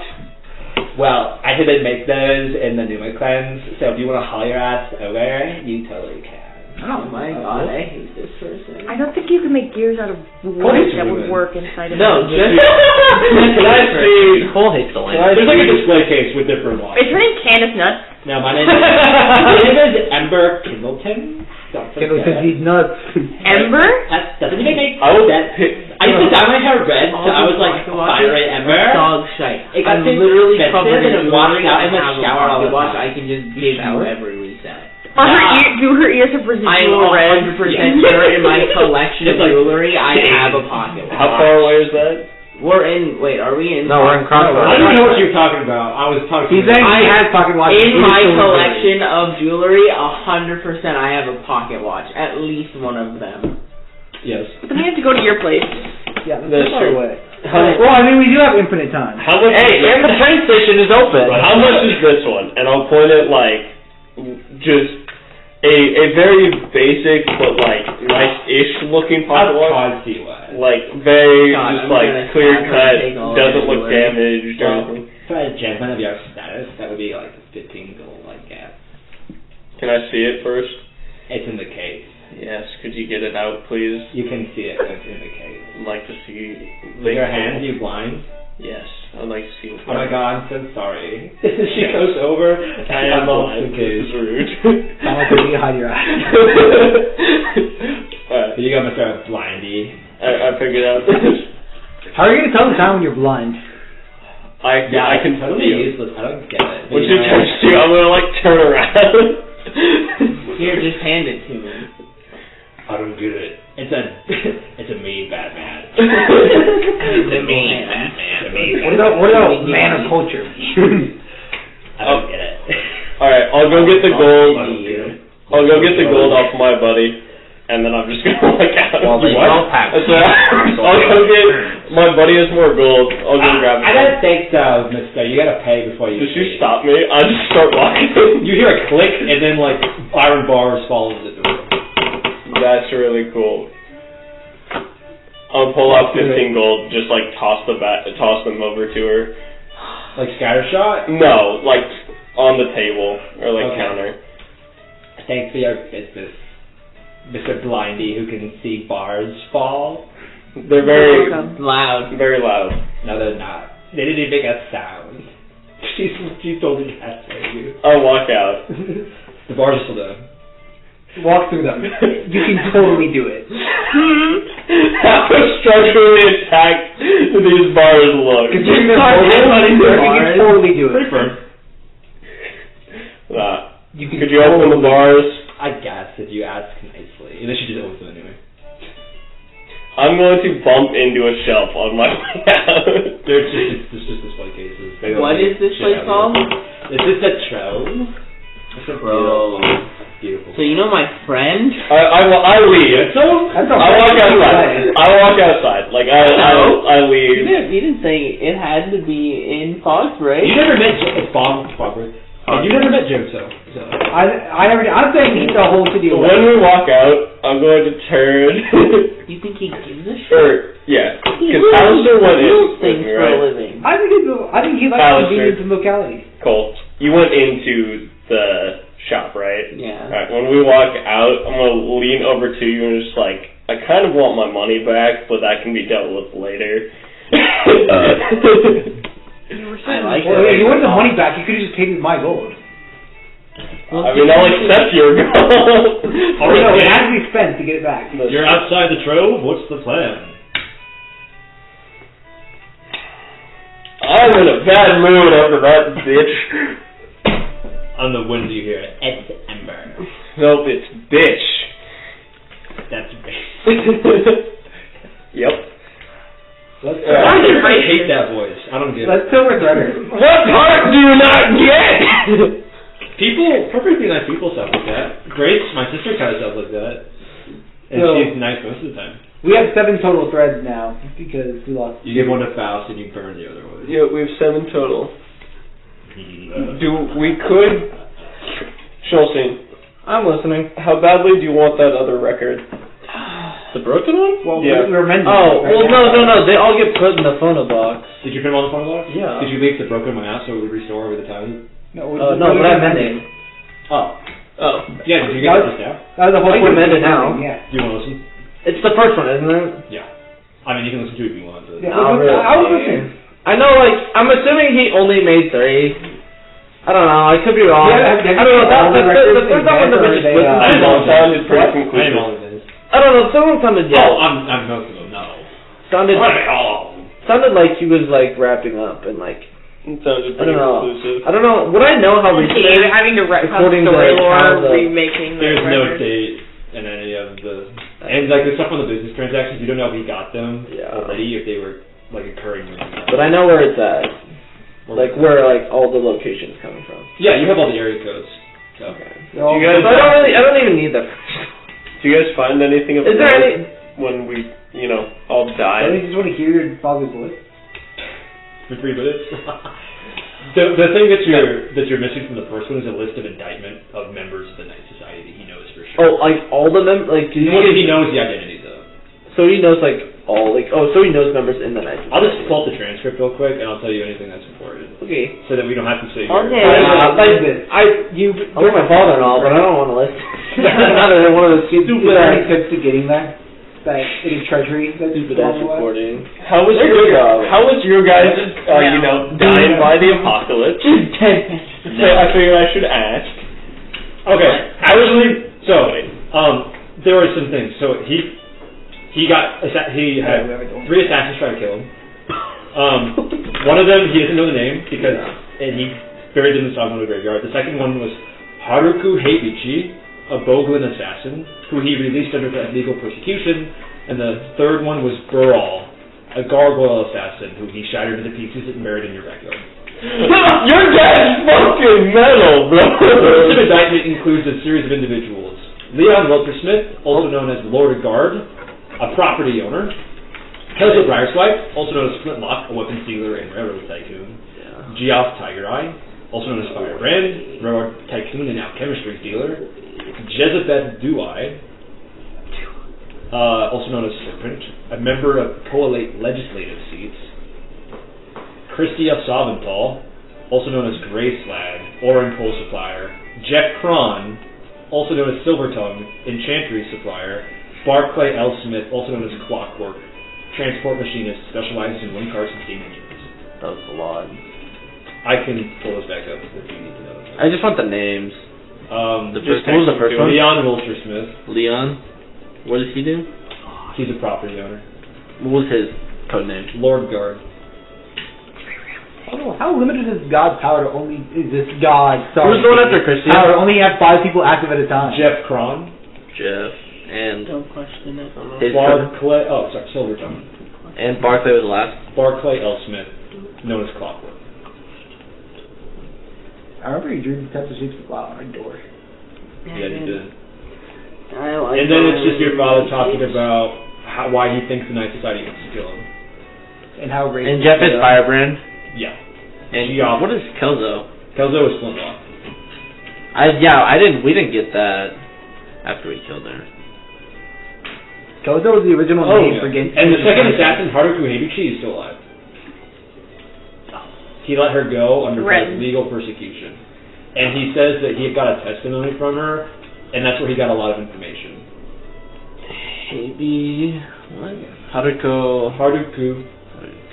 Well, I didn't make those in the Numa cleanse, so if you want to haul your ass over, you totally can. Oh my god, I hate this person. I don't think you can make gears out of wood that would work inside of No, it. just Can I see? Cole hates the land. There's like a display case with different ones. Is her name Candace Nuts? No, my name is Ember Kindleton. Don't It was forget. these nuts. Ember? That doesn't even make I would sense. pick. I used to dye my hair red, so I was like, fire it, Ember. dog shite. It got I'm too literally expensive covered and in it washed out in the have a shower all the pocket watch. time. I can just give you every reset. Are do her ears have I residual am red? 100% sure in my collection of jewelry I have a pocket watch. How far away is that? We're in, wait, are we in? No, we're in Crossroads. I don't know what you're talking about. I was talking He's saying he has pocket watches. In my collection of jewelry, 100% I have a pocket watch. At least one of them. Yes. Then you have to go to your place. Yeah, That's true. Well, I mean, we do have infinite time. How much? Hey, and the train station is open. How much is this one? And I'll point it like just a very basic but like nice-ish looking pocket watch. Like very God, just I'm like gonna clear have her cut, take all doesn't my look jewelry. damaged or anything. For a gentleman of your status, that would be like 15 gold, I guess. Can I see it first? It's in the case. Yes. Could you get it out, please? You can see it. It's in the case. I'd like to see. With your hands, you blind? Yes. I'd like to see. Oh my god, I'm so sorry. She goes over. I am blind. This is rude. Sound like you hide your eyes. Here you go, Mr. Blindy. I figured out. How are you going to tell the time when you're blind? I can totally see. useless. I don't get it. Once you touch you, I'm gonna like turn around. Here, just hand it to me. I don't get it. It's a mean Batman. The mean Batman. What about man of culture? I don't get it. Alright, I'll go get the gold. I'll go get the Oh, gold off my buddy, and then I'm just gonna like out. Well, they don't have That's right. I'll go get. My buddy has more gold. I'll go grab it. I don't think so, mister. You gotta pay before you Did you pay. stop me? I just start walking. You hear a click, and then like iron bars fall into the room. That's really cool. I'll pull out 15 gold, just like toss them over to her. Like scattershot? No, like on the table or like Okay. counter. Thanks for your business, Mr. Blindy, who can see bars fall. They're very loud. Very loud. No, they're not. They didn't even make a sound. She's totally gaslighting you. I'll walk out. The bars are still there. Walk through them. You can totally do it. How structurally attacked do these bars look? Considering they're portable, you can totally do it. Could you open the bars? I guess, if you ask nicely. And then she just opens them anyway. I'm going to bump into a shelf on my way out. There's just display cases. What is this place called? This is the Trove. It's a Trove. Beautiful. So you know my friend? I leave. I walk outside. Like I leave. You didn't say it had to be in Foxborough. You never met Foxborough. And you never met Jim, so. I'm saying he's the whole city away. When we walk out, I'm going to turn. You think he gives a shit? Yeah. Because Alistair went in. Things for a living. I think he likes convenience in locality. Cool. You went into the shop, right? Yeah. Alright, when we walk out, I'm going to lean over to you and just like, I kind of want my money back, but that can be dealt with later. I like Well, it. if you wanted the money back, you could have just taken my gold. I mean, I'll accept your gold. No, it has to be spent to get it back. You're outside the trove? What's the plan? I'm in a bad mood after that, bitch. On the wind you hear it. It's Ember. Nope, it's bitch. That's bitch. Yep. I hate that voice. I don't get it. Let's Silver Threader. What part do you not get? Perfectly nice people sound like that. Grace, my sister kind of sounds like that. And So- she's nice most of the time. We have 7 total threads now because we lost. You give one to Faust and you burn the other one. Yeah, we have 7 total. We could... Chelsea, I'm listening. how badly do you want that other record? The broken one? Well, Yeah. we're mending. Oh, it right well, now. no. They all get put in the phono box. Did you put them on the phone box? Yeah. Did you leave the broken one out so it would restore over the time? No, No, but I'm mending. Oh. Oh. Yeah, did you get this down? That was the whole I can point. mend it now. Yeah. Do you want to listen? It's the first one, isn't it? Yeah. I mean, you can listen to it if you want. But Yeah, Oh, really? I was listening. I know, like, I'm assuming he only made 3. I don't know, I could be wrong. Yeah, I don't know, the third one that we just listened I to know, sounded pretty I am conclusive. all of this. I don't know, someone sounded, Oh, I'm most of them, no. sounded like he was, like, wrapping up and, like, It sounded I pretty don't know. conclusive. I don't know, would I know how recent it is? Having to According to story how lore, the- remaking the There's no record. date in any of the... And, like, the stuff on the business transactions, you don't know if he got them already, if they were, like, occurring. But I know where it's at. Like, where, like, all the locations coming from. Yeah, you have all the area codes. So. Okay. So, You guys- So I don't even need that. Do you guys find anything of Is there note any... when we, all I died? just want to hear your father's voice. For 3 minutes? The thing that you're missing from the first one is a list of indictment of members of the Knight Society that he knows for sure. Oh, like, all the members, like, do you... He knows the identity, though. So he knows, like, all, like, so he knows members in the Knight Society. I'll just pull up the transcript real quick, and I'll tell you anything that's important. Okay. So that we don't have to say... Okay. You're my father and all, but I don't want to listen. Not in one of those Is stupid there any ass tips to getting there? That any treasury? That's stupid ass recording. How was your guys, dying by the apocalypse? I figured I should ask. Okay, there were some things. So he had 3 assassins try to kill him. One of them he doesn't know the name and he buried in the Sogno graveyard. The second one was Haruku Heiichi, a Boglin assassin, who he released under legal persecution. And the third one was Burrall, a gargoyle assassin, who he shattered into pieces and buried in your backyard. Your dad's fucking metal, bro. The list of indictment includes a series of individuals. Leon Wiltersmith, also known as Lord Guard, a property owner. Kelso Briarswipe, also known as Flintlock, a weapons dealer and railroad tycoon. Geoff Tiger Eye, also known as Firebrand, railroad tycoon and now chemistry dealer. Jezebeth Dewey, also known as Serpent, a member of Coalate legislative seats. Christia Saventhal, also known as Grey Slag, Orin Coal supplier. Jeff Cron, also known as Silvertongue, Enchantry supplier. Barclay L. Smith, also known as Clockwork, transport machinist, specializes in wind carts and steam engines. That was a lot. I can pull this back up if you need to know. I just want the names. What was the first one? Leon Wiltersmith. Leon? What does he do? He's a property owner. What was his code name? Lord Guard. How limited is God's power to only... Is this God... Who's the one after Christian? Power to only have 5 people active at a time. Jeff Cron. Jeff. And... Don't question it. His Barclay... Oh, sorry, Silvertongue. And Barclay was the last? Barclay L. Smith, known as Clockwork. I remember he drew the types of shapes of flower on my door. Yeah, he did. And then it's just your father talking about why he thinks the Night Society wants to kill him. And how racist. And Jeff is Firebrand. Yeah. And what is Kelzo? Kelzo is Flintlock. We didn't get that after we killed her. Kelzo was the original name for Genji. And the second assassin, Haruko Heibuchi, is still alive. He let her go under legal persecution. And he says that he got a testimony from her, and that's where he got a lot of information. Haruko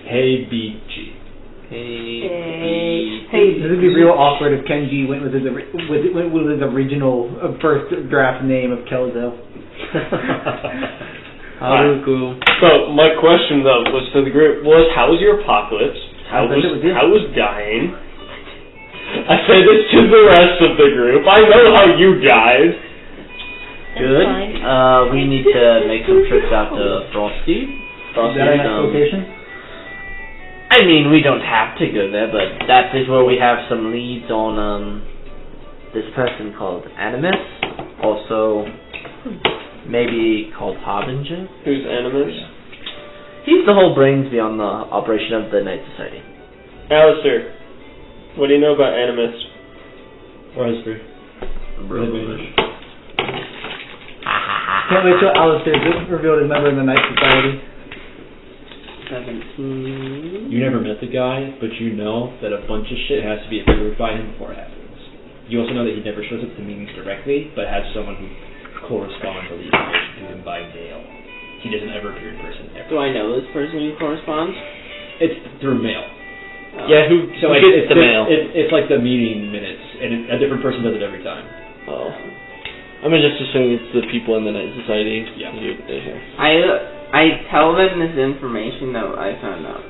Heibuchi. Hey, this would be real awkward if Kenji went with his original first draft name of Kelzo. Haruko. So my question though was to the group was, how was your apocalypse? How was dying? I say this to the rest of the group. I know how you died. Good. We need to make some trips out to Frosty. Is that an location? I mean, we don't have to go there, but that is where we have some leads on this person called Animus, also maybe called Harbinger. Who's Animus? He's the whole brains beyond the operation of the Night Society. Alistair, what do you know about Animus? Raspberry. Can't wait till Alistair revealed his member in the Night Society. 17. You never met the guy, but you know that a bunch of shit has to be approved by him before it happens. You also know that he never shows up to meetings directly, but has someone who corresponds or leads information to him by mail. He doesn't ever appear in person ever. Do I know this person who corresponds? It's through mail. Oh. Yeah, who gets the mail? It's like the meeting minutes, and a different person does it every time. Oh. I'm just assuming it's the people in the Night Society. Yeah. I tell them this information that I found out.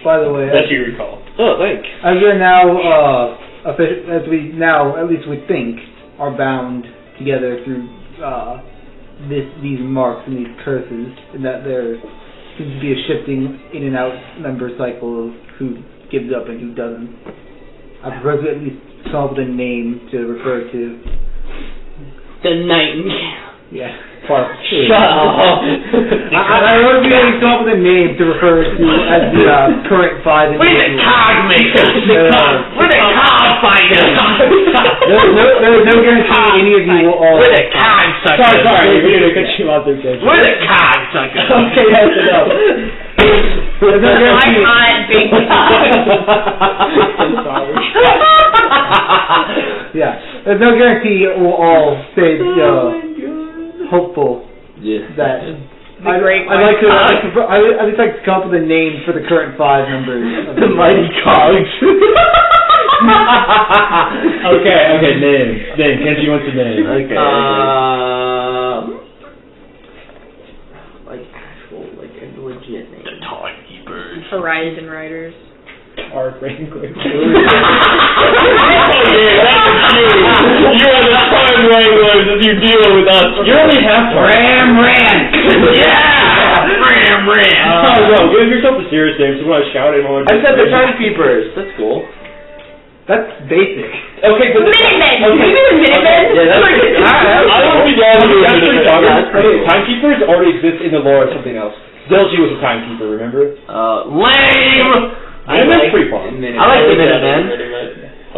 By the way, That you recall. Oh, thanks. as we are now, as we now, at least we think, are bound together through these marks and these curses, and that there seems to be a shifting in and out member cycle of who gives up and who doesn't. I propose we at least come up with a name to refer to. The Nightingale. Yeah. Shut up. I wrote we come up with a name to refer to as the current five. We're the card makers. We're the card fighters. There's no guarantee any of you will all. We're the card suckers. Sorry, we need to cut you off there, Ken. We're the card suckers. Okay, that's enough. There's no guarantee. I'm sorry. Yeah, there's no guarantee we'll all stay hopeful that. I'd like to come up with a name for the current five members. The Mighty Cogs. Okay, name. Kenji wants a name. Okay. Like actual, like a legit name. The Timekeepers. Horizon Riders. Our Wranglers. You are the Time Wranglers as you deal with us. You're only half Ram Rant. Yeah. Ram Rant. No, give yourself a serious name. So when I shout it, I said the Timekeepers. That's cool. That's basic. Okay, but Minutemen! You mean Minutemen? Yeah, that's I don't be down with Minutemen. Timekeepers already exist in the lore of something else. Zelji was a timekeeper, remember? Lame! Minutemen's pretty fun. I like the Minutemen.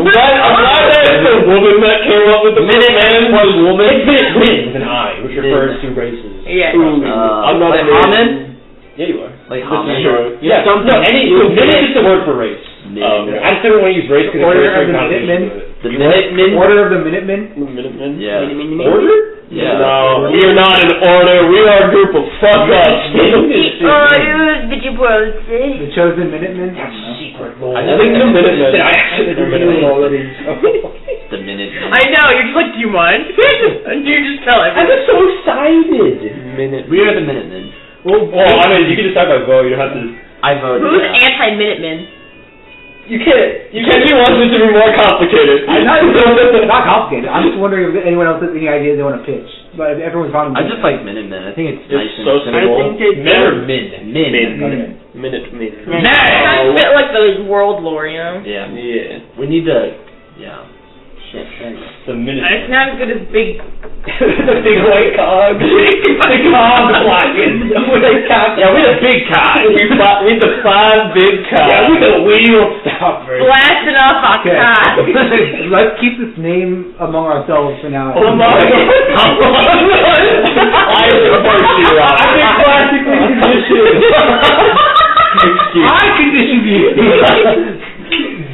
I'm glad that's the woman that came up with the Minutemen. Was woman? It's Minutemen with an I, which refers to races. Yeah. I'm not like a Haman? Yeah, you are. Like This is Haman? true. Yeah, Something. no, Minute is the word for race. Okay. I just don't want to use race because Order it's of the very Minutemen? The Minutemen? Order of the Minutemen? Minutemen? Yeah. Order? Yeah. No, we are not an order. We are a group of fuck-ups. Did you boil it? The Chosen Minutemen? I think the Minutemen. I actually did it already. The Minutemen. I know, you're just like, do you mind? And you just tell I'm everyone. just so excited. We are the Minutemen. Well, I mean, you can decide by vote. You don't have to. I voted. Who's anti-Minutemen? You can't. Kenji wants it to be more complicated. It's not complicated. I'm just wondering if anyone else has any ideas they want to pitch. But everyone's found I just like Minutemen. I think it's nice and so simple. Men or min? Min. Minute. Kind of fit like the world lore, you know? Yeah. Yeah. We need to, yeah. shit. The minute. It's not as good as big. The big white cog. The cog blackened. Yeah, we the big cog. We the 5 big cogs. Yeah, we the wheel stoppers. Blasting off our Okay. cock. Let's keep this name among ourselves for now. I support you, Rob. I've been classically conditioned. Excuse I conditioned you.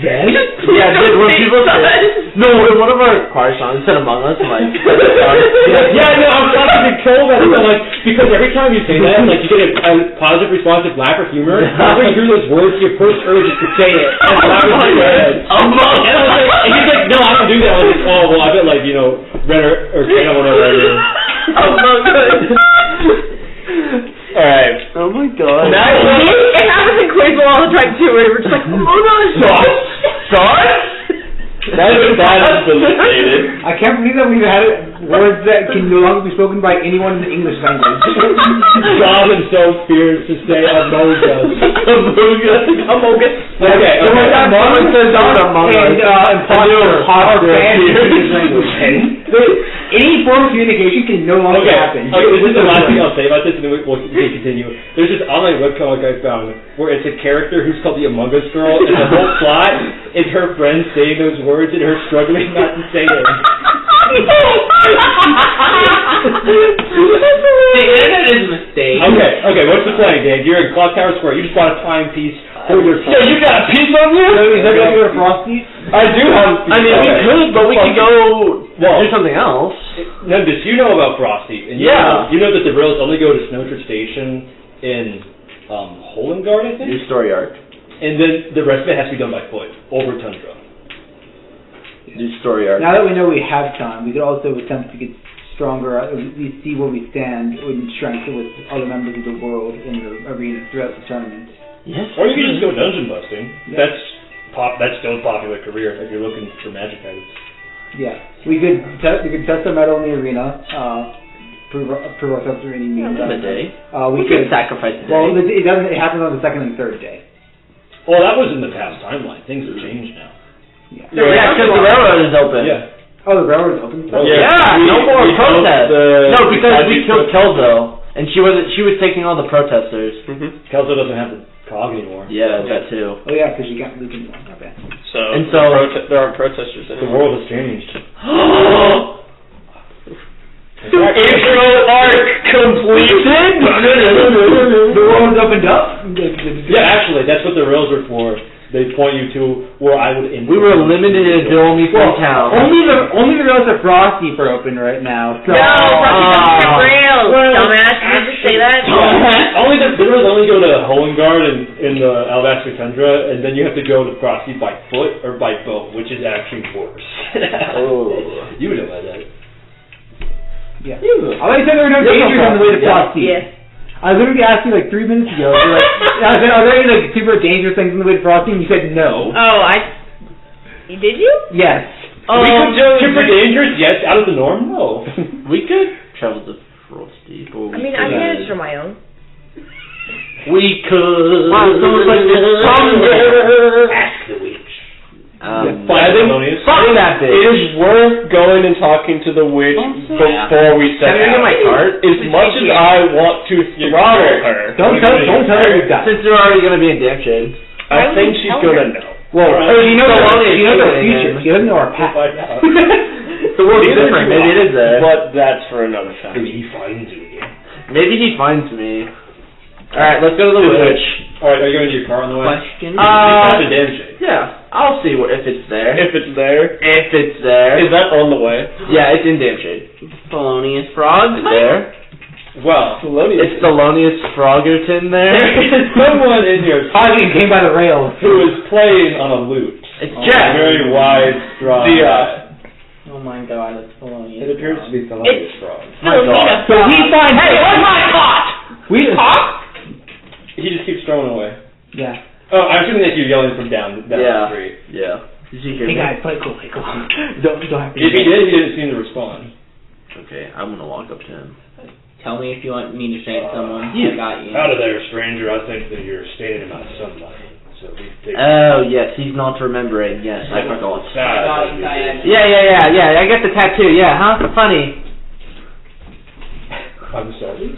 Yeah, when people say, no, in one of our choir songs, said Among Us, I'm like, Yeah, no, I'm trying to control that. So, like, because every time you say that, like, you get a positive, responsive laugh or humor. Whenever you hear those words, your first urge is to say it. And loud in your head. And he's like, no, I don't do that. I was like, oh, well, I bet, like, you know, Red or Channel or whatever. Alright. oh my god. It happens in Quaysville all the time too, where we're just like, oh no, That is debilitated. I can't believe that we've had words that can no longer be spoken by anyone in the English language. Rob himself fears to say Among Us. Among Us. Okay, So okay. Among Us and imposter are banned in the English language. Any form of communication can no longer happen. Okay, this is the last thing I'll say about this, and then we can continue. There's this online webcomic I found where it's a character who's called the Among Us girl, and the whole plot is her friend saying those words and her struggling not to say it. The internet is a mistake. Okay, what's the plan, gang? You're in Clock Tower Square. You just bought a timepiece. Hold your phone. Yeah, you got a piece on you? Is that what you're Frosty? I do have. I mean, we could, but we could go Well, do something else. Nimbus, you know about Frosty. And you know that the rails only go to Snowtrip Station in Holengard, I think? New story arc. And then the rest of it has to be done by foot, over Tundra. New story arc. Now that we know we have time, we could also attempt to get stronger, at least see where we stand in strength with other members of the world in the arena throughout the tournament. Yes. Or you can just go dungeon busting. Yeah. That's still a popular career if you're looking for magic items. Yeah, we could test our metal in the arena. Prove ourselves through any means. The day. We could could sacrifice the day. Well, it doesn't. It happens on the second and third day. Well, that was in the past timeline. Things have changed now. Yeah. Yeah, because the railroad is open. Yeah. Oh, the railroad is open. Yeah, no more protests. No, because we killed protest. Kelzo, and she was taking all the protesters. Kelso doesn't have the cog anymore. Yeah, that too. Oh yeah, because you got Luke in one. Not bad. There aren't protesters The anymore. world has changed. Intro arc completed. The world's opened up. Yeah, actually, that's what the rails are for. They point you to where I would end. We were limited to only Well, town. only the rails at Frosty are open right now. So. No, Frosty rails. Dumbass, you need to say that. Only the rails only go to Holengard in the Alabaster Tundra, and then you have to go to Frosty by foot or by boat, which is actually worse. You would know about that. Yeah. I like said there were no dangers on the way to Frosty. Yeah. I literally asked you like 3 minutes ago. You're like, I said, are there any like super dangerous things on the way to Frosty? And you said no. Oh, did you? Yes. We could do super dangerous, yes. Out of the norm, no. We could travel to Frosty. I mean, I managed for my own. We could. Wow, someone's like this. Ask the witch. I think that bitch. it is worth going and talking to the witch before we set Can I get out. my cart? As much as I want to throttle her, Don't tell her you've got. Since you're already gonna be in damn shade. I think she's gonna know. Well, she knows So our long as she knows our she's future. in. She doesn't know our past. The world's different. Maybe it is there. But that's for another time. He finds you, yeah. Maybe he finds me. Alright, let's go to the witch. Alright, are you going to your car on the way? Question. It's not a damn shade. Yeah, I'll see if it's there. If it's there, If it's there. is that on the way? Yeah, it's in damn shade. Felonious frog. It's there. Well, It's Thelonious Froggerton there. there's someone in here Hodgkin came by the rails. who is playing on a lute. It's On Jeff. a very wide, strong. Oh my god, it's felonious. It appears to be It's Thelonious Frog. Philomena. So he finds. Hey, where's my pot? We just. He just keeps throwing away. Yeah. Oh, I'm assuming that you're yelling from down the street. Yeah. Did you hear Hey me? guys, play cool. Don't have to. If he did, he didn't seem to respond. Okay, I'm gonna walk up to him. Tell me if you want me to say it to someone. You. I got you. Out of there, stranger. I think that you're standing in my sunlight. so we take... Oh, yes, he's not remembering. Yes, I forgot. Sad. Yeah, I get the tattoo, yeah, huh? Funny. I'm sorry.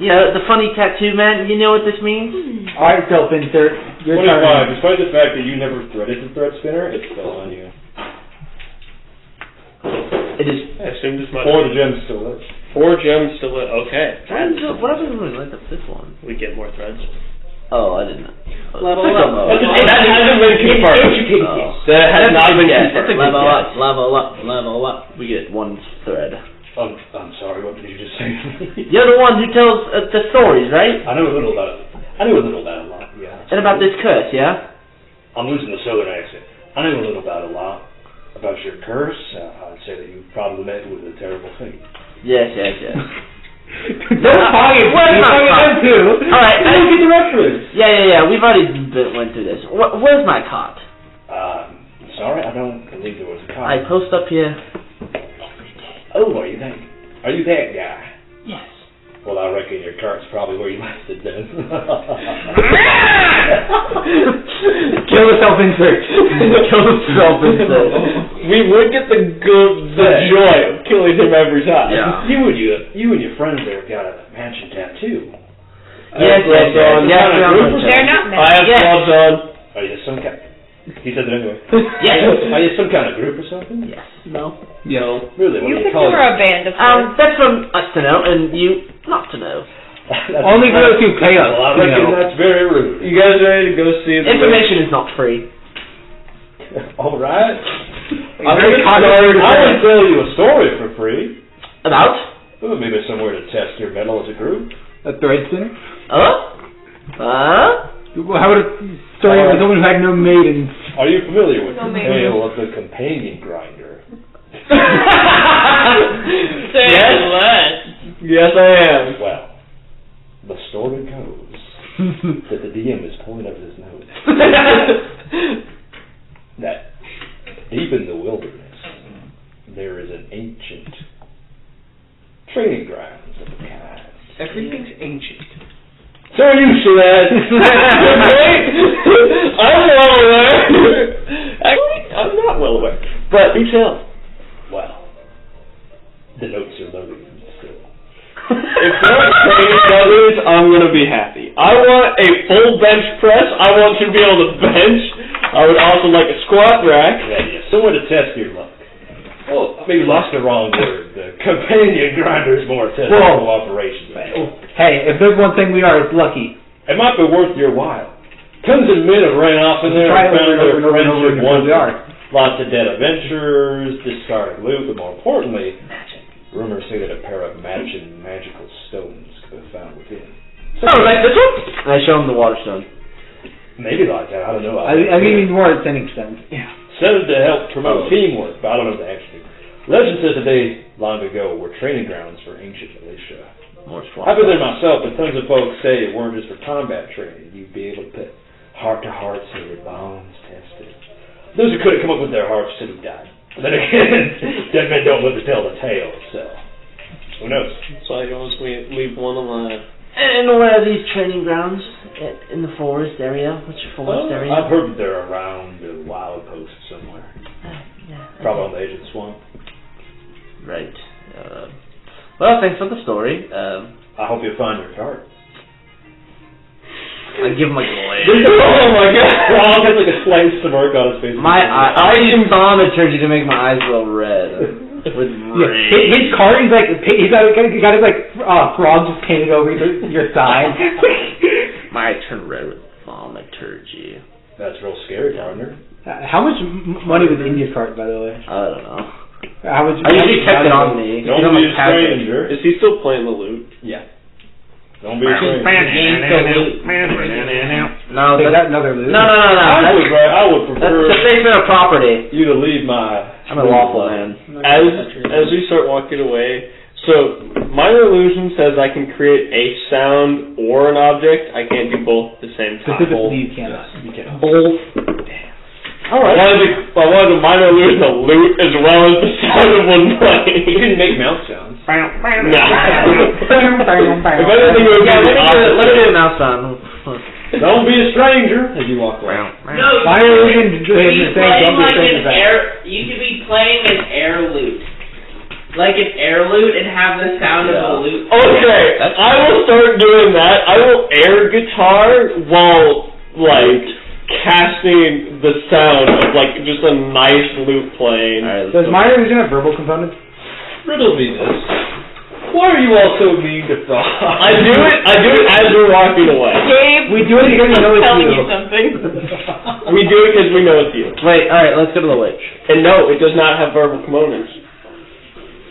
Yeah, the funny tattoo man, you know what this means? Alright, Philip, insert. Your 25. turn. Despite the fact that you never threaded the thread spinner, it fell on you. It is... I assumed as much. 4 the gems still lit. 4 gems still lit. Okay. What happens when we light up this one? We get more threads. Oh, I didn't know. Level I don't up. know. That hasn't been confirmed. Oh. That has not been That's a confirmed. good guess. Level up. We get 1 thread. I'm sorry, what did you just say? You're the one who tells the stories, right? I know a little about it. I knew a little about it a lot, yeah. And about this curse, yeah? I'm losing the southern accent. I knew a little about it a lot. About your curse, I'd say that you probably met with a terrible fate. Yes. Don't talk it. Where's my cot? Alright, I don't get the reference. Yeah. We've already went through this. Where's my cot? Sorry, I don't believe there was a cop. I post up here. Oh, are you that guy? Yes. Well, I reckon your cart's probably where you left it then. Kill the self-insert. We would get the joy of killing him every time. Yeah. You and your friend there got a matching tattoo. Yes. They're not I have gloves on. Are you some kind? He said that anyway. Yes. Are you some kind of group or something? Yes. No. Really? What You do you think call you were a band of That's from us to know, and you not to know. Only those who pay us. Well, I reckon that's very rude. You guys ready to go see the... Information is not free. All right. I'm very contrary to I would tell you a story for free. About? Well, maybe somewhere to test your mettle as a group. A thread spinner? How about a story of someone who had no maidens? Are you familiar with No, the maybe. tale of the companion grinder? Yes, I am. Well, the story goes that the DM is pulling up his nose. That deep in the wilderness, there is an ancient training grounds of the kind. Everything's ancient. So used to that. I'm well aware. Actually, I'm not well aware. But do tell. Well, the notes are loaded still. If there are training brothers, I'm going to be happy. I want a full bench press. I want to be able to bench. I would also like a squat rack. Yeah, somewhere to test your luck. Well, maybe lost the wrong word. The companion grinder is more test cooperation. Hey, if there's one thing we are, it's lucky. It might be worth your while. Tons of men have ran off in there Try and it found over their and over and over friendship until we are. Lots of dead adventurers, discarded loot, but more importantly, rumors say that a pair of matching magical stones could be found within. Oh, like this one? I show him the water stone. Maybe like that, I don't know. I think he's more at sending stones. Yeah. Said to help promote teamwork, but I don't know if they actually do. Legend says that they, long ago, were training grounds for ancient militia. I've been there myself, but tons of folks say it weren't just for combat training. You'd be able to put heart-to-heart so your bones tested. Those who couldn't come up with their hearts should have died. But then again, dead men don't live to tell the tale, so who knows? So I always leave one alive. And where are these training grounds? In the forest area? What's your forest area? I've heard that they're around the wild post somewhere. Probably on the edge of the swamp. Right. Well, thanks for the story. I hope you find your cart. I give him a glare. Oh my god! Ron has like a slight smirk on his face. I use thaumaturgy to make my eyes glow red. With rage. His card, he's got his frog just painted over your side. My turn red with thaumaturgy. That's real scary, partner. How much money was in your cart, by the way? I don't know. How much? I usually kept it on me. Don't be a stranger. Is he still playing the lute? Yeah. Don't be a stranger. No, Is that another loot? No. I would That's prefer the basement of property. you to leave my... I'm a lawful man. As we start walking away, so minor illusion says I can create a sound or an object. I can't do both at the same time. Specifically, you cannot. You can't. Both. Alright. I wanted to minor illusion the loot as well as the sound of one playing. You can make mouth sounds. No. If anything, let me do a mouse sound. Don't be a stranger as you walk away. No, Fire illusion you doing the thing, don't be a stranger back. You could be playing an air lute. Like an air lute and have the sound of a lute. Okay, I will start doing that. I will air guitar while, like, casting the sound of, like, just a nice lute playing. Does Minor Illusion have verbal components? Riddle me this. Why are you all so mean to frogs? I do it as we're walking away. Gabe, We do it because we know it's telling you. you something. We do it because we know it's you. Wait, alright, let's go to the witch. And no, it does not have verbal components.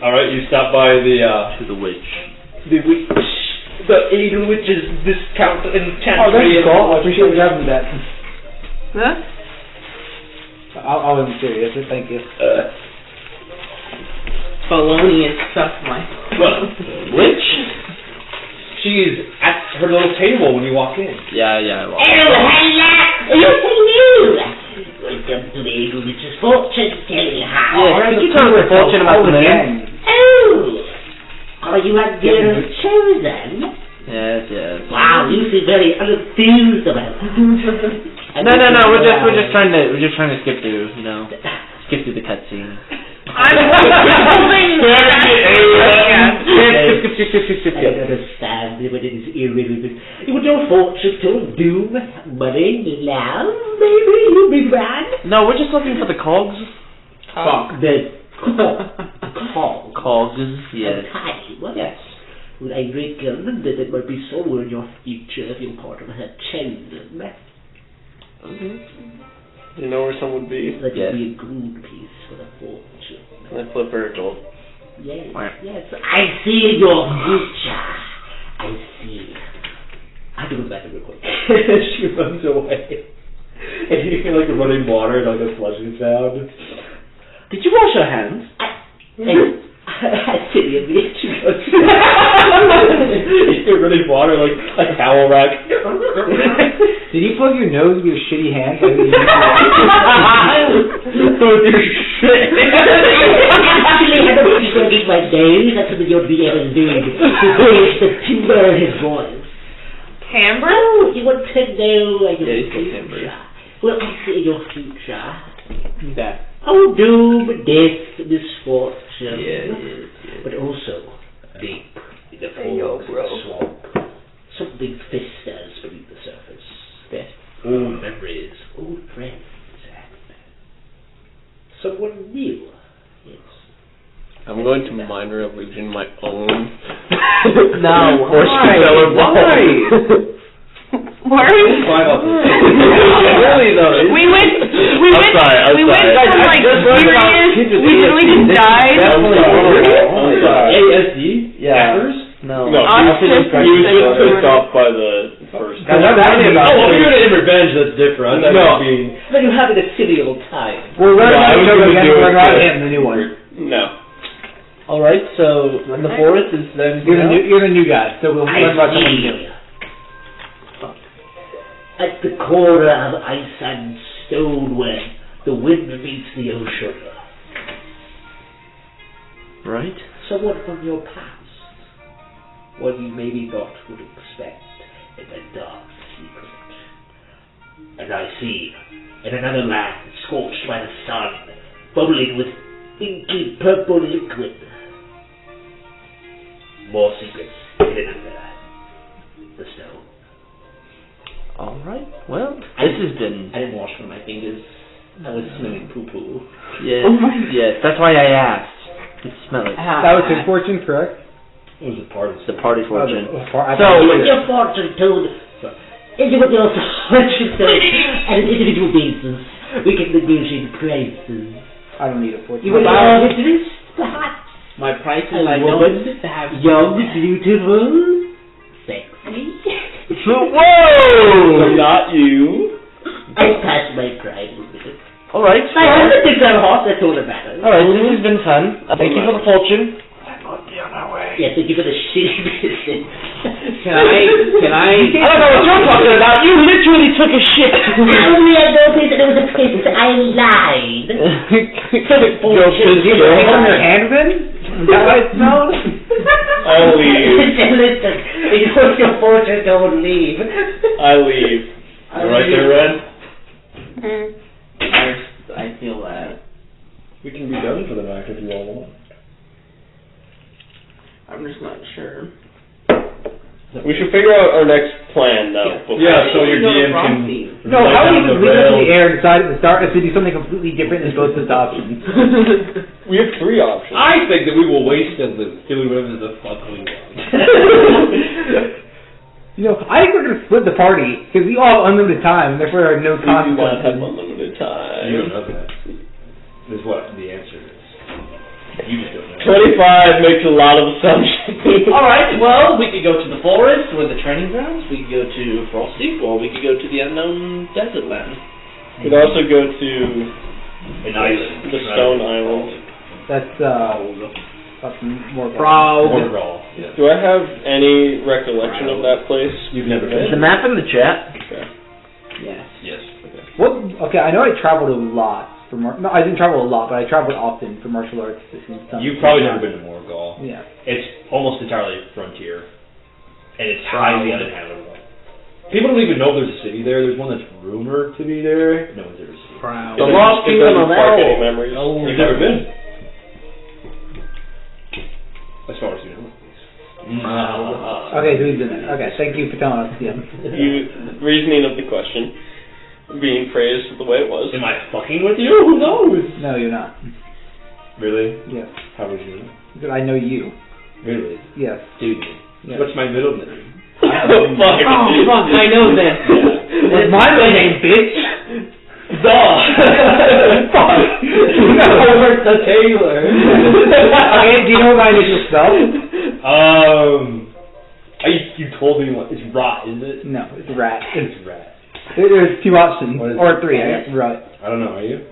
Alright, you stop by the witch. the Aiden Witch's discount and Oh, that's cool. I appreciate you having that. Huh? I wasn't serious. Thank you. Felonious stuff, my. Well, Witch? She's at her little table when you walk in. Yeah, I walk. Hello. Welcome to the Anew Witch's fortune telling house. Yeah, could you tell us a fortune about the moon? Oh, are you a girl chosen? Yes. Wow, you seem very unenthused about it. No, we're just trying to skip through, skip through the cutscene. I'm holding I understand when it is irrelevant. You would your fortune told doom, money, love, maybe you big man? No, we're just looking for the cogs. The call. Cogs, yes. Time. Yes. Well, I reckon that it might be so in your future if you're part of her chosen. You know where some would be? That would be a gold piece for the fortune. Can I flip her a gold? Yes, yes. I see your future. I see. I have to go back real quick. She runs away. And you hear like a running water and like a flushing sound. Did you wash your hands? I see you, bitch. You hear running water like a towel rack. Did you plug your nose with your shitty hands? With your shit. Actually, I don't think he's going to eat my nose. That's something you ought to be able to do. The timbre in his voice. Timbre? Oh, you want to know your timbre. Well, I see your future. That. Oh, doom, death, misfortune. Yes. But also, deep in the fog of the swamp, something festers beneath the surface. Old memories, old friends, and someone new. Yes. I'm going to minor illusion my own. No, Why are you? Really though. We went I'm from sorry. like serious, we really just died. ASD? Yeah. Hackers? No. No, he was just pissed off by the first. Oh, if you're gonna revenge, that's different. That No. would be... Then you're having a silly old time. We're running I was out gonna again. do We're it running out too. him, the new one. No. Alright, so the forest is then. You're the new guy, so we'll learn about someone new. At the corner of ice and stone where the wind meets the ocean. Right. Someone from your past. One you maybe not would expect in a dark secret. And I see, in another land, scorched by the sun, bubbling with inky purple liquid, more secrets hidden under the stone. Alright, well, this has been... I didn't wash one of my fingers. I was smelling poo-poo. Yes, yes, that's why I asked. It smelled like... That was his fortune, correct? It was a party. The party fortune. So, with your fortune told, is it with your fortune told, at an individual basis, we can negotiate prices. I don't need a fortune. You would allow interest, perhaps? My price is A I woman, don't have young, beautiful, sexy. Whoa! Not you. I passed my pride with it. Alright. I have to think I'm hot, that's all that matters. Alright, this has been fun. Thank you for the fortune. Yeah, thank you for the shitty business. Can I? I don't know what you're talking about. You literally took a shit. Only I noticed that it was a piss. I lied. Did you hold your hand then? Is that why it smelled? I'll leave. Listen, it was your fortune, don't leave. I leave. You right there, Red? I feel that. We can be done for the night if you all want. I'm just not sure. We should figure out our next plan, though. Yeah, so your DM can... No, how do you just leave it to the air and decide at the start if we do something completely different than both those options? We have 3 options. I think that we will waste a loot doing whatever the fuck we want. I think we're going to split the party, because we all have unlimited time, and therefore there are no We do not have consequences. unlimited time. You don't know that. This is what the answer is. You just don't know. 25 makes a lot of assumptions. Alright, well, we could go to the forest with the training grounds, we could go to Frostdeep, or we could go to the unknown desert land. We could also go to An island. the Stone Island. That's more Or proud. Raw. Yeah. Do I have any recollection of that place? You've never Is the been? map in the chat? Okay. Yes. Yes. Okay. Okay, I know I traveled a lot. No, I didn't travel a lot, but I traveled often for martial arts. You've probably never been to Morgul. Yeah. It's almost entirely frontier, and it's highly uninhabitable. People don't even know there's a city there. There's one that's rumored to be there. No one's ever seen it. Proud. The Lost It Kingdom doesn't of spark any Hell. memories. You've never been? As far as you know. Okay, who's in it? Okay, thank you for telling us. Yeah. Reasoning of the question being phrased the way it was. Am I fucking with you? Who knows? No, you're not. Really? Yes. How would you know? Because I know you. Really? Yes. Do you? Yes. What's my middle name? Oh, fuck. Oh, fuck, I know this. What's my name, bitch? Fuck. Howard the Taylor. Okay, do you know what my initial spell? You told me what it's rot, is it? No, it's rat. It's rat. There's 2 options, What is or it? 3. I guess. Right. I don't know, are you?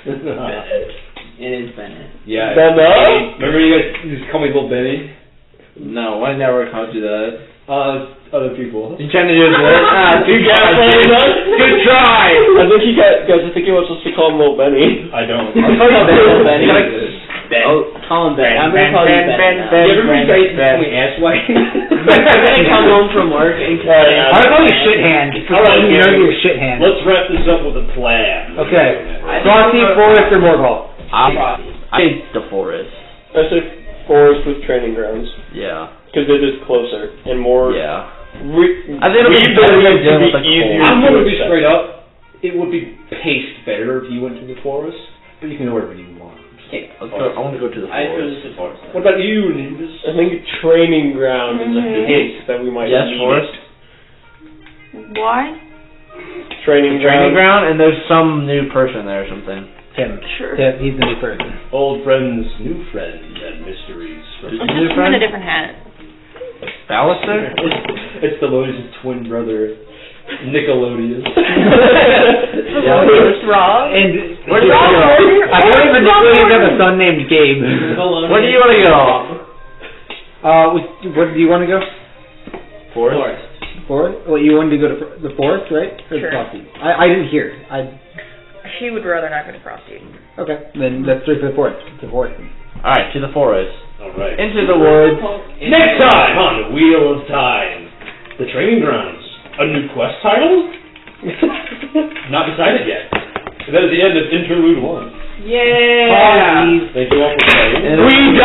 It is Bennett. Yeah. Benno? Remember you guys used to call me Little Benny? No, I never called you that. Other people. You trying to do it? You got Good try! I think you guys, I think you were supposed to call him Little Benny. I don't. I'll call you Little Benny. Ben. Oh, call him Ben. I'm gonna call you Ben. You ever read guys call me asswipe? I'm gonna come home from work and I call you shit hand. Alright, You know you're a shit hand. Let's wrap this up with a plan. Okay. Frosty, Forest, or Morgul? I hate the forest. I say forest with training grounds. Yeah. Because it is closer and more... Yeah. I think it'll be better dealing with the cold. I'm going to be straight up. It would be paced better if you went to the forest, but you can go wherever you want. I want to go to the I forest. chose the forest. What about you, Nimbus? I think training ground is a hint that we might Yes, need forest. Why? Training Training ground. ground, and there's some new person there or something. Tim. Sure. Tim, he's the new person. Old friends, new friends, and mysteries. I'm just wearing a different hat. Ballister? It's the Lotus' twin brother, Nickelodeon. What's wrong? And Where do you want to go? I don't even really have a son named Gabe. Where do you want to go? Where do you want to go? Forest. Forest? Well, you wanted to go to the forest, right? Or Sure. Frosty? I didn't hear. She would rather not go to Frosty. Okay, then let's do it for the forest. The forest. Alright, to the forest. Alright. Into the woods. Next time on the Wheel of Time, the training grounds. A new quest title? Not decided yet. That is the end of Interlude 1. Yeah! Thank you all for playing. We